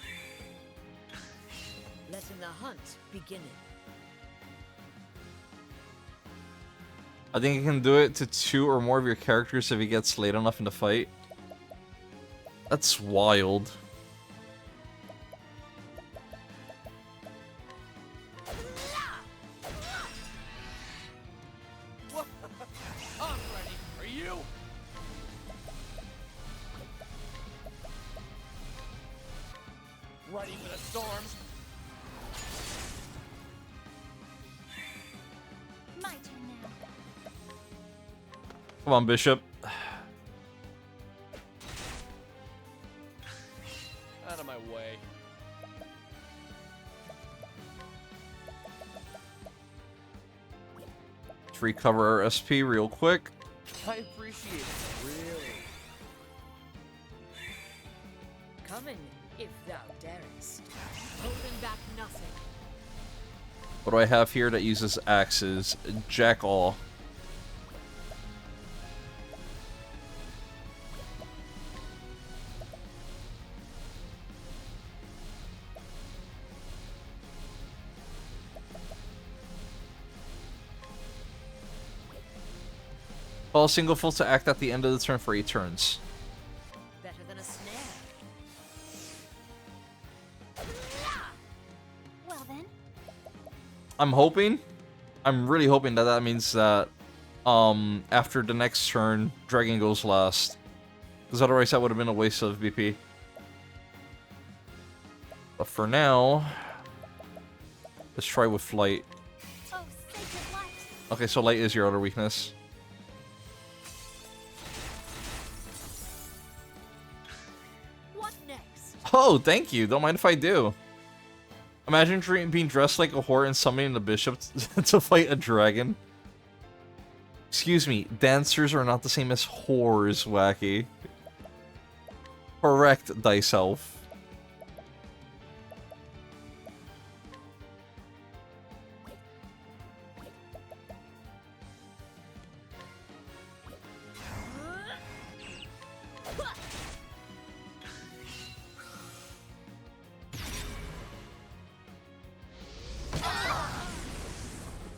Letting the hunt begin. I think you can do it to 2 or more of your characters if he gets late enough in the fight. That's wild. I'm ready. Are you? Ready for the storm? My turn now. Come on, Bishop. Out of my way. Let's recover our SP real quick. I appreciate it. Really. Coming, if thou darest. Holding back nothing. What do I have here that uses axes? Jack all. Call a single full to act at the end of the turn for 8 turns. Better than a snare. Well then. I'm really hoping that that means that after the next turn, Dragon goes last. Because otherwise that would have been a waste of BP. But for now, let's try with Flight. Oh, sacred light. Okay, so Light is your other weakness. What next? Oh, thank you. Don't mind if I do. Imagine being dressed like a whore and summoning the bishop to fight a dragon. Excuse me, dancers are not the same as whores, Wacky. Correct thyself.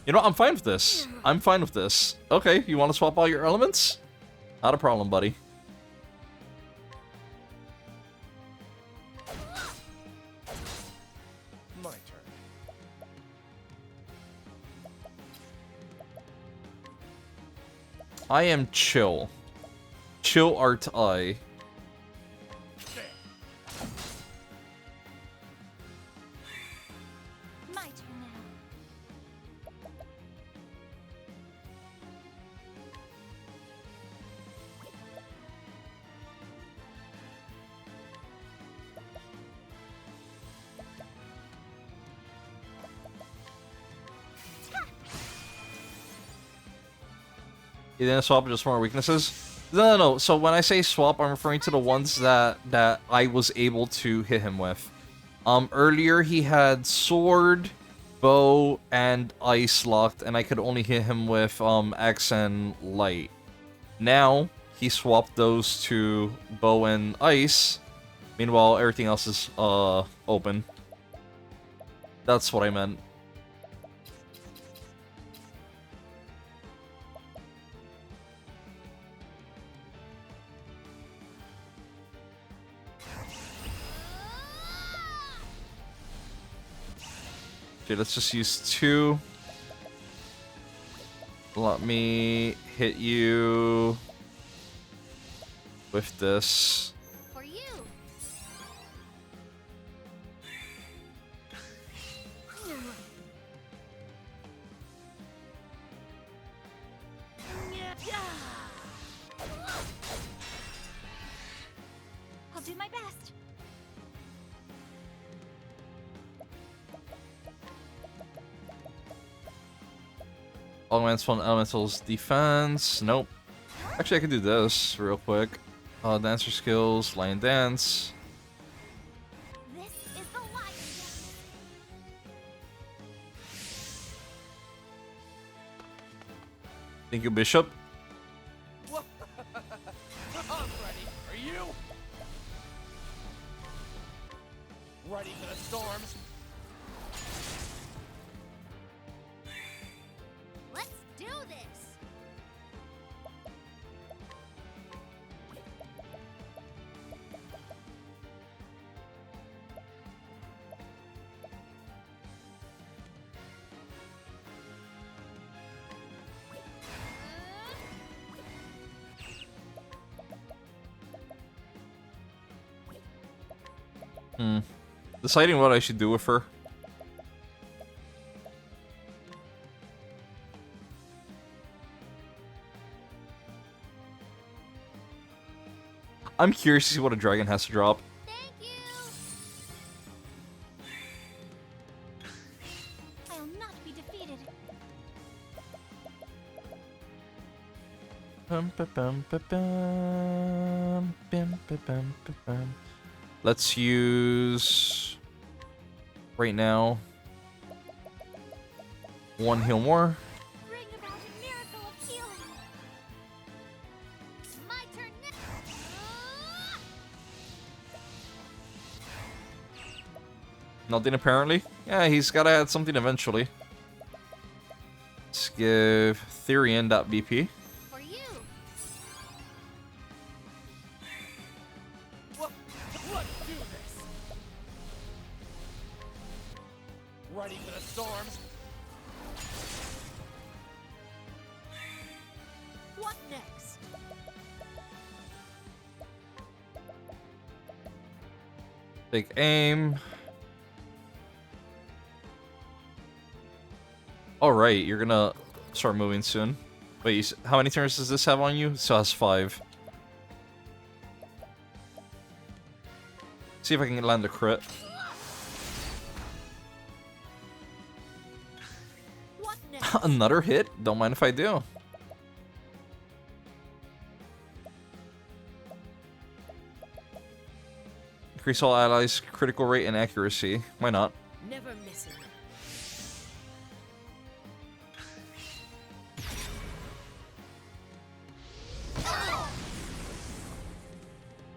You know, I'm fine with this. I'm fine with this. Okay, you want to swap all your elements? Not a problem, buddy. My turn. I am chill. Chill art I. My turn now. You didn't swap just more weaknesses? No. So when I say swap, I'm referring to the ones that I was able to hit him with. Earlier he had sword, bow, and ice locked, and I could only hit him with X and light. Now he swapped those to bow and ice. Meanwhile, everything else is open. That's what I meant. Okay, let's just use 2. Let me hit you with this. For you. I'll do my best. Elements from Elemental's defense. Nope. Actually, I could do this real quick. Dancer skills, lion dance. This is the light. Thank you, Bishop. I'm ready. Are you? Ready for the storms? Let's do this! Deciding what I should do with her. I'm curious to see what a dragon has to drop. Thank you! I'll not be defeated. Let's use right now 1 heal more. Bring about a miracle of healing. My turn next. Nothing apparently. Yeah, he's gotta add something eventually. Let's give Therian that BP. For you. Let's do this. Ready for the storms? What next? Take aim. Alright, you're gonna start moving soon. Wait, how many turns does this have on you? It still has 5. See if I can land a crit. What next? Another hit? Don't mind if I do. Increase all allies' critical rate and accuracy. Why not? Never missing.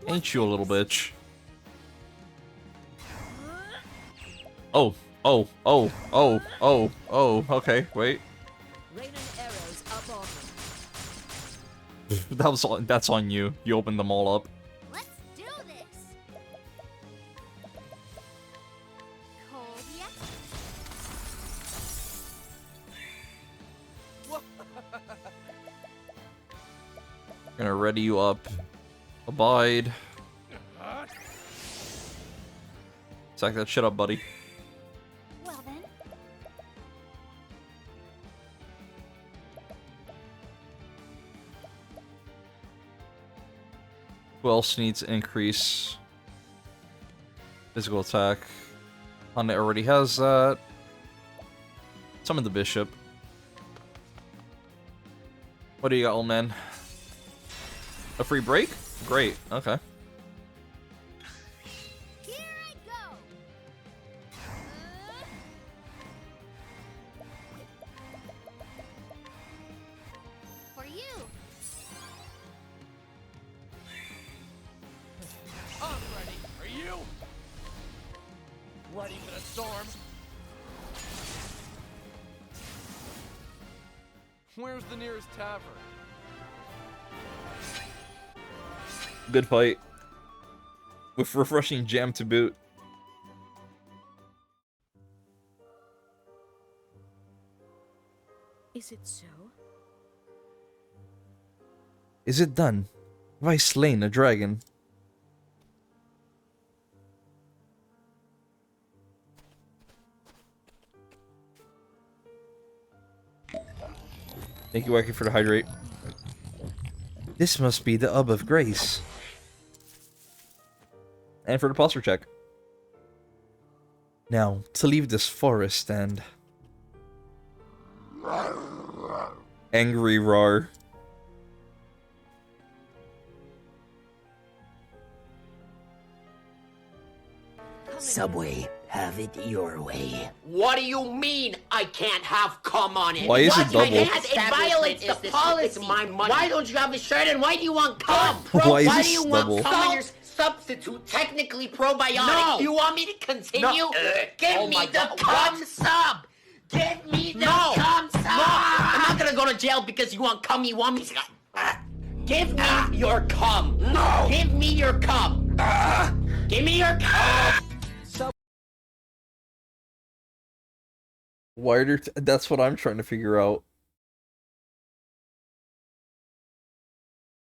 Ain't you a little bitch? Oh, oh, oh, oh, oh, oh, okay, wait. Rain and arrows up on That's on you. You opened them all up. Let's do this. Cold yet? Gonna ready you up. Abide. Sack that shit up, buddy. Well then. Who else needs increase? Physical attack. Honda already has that. Summon the bishop. What do you got, old man? A free break? Great. Okay. Here I go. For you. I'm ready. Are you? Ready for the storms? Where's the nearest tavern? Good fight. With refreshing jam to boot. Is it so? Is it done? Have I slain a dragon? Thank you, Wacky, for the hydrate. This must be the Ub of Grace. And for the posture check. Now, to leave this forest and... Angry roar. Subway, have it your way. What do you mean I can't have cum on it? Why is it double? It violates the policy. My money. Why don't you have a shirt and why do you want cum? Why is Why this do you want double? cum on your substitute, technically probiotic. No! You want me to continue? No. Give Oh me my the God, cum what? sub! Give me the No. cum sub! No. I'm not gonna go to jail because you want cum, you want me to... Give me your cum! No. Give me your cum! Give me your cum! Why are that's what I'm trying to figure out.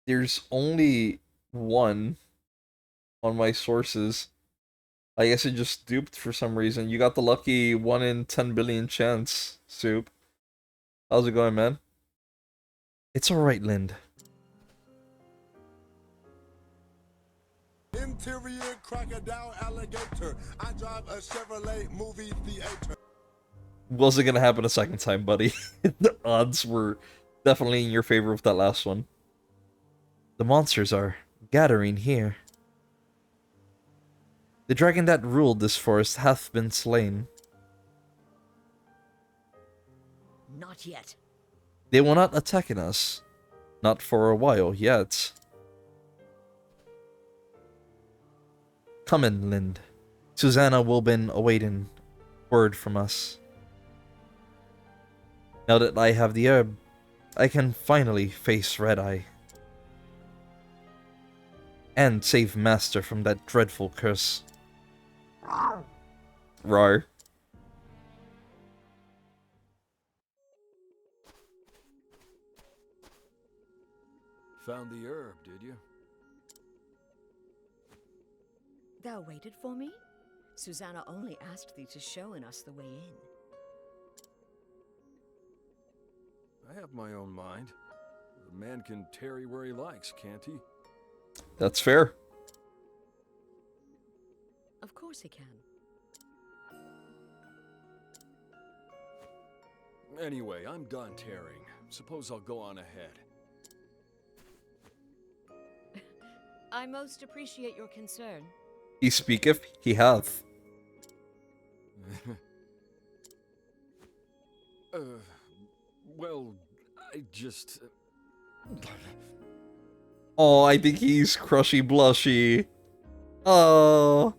There's only one on my sources. I guess it just duped for some reason. You got the lucky 1 in 10 billion chance, Soup. How's it going, man? It's alright, Lind. Interior crocodile alligator. I drive a Chevrolet movie theater. Wasn't gonna happen a second time, buddy. The odds were definitely in your favor with that last one. The monsters are gathering here. The dragon that ruled this forest hath been slain. Not yet. They will not attack us. Not for a while yet. Come in, Lind. Susanna will been awaiting word from us. Now that I have the herb, I can finally face Red Eye. And save Master from that dreadful curse. Rar. Found the herb, did you? Thou waited for me? Susanna only asked thee to show us the way in. I have my own mind. A man can tarry where he likes, can't he? That's fair. Of course he can. Anyway, I'm done tearing. Suppose I'll go on ahead. I most appreciate your concern. He speaketh, he hath. Well, I just... Oh, I think he's crushy blushy. Oh.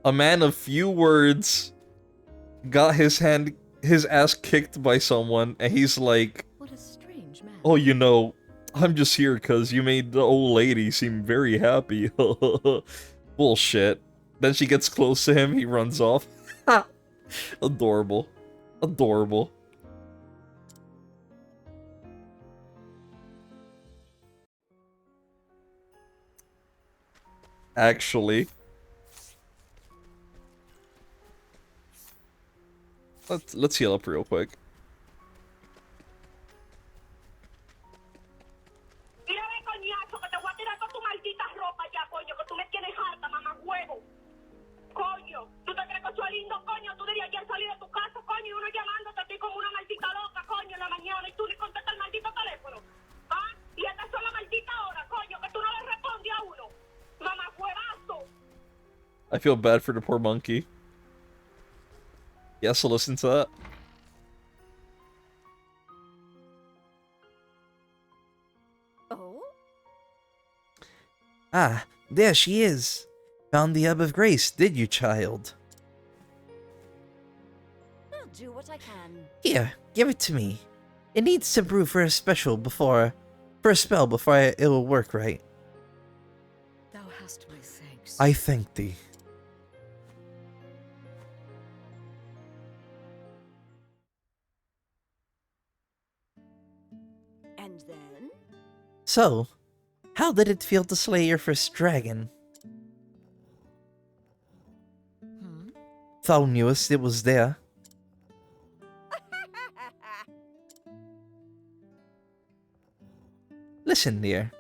A man of few words got his ass kicked by someone, and he's like, what a strange man. oh, you know, I'm just here because you made the old lady seem very happy. Bullshit. Then she gets close to him, he runs off. Adorable. Adorable. Actually, let's heal up real quick. Mírame, coñazo, que te voy a tirar toda tu maldita ropa ya, coño, que tú me tienes harta, mamá huevo. Coño, tú te crees que soy lindo, coño, tú deberías ya salir de tu casa, coño, y uno llamándote a ti como una maldita loca, coño, en la mañana, y tú ni contestas el maldito teléfono. ¿Ah? Y esta es la maldita hora, coño, que tú no le respondes a uno. Mamá huevazo. I feel bad for the poor monkey. Yes, I'll listen to that. Oh? Ah, there she is. Found the Herb of Grace, did you, child? I'll do what I can. Here, give it to me. It needs to brew for a spell before it will work right. Thou hast my thanks. I thank thee. And then? So, how did it feel to slay your first dragon? Thou knewest it was there. Listen, dear.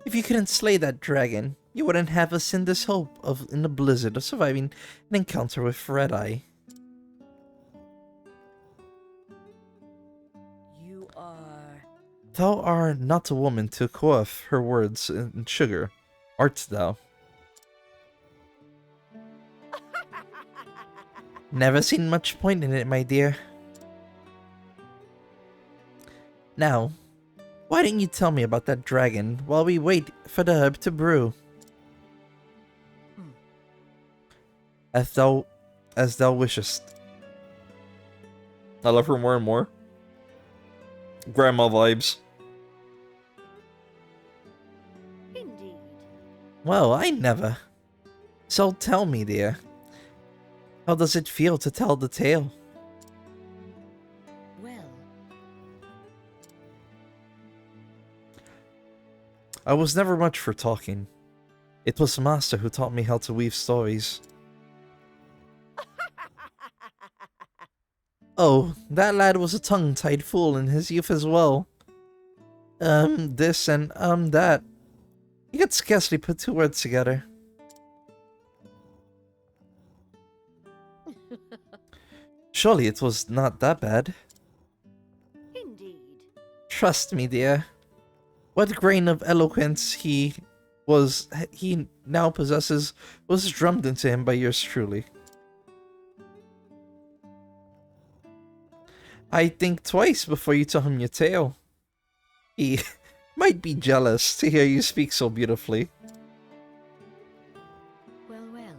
If you couldn't slay that dragon, you wouldn't have us in this hope of in the blizzard of surviving an encounter with Red Eye. You are... Thou art not a woman to quaff her words in sugar, art thou? Never seen much point in it, my dear. Now, Why didn't you tell me about that dragon while we wait for the herb to brew? As thou wishest. I love her more and more. Grandma vibes. Indeed. Well, I never. So tell me, dear. How does it feel to tell the tale? Well, I was never much for talking. It was Master who taught me how to weave stories. Oh, that lad was a tongue-tied fool in his youth as well. This and that. He could scarcely put two words together. Surely it was not that bad. Indeed. Trust me, dear. What grain of eloquence he now possesses was drummed into him by yours truly. I'd think twice before you tell him your tale. He might be jealous to hear you speak so beautifully. well, well.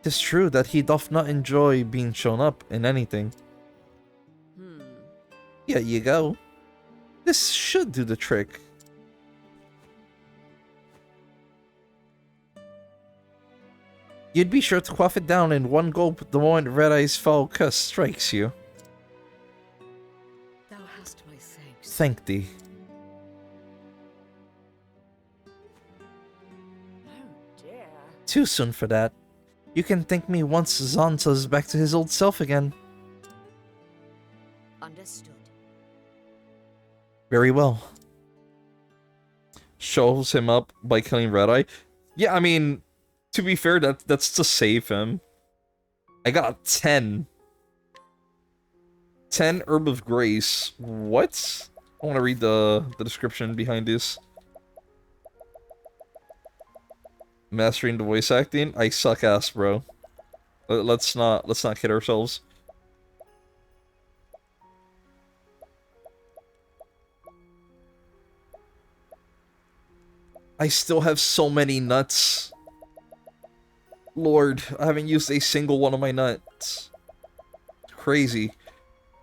'Tis true that he doth not enjoy being shown up in anything. Here you go. This should do the trick. You'd be sure to quaff it down in one gulp the moment Red Eye's foul curse strikes you. Thou hast my thanks. Thank thee. Oh dear. Too soon for that. You can thank me once Zonta's back to his old self again. Understood. Very well. Shows him up by killing Red Eye. Yeah, I mean, to be fair, that's to save him. I got 10. 10 Herb of Grace. What? I want to read the description behind this. Mastering the voice acting? I suck ass, bro. Let's not kid ourselves. I still have so many nuts. Lord, I haven't used a single one of my nuts. Crazy.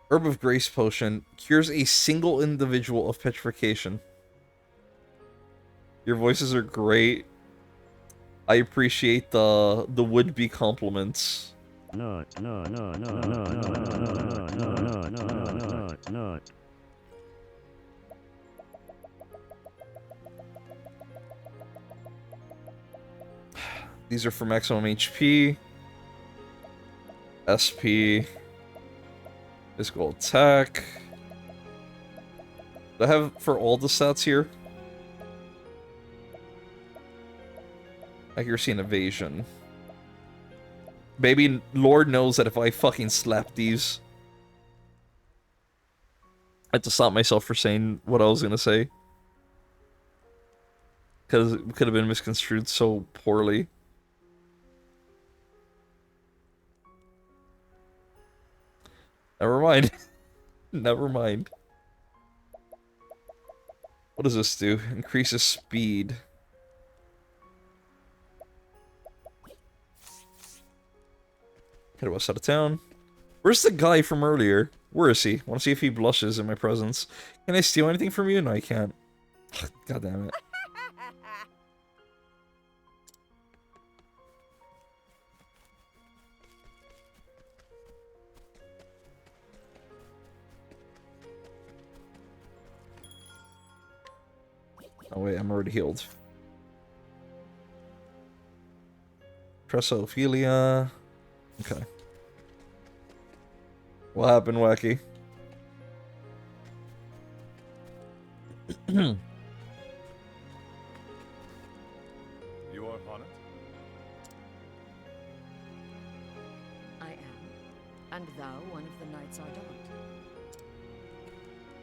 Herb of Grace potion cures a single individual of petrification. Your voices are great. I appreciate the would-be compliments. Nut. These are for maximum HP, SP, physical attack. Do I have for all the stats here? Accuracy and evasion. Baby, Lord knows that if I fucking slap these, I had to stop myself for saying what I was gonna say. Because it could have been misconstrued so poorly. Never mind. Never mind. What does this do? Increases speed. Head west out of town. Where's the guy from earlier? Where is he? Want to see if he blushes in my presence. Can I steal anything from you? No, I can't. God damn it. Oh wait, I'm already healed. Ophelia. Okay. What happened, Wacky? You are Honnet? I am. And thou one of the Knights Ardent.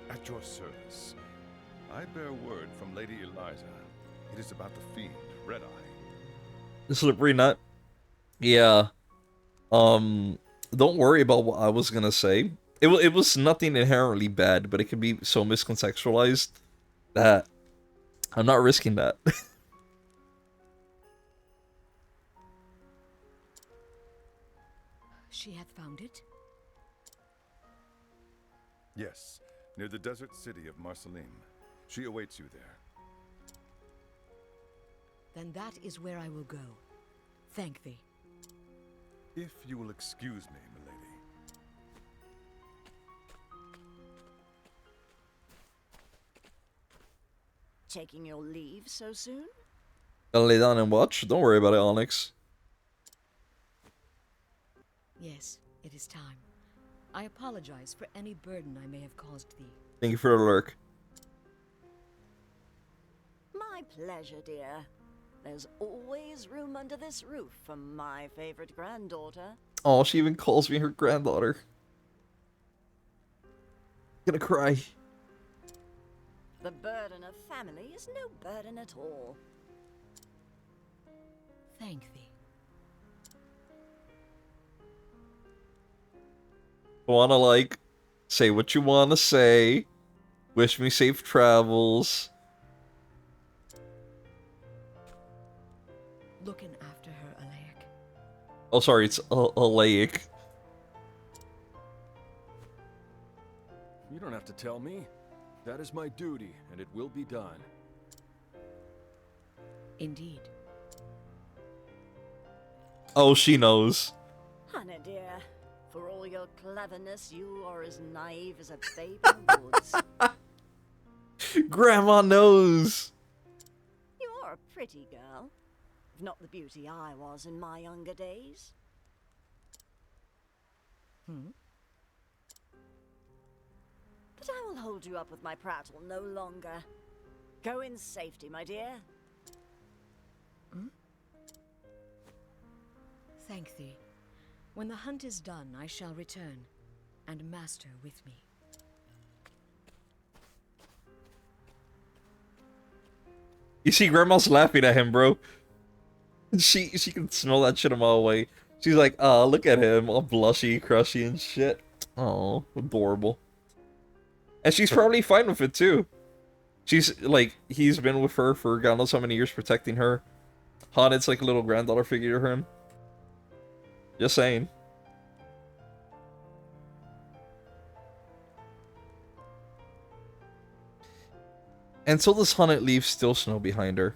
At your service. I bear word from Lady Eliza. It is about the fiend, Red Eye. The slippery nut. Yeah. Don't worry about what I was gonna say. It was nothing inherently bad, but it could be so miscontextualized. That. I'm not risking that. She hath found it? Yes, near the desert city of Marceline. She awaits you there. Then that is where I will go. Thank thee. If you will excuse me, milady. Taking your leave so soon? Gonna lay down and watch? Don't worry about it, Onyx. Yes, it is time. I apologize for any burden I may have caused thee. Thank you for the lurk. My pleasure, dear. There's always room under this roof for my favorite granddaughter. Oh, she even calls me her granddaughter. Gonna cry. The burden of family is no burden at all. Thank thee. Wanna, like, say what you wanna say. Wish me safe travels. Looking after her, Alaic. Oh, sorry, it's Alaic. You don't have to tell me. That is my duty, and it will be done. Indeed. Oh, she knows. Honey, dear, for all your cleverness, you are as naive as a babe in the woods. Grandma knows. You're a pretty girl. If not the beauty I was in my younger days. But I will hold you up with my prattle no longer. Go in safety, my dear. Thank thee. When the hunt is done, I shall return, and Master with me. You see, Grandma's laughing at him, bro. She can smell that shit a mile away. She's like, oh, look at him, all blushy, crushy and shit. Oh, adorable. And she's probably fine with it, too. She's, like, he's been with her for God knows how many years, protecting her. Hanet's like a little granddaughter figure to him. Just saying. Until this Hanet leaves still snow behind her.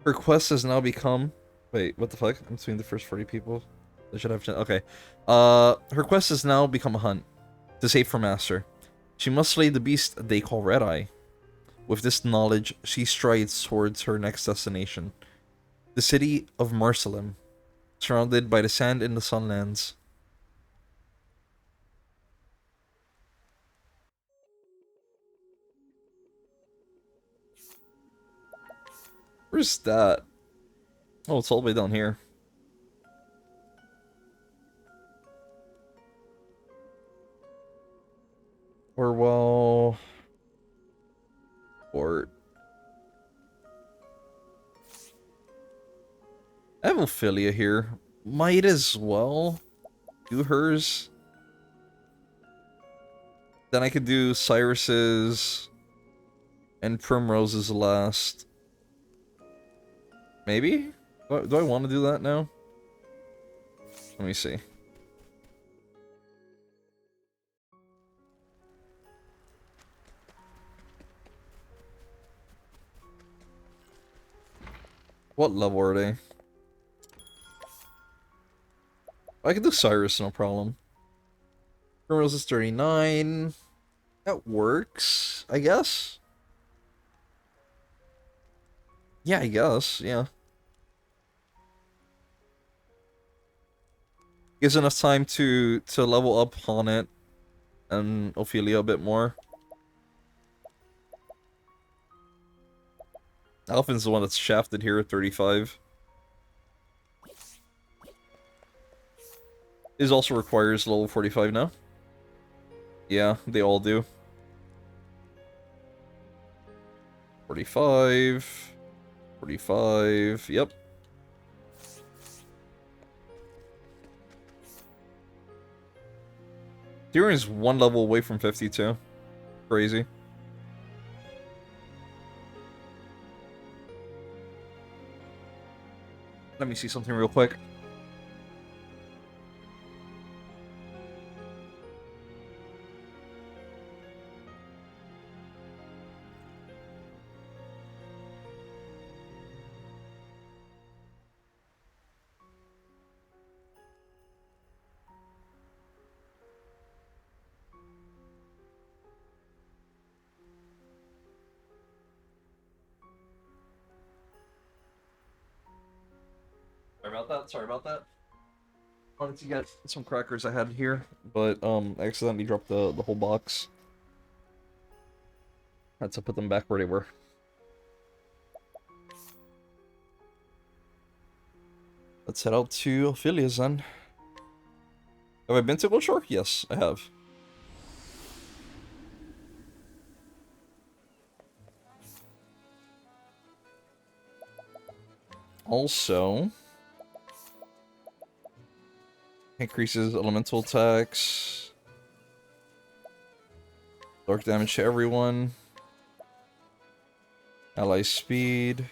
Her quest has now become... Wait, what the fuck? I'm between the first 40 people. I should have... Okay. Her quest has now become a hunt. To save her master. She must slay the beast they call Red Eye. With this knowledge, she strides towards her next destination. The city of Marceline. Surrounded by the sand in the Sunlands. Where's that? Oh, it's all the way down here. Orwell... Port. I have Ophelia here. Might as well do hers. Then I could do Cyrus's and Primrose's last. Maybe? Do I want to do that now? Let me see. What level are they? I can do Cyrus, no problem. Primrose is 39. That works, I guess? Yeah, I guess, yeah. Gives enough time to level up Hanet and Ophelia a bit more. Alphin's the one that's shafted here at 35. This also requires level 45 now. Yeah, they all do. 45. 45. Yep. Tyrion's one level away from 52. Crazy. Let me see something real quick. Sorry about that. Sorry about that. Wanted to get some crackers I had here, but I accidentally dropped the whole box. Had to put them back where they were. Let's head out to Ophelia's then. Have I been to Goldshore? Yes, I have. Also, increases elemental attacks, dark damage to everyone, ally speed.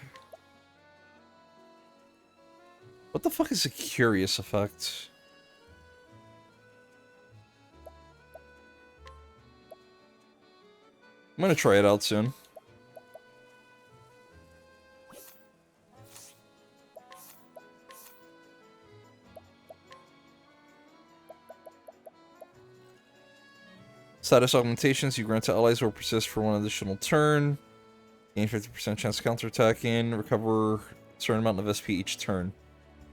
What the fuck is a curious effect? I'm gonna try it out soon. Status augmentations you grant to allies will persist for one additional turn. Gain 50% chance of counterattacking. Recover a certain amount of SP each turn.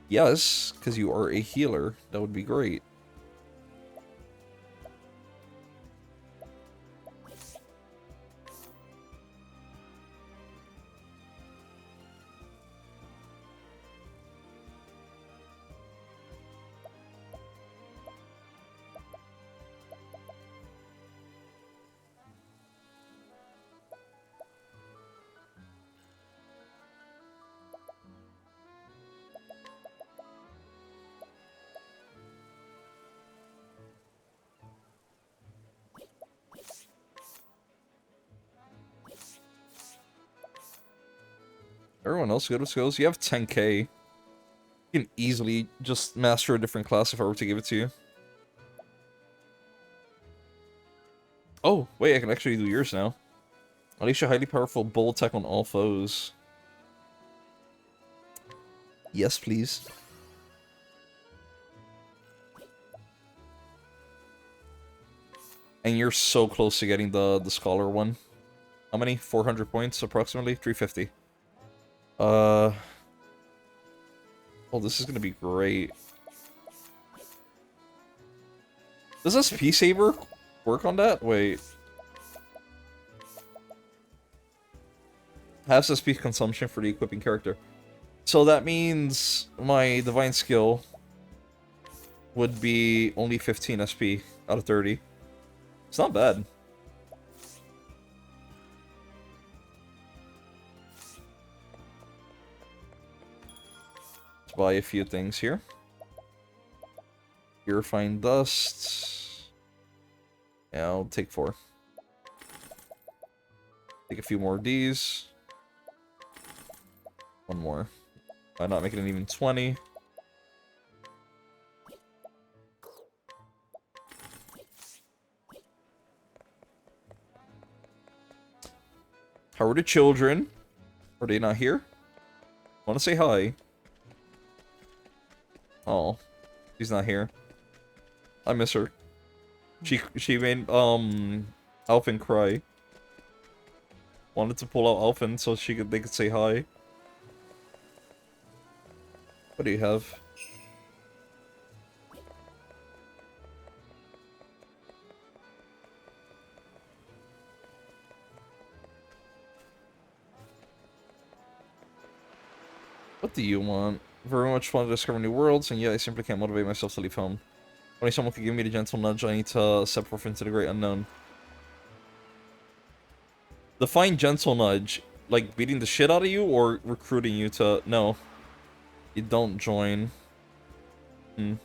Yes, because you are a healer. That would be great. Everyone else good with skills? You have 10k. You can easily just master a different class if I were to give it to you. Oh, wait, I can actually do yours now. Unleash a highly powerful bull attack on all foes. Yes, please. And you're so close to getting the scholar one. How many? 400 points, approximately? 350. Oh, this is gonna be great. Does SP Saber work on that? Wait. Half SP consumption for the equipping character. So that means my divine skill would be only 15 SP out of 30. It's not bad. Let's buy a few things here. Purifying dust. Yeah, I'll take 4. Take a few more of these. One more. Why not make it an even 20? How are the children? Are they not here? Want to say hi? Oh, she's not here. I miss her. She made Alphen cry. Wanted to pull out Alphen so they could say hi. What do you have? What do you want? Very much want to discover new worlds, and yet I simply can't motivate myself to leave home. Only someone could give me the gentle nudge I need to step forth into the great unknown. Define gentle nudge. Like beating the shit out of you or recruiting you to... No. You don't join. I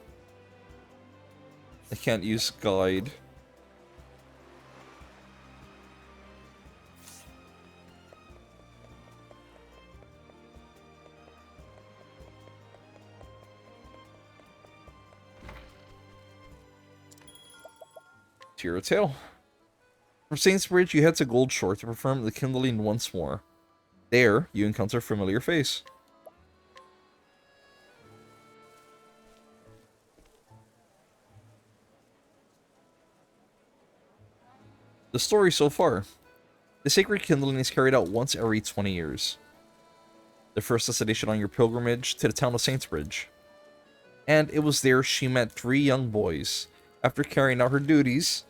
can't use guide. to your tale. From Saintsbridge, you head to Goldshore to perform the kindling once more. There, you encounter a familiar face. The story so far. The sacred kindling is carried out once every 20 years. The first destination on your pilgrimage to the town of Saintsbridge. And it was there she met 3 young boys. After carrying out her duties,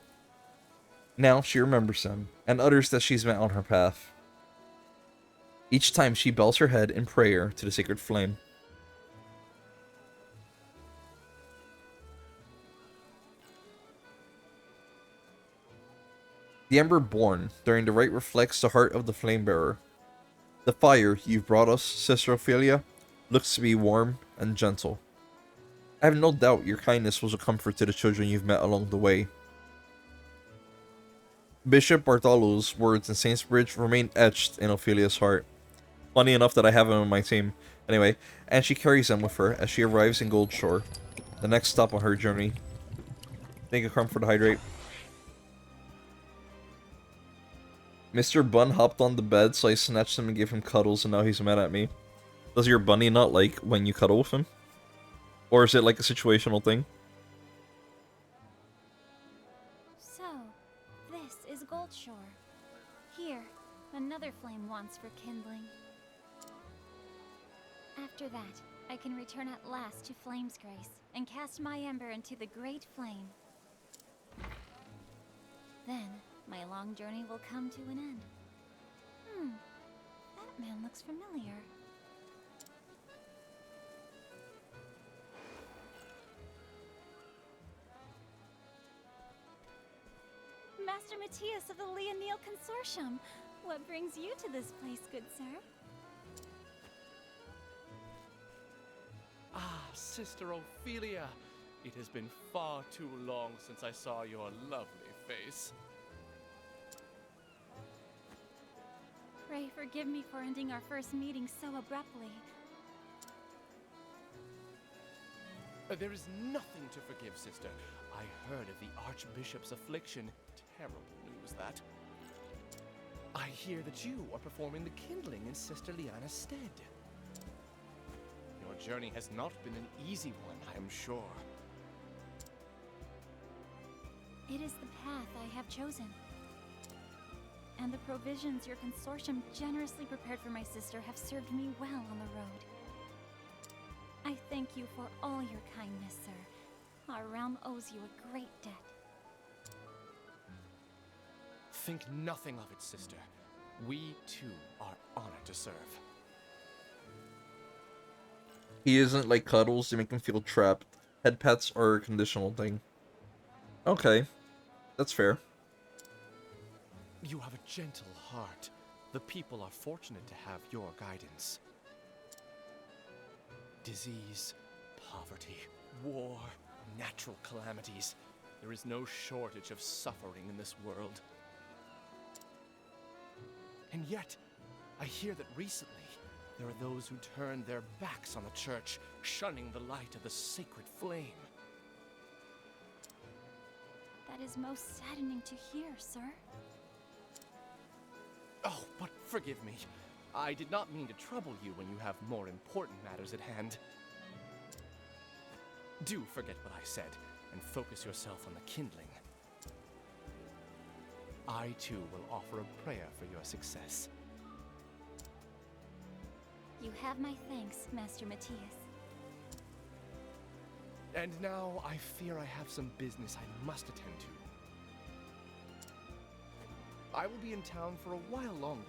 now she remembers them, and others that she's met on her path. Each time she bows her head in prayer to the sacred flame. The ember born during the rite reflects the heart of the flame bearer. The fire you've brought us, Sister Ophelia, looks to be warm and gentle. I have no doubt your kindness was a comfort to the children you've met along the way. Bishop Bartholo's words in Saintsbridge remain etched in Ophelia's heart. Funny enough that I have him on my team. Anyway, and she carries them with her as she arrives in Goldshore, the next stop on her journey. Thank you, Crumb, for the hydrate. Mr. Bun hopped on the bed, so I snatched him and gave him cuddles, and now he's mad at me. Does your bunny not like when you cuddle with him? Or is it like a situational thing? So, this is Goldshore. Here, another flame wants for kindling. After that, I can return at last to Flame's Grace and cast my ember into the great flame. Then, my long journey will come to an end. That man looks familiar. Master Matthias of the Leonil Consortium. What brings you to this place, good sir? Ah, Sister Ophelia. It has been far too long since I saw your lovely face. Pray forgive me for ending our first meeting so abruptly. There is nothing to forgive, sister. I heard of the Archbishop's affliction. Terrible news, that. I hear that you are performing the kindling in Sister Liana's stead. Your journey has not been an easy one, I am sure. It is the path I have chosen. And the provisions your consortium generously prepared for my sister have served me well on the road. I thank you for all your kindness, sir. Our realm owes you a great debt. Think nothing of it, sister. We, too, are honored to serve. He isn't like cuddles to make him feel trapped. Head pets are a conditional thing. Okay, that's fair. You have a gentle heart. The people are fortunate to have your guidance. Disease, poverty, war, natural calamities. There is no shortage of suffering in this world. And yet, I hear that recently, there are those who turn their backs on the church, shunning the light of the sacred flame. That is most saddening to hear, sir. Oh, but forgive me. I did not mean to trouble you when you have more important matters at hand. Do forget what I said, and focus yourself on the kindling. I, too, will offer a prayer for your success. You have my thanks, Master Matthias. And now, I fear I have some business I must attend to. I will be in town for a while longer.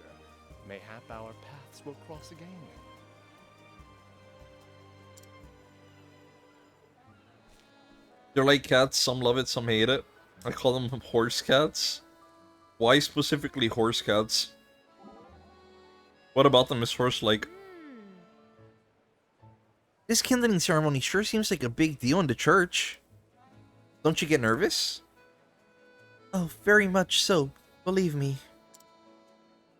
Mayhap our paths will cross again. They're like cats, some love it, some hate it. I call them horse cats. Why specifically horse cats? What about them is horse-like? This kindling ceremony sure seems like a big deal in the church. Don't you get nervous? Oh, very much so. Believe me.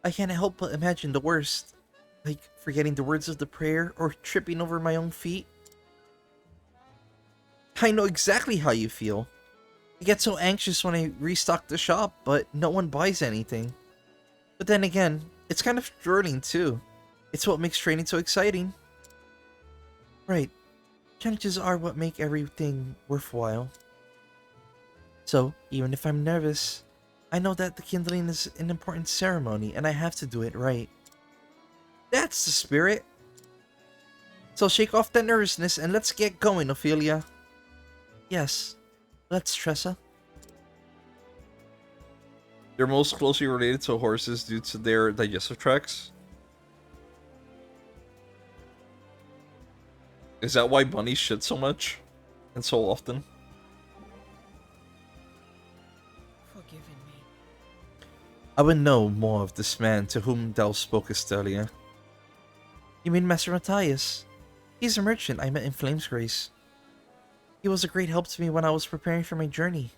I can't help but imagine the worst. Like forgetting the words of the prayer or tripping over my own feet. I know exactly how you feel. I get so anxious when I restock the shop, but no one buys anything. But then again, it's kind of thrilling too. It's what makes training so exciting. Right. Challenges are what make everything worthwhile. So, even if I'm nervous, I know that the kindling is an important ceremony and I have to do it right. That's the spirit! So shake off that nervousness and let's get going, Ophelia. Yes, let's, Tressa. They're most closely related to horses due to their digestive tracts. Is that why bunnies shit so much? And so often? Forgiven me. I would know more of this man to whom thou spokest earlier. You mean Master Matthias? He's a merchant I met in Flamesgrace. He was a great help to me when I was preparing for my journey.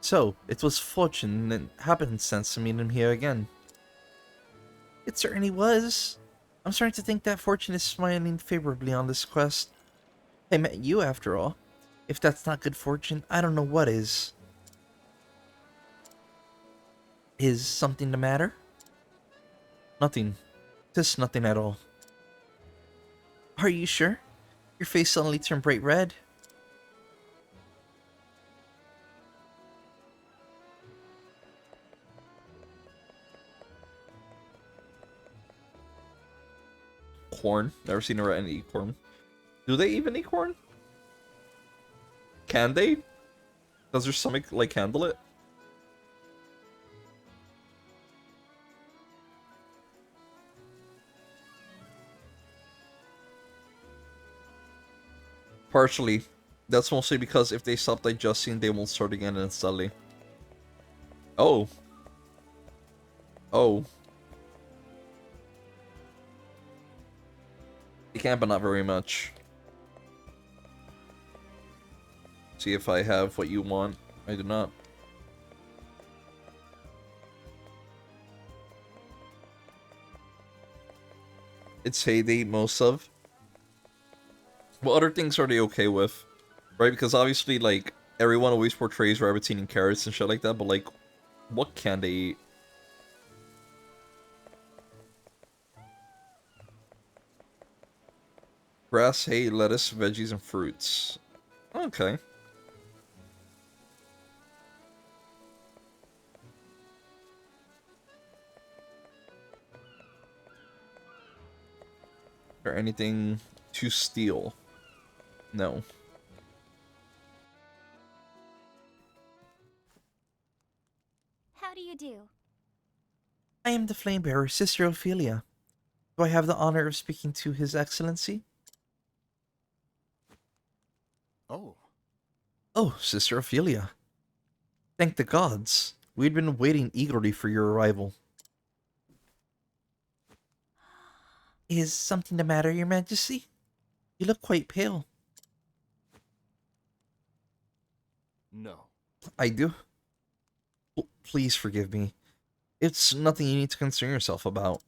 So, it was fortune and happenstance to meet him here again. It certainly was. I'm starting to think that fortune is smiling favorably on this quest. I met you after all. If that's not good fortune, I don't know what is. Is something the matter? Nothing. Just nothing at all. Are you sure? Your face suddenly turned bright red. Corn. Never seen a rat eat corn. Do they even eat corn? Can they? Does their stomach, like, handle it? Partially. That's mostly because if they stop digesting, they won't start again instantly. Oh. Oh. You can, but not very much. See if I have what you want. I do not. It's hay they eat most of. What other things are they okay with? Right? Because obviously, like, everyone always portrays rabbits eating carrots and shit like that, but, like, what can they eat? Grass, hay, lettuce, veggies, and fruits. Okay. Is there anything to steal? No. How do you do? I am the flame bearer, Sister Ophelia. Do I have the honor of speaking to His Excellency? Oh. Oh, Sister Ophelia. Thank the gods. We'd been waiting eagerly for your arrival. Is something the matter, Your Majesty? You look quite pale. No. I do. Please forgive me. It's nothing you need to concern yourself about.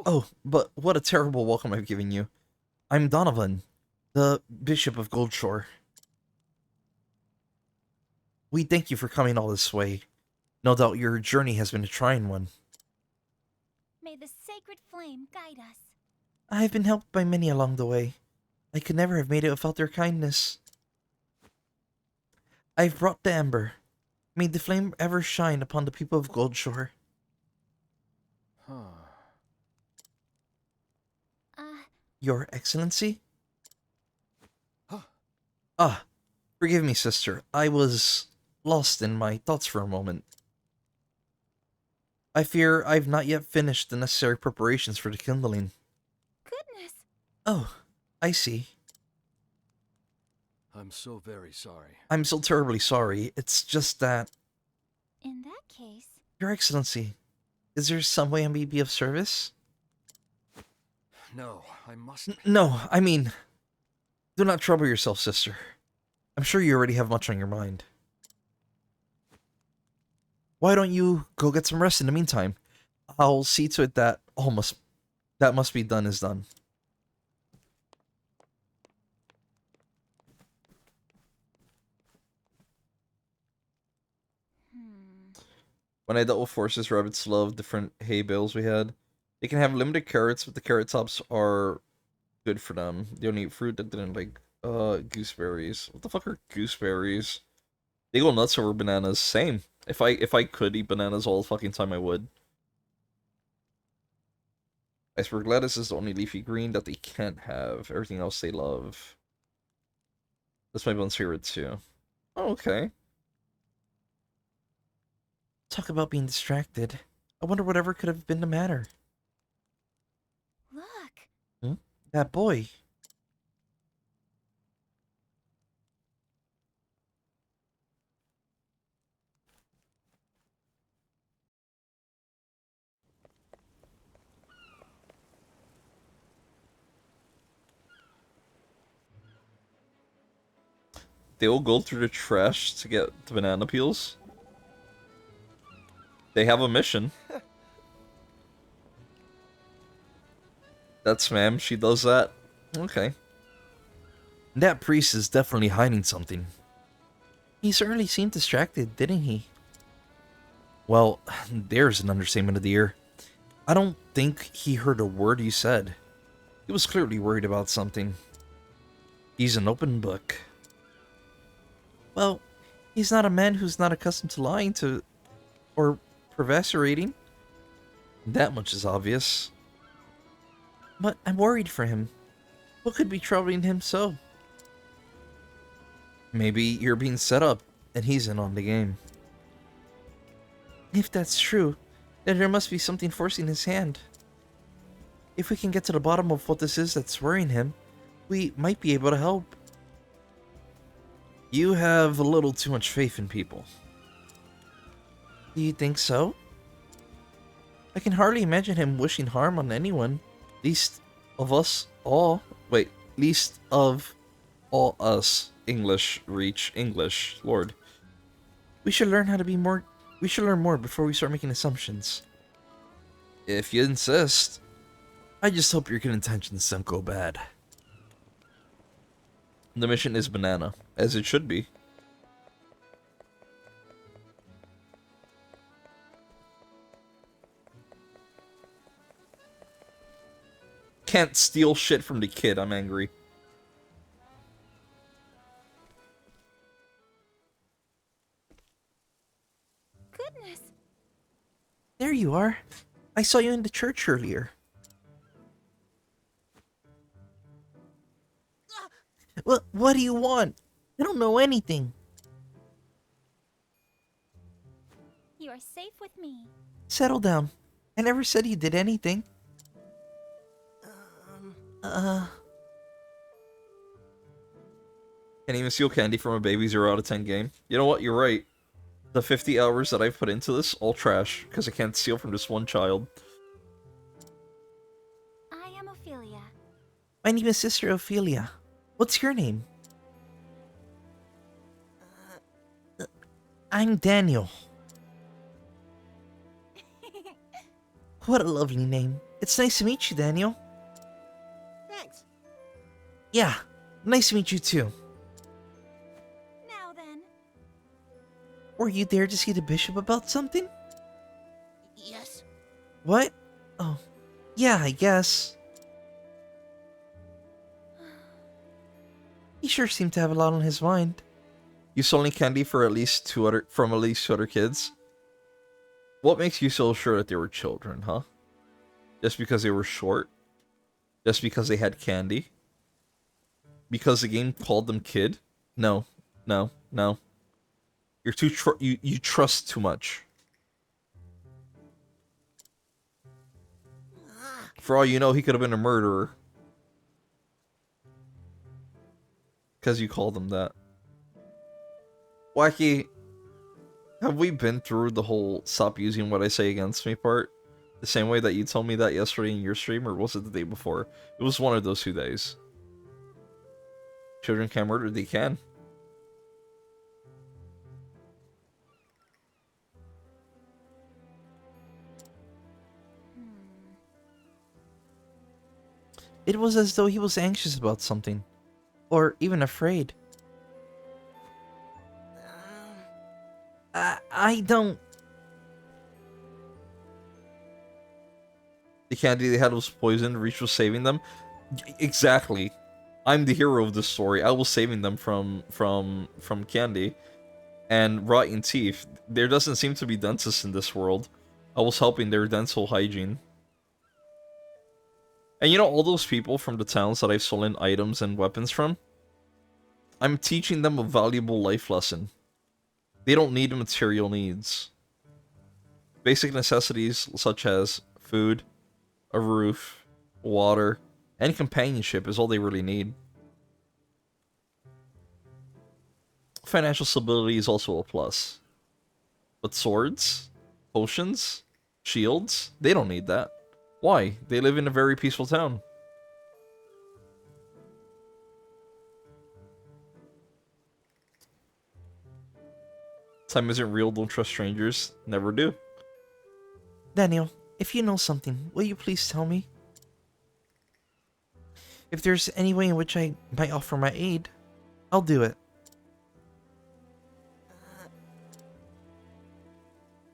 Oh, but what a terrible welcome I've given you. I'm Donovan, the Bishop of Goldshore. We thank you for coming all this way. No doubt your journey has been a trying one. May the sacred flame guide us. I've been helped by many along the way. I could never have made it without their kindness. I've brought the ember. May the flame ever shine upon the people of Goldshore. Your Excellency? Ah, forgive me, sister. I was lost in my thoughts for a moment. I fear I've not yet finished the necessary preparations for the kindling. Goodness. Oh, I see. I'm so very sorry. I'm so terribly sorry. It's just that... In that case... Your Excellency, is there some way I may be of service? No, I must... No, I mean... Do not trouble yourself, sister. I'm sure you already have much on your mind. Why don't you go get some rest in the meantime? I'll see to it that that must be done is done. When I dealt with forces, rabbits love different hay bales we had. They can have limited carrots, but the carrot tops are good for them. They don't eat fruit that didn't like gooseberries. What the fuck are gooseberries? They go nuts over bananas. Same. If I could eat bananas all the fucking time, I would. Iceberg lettuce is the only leafy green that they can't have. Everything else they love. That's my bun's favorite too. Oh, okay. Talk about being distracted. I wonder whatever could have been the matter. Look. Hmm? That boy. They will go through the trash to get the banana peels. They have a mission. That's ma'am, she does that. Okay. That priest is definitely hiding something. He certainly seemed distracted, didn't he? Well, there's an understatement of the year. I don't think he heard a word you said. He was clearly worried about something. He's an open book. Well, he's not a man who's not accustomed to lying to... or perversirating. That much is obvious. But I'm worried for him. What could be troubling him so? Maybe you're being set up, and he's in on the game. If that's true, then there must be something forcing his hand. If we can get to the bottom of what this is that's worrying him, we might be able to help. You have a little too much faith in people. Do you think so? I can hardly imagine him wishing harm on anyone. Least of us all. Wait, least of all us. English, reach, English, Lord. We should learn how to be more... We should learn more before we start making assumptions. If you insist. I just hope your good intentions don't go bad. The mission is banana, as it should be. Can't steal shit from the kid, I'm angry. Goodness. There you are. I saw you in the church earlier. What do you want? I don't know anything. You are safe with me. Settle down. I never said you did anything. Can't even steal candy from a baby 0 out of 10 game. You know what? You're right. The 50 hours that I've put into this, all trash, because I can't steal from this one child. I am Ophelia. My name is Sister Ophelia. What's your name? I'm Daniel. What a lovely name. It's nice to meet you, Daniel. Thanks. Yeah, nice to meet you too. Now then. Were you there to see the bishop about something? Yes. What? Oh, yeah, I guess. He sure seemed to have a lot on his mind. You selling candy for at least two other kids? What makes you so sure that they were children, huh? Just because they were short? Just because they had candy? Because the game called them kid? No, no, no. You're too you trust too much. For all you know, he could have been a murderer. Because you called him that. Wacky, have we been through the whole stop using what I say against me part? The same way that you told me that yesterday in your stream, or was it the day before? It was one of those 2 days. Children can murder, they can. It was as though he was anxious about something. Or even afraid. I don't... The candy they had was poisoned. Reach was saving them. Exactly. I'm the hero of this story. I was saving them from candy and rotting teeth. There doesn't seem to be dentists in this world. I was helping their dental hygiene. And you know, all those people from the towns that I've stolen items and weapons from, I'm teaching them a valuable life lesson. They don't need material needs. Basic necessities such as food, a roof, water, and companionship is all they really need. Financial stability is also a plus. But swords, potions, shields, they don't need that. Why? They live in a very peaceful town. Time isn't real, don't trust strangers. Never do. Daniel, if you know something, will you please tell me? If there's any way in which I might offer my aid, I'll do it.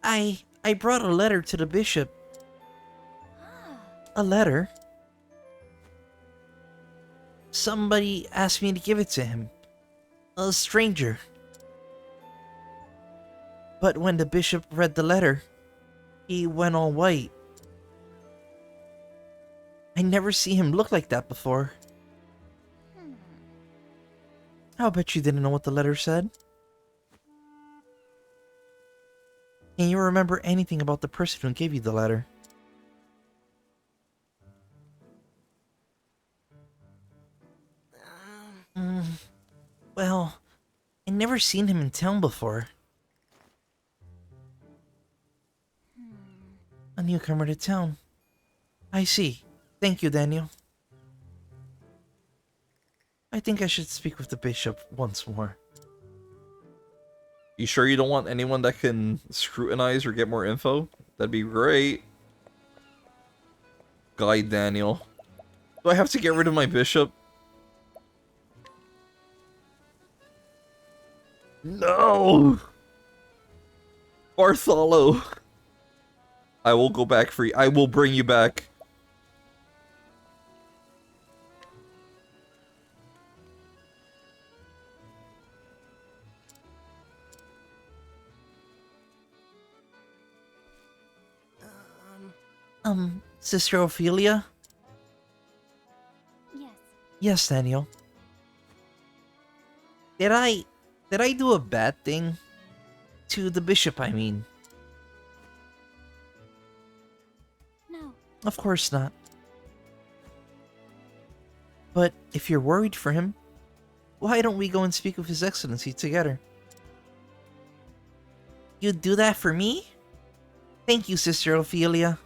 I brought a letter to the bishop. A letter? Somebody asked me to give it to him. A stranger. But when the bishop read the letter, he went all white. I never see him look like that before. I'll bet you didn't know what the letter said. Can you remember anything about the person who gave you the letter? Well, I never seen him in town before. A newcomer to town. I see. Thank you, Daniel. I think I should speak with the bishop once more. You sure you don't want anyone that can scrutinize or get more info? That'd be great. Guide Daniel. Do I have to get rid of my bishop? No! Bartholo! I will go back free. I will bring you back. Sister Ophelia? Yes. Yes, Daniel. Did I do a bad thing? To the bishop, I mean. No. Of course not. But if you're worried for him, why don't we go and speak with His Excellency together? You'd do that for me? Thank you, Sister Ophelia.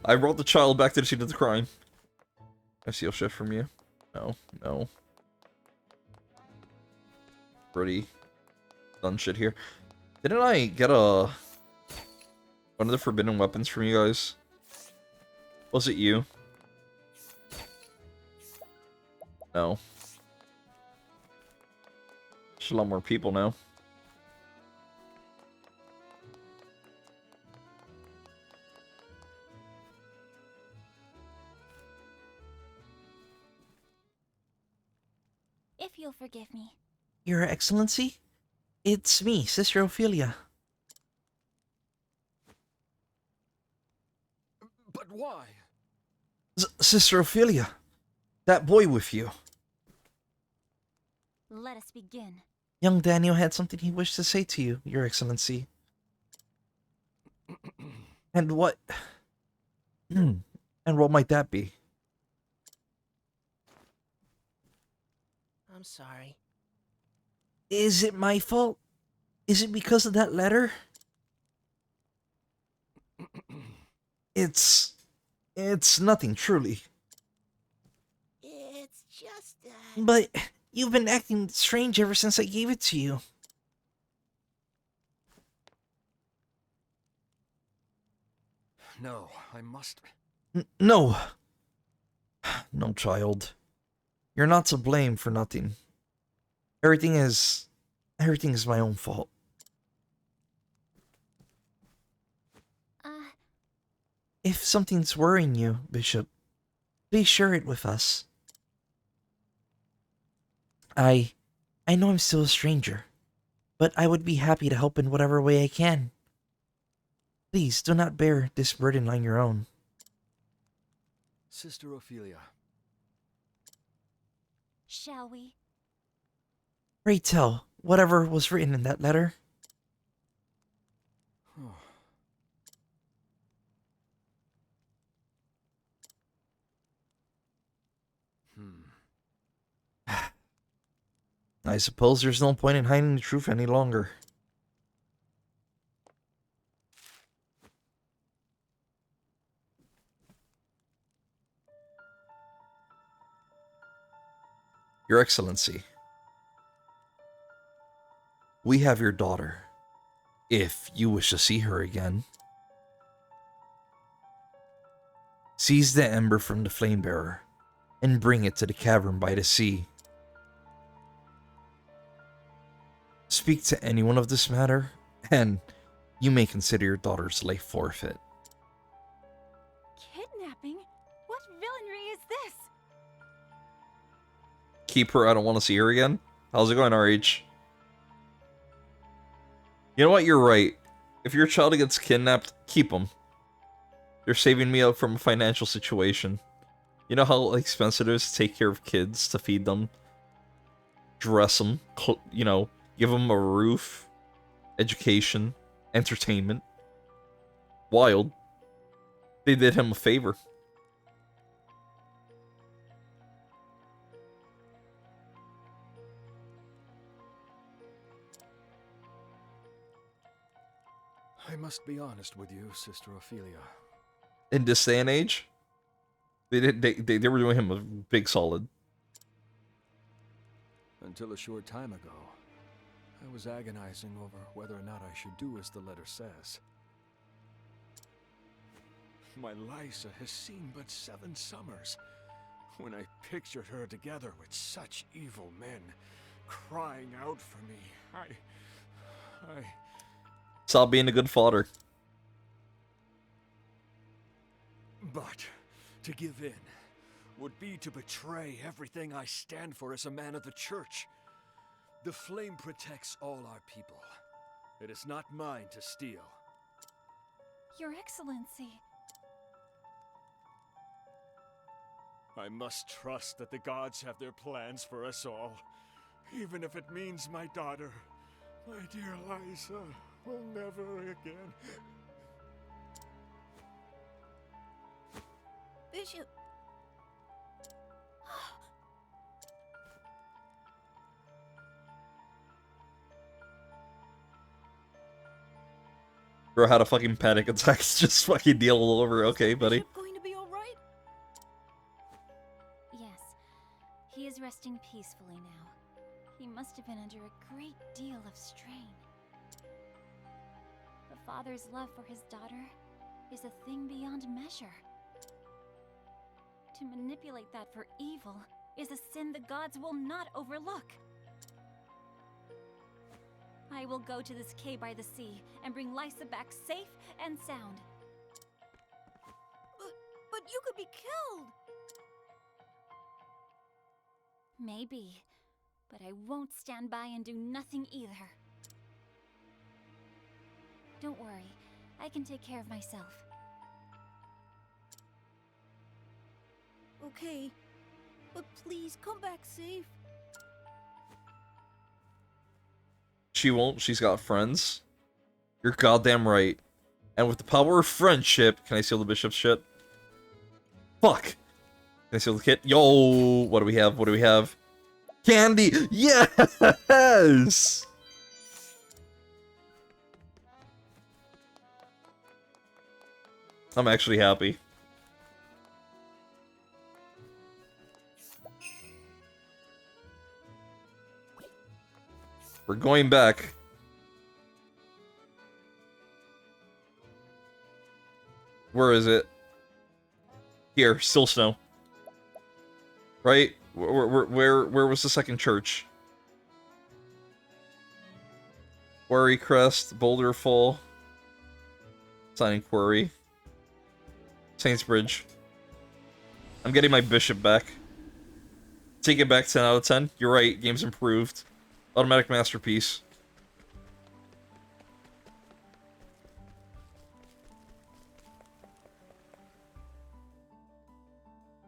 I brought the child back to the scene of the crime. I seal shift from you. No, no. Pretty done shit here. Didn't I get one of the forbidden weapons from you guys? Was it you? No. There's a lot more people now. If you'll forgive me. Your Excellency? It's me, Sister Ophelia. But why? Sister Ophelia, that boy with you. Let us begin. Young Daniel had something he wished to say to you, Your Excellency. And what... and what might that be? I'm sorry. Is it my fault? Is it because of that letter? It's nothing, truly. It's just But you've been acting strange ever since I gave it to you. No, I must. No. No, child. You're not to blame for nothing. Everything is my own fault. If something's worrying you, Bishop, please share it with us. I know I'm still a stranger, but I would be happy to help in whatever way I can. Please do not bear this burden on your own. Sister Ophelia. Shall we? Pray tell, whatever was written in that letter. I suppose there's no point in hiding the truth any longer. Your Excellency, we have your daughter, if you wish to see her again. Seize the ember from the flame bearer and bring it to the cavern by the sea. Speak to anyone of this matter, and you may consider your daughter's life forfeit. Kidnapping? What villainy is this? Keep her, I don't want to see her again. How's it going, RH? You know what, you're right. If your child gets kidnapped, keep them. They're saving me up from a financial situation. You know how expensive it is to take care of kids, to feed them, dress them, you know, give them a roof, education, entertainment. Wild. They did him a favor. I must be honest with you, Sister Ophelia. In this day and age, they were doing him a big solid. Until a short time ago, I was agonizing over whether or not I should do as the letter says. My Lysa has seen but 7 summers. When I pictured her together with such evil men, crying out for me, I... Stop being a good father. But to give in would be to betray everything I stand for as a man of the church. The flame protects all our people. It is not mine to steal. Your Excellency. I must trust that the gods have their plans for us all, even if it means my daughter, my dear Lysa, will never again. Bishop. Bro had a fucking panic attack. Just fucking deal all over. Okay, buddy. Going to be all right? Yes. He is resting peacefully now. He must have been under a great deal of strain. The father's love for his daughter is a thing beyond measure. To manipulate that for evil is a sin the gods will not overlook. I will go to this cave by the sea and bring Lysa back safe and sound. But you could be killed! Maybe, but I won't stand by and do nothing either. Don't worry, I can take care of myself. Okay, but please come back safe. She won't. She's got friends. You're goddamn right. And with the power of friendship... Can I steal the bishop's shit? Fuck! Can I steal the kit? Yo! What do we have? What do we have? Candy! Yes! I'm actually happy. We're going back. Where is it? Here, still snow. Right? Where was the second church? Quarry Crest, Boulder Fall, Signing Quarry, Saints Bridge. I'm getting my bishop back. Take it back 10 out of 10. You're right, game's improved. Automatic masterpiece.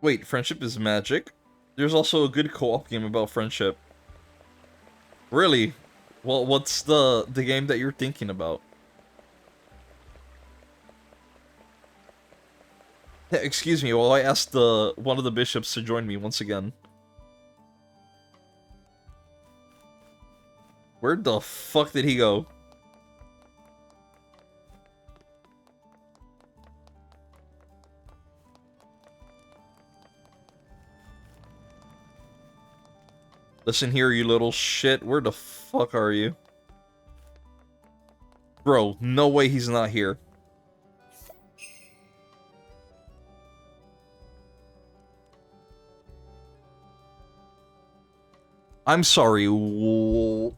Wait, friendship is magic? There's also a good co-op game about friendship. Really? Well, what's the game that you're thinking about? Yeah, excuse me, while I asked one of the bishops to join me once again. Where the fuck did he go? Listen here, you little shit. Where the fuck are you? Bro, no way he's not here. I'm sorry. What?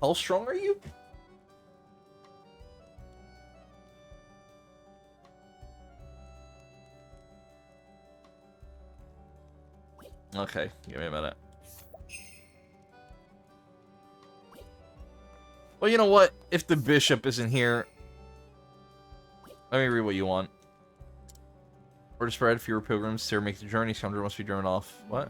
How strong are you? Okay, give me a minute. Well, you know what? If the bishop isn't here... Let me read what you want. Word spread, fewer pilgrims to make the journey. Scoundrel must be driven off. What?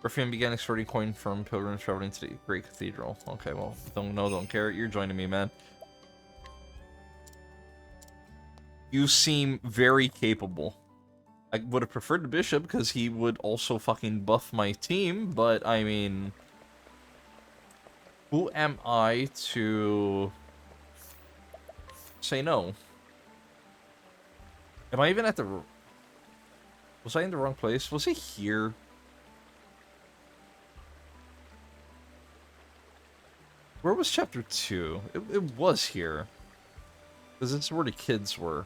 Ruffian began extorting coin from pilgrims traveling to the Great Cathedral. Okay, well, don't care. You're joining me, man. You seem very capable. I would have preferred the bishop because he would also fucking buff my team, but I mean... Who am I to say no? Am I even at the... Was I in the wrong place? Was it here? Where was chapter 2? It was here. Because this is where the kids were.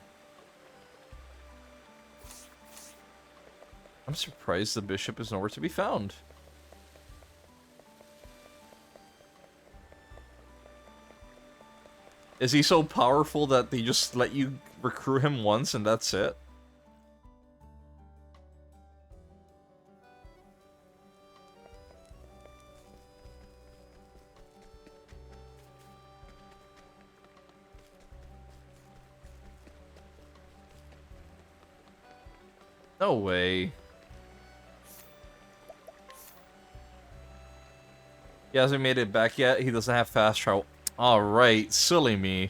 I'm surprised the bishop is nowhere to be found. Is he so powerful that they just let you recruit him once and that's it? No way. He hasn't made it back yet. He doesn't have fast travel. Alright, silly me. You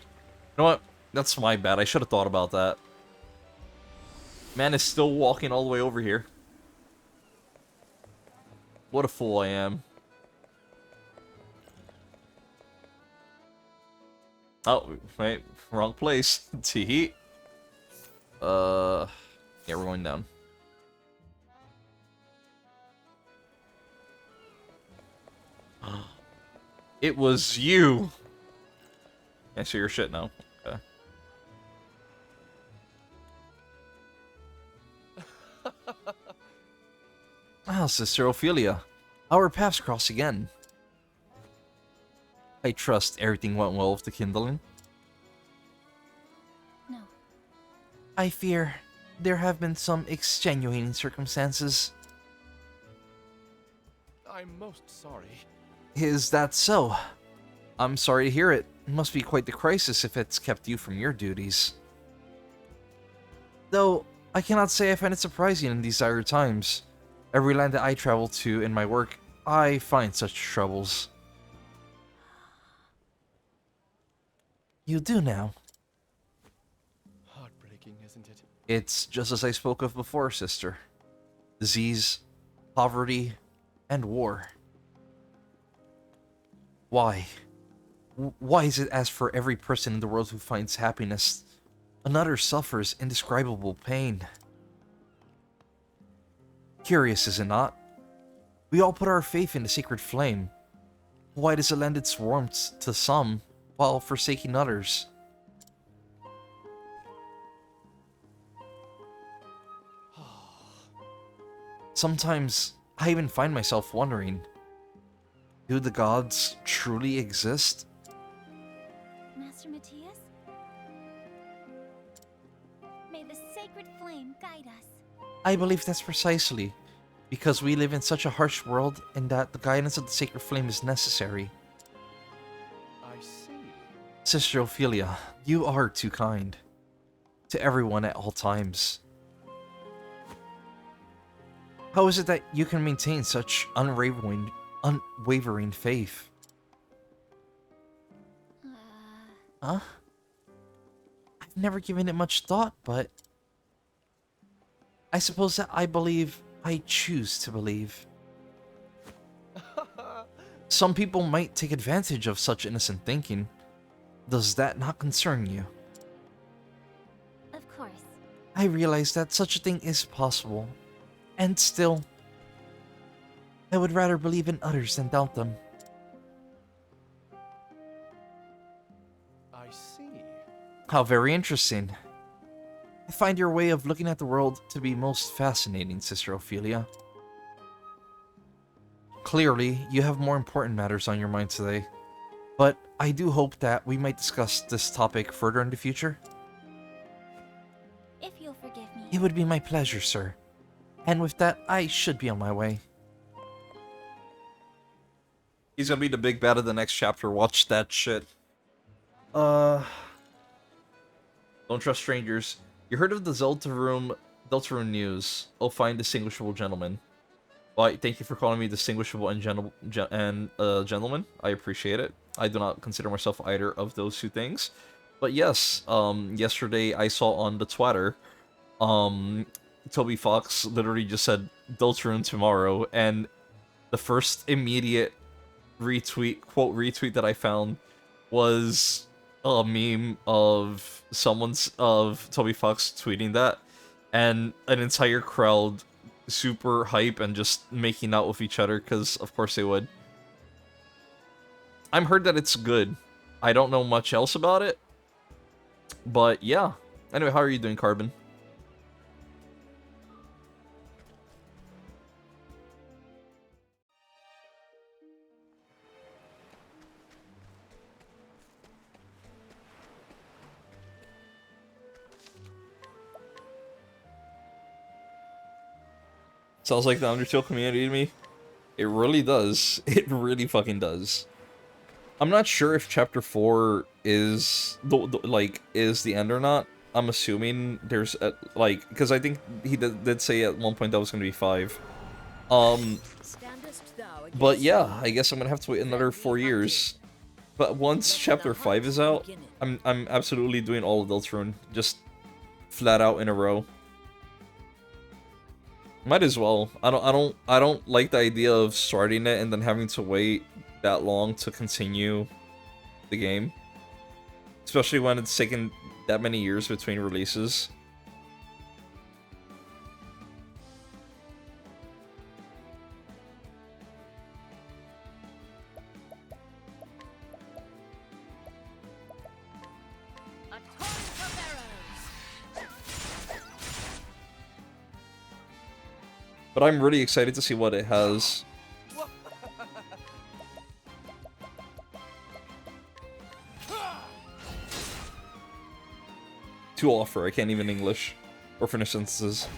know what? That's my bad. I should have thought about that. Man is still walking all the way over here. What a fool I am. Oh, wait. Wrong place. Tee. Yeah, we're going down. It was you! I see your shit now. Okay. Ah, Sister Ophelia. Our paths cross again. I trust everything went well with the kindling. No. I fear there have been some extenuating circumstances. I'm most sorry. Is that so? I'm sorry to hear it. It must be quite the crisis if it's kept you from your duties. Though, I cannot say I find it surprising in these dire times. Every land that I travel to in my work, I find such troubles. You do now. Heartbreaking, isn't it? It's just as I spoke of before, sister. Disease, poverty, and war. Why? Why is it as for every person in the world who finds happiness, another suffers indescribable pain? Curious, is it not? We all put our faith in the sacred flame. Why does it lend its warmth to some, while forsaking others? Sometimes I even find myself wondering, do the gods truly exist? Master Matthias? May the sacred flame guide us. I believe that's precisely because we live in such a harsh world and that the guidance of the sacred flame is necessary. I see. Sister Ophelia, you are too kind. To everyone at all times. How is it that you can maintain such unwavering faith? Huh? I've never given it much thought, but I suppose that I believe I choose to believe. Some people might take advantage of such innocent thinking. Does that not concern you? Of course. I realize that such a thing is possible. And still, I would rather believe in others than doubt them. I see. How very interesting. I find your way of looking at the world to be most fascinating, Sister Ophelia. Clearly, you have more important matters on your mind today, but I do hope that we might discuss this topic further in the future. If you'll forgive me. It would be my pleasure, sir. And with that, I should be on my way. He's gonna be the big bad of the next chapter. Watch that shit. Don't trust strangers. You heard of the Deltarune news? Oh, fine, distinguishable gentleman. Well, thank you for calling me distinguishable and gentleman. I appreciate it. I do not consider myself either of those two things. But yes, yesterday I saw on the Twitter, Toby Fox literally just said Deltarune tomorrow, and the first immediate quote retweet that I found was a meme of Toby Fox tweeting that, and an entire crowd super hype and just making out with each other, because of course they would. I'm heard that it's good. I don't know much else about it, but yeah. Anyway, how are you doing, Carbon? Sounds like the Undertale community to me. It really does. It really fucking does. I'm not sure if Chapter 4 is is the end or not. I'm assuming there's because I think he did say at one point that was going to be 5. But yeah, I guess I'm gonna have to wait another 4 years. But once Chapter 5 is out, I'm absolutely doing all of Deltarune, just flat out in a row. Might as well. I don't like the idea of starting it and then having to wait that long to continue the game. Especially when it's taken that many years between releases. But I'm really excited to see what it has. To offer. I can't even English. Or finish sentences.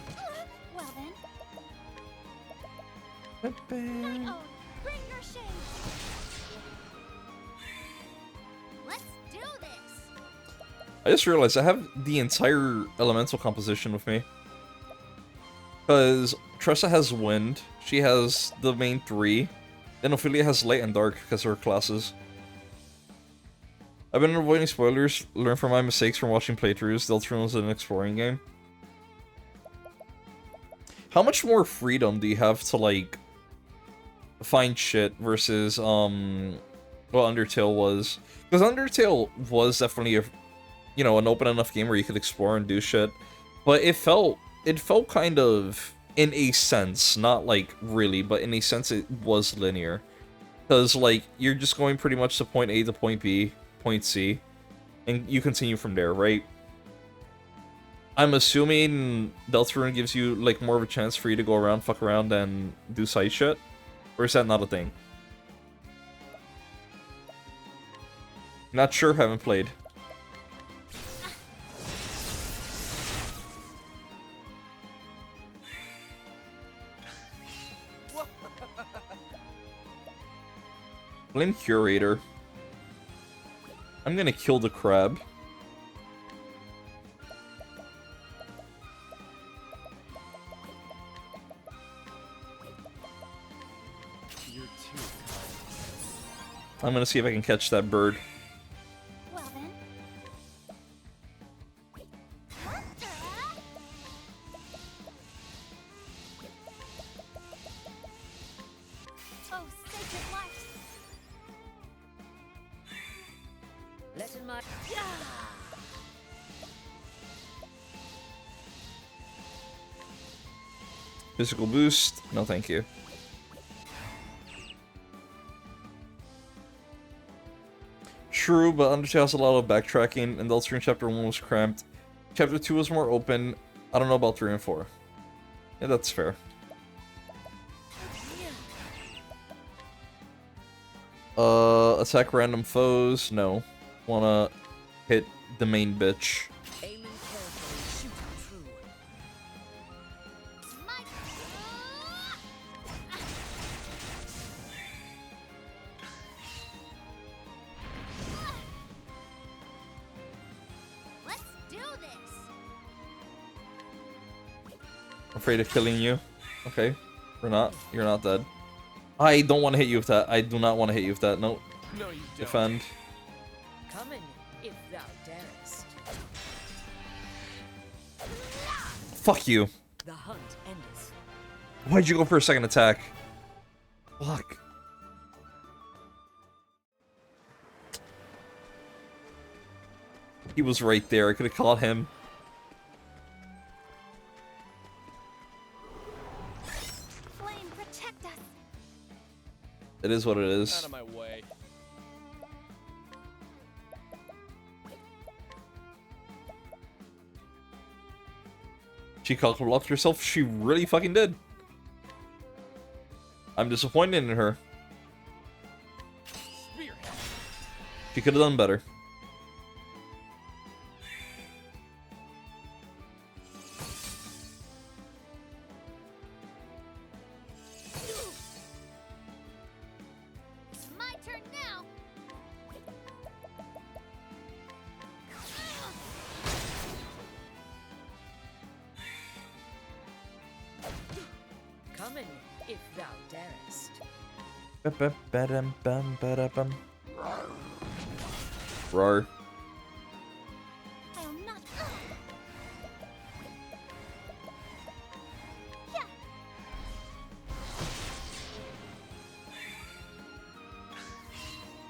Well then. Bring your shade. Let's do this. I just realized I have the entire elemental composition with me. Because Tressa has wind, she has the main 3, then Ophelia has light and dark because of her classes. I've been avoiding spoilers, learn from my mistakes from watching playthroughs. Deltarune is an exploring game. How much more freedom do you have to, like, find shit versus, what Undertale was? Because Undertale was definitely an open enough game where you could explore and do shit, but it felt kind of, in a sense, not like really, but in a sense it was linear. Because, like, you're just going pretty much to point A to point B, point C, and you continue from there, right? I'm assuming Deltarune gives you, like, more of a chance for you to go around, fuck around, and do side shit? Or is that not a thing? Not sure, haven't played. Flame Curator. I'm gonna kill the crab. You're too kind. I'm gonna see if I can catch that bird. Well then. Oh, sacred light. Let in my. Physical boost? No, thank you. True, but Undertale has a lot of backtracking, and Deltarune Chapter 1 was cramped. Chapter 2 was more open. I don't know about 3 and 4. Yeah, that's fair. Attack random foes? No. Wanna hit the main bitch. Aiming carefully, shooting true. Let's do this. Afraid of killing you. Okay. We're not. You're not dead. I don't want to hit you with that. I do not want to hit you with that. No. No, you don't. Defend. Come in, if thou darest. Fuck you. The hunt endeth. Why'd you go for a second attack? Fuck. He was right there. I could have caught him. Flame, protect us. It is what it Out is. of my way. She cock-blocked herself. She really fucking did. I'm disappointed in her. She could have done better. It's my turn now. Come in, if thou darest. Ba-ba-ba-dum-bum-ba-da-bum. Roar. I'll not.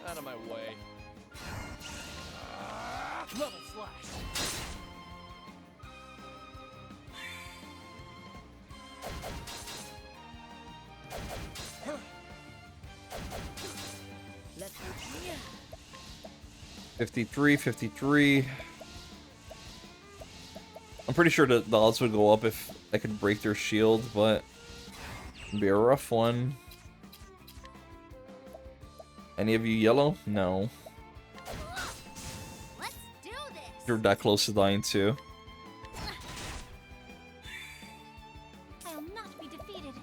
Out of my way. Level slash. Let me. 53, 53. I'm pretty sure that the odds would go up if I could break their shield, but it'd be a rough one. Any of you yellow? No. Let's do this. You're that close to dying too. I'll not be defeated.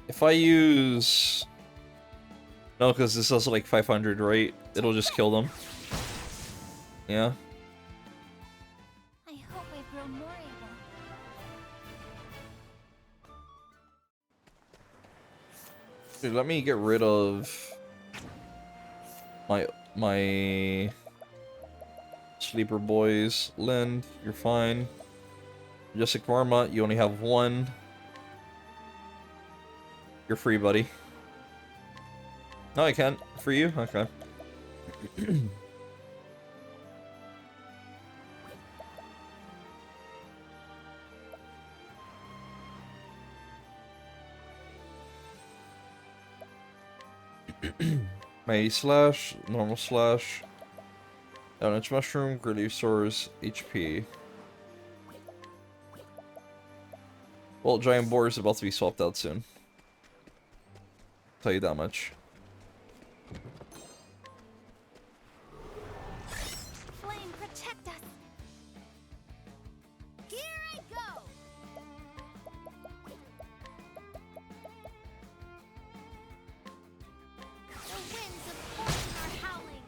If I use... No, because this is also like 500, right? It'll just kill them. Yeah. I hope I've grown more able. Dude, let me get rid of my sleeper boys. Lind, you're fine. Jessica Marmot, you only have one. You're free, buddy. No, I can't. For you? Okay. My slash, normal slash. Damage mushroom, greatly restores HP. Well, giant boar is about to be swapped out soon. Tell you that much. Flame, protect us! Here I go! The winds of fortune are howling!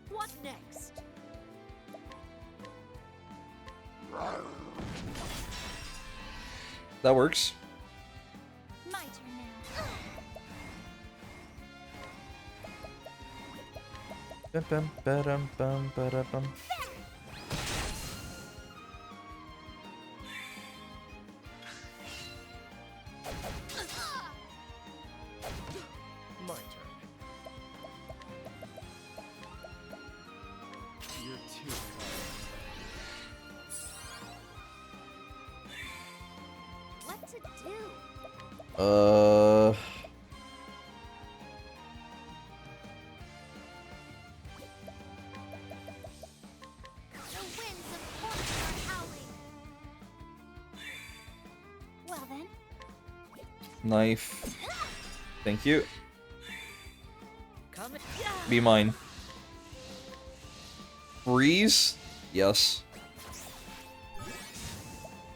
What next? That works. My turn now. Bum, bum, ba-dum, bum, ba-da-bum. My turn. You're too What to do? The winds of fortune are howling! Well then, Knife. Thank you. Come Be mine. Freeze? Yes.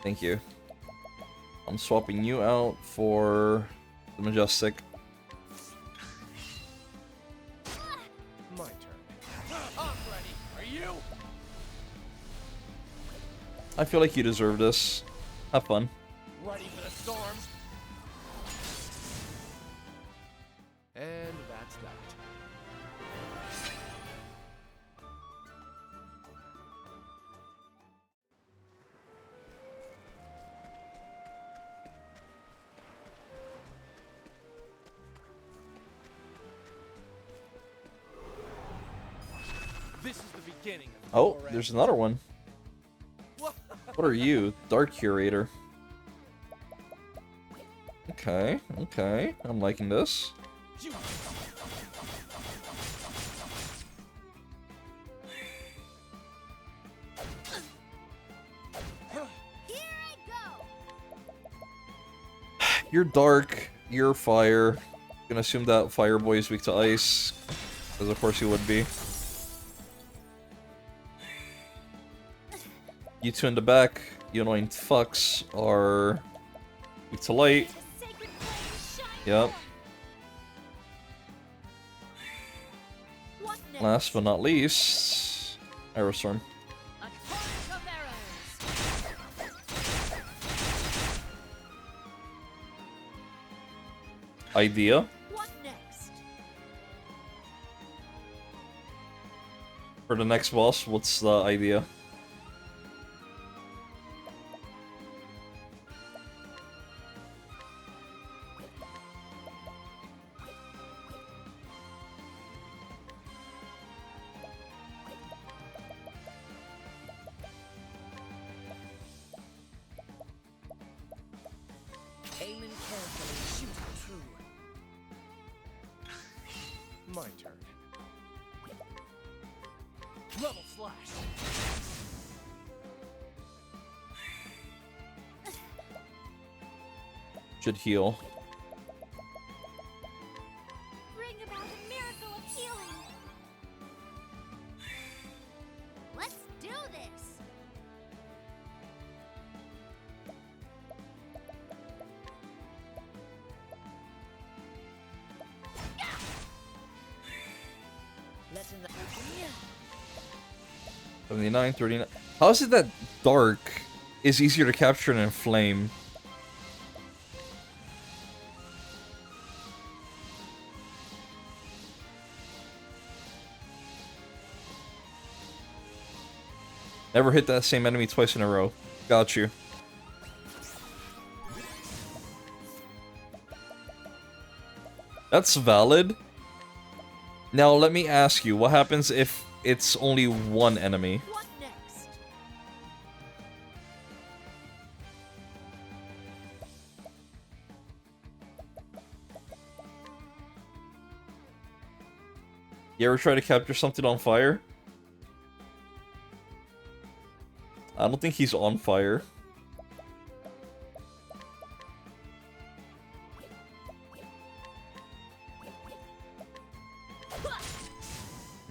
Thank you. I'm swapping you out for the Majestic. My turn. I'm ready. Are you? I feel like you deserve this. Have fun. Ready for the storm? And that's that. This is the beginning of Oh, your there's end. another one. What are you? Dark Curator. Okay, okay. I'm liking this. You- You're dark, you're fire. Gonna assume that Fire Boy is weak to ice. Because of course he would be. You two in the back, you annoying fucks, are weak to light. Yep. Last but not least, Aerostorm. Idea? What next? For the next boss, what's the idea? Aiming carefully, shooting true. My turn. Level slash. Should heal. bring about a miracle of healing! Let's do this! Letting the 79, 39. How is it that dark is easier to capture than flame? Never hit that same enemy twice in a row. Got you. That's valid. Now let me ask you, what happens if it's only one enemy? What next? You ever try to capture something on fire? I don't think he's on fire.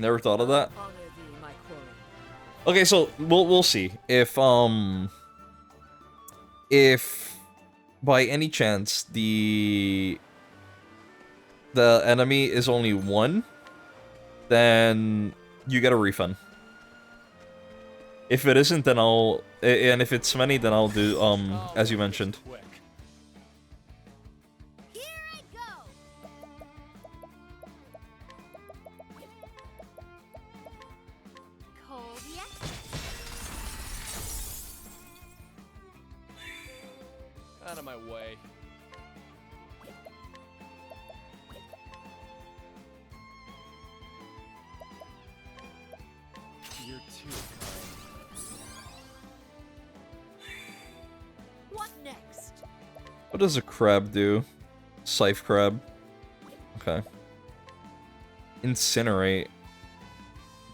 Never thought of that. Okay, so we'll see if by any chance the enemy is only one, then you get a refund. If it isn't, then and if it's many, then I'll do as you mentioned. Out of my way. You're too kind. What next? What does a crab do? Scythe crab. Okay. Incinerate.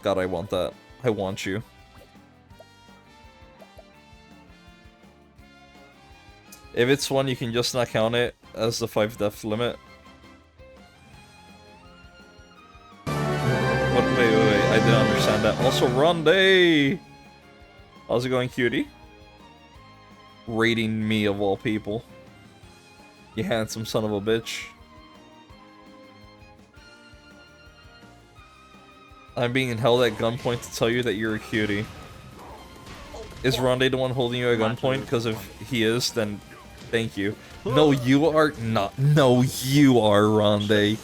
God, I want that. I want you. If it's one, you can just not count it as the 5 death limit. What? Wait. I didn't understand that. Also, Ronde! How's it going, cutie? Rating me of all people. You handsome son of a bitch. I'm being held at gunpoint to tell you that you're a cutie. Is Ronde the one holding you at gunpoint? Because if he is, then thank you. No, you are not. No, you are, Ronde.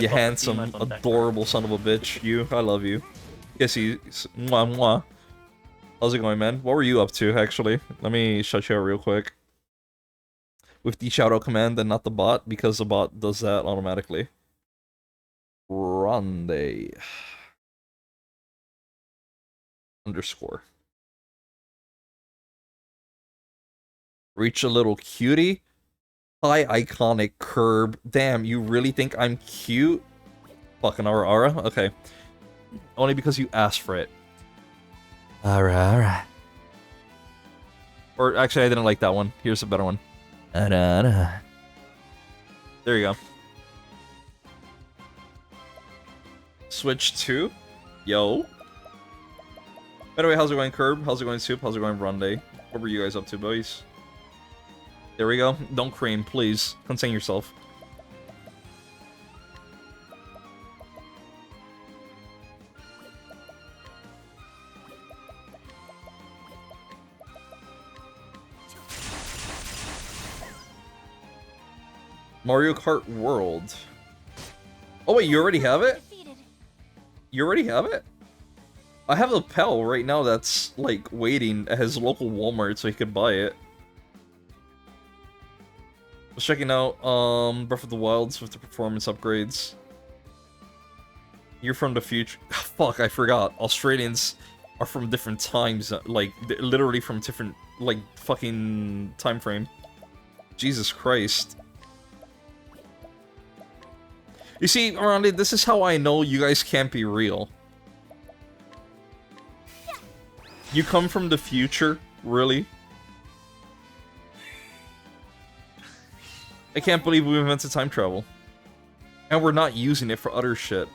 You handsome, adorable son of a bitch. You, I love you. Yes, he's... Mwah, mwah. How's it going, man? What were you up to, actually? Let me shut you out real quick. With the shoutout command and not the bot, because the bot does that automatically. Ronde. Underscore. Reach a little cutie? Hi, iconic curb. Damn, you really think I'm cute? Fucking Aura. Okay. Only because you asked for it. Alright. Or actually, I didn't like that one. Here's a better one. There you go. Switch 2? Yo. By the way, how's it going, Curb? How's it going, Soup? How's it going, Ronde? What were you guys up to, boys? There we go. Don't cream, please. Contain yourself. Mario Kart World. Oh wait, you already have it? You already have it? I have a pal right now that's, like, waiting at his local Walmart so he could buy it. I was checking out, Breath of the Wilds with the performance upgrades. You're from the future. Fuck, I forgot. Australians are from different times, like, literally from different, like, fucking time frame. Jesus Christ. You see, Arandi, this is how I know you guys can't be real. You come from the future? Really? I can't believe we invented time travel. And we're not using it for other shit.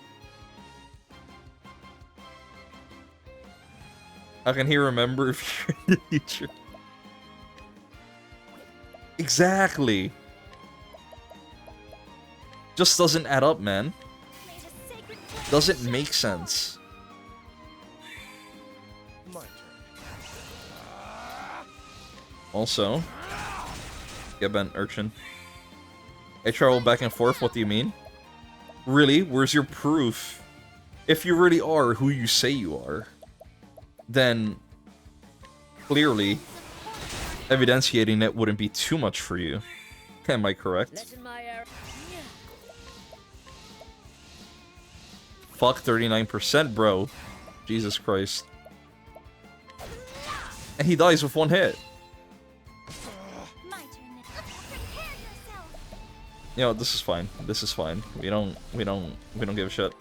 How can he remember if you're in the future? Exactly. Just doesn't add up, man. Doesn't make sense. Also, get bent, urchin. I travel back and forth, what do you mean? Really? Where's your proof? If you really are who you say you are, then clearly evidenciating it wouldn't be too much for you. Am I correct? fuck, 39%, bro. Jesus Christ. And he dies with one hit. You know, this is fine. This is fine. We don't give a shit.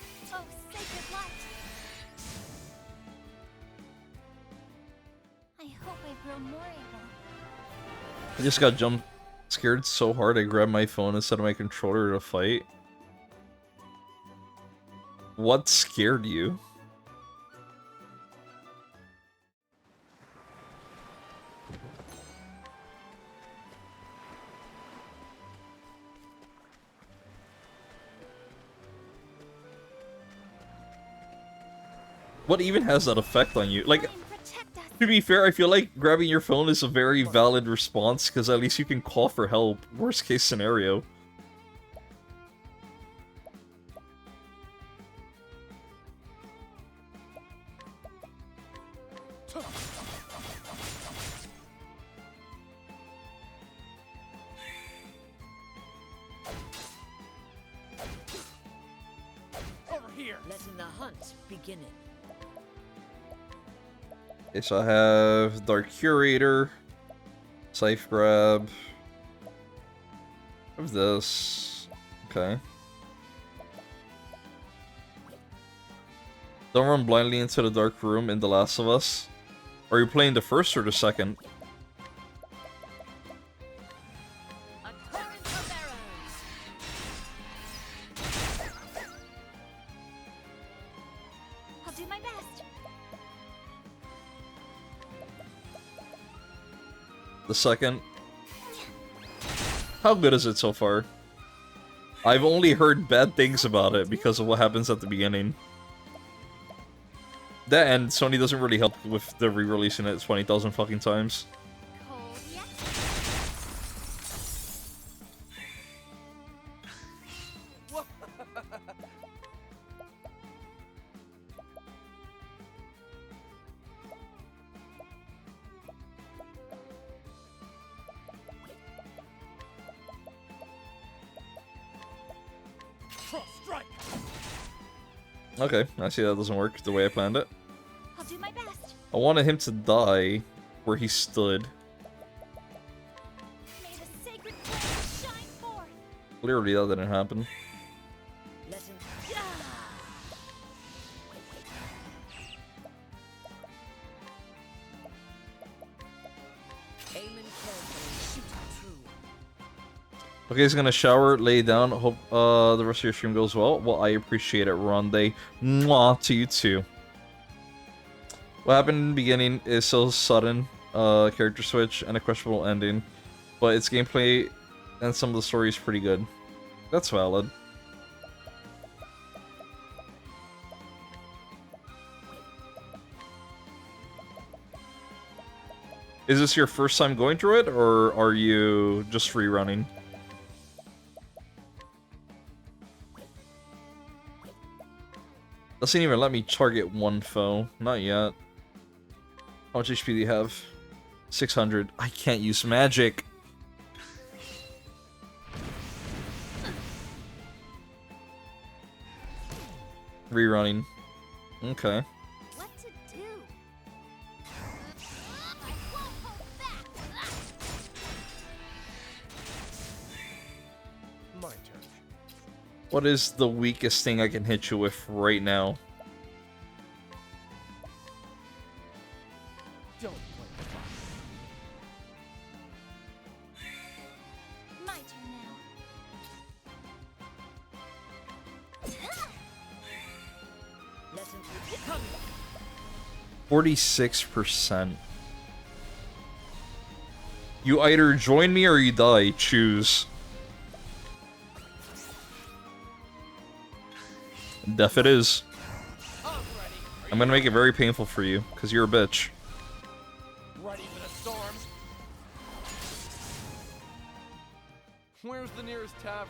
I just got scared so hard I grabbed my phone instead of my controller to fight. What scared you? What even has that effect on you? Like, to be fair, I feel like grabbing your phone is a very valid response, because at least you can call for help. Worst case scenario. Over here. Letting the hunt beginning. Okay, so I have Dark Curator, Scythe Grab. I have this. Okay. Don't run blindly into the dark room in The Last of Us. Are you playing the first or the second? I'll do my best. The second? How good is it so far? I've only heard bad things about it because of what happens at the beginning. That and Sony doesn't really help with the re-releasing it 20,000 fucking times. Okay, I see that doesn't work the way I planned it. I'll do my best. I wanted him to die where he stood. May the sacred flame shine forth. Clearly that didn't happen. Okay, he's gonna shower, lay down. Hope the rest of your stream goes well. Well, I appreciate it, Ronde. Mwah to you too. What happened in the beginning is so sudden, character switch and a questionable ending, but its gameplay and some of the story is pretty good. That's valid. Is this your first time going through it, or are you just rerunning? Doesn't even let me target one foe. Not yet. How much HP do you have? 600. I can't use magic. Rerunning. Okay. What to do? My turn. What is the weakest thing I can hit you with right now? Don't play the fire. My turn now. Lessons will be coming. 46%. You either join me or you die. Choose. Death it is. I'm gonna make it very painful for you, because you're a bitch. Ready for the storm? Where's the nearest tavern?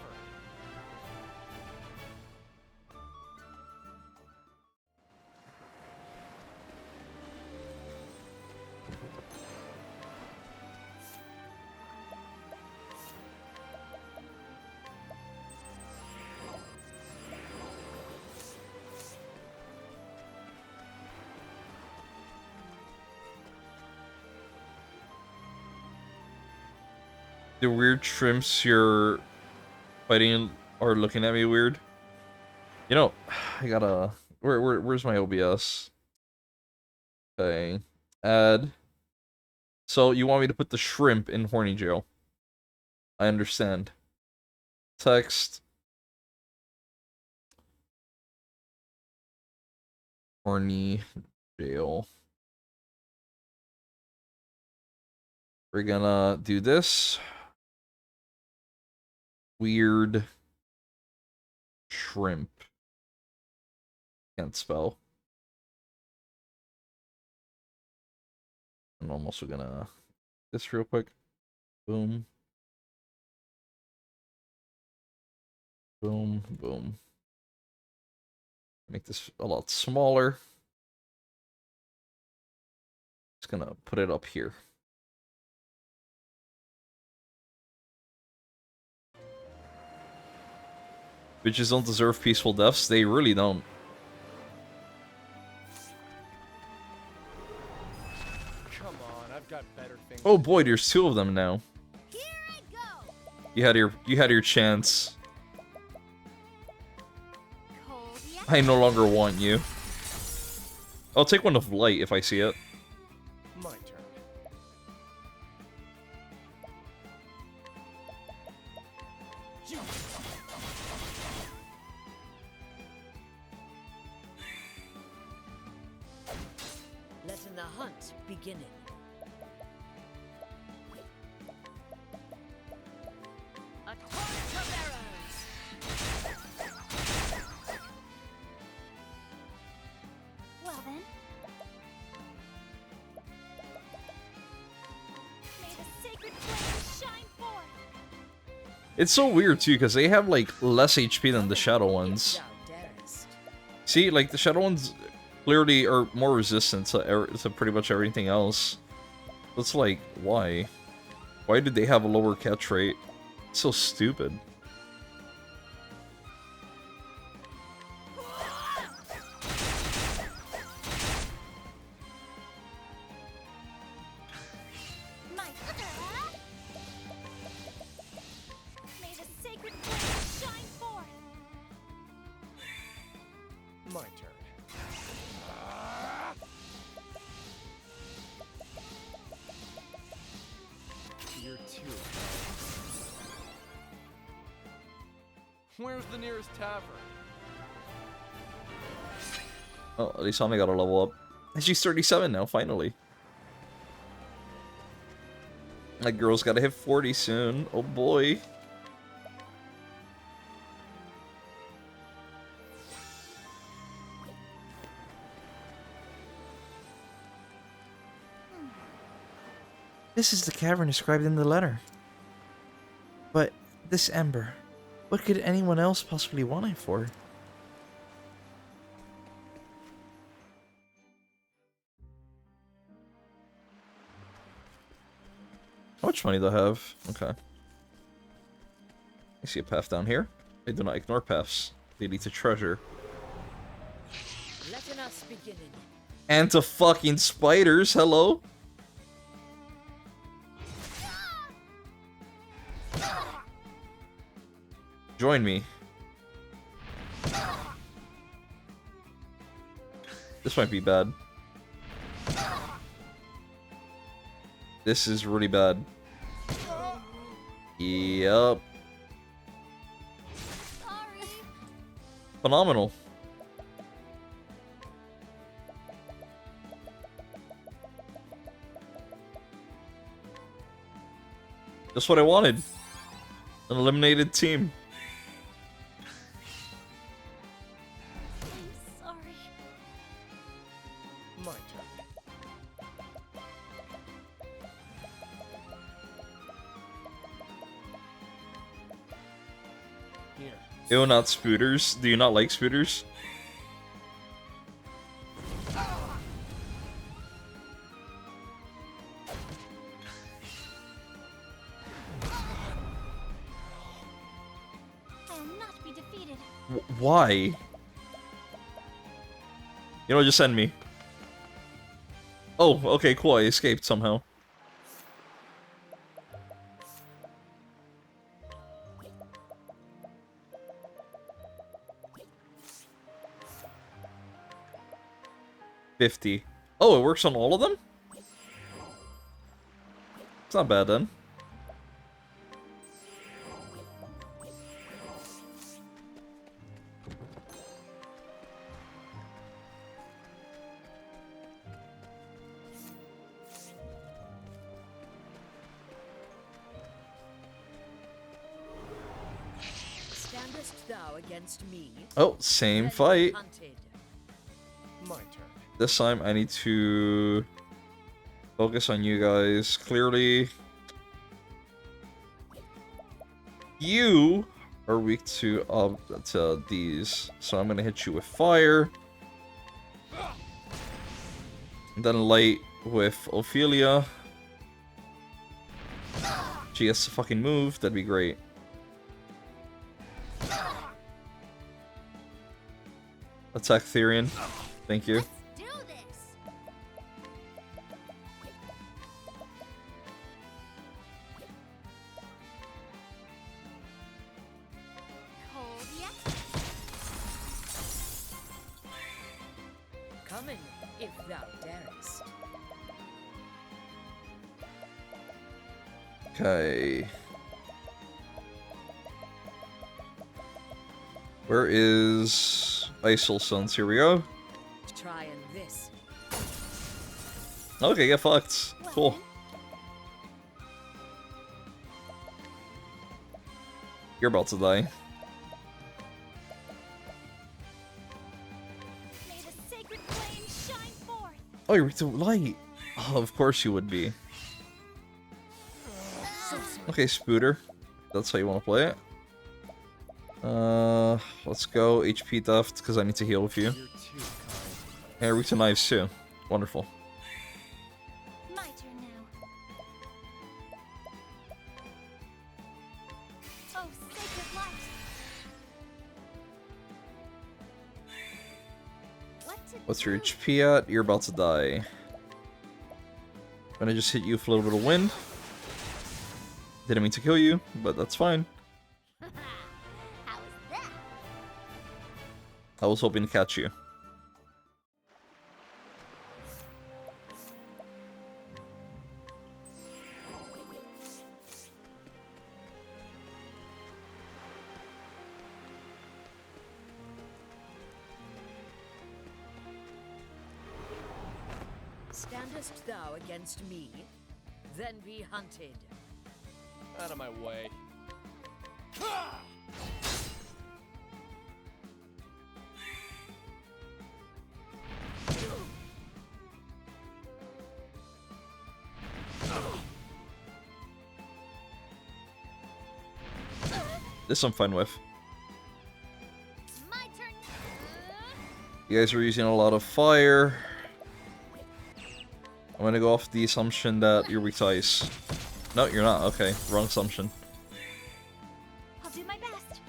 The weird shrimps you're fighting are looking at me weird. You know, I gotta... Where's my OBS? Okay. Add. So, you want me to put the shrimp in horny jail. I understand. Text. Horny jail. We're gonna do this. Weird shrimp. Can't spell. And I'm also gonna this real quick. Boom. Boom, boom. Make this a lot smaller. Just gonna put it up here. Bitches don't deserve peaceful deaths. They really don't. Come on, I've got better things. Oh boy, there's two of them now. You had your chance. I no longer want you. I'll take one of light if I see it. My turn. Letting the hunt beginning. A torrent of arrows. Well then. May the sacred flame shine forth. It's so weird too, because they have like less HP than the shadow ones. See, like the shadow ones clearly are more resistant to pretty much everything else. It's like, why? Why did they have a lower catch rate? It's so stupid. May the sacred flame shine forth. My turn. You're too. Where's the nearest tavern? Oh, at least Hana got a level up. And she's 37 now, finally. That girl's gotta hit 40 soon. Oh boy. This is the cavern described in the letter. But this ember, what could anyone else possibly want it for? How much money do I have? Okay. I see a path down here. I do not ignore paths. They lead to treasure. Letting us beginning. And to fucking spiders, hello? Join me. This might be bad. This is really bad. Yup. Phenomenal. Just what I wanted. An eliminated team. Sorry. My turn. Here. Ew, not spooters. Do you not like spooters? I will not be defeated. Why? You know, just send me. Oh, okay, cool. I escaped somehow. 50. Oh, it works on all of them? It's not bad then. Standest thou against me? Oh, same Then fight. hunted. My turn. This time I need to focus on you guys. Clearly, you are weak to these, so I'm gonna hit you with fire. And then light with Ophelia. She gets to fucking move. That'd be great. Attack Therian. Thank you. Do this. Cold yet? Coming, if thou darest. Okay. Where is Isol Sons? Here we go. Trying this. Okay, get fucked. Cool. You're about to die. May the sacred flame shine forth. Oh, you're weak to light. Oh, of course you would be. Okay, Spooter. That's how you want to play it. Let's go HP theft because I need to heal with you. And weak to knives too. Wonderful. My turn now. Oh, sacred light. What to What's your HP at? You're about to die. I'm gonna just hit you with a little bit of wind. Didn't mean to kill you, but that's fine. How is that? I was hoping to catch you. Standest thou against me? Then be hunted. Out of my way. This I'm fine with. My turn. You guys are using a lot of fire. I'm gonna go off the assumption that you're weak to ice. No, you're not. Okay, wrong assumption. I'll do my best.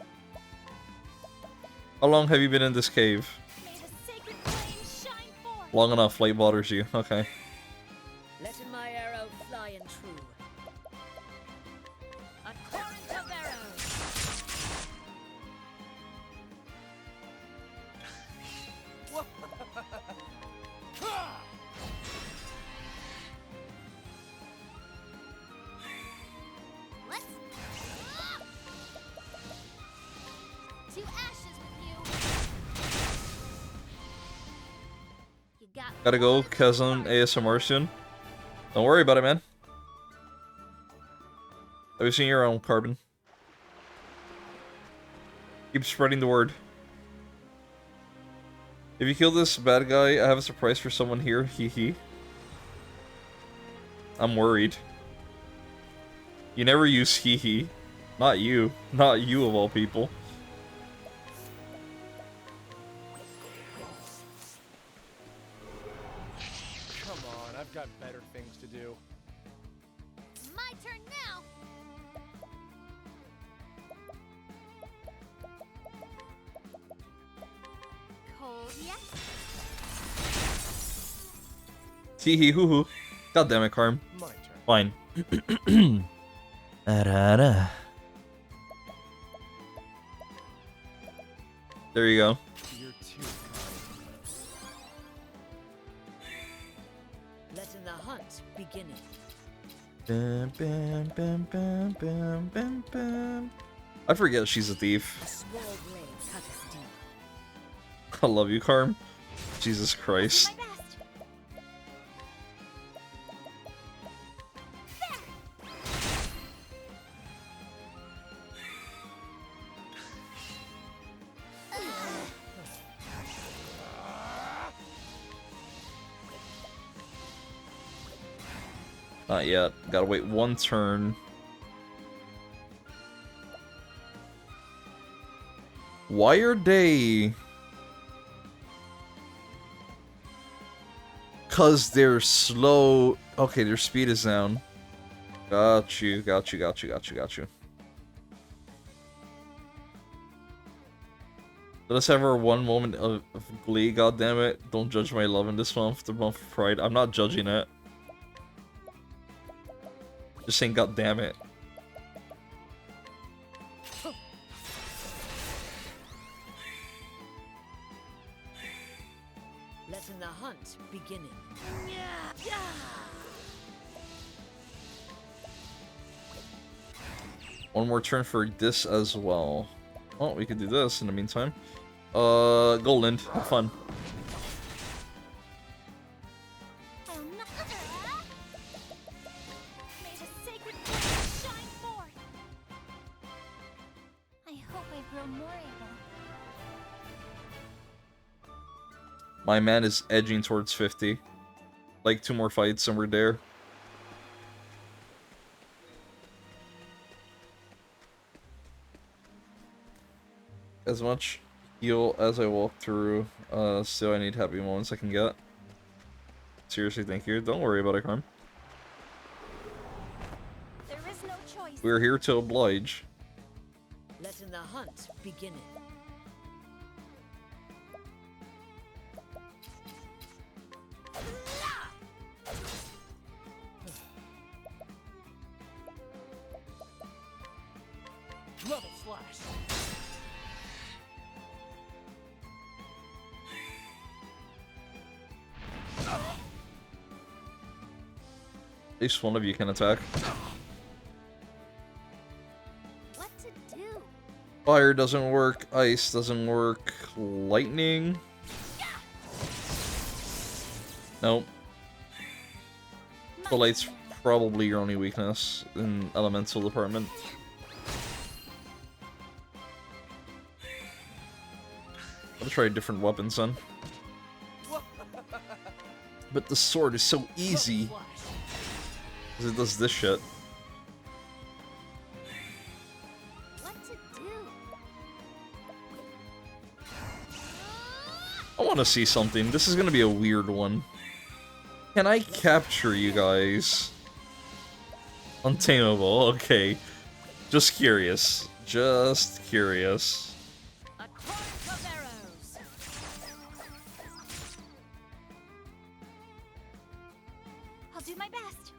How long have you been in this cave? May the sacred flame shine forth. Long enough, light bothers you. Okay. Letting my arrow fly and true. A torrent of arrows. Let's to ashes with you. You got Gotta go, cousin ASMR soon. Don't worry about it, man. Have you seen your own carbon? Keep spreading the word. If you kill this bad guy, I have a surprise for someone here. Hee hee. I'm worried. You never use hee hee. Not you. Not you of all people. Come on, I've got better things to do. my turn now. Cold yet? Hee hee hoo hoo. God damn it, Carm. My turn. Fine. Da-da-da. There you go. You're too hunt beginning. Bam, bam, bam, bam, bam, bam, bam. I forget she's a thief. Small blade cutteth deep. I love you, Carm. Jesus Christ. Not yet. Gotta wait one turn. Why are they... Cause they're slow. Okay, their speed is down. Got you, got you, got you, got you, got you. Let us have our one moment of glee, goddammit. Don't judge my love in this month, the month of pride. I'm not judging it. Just saying goddammit. Letting the hunt beginning. One more turn for this as well. Oh, we could do this in the meantime. Golden, have fun. May the sacred flame shine forth. I hope I grow more able. My man is edging towards 50. Like 2 more fights and we're there. As much heal as I walk through, still I need happy moments I can get. Seriously, thank you. Don't worry about it, Carm. There is no choice. We're here to oblige. Letting the hunt beginning. Level slash. At least one of you can attack. What to do? Fire doesn't work, ice doesn't work, lightning? Nope. The light's probably your only weakness in elemental department. I'll try different weapons then. But the sword is so easy. Because it does this shit. What to do? I want to see something. This is going to be a weird one. Can I capture you guys? Untamable, okay. Just curious. Just curious. I'll do my best.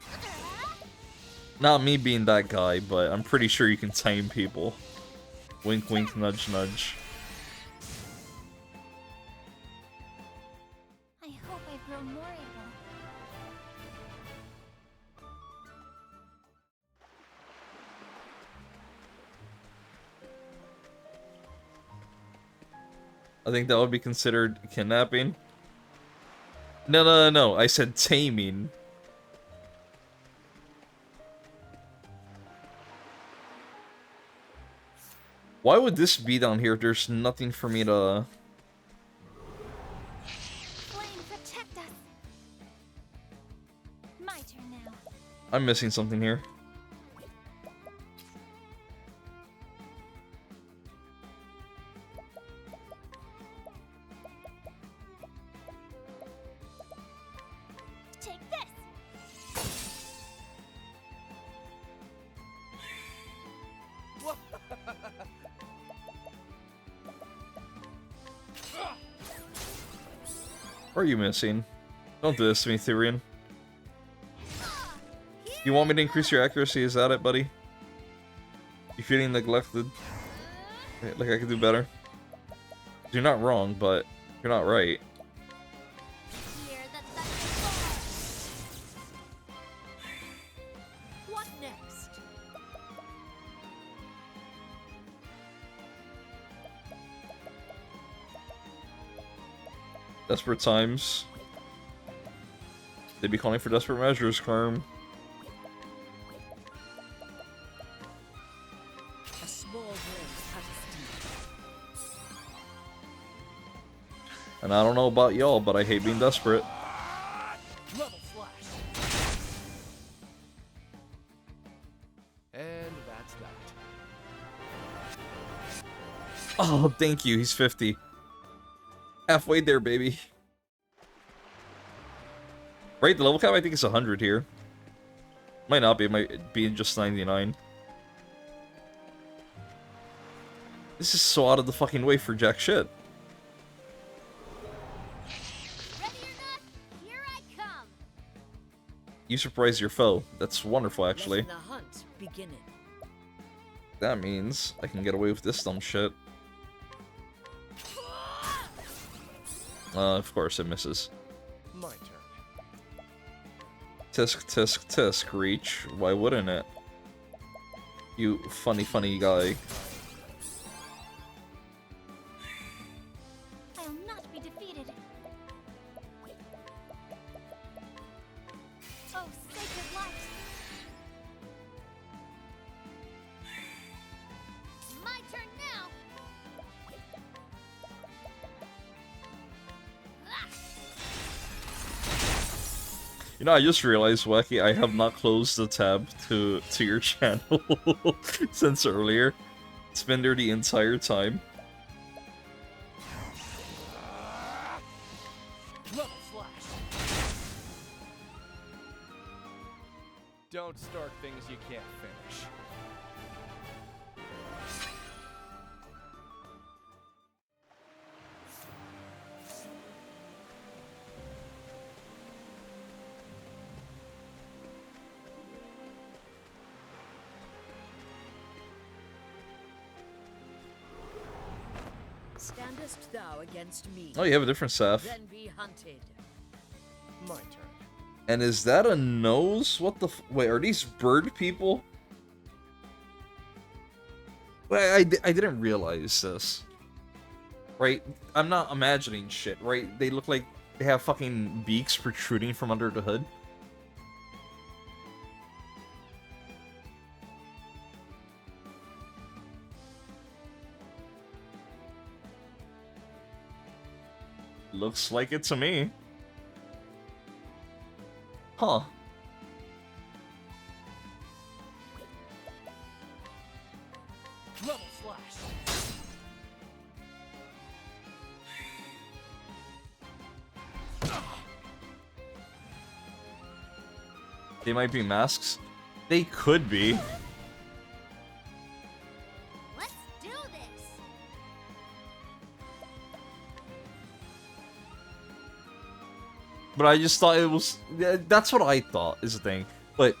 Not me being that guy, but I'm pretty sure you can tame people. Wink, wink, nudge, nudge. I hope I've grown more able. I think that would be considered kidnapping. No, no, no, no. I said taming. Why would this be down here if there's nothing for me to... Flame, protect us. My turn now. I'm missing something here. Take this. What are you missing? Don't do this to me, Therian. You want me to increase your accuracy? Is that it, buddy? You feeling neglected? Like I could do better? You're not wrong, but you're not right. Desperate times. They be calling for desperate measures, Carm. A small blade cuts deep. And I don't know about y'all, but I hate being desperate. Level slash. And that's that. Oh, thank you. He's 50. Halfway there, baby. Right, the level cap I think is 100 here. Might not be, it might be just 99. This is so out of the fucking way for jack shit. Ready or not, here I come. You surprise your foe. That's wonderful, actually. Let the hunt beginning. That means I can get away with this dumb shit. Of course it misses. My turn. Tisk, tisk, tisk, reach. Why wouldn't it? You funny, funny guy. I'll not be defeated. Oh, sacred light. My turn now. You know, I just realized, Wacky, I have not closed the tab to your channel since earlier. It's been there the entire time. Level slash. Don't start things you can't finish. Standest thou against me? Oh, you have a different staff. Then be hunted. My turn. And is that a nose? What the wait, are these bird people? Wait, I didn't realize this. Right? I'm not imagining shit, right? They look like they have fucking beaks protruding from under the hood. Looks like it to me. Huh. Level slash. They might be masks. They could be. Let's do this. But I just thought it was... That's what I thought, is the thing. But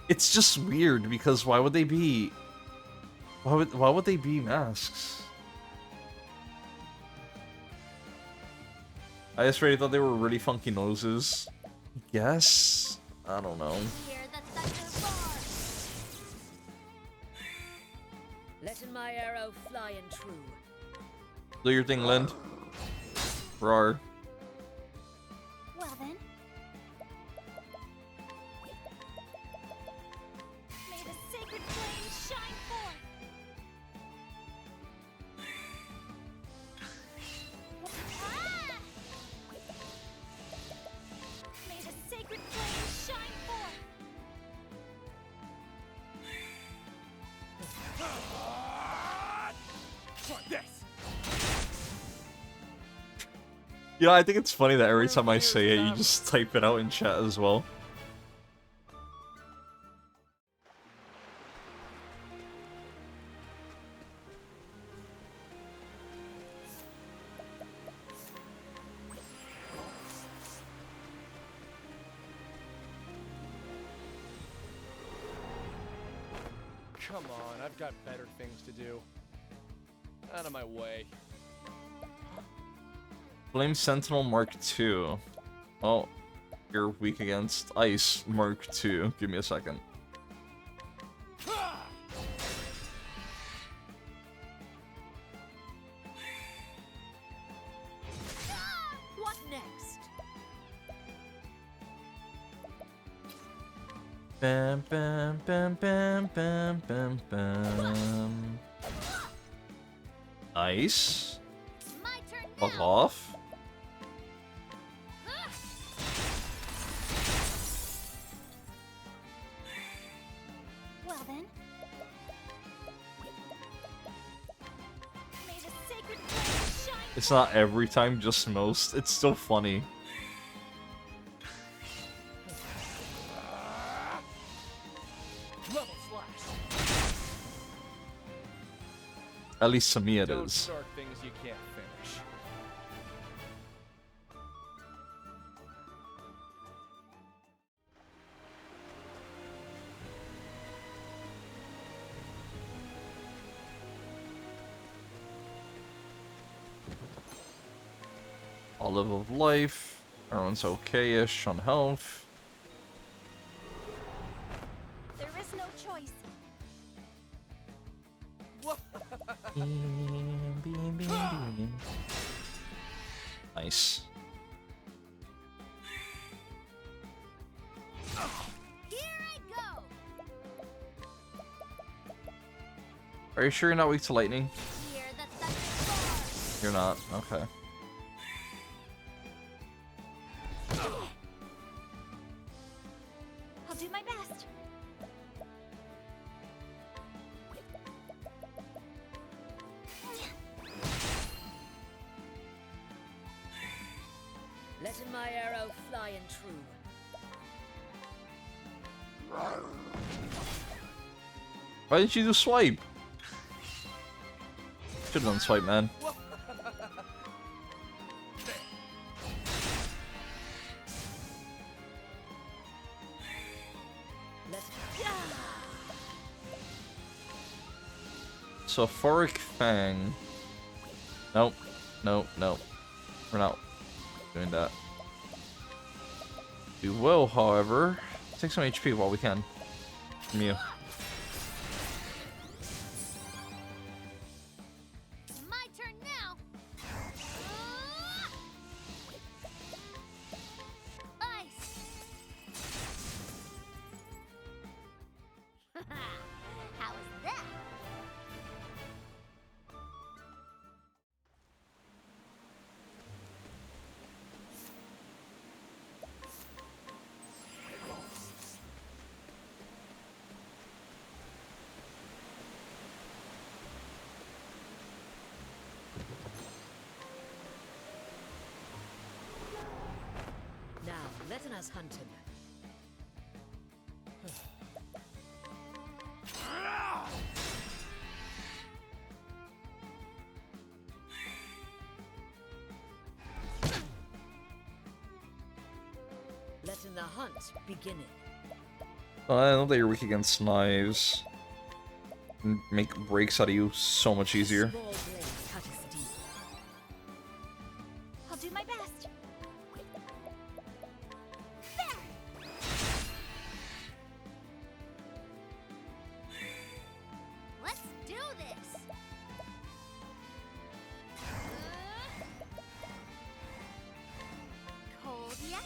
it's just weird, because why would they be... Why would they be masks? I just really thought they were really funky noses. Guess? I don't know. Hear the thunder roar. Letting my arrow fly and true. Do your thing, Lind. Roar. Well then. May the sacred flame shine forth. Ah! May the sacred flame shine forth. Try this. Yeah, I think it's funny that every time I say it, you just type it out in chat as well. Come on, I've got better things to do. Out of my way. Flame Sentinel Mark II. Oh, you're weak against Ice Mark II. Give me a second. What Bam, bam, bam, bam, bam, bam, bam. Nice. Fuck off. Well then. May the sacred flame shine. It's not every time, just most. It's still funny. Level slash. At least to me it Don't is. start things you can't finish. Olive of life. Everyone's okay-ish on health. There is no choice. Nice. Here I go. Are you sure you're not weak to lightning? Hear the thunder. You're not. Okay. I'll do my best. Letting my arrow fly and true. Why didn't you do swipe? Should've done swipe, man. Sulfuric Fang. Nope. Nope. Nope. We're not doing that. We will, however, take some HP while we can. From you. My turn now. Ice. How is that? Now, letting us hunt him. Letting the hunt begin. I know that you're weak against knives. Make breaks out of you so much easier. Small blade cutteth deep. I'll do my best. Let's do this. Cold yet?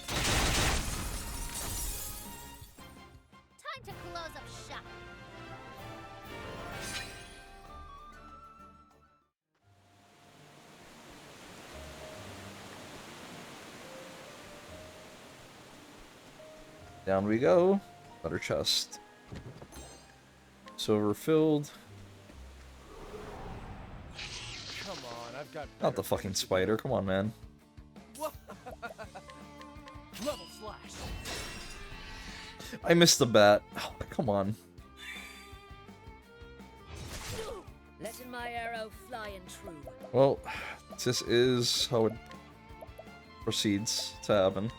Time to close up shop. Down we go. Better chest. Silver filled. Come on, I've got Not the fucking spider. Come on, man. Level slash. I missed the bat. Oh, come on. Letting my arrow fly and true. Well, this is how it proceeds to happen.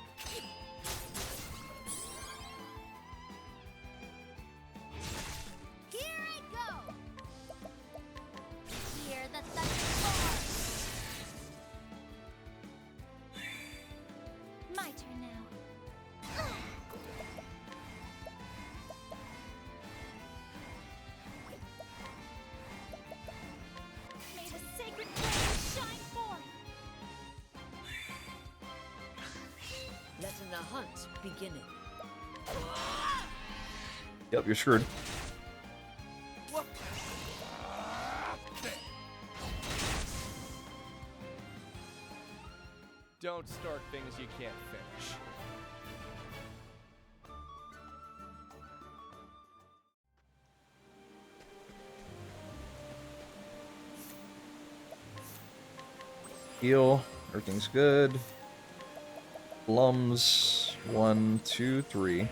Here I go. Hear the thunder. My turn now. May the sacred flame shine forth. Letting the hunt begin. Yep, you're screwed. Don't start things you can't finish. Heal. Everything's good. Plums. 1, 2, 3.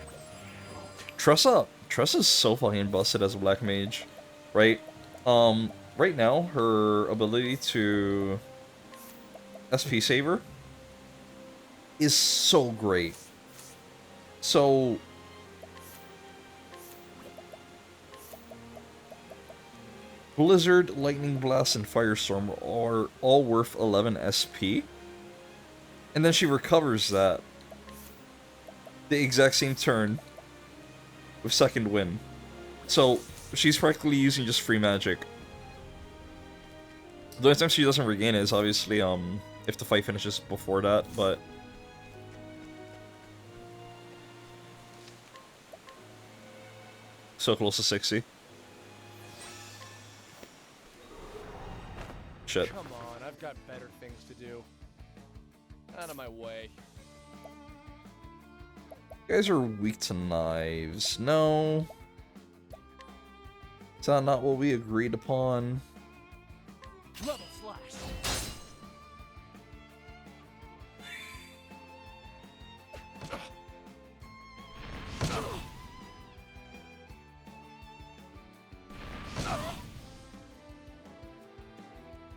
Tressa. Tressa's so fucking busted as a black mage. Right? Right now, her ability to SP Saver is so great. So Blizzard, Lightning Blast, and Firestorm are all worth 11 SP. And then she recovers that the exact same turn with Second Wind. So she's practically using just free magic. The only time she doesn't regain it is obviously if the fight finishes before that, but so close to 60. Shit. Come on, I've got better things to do. Out of my way. You guys are weak to knives. No. Is that not what we agreed upon? Level slash.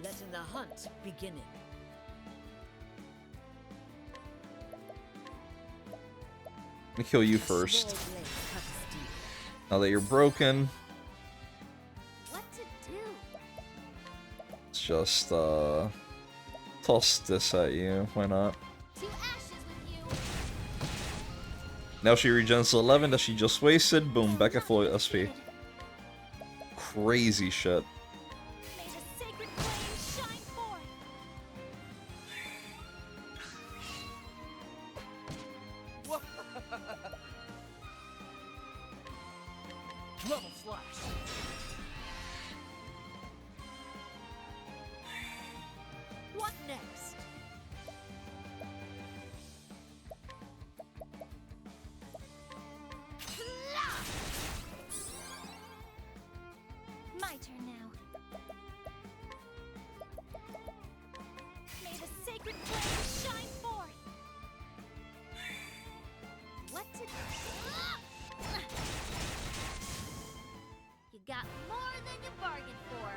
Letting the hunt begin. Let me kill you first. Now that you're broken, What to do? let's just toss this at you. Why not? To ashes with you. Now she regens 11 that she just wasted. Boom, back at full SP. Crazy shit. May the sacred flame shine forth. Level slash. What next? My turn now. May the sacred flame shine forth. What to do? You got more than you bargained for.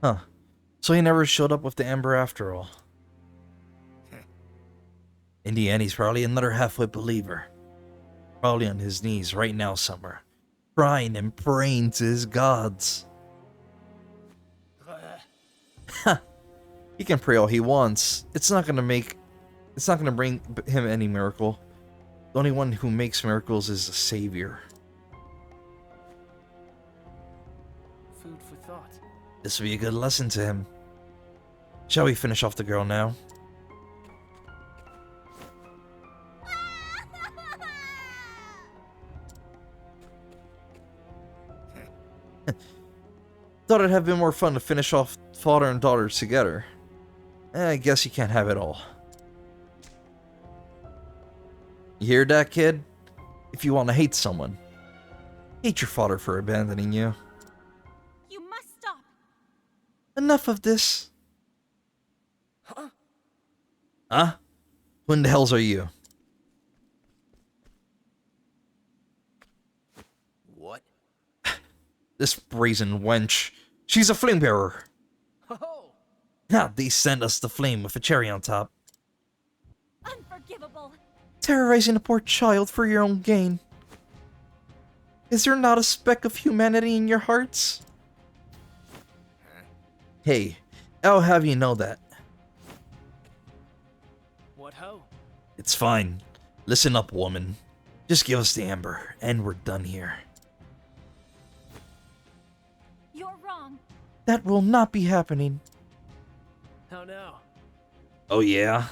Huh. So he never showed up with the Ember after all. In the end, he's probably another half-wit believer. Probably on his knees right now somewhere. Crying and praying to his gods. Ha! He can pray all he wants. It's not gonna bring him any miracle. The only one who makes miracles is the Savior. Food for thought. This will be a good lesson to him. Shall we finish off the girl now? Thought it'd have been more fun to finish off father and daughter together. I guess you can't have it all. You hear that, kid? If you want to hate someone, hate your father for abandoning you. You must stop. Enough of this. Huh? Huh? Who in the hells are you? What? This brazen wench. She's a flame bearer. Oh. Now they send us the flame with a cherry on top. Unforgivable. Terrorizing a poor child for your own gain. Is there not a speck of humanity in your hearts? Hey, I'll have you know that. What ho? It's fine. Listen up, woman. Just give us the amber, and we're done here. You're wrong. That will not be happening. How now? Oh yeah?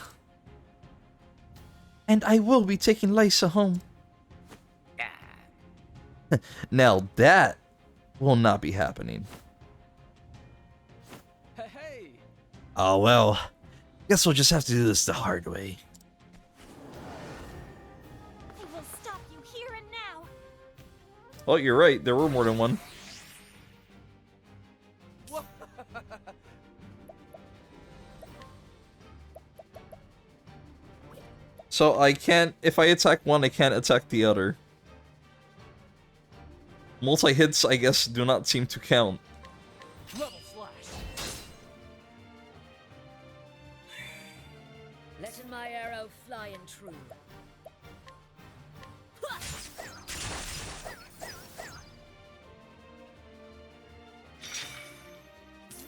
And I will be taking Lysa home. Now that will not be happening. Hey! Oh well, guess we'll just have to do this the hard way. I will stop you here and now. Oh, you're right. There were more than one. So I can't, if I attack one, I can't attack the other. Multi-hits, I guess, do not seem to count. Level slash. Letting my arrow fly and true.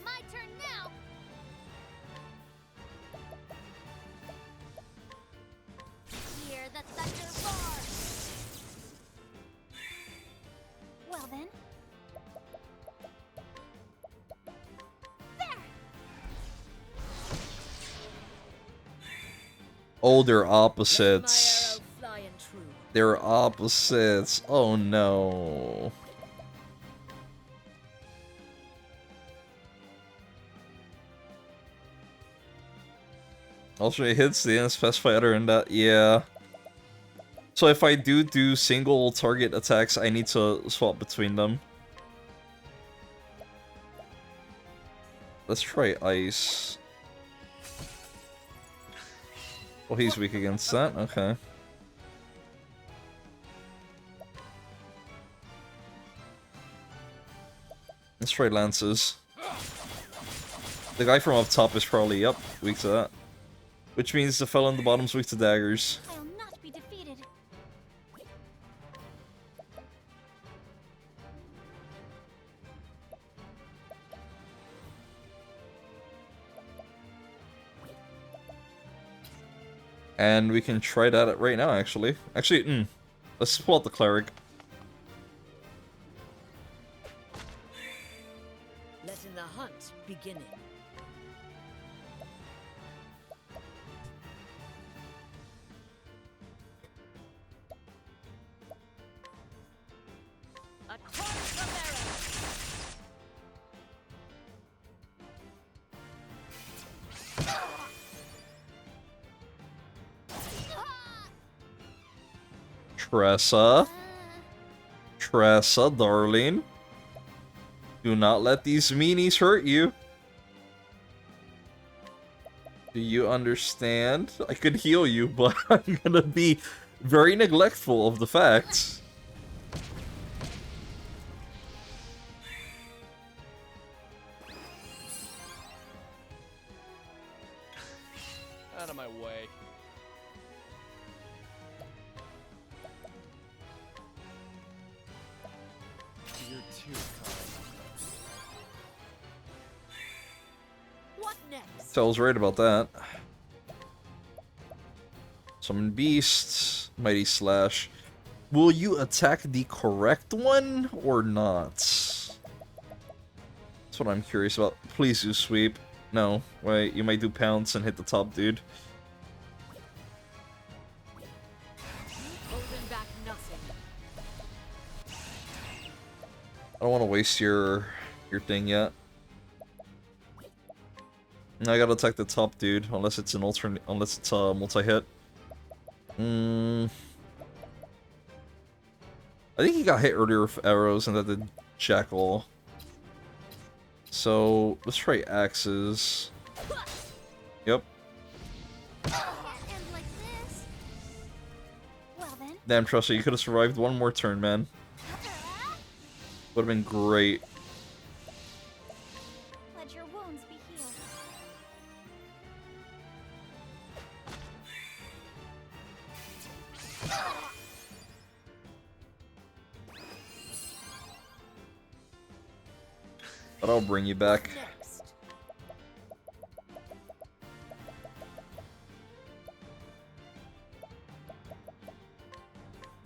My turn now. Hear the thunder roar. Well then. There. Oh, they're opposites. They're opposites. Oh no. Alternate hits the unspecified other and that, yeah. So if I do single target attacks, I need to swap between them. Let's try ice. Oh, he's weak against that? Okay. Let's try lances. The guy from up top is probably, yep, weak to that. Which means the fellow in the bottom's weak to daggers. I'll not be defeated. And we can try that right now, actually. Actually, let's pull out the cleric. Letting the hunt begin. Tressa, darling. Do not let these meanies hurt you. Do you understand? I could heal you, but I'm gonna be very neglectful of the facts. Out of my way. You're too kind. What next? Tel's right about that. Summon beasts, mighty slash. Will you attack the correct one or not? That's what I'm curious about. Please do sweep. No, wait, you might do pounce and hit the top dude. Holding back nothing. I don't want to waste your thing yet. I gotta attack the top dude, unless it's an alternate, unless it's a multi-hit. I think he got hit earlier with arrows, and that did jackal. So let's try axes. Yep. Damn, Tressa, you could have survived one more turn, man. Would have been great. Let your wounds be healed. But I'll bring you back.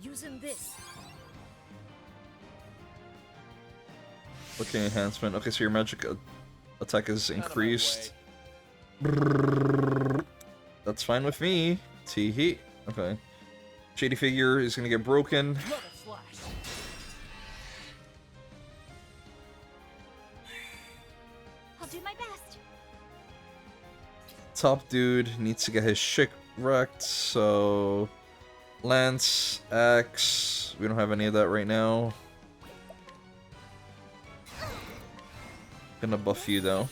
Using this. Okay, enhancement. Okay, so your magic attack is increased. That's fine with me. Tee-hee. Okay. Shady figure is gonna get broken. I'll do my best. Top dude needs to get his shit wrecked, so... Lance, Axe... We don't have any of that right now. Gonna buff you, though.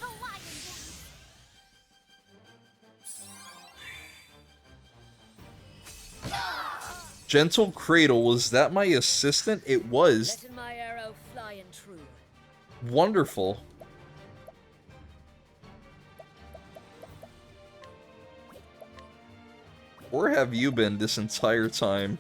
Gentle Cradle, was that my assistant? It was. Letting my arrow flying true. Wonderful. Where have you been this entire time?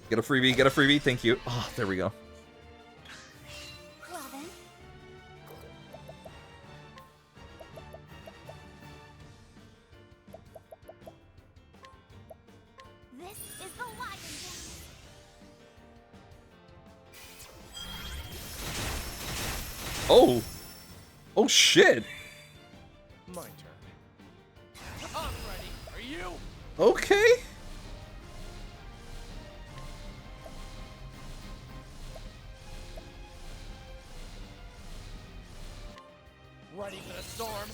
Get a freebie, thank you. Oh, there we go. Well then. This is the lion dance. Oh! Oh shit! My turn. I'm ready. Are you? Okay. Ready for the storm.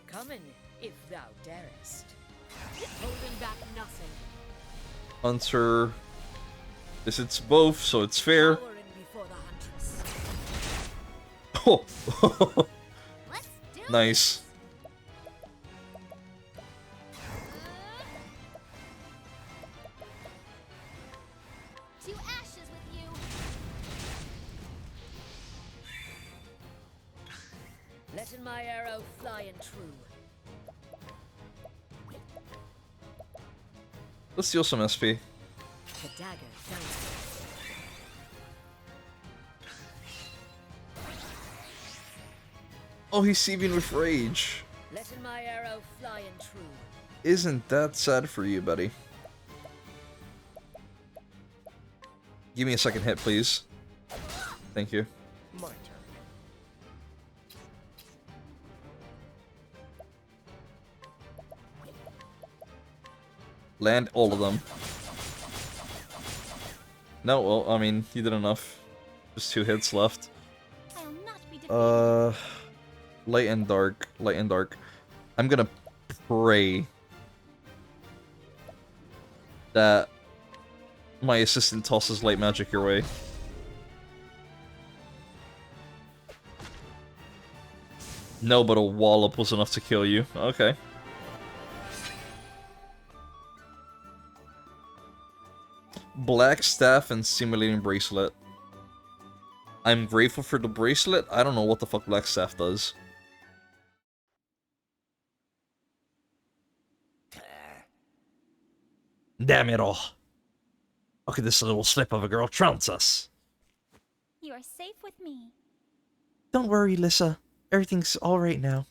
Coming, if thou darest. Holding back nothing. Hunter. It's both, so it's fair. Cowering before the huntress. Oh! Nice. To ashes with you. Letting my arrow flying true. Let's steal some SP. The dagger bounces. Oh, he's seething with rage. Letting my arrow flying true. Isn't that sad for you, buddy? Give me a second hit, please. Thank you. My turn. Land all of them. No, well, I mean, you did enough. Just 2 hits left. Light and dark. Light and dark. I'm gonna pray that my assistant tosses light magic your way. No, but a wallop was enough to kill you. Okay. Black staff and simulating bracelet. I'm grateful for the bracelet. I don't know what the fuck black staff does. Damn it all. How could this little slip of a girl trounce us? You are safe with me. Don't worry, Lissa. Everything's alright now.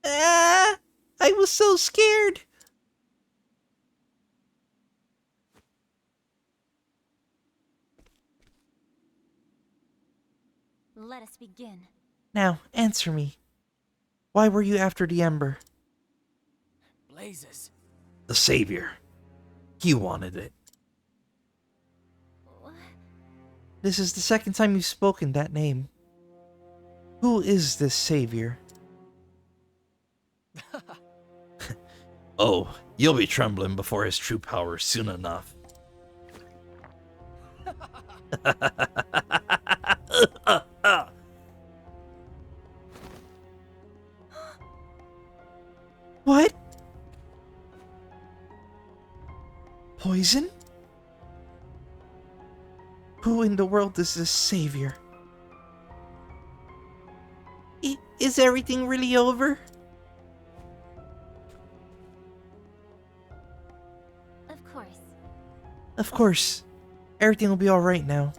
Ah! I was so scared! Let us begin. Now, answer me. Why were you after the Ember? Blazes. The Savior. You wanted it. What? This is the second time you've spoken that name. Who is this Savior? Oh, you'll be trembling before his true power soon enough. What? Poison? Who in the world is this Savior? Is everything really over? Of course. Of course. Everything will be alright now.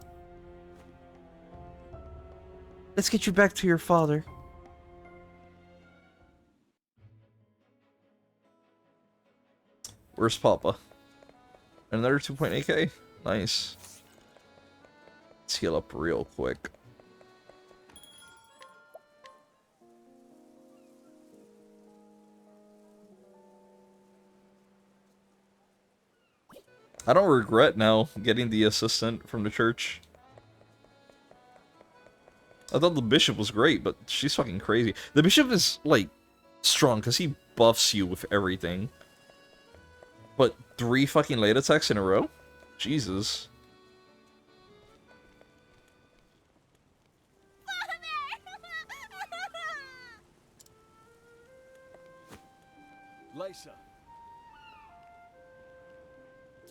Let's get you back to your father. Where's Papa? Another 2.8k? Nice. Let's heal up real quick. I don't regret now getting the assistant from the church. I thought the bishop was great, but she's fucking crazy. The bishop is, like, strong, because he buffs you with everything. But 3 fucking late attacks in a row? Jesus. Lysa.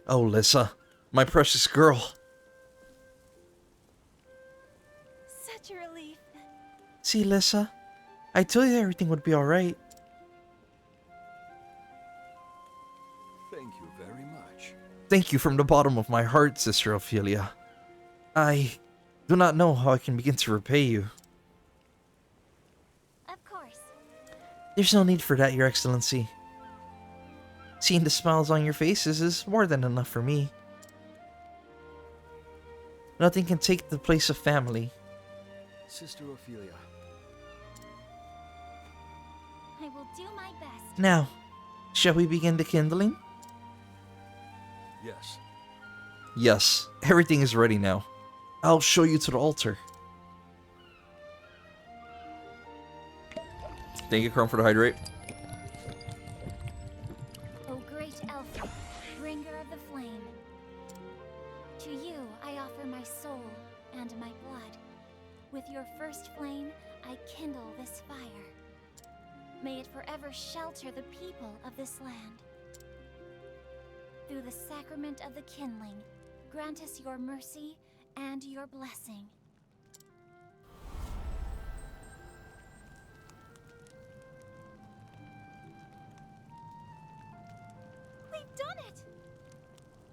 Oh, Lissa. My precious girl. Such a relief. See, Lissa? I told you everything would be alright. Thank you very much. Thank you from the bottom of my heart, Sister Ophelia. I do not know how I can begin to repay you. Of course. There's no need for that, Your Excellency. Seeing the smiles on your faces is more than enough for me. Nothing can take the place of family. Sister Ophelia. I will do my best. Now, shall we begin the kindling? Yes. Yes, everything is ready now. I'll show you to the altar. Thank you, Chrome, for the hydrate. O great elf, bringer of the flame, to you I offer my soul and my blood. With your first flame, I kindle this fire. May it forever shelter the people of this land. Through the sacrament of the kindling, grant us your mercy and your blessing. We've done it!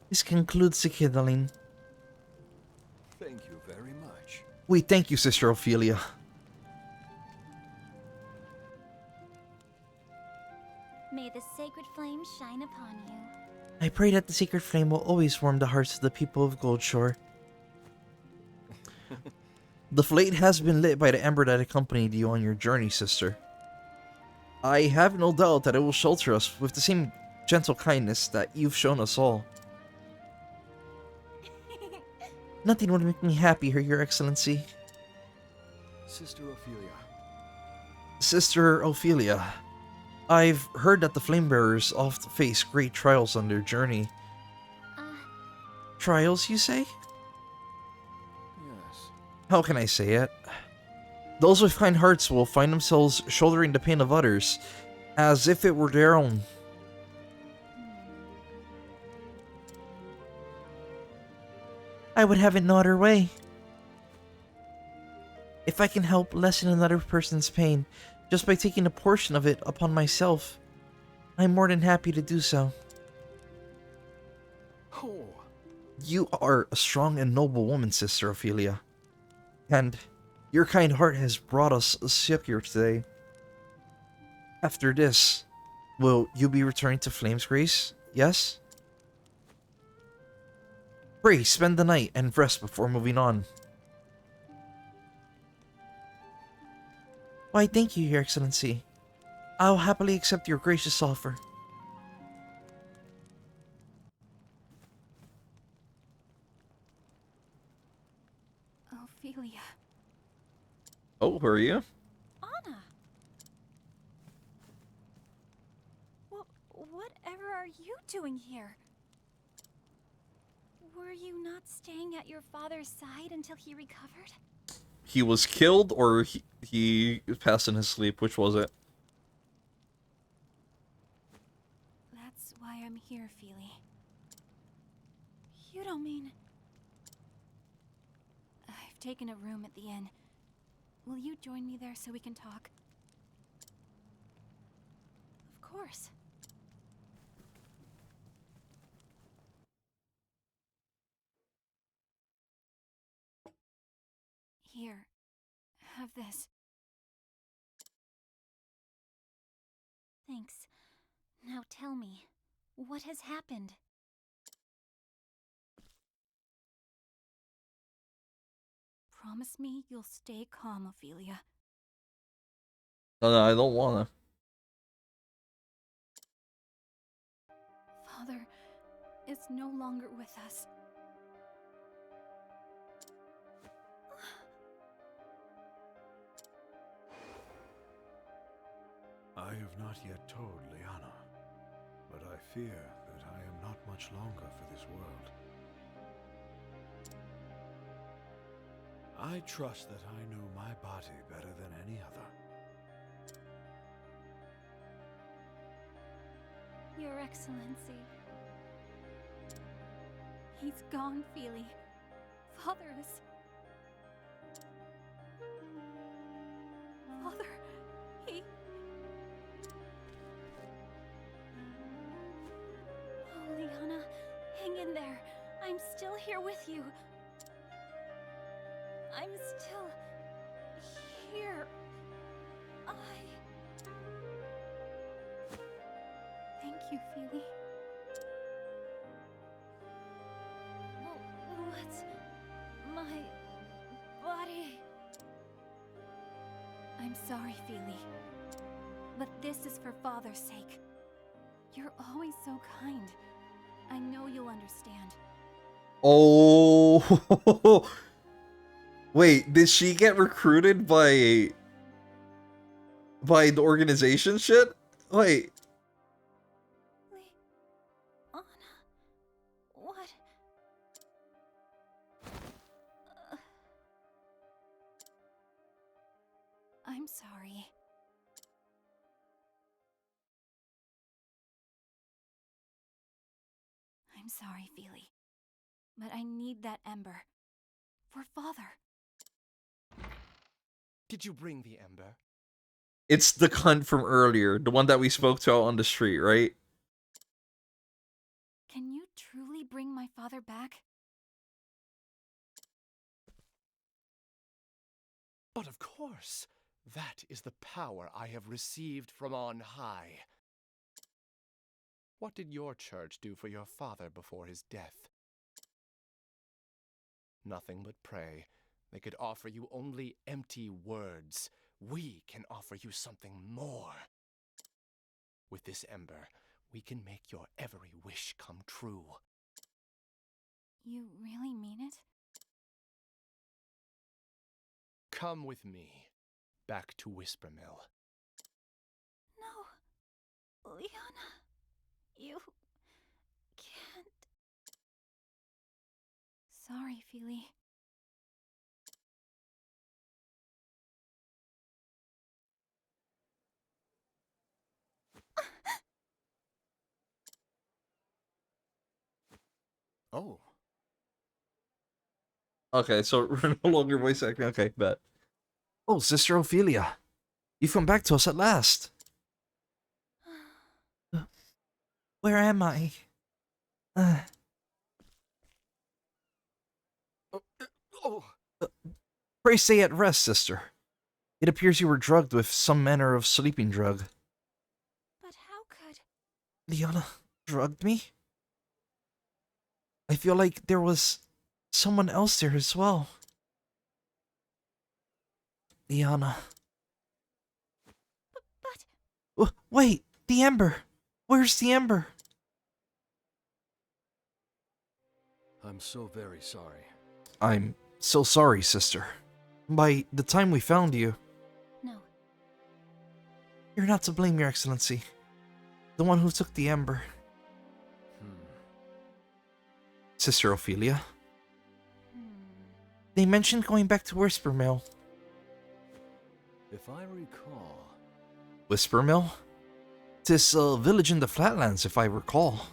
This concludes the kindling. Thank you very much. We thank you, Sister Ophelia. May the sacred flame shine upon you. I pray that the sacred flame will always warm the hearts of the people of Goldshore. The flame has been lit by the ember that accompanied you on your journey, sister. I have no doubt that it will shelter us with the same gentle kindness that you've shown us all. Nothing would make me happier, Your Excellency. Sister Ophelia. Sister Ophelia, I've heard that the Flamebearers often face great trials on their journey. Trials, you say? Yes. How can I say it? Those with kind hearts will find themselves shouldering the pain of others, as if it were their own. I would have it no other way. If I can help lessen another person's pain just by taking a portion of it upon myself, I'm more than happy to do so. Oh. You are a strong and noble woman, Sister Ophelia. And your kind heart has brought us a succor today. After this, will you be returning to Flame's Grace? Yes? Pray, spend the night and rest before moving on. Why, thank you, Your Excellency. I'll happily accept your gracious offer. Ophelia. Oh, who are you? Anna! Whatever are you doing here? Were you not staying at your father's side until he recovered? He was killed, or he passed in his sleep? Which was it? That's why I'm here, Feely. You don't mean... I've taken a room at the inn. Will you join me there so we can talk? Of course. Here. Have this. Thanks. Now tell me, what has happened? Promise me you'll stay calm, Ophelia. No, I don't wanna. Father is no longer with us. I have not yet told Liana, but I fear that I am not much longer for this world. I trust that I know my body better than any other. Your Excellency. He's gone, Feely. Father is... Father, he... Oh, Liana, hang in there. I'm still here with you. I'm still... here. Thank you, Feely. What's my body? I'm sorry, Feely. But this is for Father's sake. You're always so kind. I know you'll understand. Oh. Wait, did she get recruited by the organization shit? Wait. Anna, what? I'm sorry. I'm sorry, Feely. But I need that ember. For Father. Did you bring the ember? It's the cunt from earlier, the one that we spoke to out on the street, right? Can you truly bring my father back? But of course, that is the power I have received from on high. What did your church do for your father before his death? Nothing but pray. They could offer you only empty words. We can offer you something more. With this ember, we can make your every wish come true. You really mean it? Come with me, back to Whispermill. No, Liana, you can't. Sorry, Feely. Oh. Okay, so we're no longer voice acting. Okay, bet. Oh, Sister Ophelia. You've come back to us at last. Where am I? Pray stay at rest, sister. It appears you were drugged with some manner of sleeping drug. But how could... Liana drugged me? I feel like there was someone else there as well. Liana. But... Wait, the ember. Where's the ember? I'm so very sorry. I'm so sorry, sister. By the time we found you... No. You're not to blame, Your Excellency. The one who took the ember. Sister Ophelia. They mentioned going back to Whispermill. If I recall... Whispermill? 'Tis a village in the flatlands, if I recall.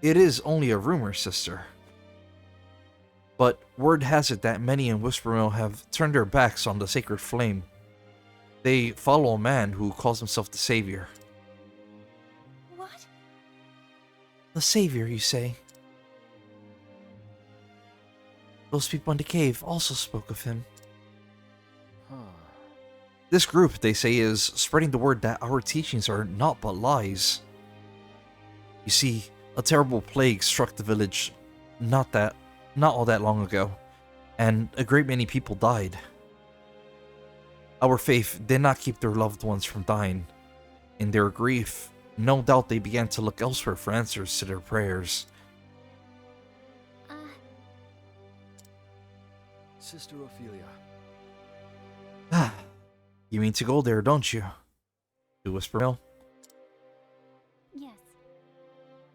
It is only a rumor, sister. But word has it that many in Whispermill have turned their backs on the sacred flame. They follow a man who calls himself the Savior. What? The Savior, you say? Those people in the cave also spoke of him. This group, they say, is spreading the word that our teachings are naught but lies. You see, a terrible plague struck the village not all that long ago, and a great many people died. Our faith did not keep their loved ones from dying. In their grief, no doubt they began to look elsewhere for answers to their prayers. Sister Ophelia. Ah, you mean to go there, don't you? To Whisper Mill? Yes.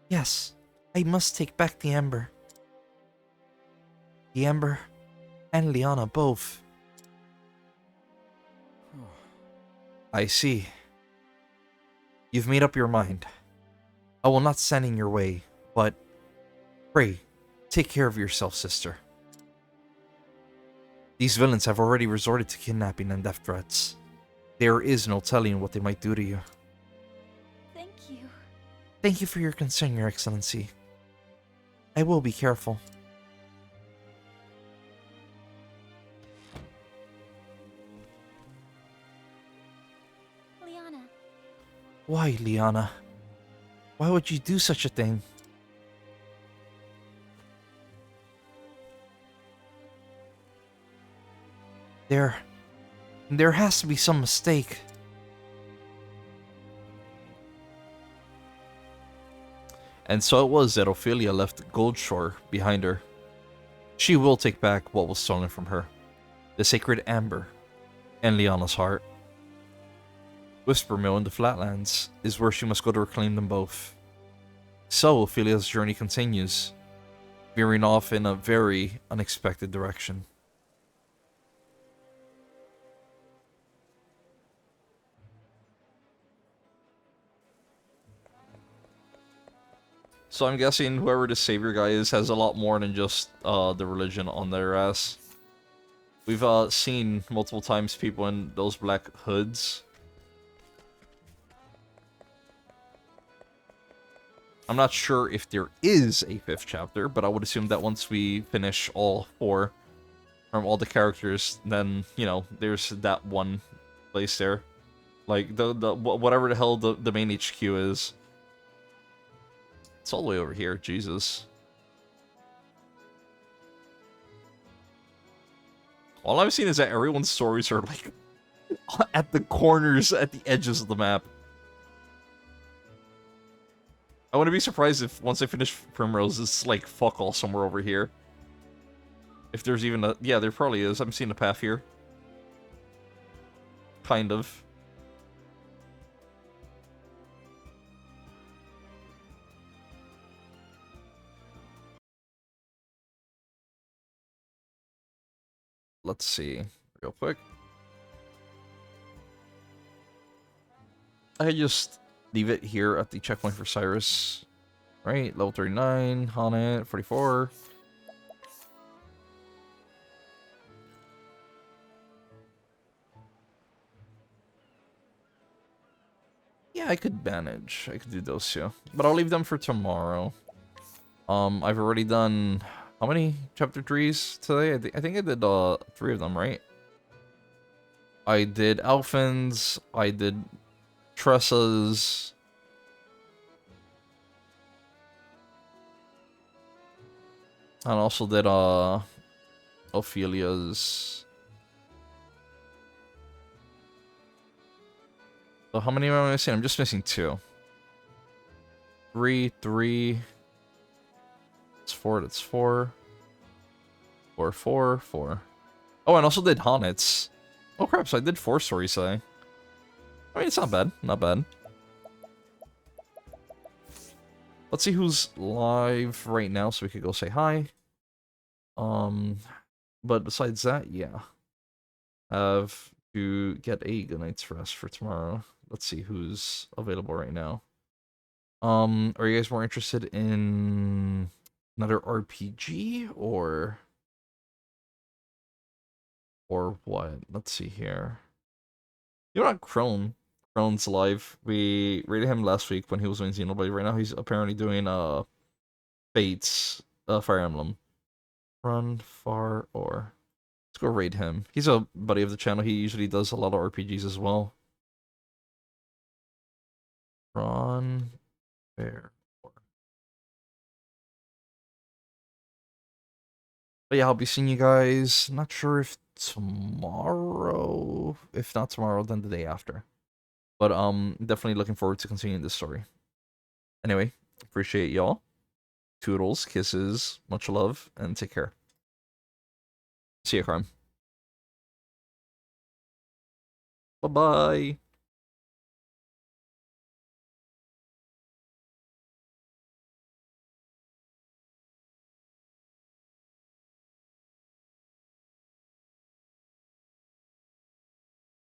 Yes, I must take back the Ember. The Ember and Liana both. I see. You've made up your mind. I will not stand in your way, but pray, take care of yourself, sister. These villains have already resorted to kidnapping and death threats. There is no telling what they might do to you. Thank you. Thank you for your concern, Your Excellency. I will be careful. Liana. Why, Liana? Why would you do such a thing? There has to be some mistake. And so it was that Ophelia left Goldshore behind her. She will take back what was stolen from her, the sacred amber, and Liana's heart. Whisper Mill in the Flatlands is where she must go to reclaim them both. So Ophelia's journey continues, veering off in a very unexpected direction. So I'm guessing whoever the savior guy is has a lot more than just the religion on their ass. We've seen multiple times people in those black hoods. I'm not sure if there is a 5th chapter, but I would assume that once we finish all 4 from all the characters, then, you know, there's that one place there. Like, the whatever the hell the main HQ is. It's all the way over here, Jesus. All I've seen is that everyone's stories are, like, at the corners, at the edges of the map. I wouldn't be surprised if, once I finish Primrose, it's, like, fuck all somewhere over here. If there's even a... Yeah, there probably is. I'm seeing a path here. Kind of. Let's see, real quick. I just leave it here at the checkpoint for Cyrus. Right, level 39, Haunted, 44. Yeah, I could manage. I could do those two. But I'll leave them for tomorrow. I've already done... How many chapter 3s today? I think I did 3 of them, right? I did Alphin's, I did Tressa's, and also did Ophelia's. So how many am I missing? I'm just missing 2. 3. It's 4, that's 4. 4. Oh, and also did Honnets. Oh crap, so I did 4 stories today. I mean, it's not bad. Not bad. Let's see who's live right now so we could go say hi. But besides that, yeah. Have to get a good night's rest for tomorrow. Let's see who's available right now. Are you guys more interested in another RPG or what? Let's see here. You're not Crone. Crone's live. We rated him last week when he was doing Xenoblade. Right now he's apparently doing Fates, Fire Emblem. Run, far, or... Let's go raid him. He's a buddy of the channel. He usually does a lot of RPGs as well. Run, fair, or... But yeah, I'll be seeing you guys. Not sure if tomorrow. If not tomorrow, then the day after. But definitely looking forward to continuing this story. Anyway, appreciate y'all. Toodles, kisses, much love, and take care. See ya, Crime. Bye-bye.